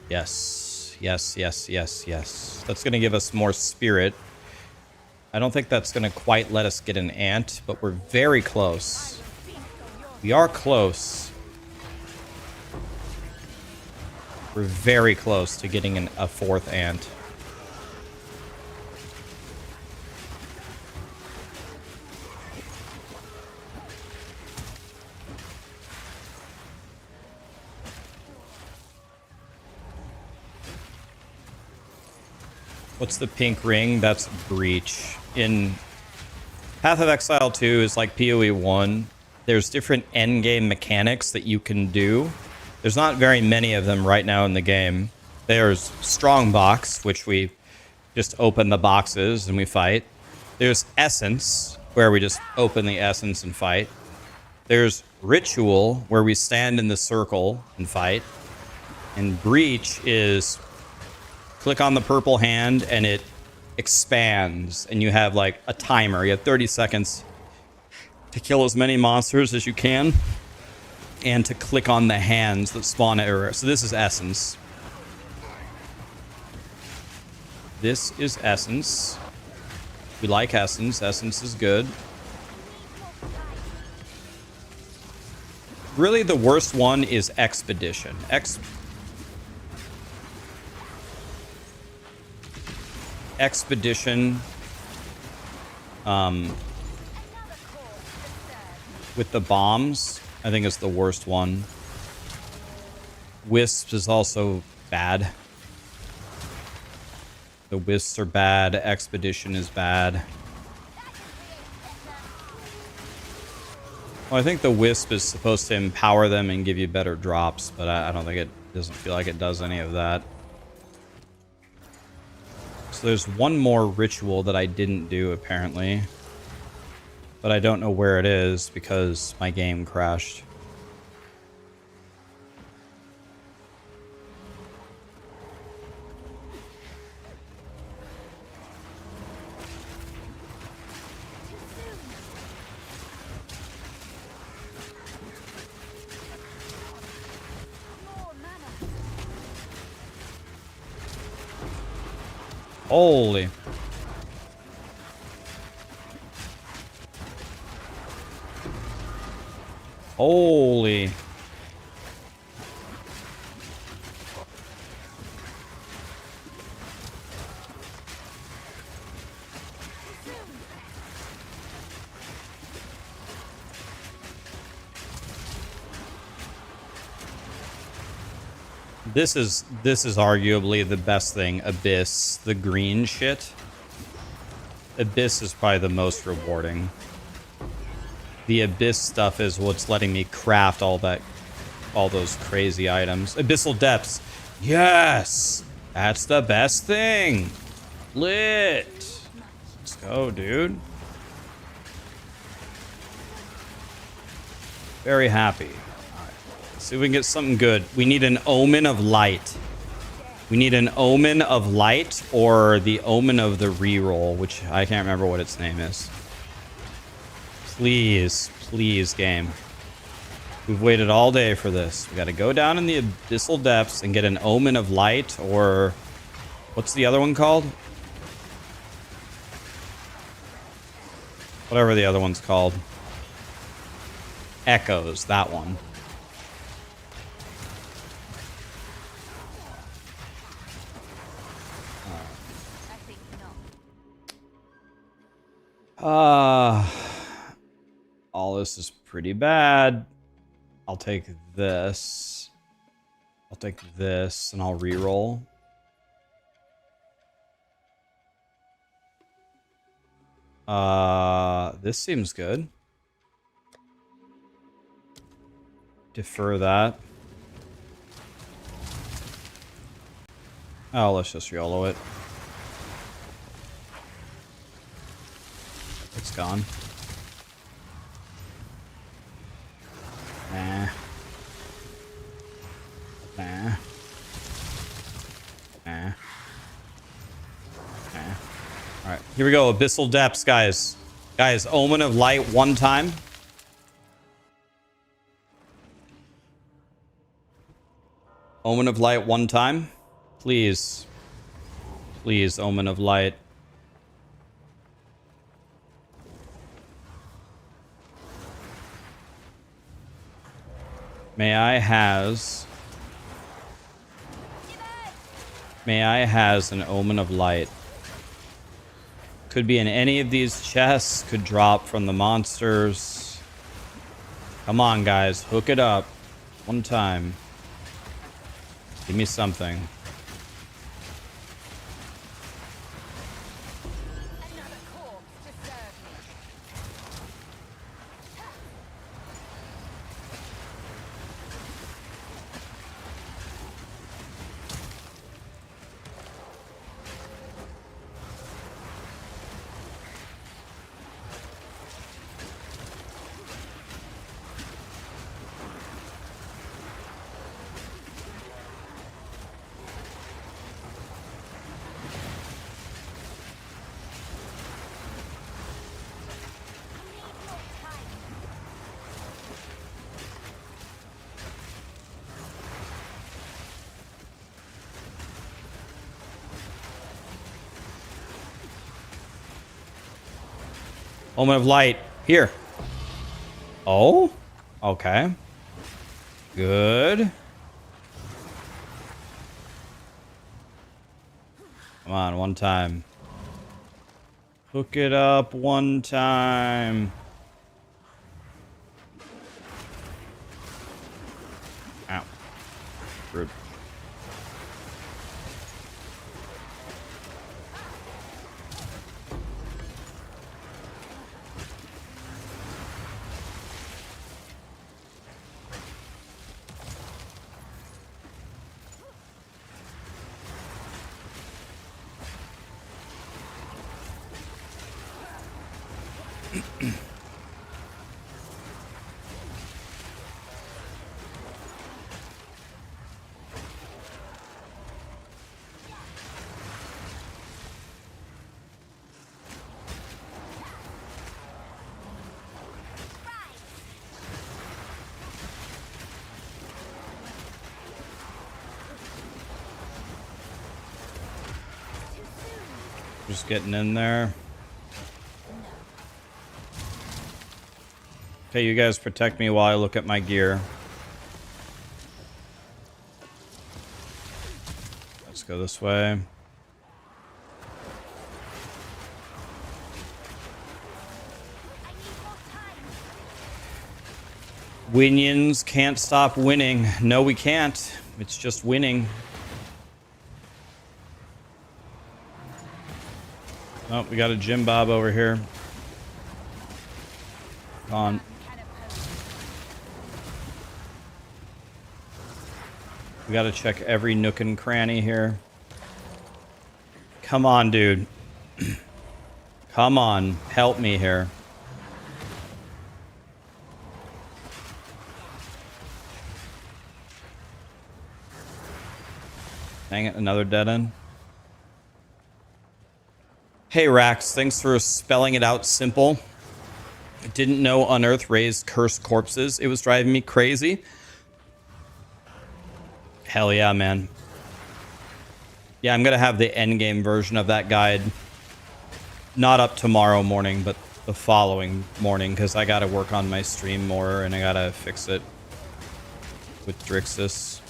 Yes. Yes, yes, yes, yes. That's going to give us more spirit. I don't think that's going to quite let us get an ant, but we're very close. We are close. We're very close to getting a fourth ant. What's the pink ring? That's Breach. In Path of Exile 2 is like POE1. There's different endgame mechanics that you can do. There's not very many of them right now in the game. There's Strongbox, which we just open the boxes and we fight. There's Essence, where we just open the essence and fight. There's Ritual, where we stand in the circle and fight. And Breach is click on the purple hand and it expands and you have like a timer. You have 30 seconds to kill as many monsters as you can and to click on the hands that spawn everywhere. So this is Essence. This is Essence. We like Essence. Essence is good. Really the worst one is Expedition. Expedition with the bombs, I think is the worst one. Wisps is also bad. The wisps are bad. Expedition is bad. Well, I think the wisp is supposed to empower them and give you better drops, but I don't think it doesn't feel like it does any of that. So there's one more ritual that I didn't do, apparently. But I don't know where it is because my game crashed. Holy. Holy. This is arguably the best thing. Abyss, the green shit. Abyss is probably the most rewarding. The Abyss stuff is what's letting me craft all those crazy items. Abyssal Depths. Yes! That's the best thing. Lit. Let's go, dude. Very happy. See if we can get something good. We need an Omen of Light. We need an Omen of Light or the Omen of the Reroll, which I can't remember what its name is. Please, please, game. We've waited all day for this. We got to go down in the Abyssal Depths and get an Omen of Light or... What's the other one called? Whatever the other one's called. Echoes, that one. All this is pretty bad. I'll take this. I'll take this and I'll reroll. This seems good. Defer that. Oh, let's just YOLO it. It's gone. Nah. Nah. Nah. Nah. Alright, here we go. Abyssal Depths, guys. Guys, Omen of Light one time. Omen of Light one time. Please. Please, Omen of Light. May I has an Omen of Light. Could be in any of these chests. Could drop from the monsters. Come on, guys. Hook it up. One time. Give me something. Another corpse to serve me. Omen of Light. Here. Oh? Okay. Good. Come on, one time. Hook it up one time. Ow. Rude. Just getting in there. Okay, you guys protect me while I look at my gear. Let's go this way. Winions can't stop winning. No, we can't. It's just winning. Oh, we got a Jim Bob over here. Come on. We gotta check every nook and cranny here. Come on, dude. Come on. Help me here. Dang it, another dead end. Hey, Raxx, thanks for spelling it out simple. I didn't know Unearth raised cursed corpses. It was driving me crazy. Hell yeah, man. Yeah, I'm going to have the endgame version of that guide. Not up tomorrow morning, but the following morning, because I got to work on my stream more, and I got to fix it with Drixus.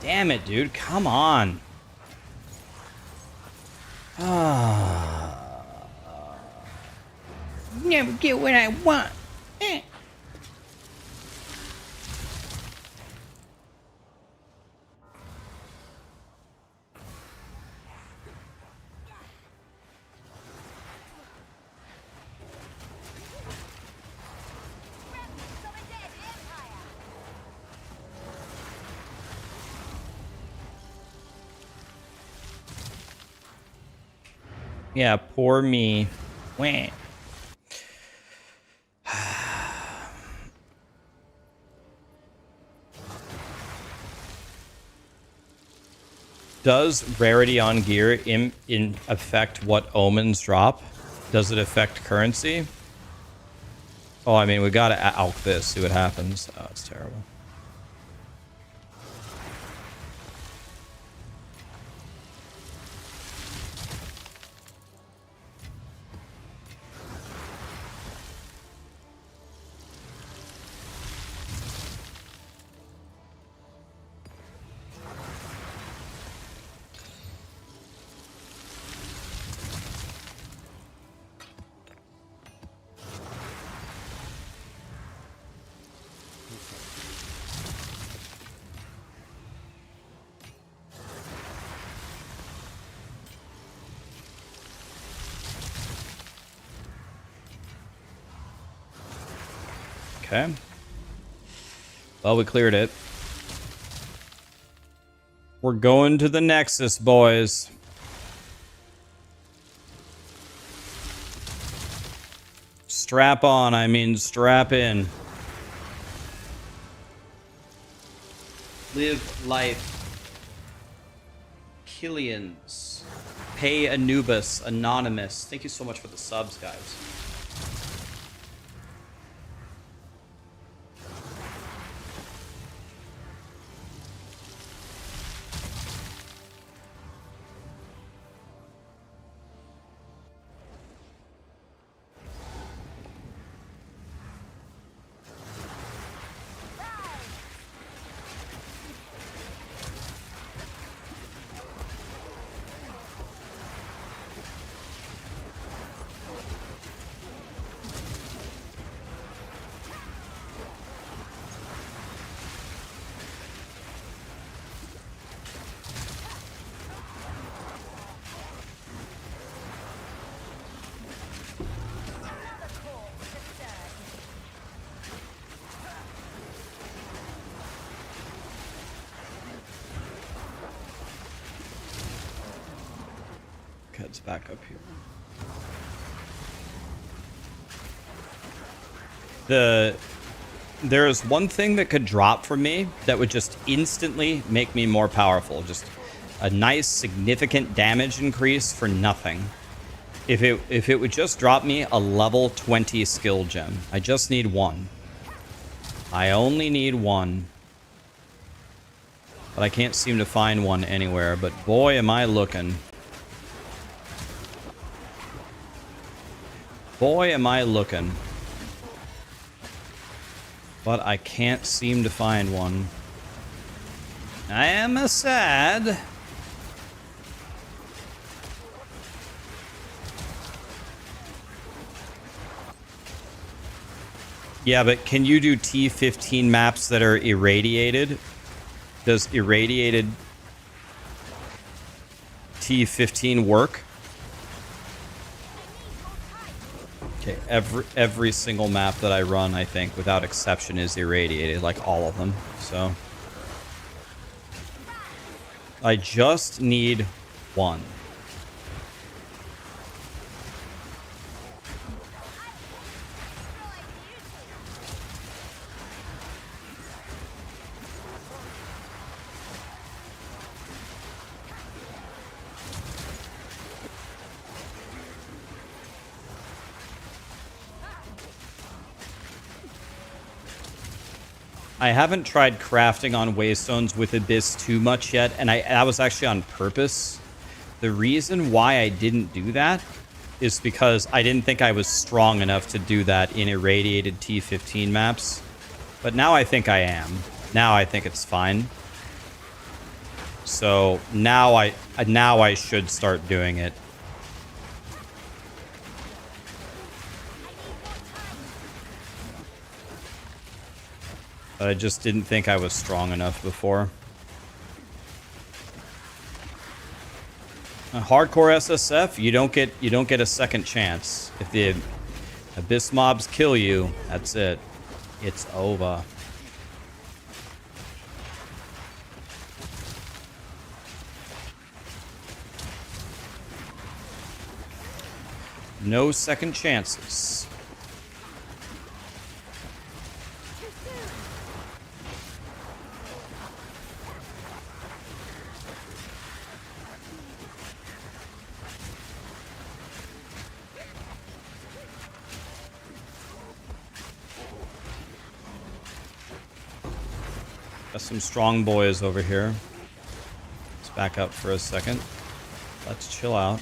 Damn it, dude. Come on. Never get what I want. Yeah, poor me. Wah. Does rarity on gear in affect what omens drop? Does it affect currency? Oh, I mean, we gotta alk this, see what happens. Oh, it's terrible. Okay. Well, we cleared it. We're going to the Nexus, boys. Strap on, I mean strap in. Live life. Killians. Pay Anubis. Anonymous. Thank you so much for the subs, guys. Okay, it's back up here. There is one thing that could drop from me that would just instantly make me more powerful. Just a nice significant damage increase for nothing. If it would just drop me a level 20 skill gem. I just need one. I only need one. But I can't seem to find one anywhere. But boy, am I looking. Boy, am I looking. But I can't seem to find one. I am a sad. Yeah, but can you do T15 maps that are irradiated? Does irradiated T15 work? Okay, every single map that I run, I think, without exception, is irradiated, like all of them. So I just need one. I haven't tried crafting on waystones with Abyss too much yet, and that was actually on purpose. The reason why I didn't do that is because I didn't think I was strong enough to do that in irradiated T15 maps. But now I think I am. Now I think it's fine. So now I should start doing it. But I just didn't think I was strong enough before. A hardcore SSF, you don't get a second chance. If the Abyss mobs kill you, that's it. It's over. No second chances. Got some strong boys over here. Let's back up for a second. Let's chill out.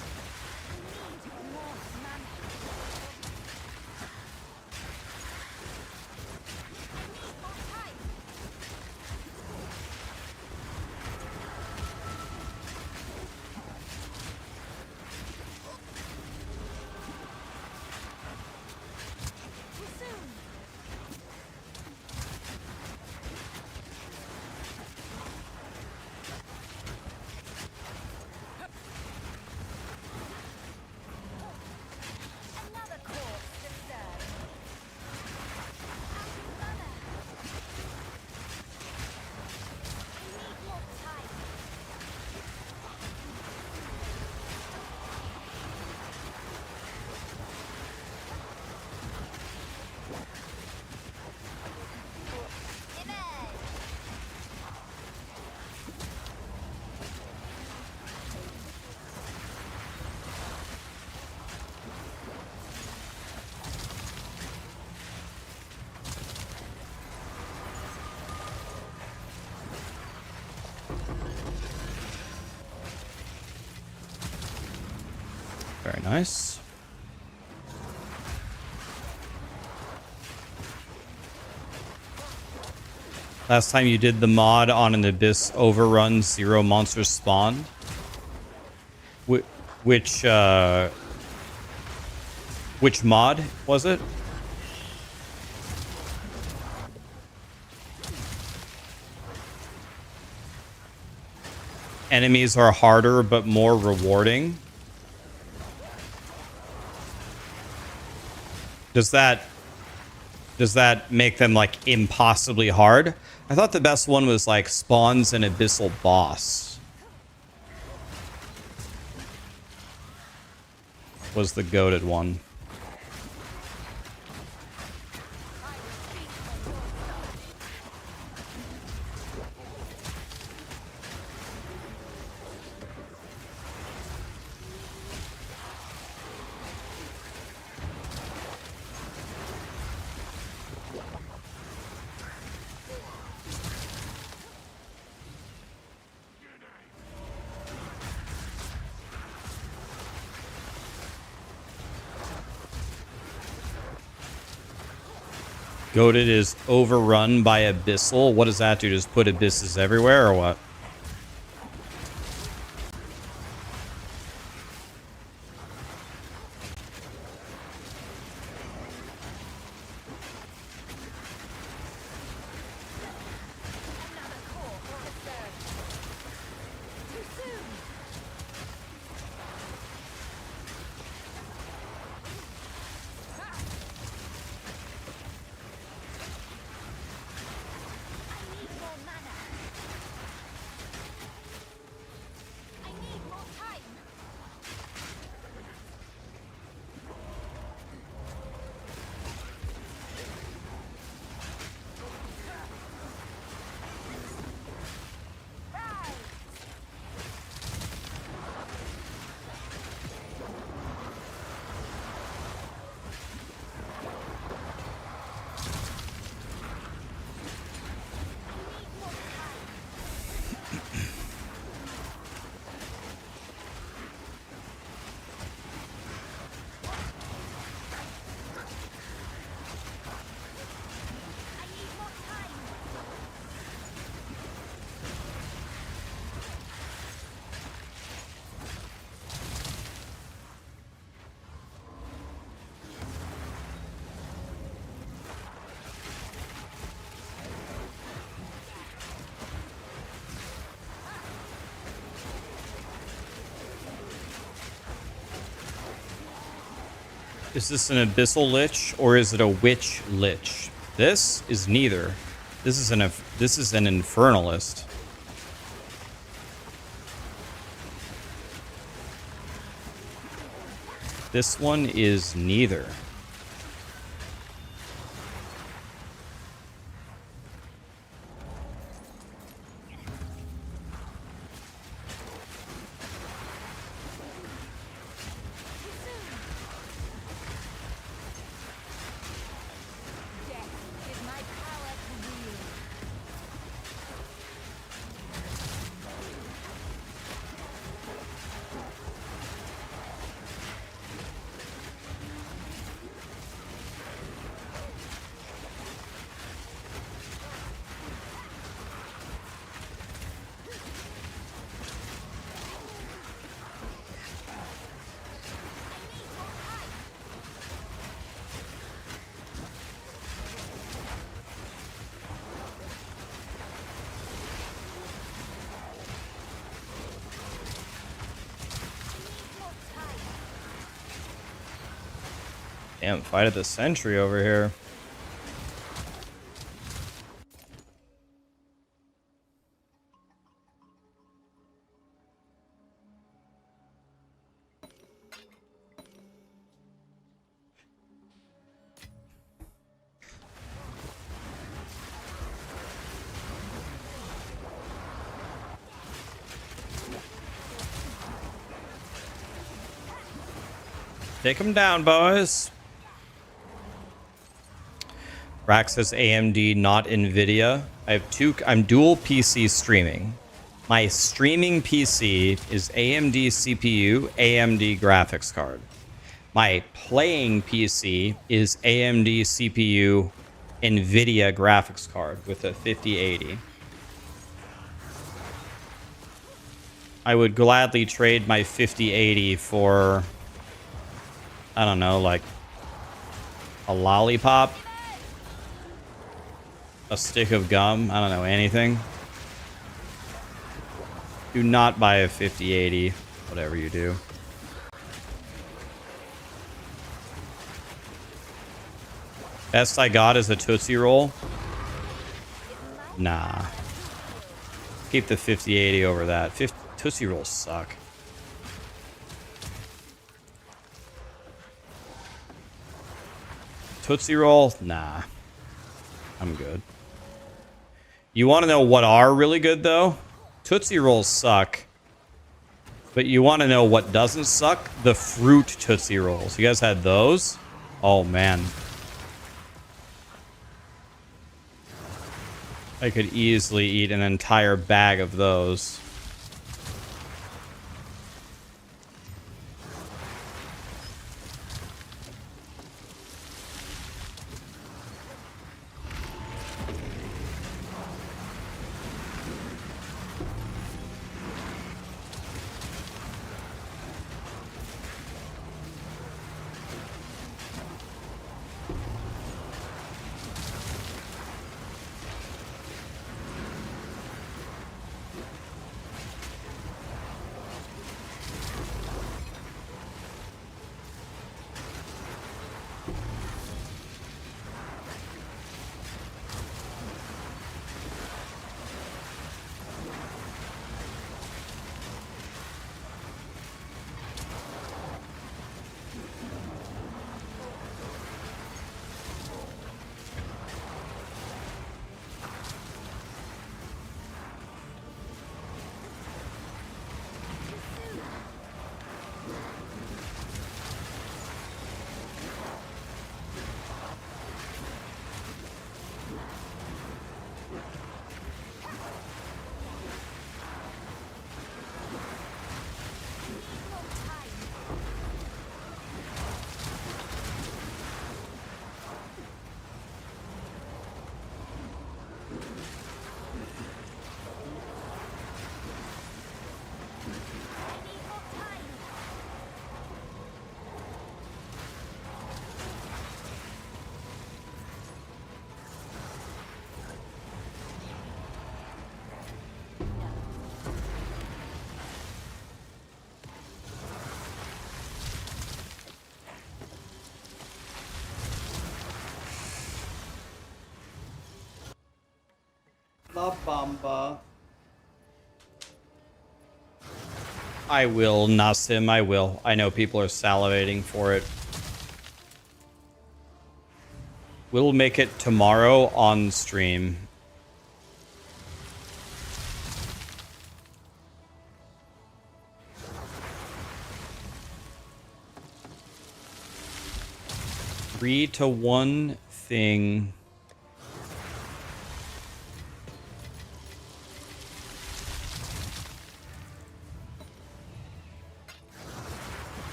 Very nice. Last time you did the mod on an Abyss overrun, 0 monsters spawned. Which mod was it? Enemies are harder but more rewarding. Does that make them like impossibly hard? I thought the best one was like spawns an abyssal boss. Was the goated one. Goated is overrun by abyssal. What does that do? Just put abysses everywhere or what? Is this an abyssal lich or is it a witch lich? This is neither. This is an infernalist. This one is neither. Death is my power to wield. Damn, fight of the century over here. Take them down, boys. Raxx says AMD, not Nvidia. I'm dual PC streaming. My streaming PC is AMD CPU, AMD graphics card. My playing PC is AMD CPU, Nvidia graphics card with a 5080. I would gladly trade my 5080 for, I don't know, like a lollipop, a stick of gum, I don't know, anything. Do not buy a 5080, whatever you do. Best I got is a Tootsie Roll. Nah. Keep the 5080 over that. Tootsie Rolls suck. Tootsie Roll? Nah. I'm good. You want to know what are really good, though? Tootsie Rolls suck. But you want to know what doesn't suck? The fruit Tootsie Rolls. You guys had those? Oh, man. I could easily eat an entire bag of those. La Bamba. I will, Nasim, I will. I know people are salivating for it. We'll make it tomorrow on stream. Three to one thing.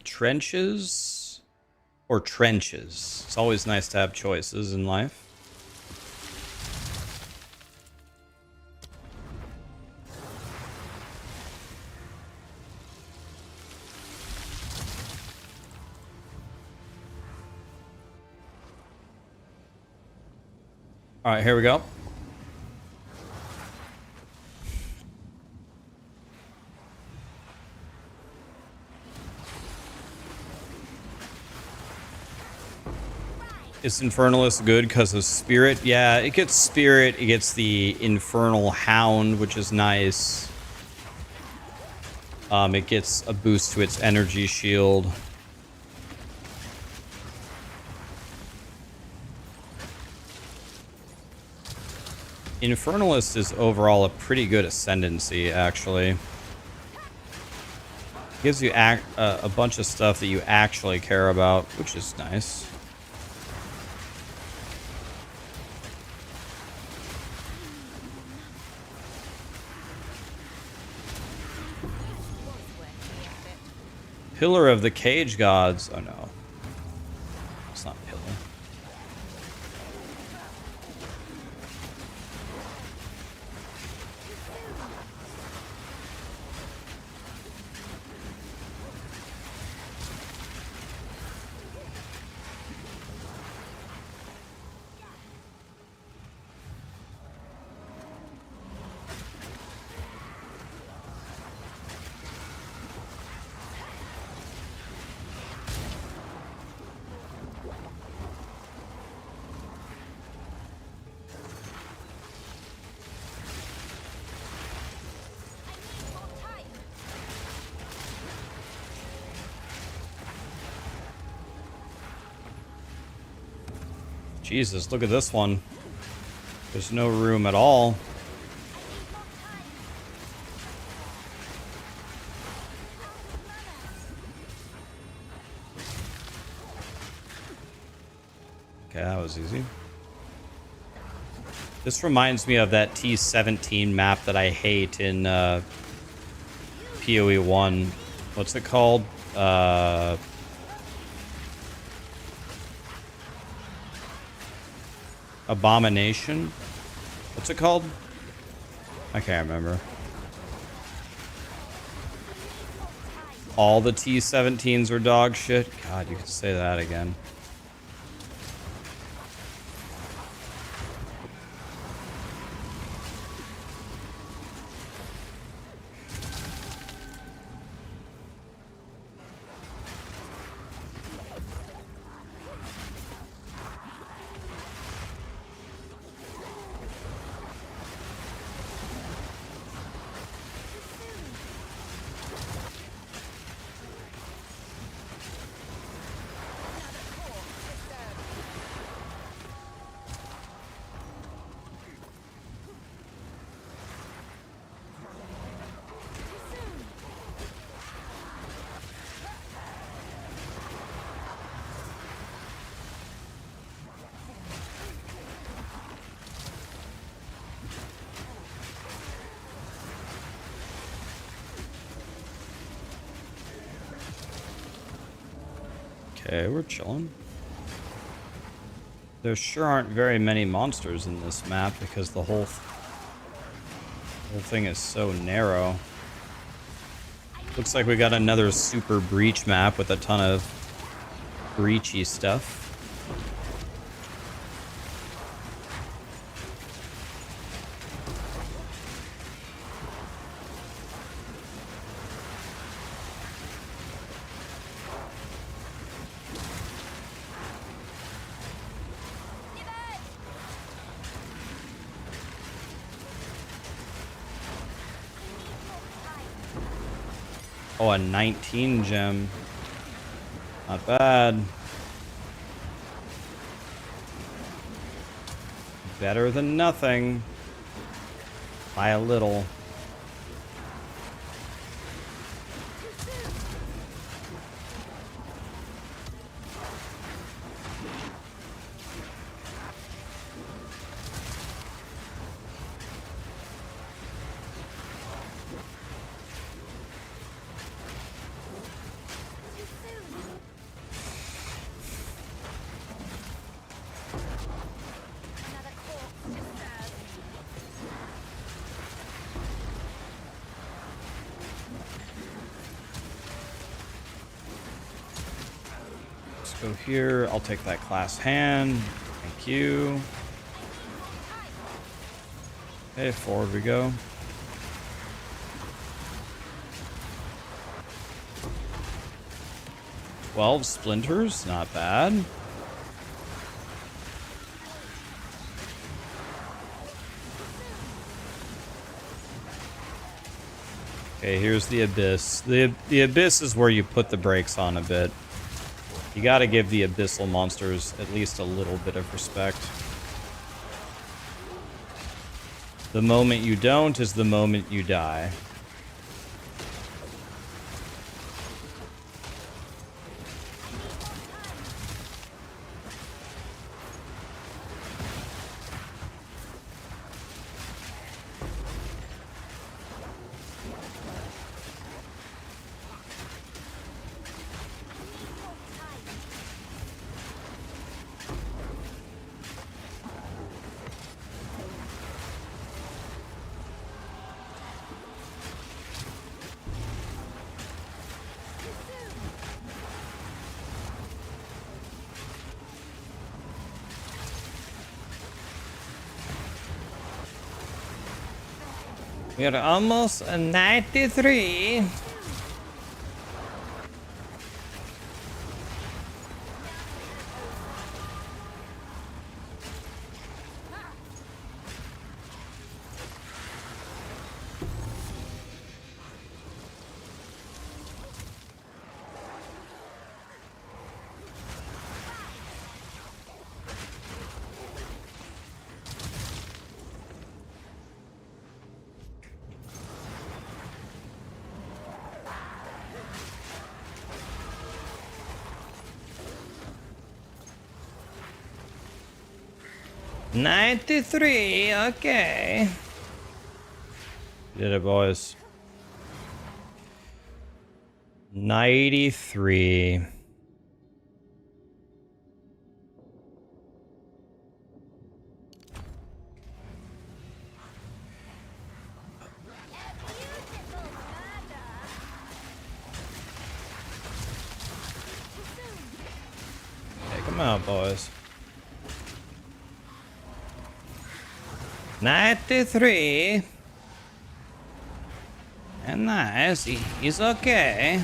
Trenches or trenches? It's always nice to have choices in life. All right, here we go. Is Infernalist good because of Spirit? Yeah, it gets Spirit. It gets the Infernal Hound, which is nice. It gets a boost to its energy shield. Infernalist is overall a pretty good ascendancy, actually. Gives you a bunch of stuff that you actually care about, which is nice. Pillar of the Cage Gods. Oh no. It's not Pillar. Jesus, look at this one. There's no room at all. Okay, that was easy. This reminds me of that T17 map that I hate in POE1. What's it called? Abomination? What's it called? I can't remember. All the T17s are dog shit? God, you could say that again. Okay, we're chilling. There sure aren't very many monsters in this map because the whole thing is so narrow. Looks like we got another super breach map with a ton of breachy stuff. Oh, a 19 gem. Not bad. Better than nothing. By a little. Another corpse to serve. Let's go here. I'll take that class hand. Thank you. Okay, forward we go. "12 splinters, not bad. Okay, here's the Abyss. The Abyss is where you put the brakes on a bit. You gotta give the Abyssal monsters at least a little bit of respect. The moment you don't is the moment you die. We're almost a 93. "93, okay. Did it, boys. 93. Take them out, boys. 93. And nice. He's okay.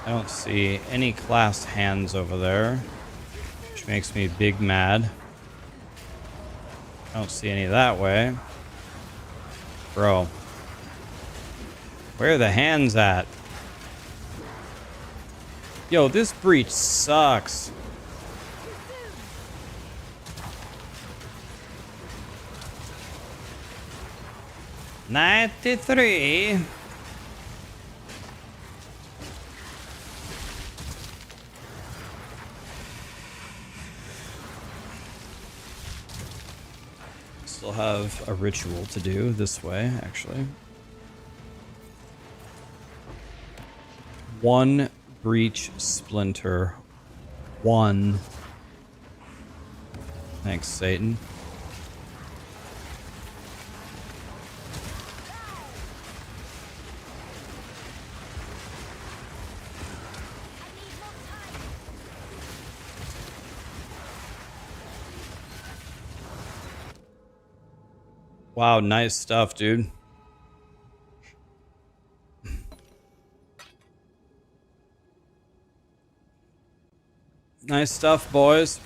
I don't see any classed hands over there, which makes me big mad. I don't see any that way. Bro. Where are the hands at? Yo, this breach sucks. "93. Still have a ritual to do this way, actually. 1 breach splinter. 1. Thanks, Satan. Wow, nice stuff, dude. Nice stuff, boys.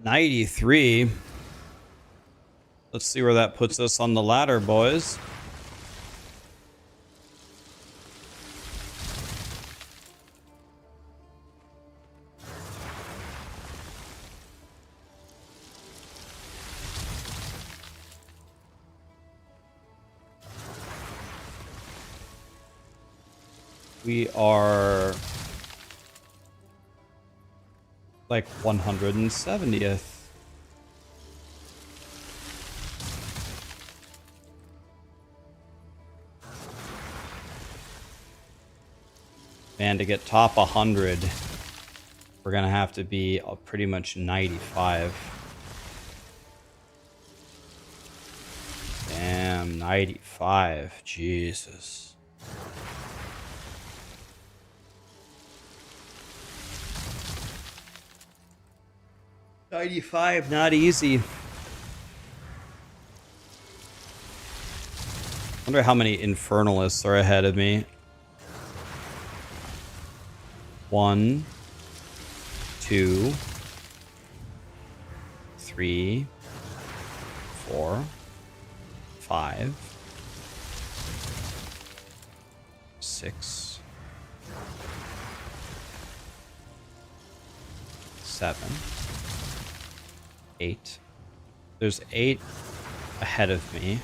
$93. Let's see where that puts us on the ladder, boys. We are like 170th. Man, to get top 100, we're gonna have to be pretty much 95. Damn, 95. Jesus. $95, not easy. Wonder how many Infernalists are ahead of me. 1, 2, 3, 4, 5, 6, 7, 8. There's 8 ahead of me.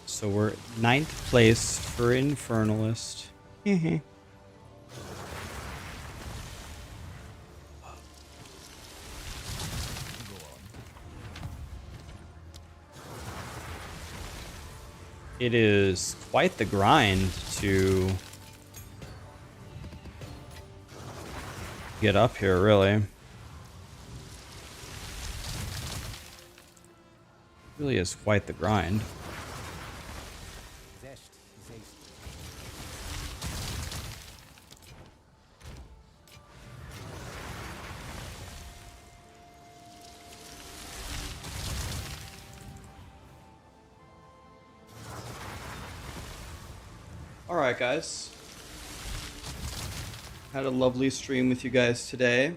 So we're 9th place for Infernalist. It is quite the grind to get up here, really. Really is quite the grind. Zest is ace. Alright, guys. Had a lovely stream with you guys today.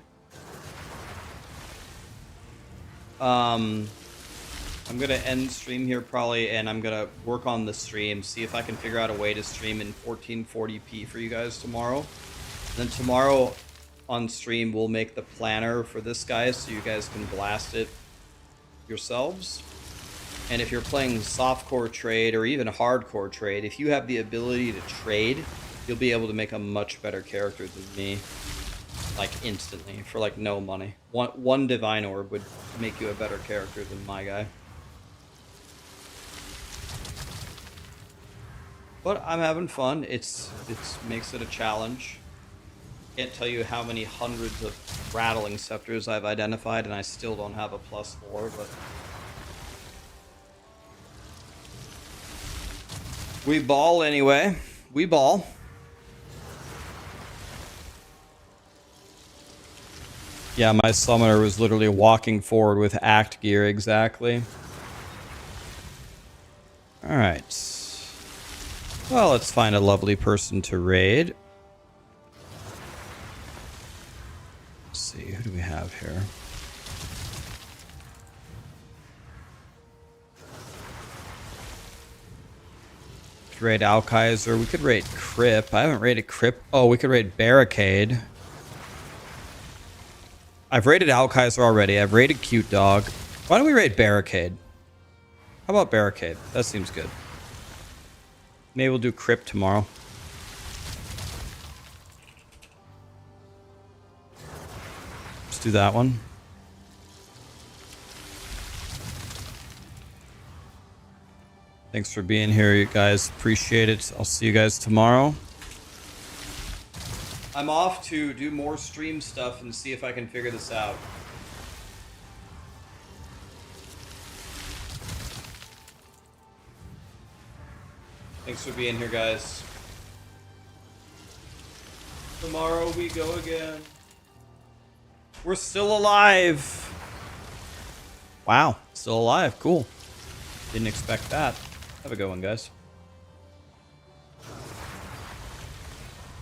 I'm gonna end stream here probably, and I'm gonna work on the stream, see if I can figure out a way to stream in 1440p for you guys tomorrow. Then tomorrow on stream we'll make the planner for this guy so you guys can blast it yourselves. And if you're playing softcore trade or even hardcore trade, if you have the ability to trade, you'll be able to make a much better character than me. Like instantly, for like no money. One divine orb would make you a better character than my guy. But I'm having fun. It makes it a challenge. Can't tell you how many hundreds of rattling scepters I've identified, and I still don't have a +4, but we ball anyway. We ball. Yeah, my summoner was literally walking forward with act gear, exactly. Alright. Well, let's find a lovely person to raid. Let's see, who do we have here? We could raid Alkaiser. We could raid Crip. I haven't raided Crip. Oh, we could raid Barricade. I've raided Alkaiser already. I've raided Cute Dog. Why don't we raid Barricade? How about Barricade? That seems good. Maybe we'll do Crypt tomorrow. Let's do that one. Thanks for being here, you guys. Appreciate it. I'll see you guys tomorrow. I'm off to do more stream stuff and see if I can figure this out. Thanks for being here, guys. Tomorrow we go again. We're still alive. Wow, still alive. Cool. Didn't expect that. Have a good one, guys.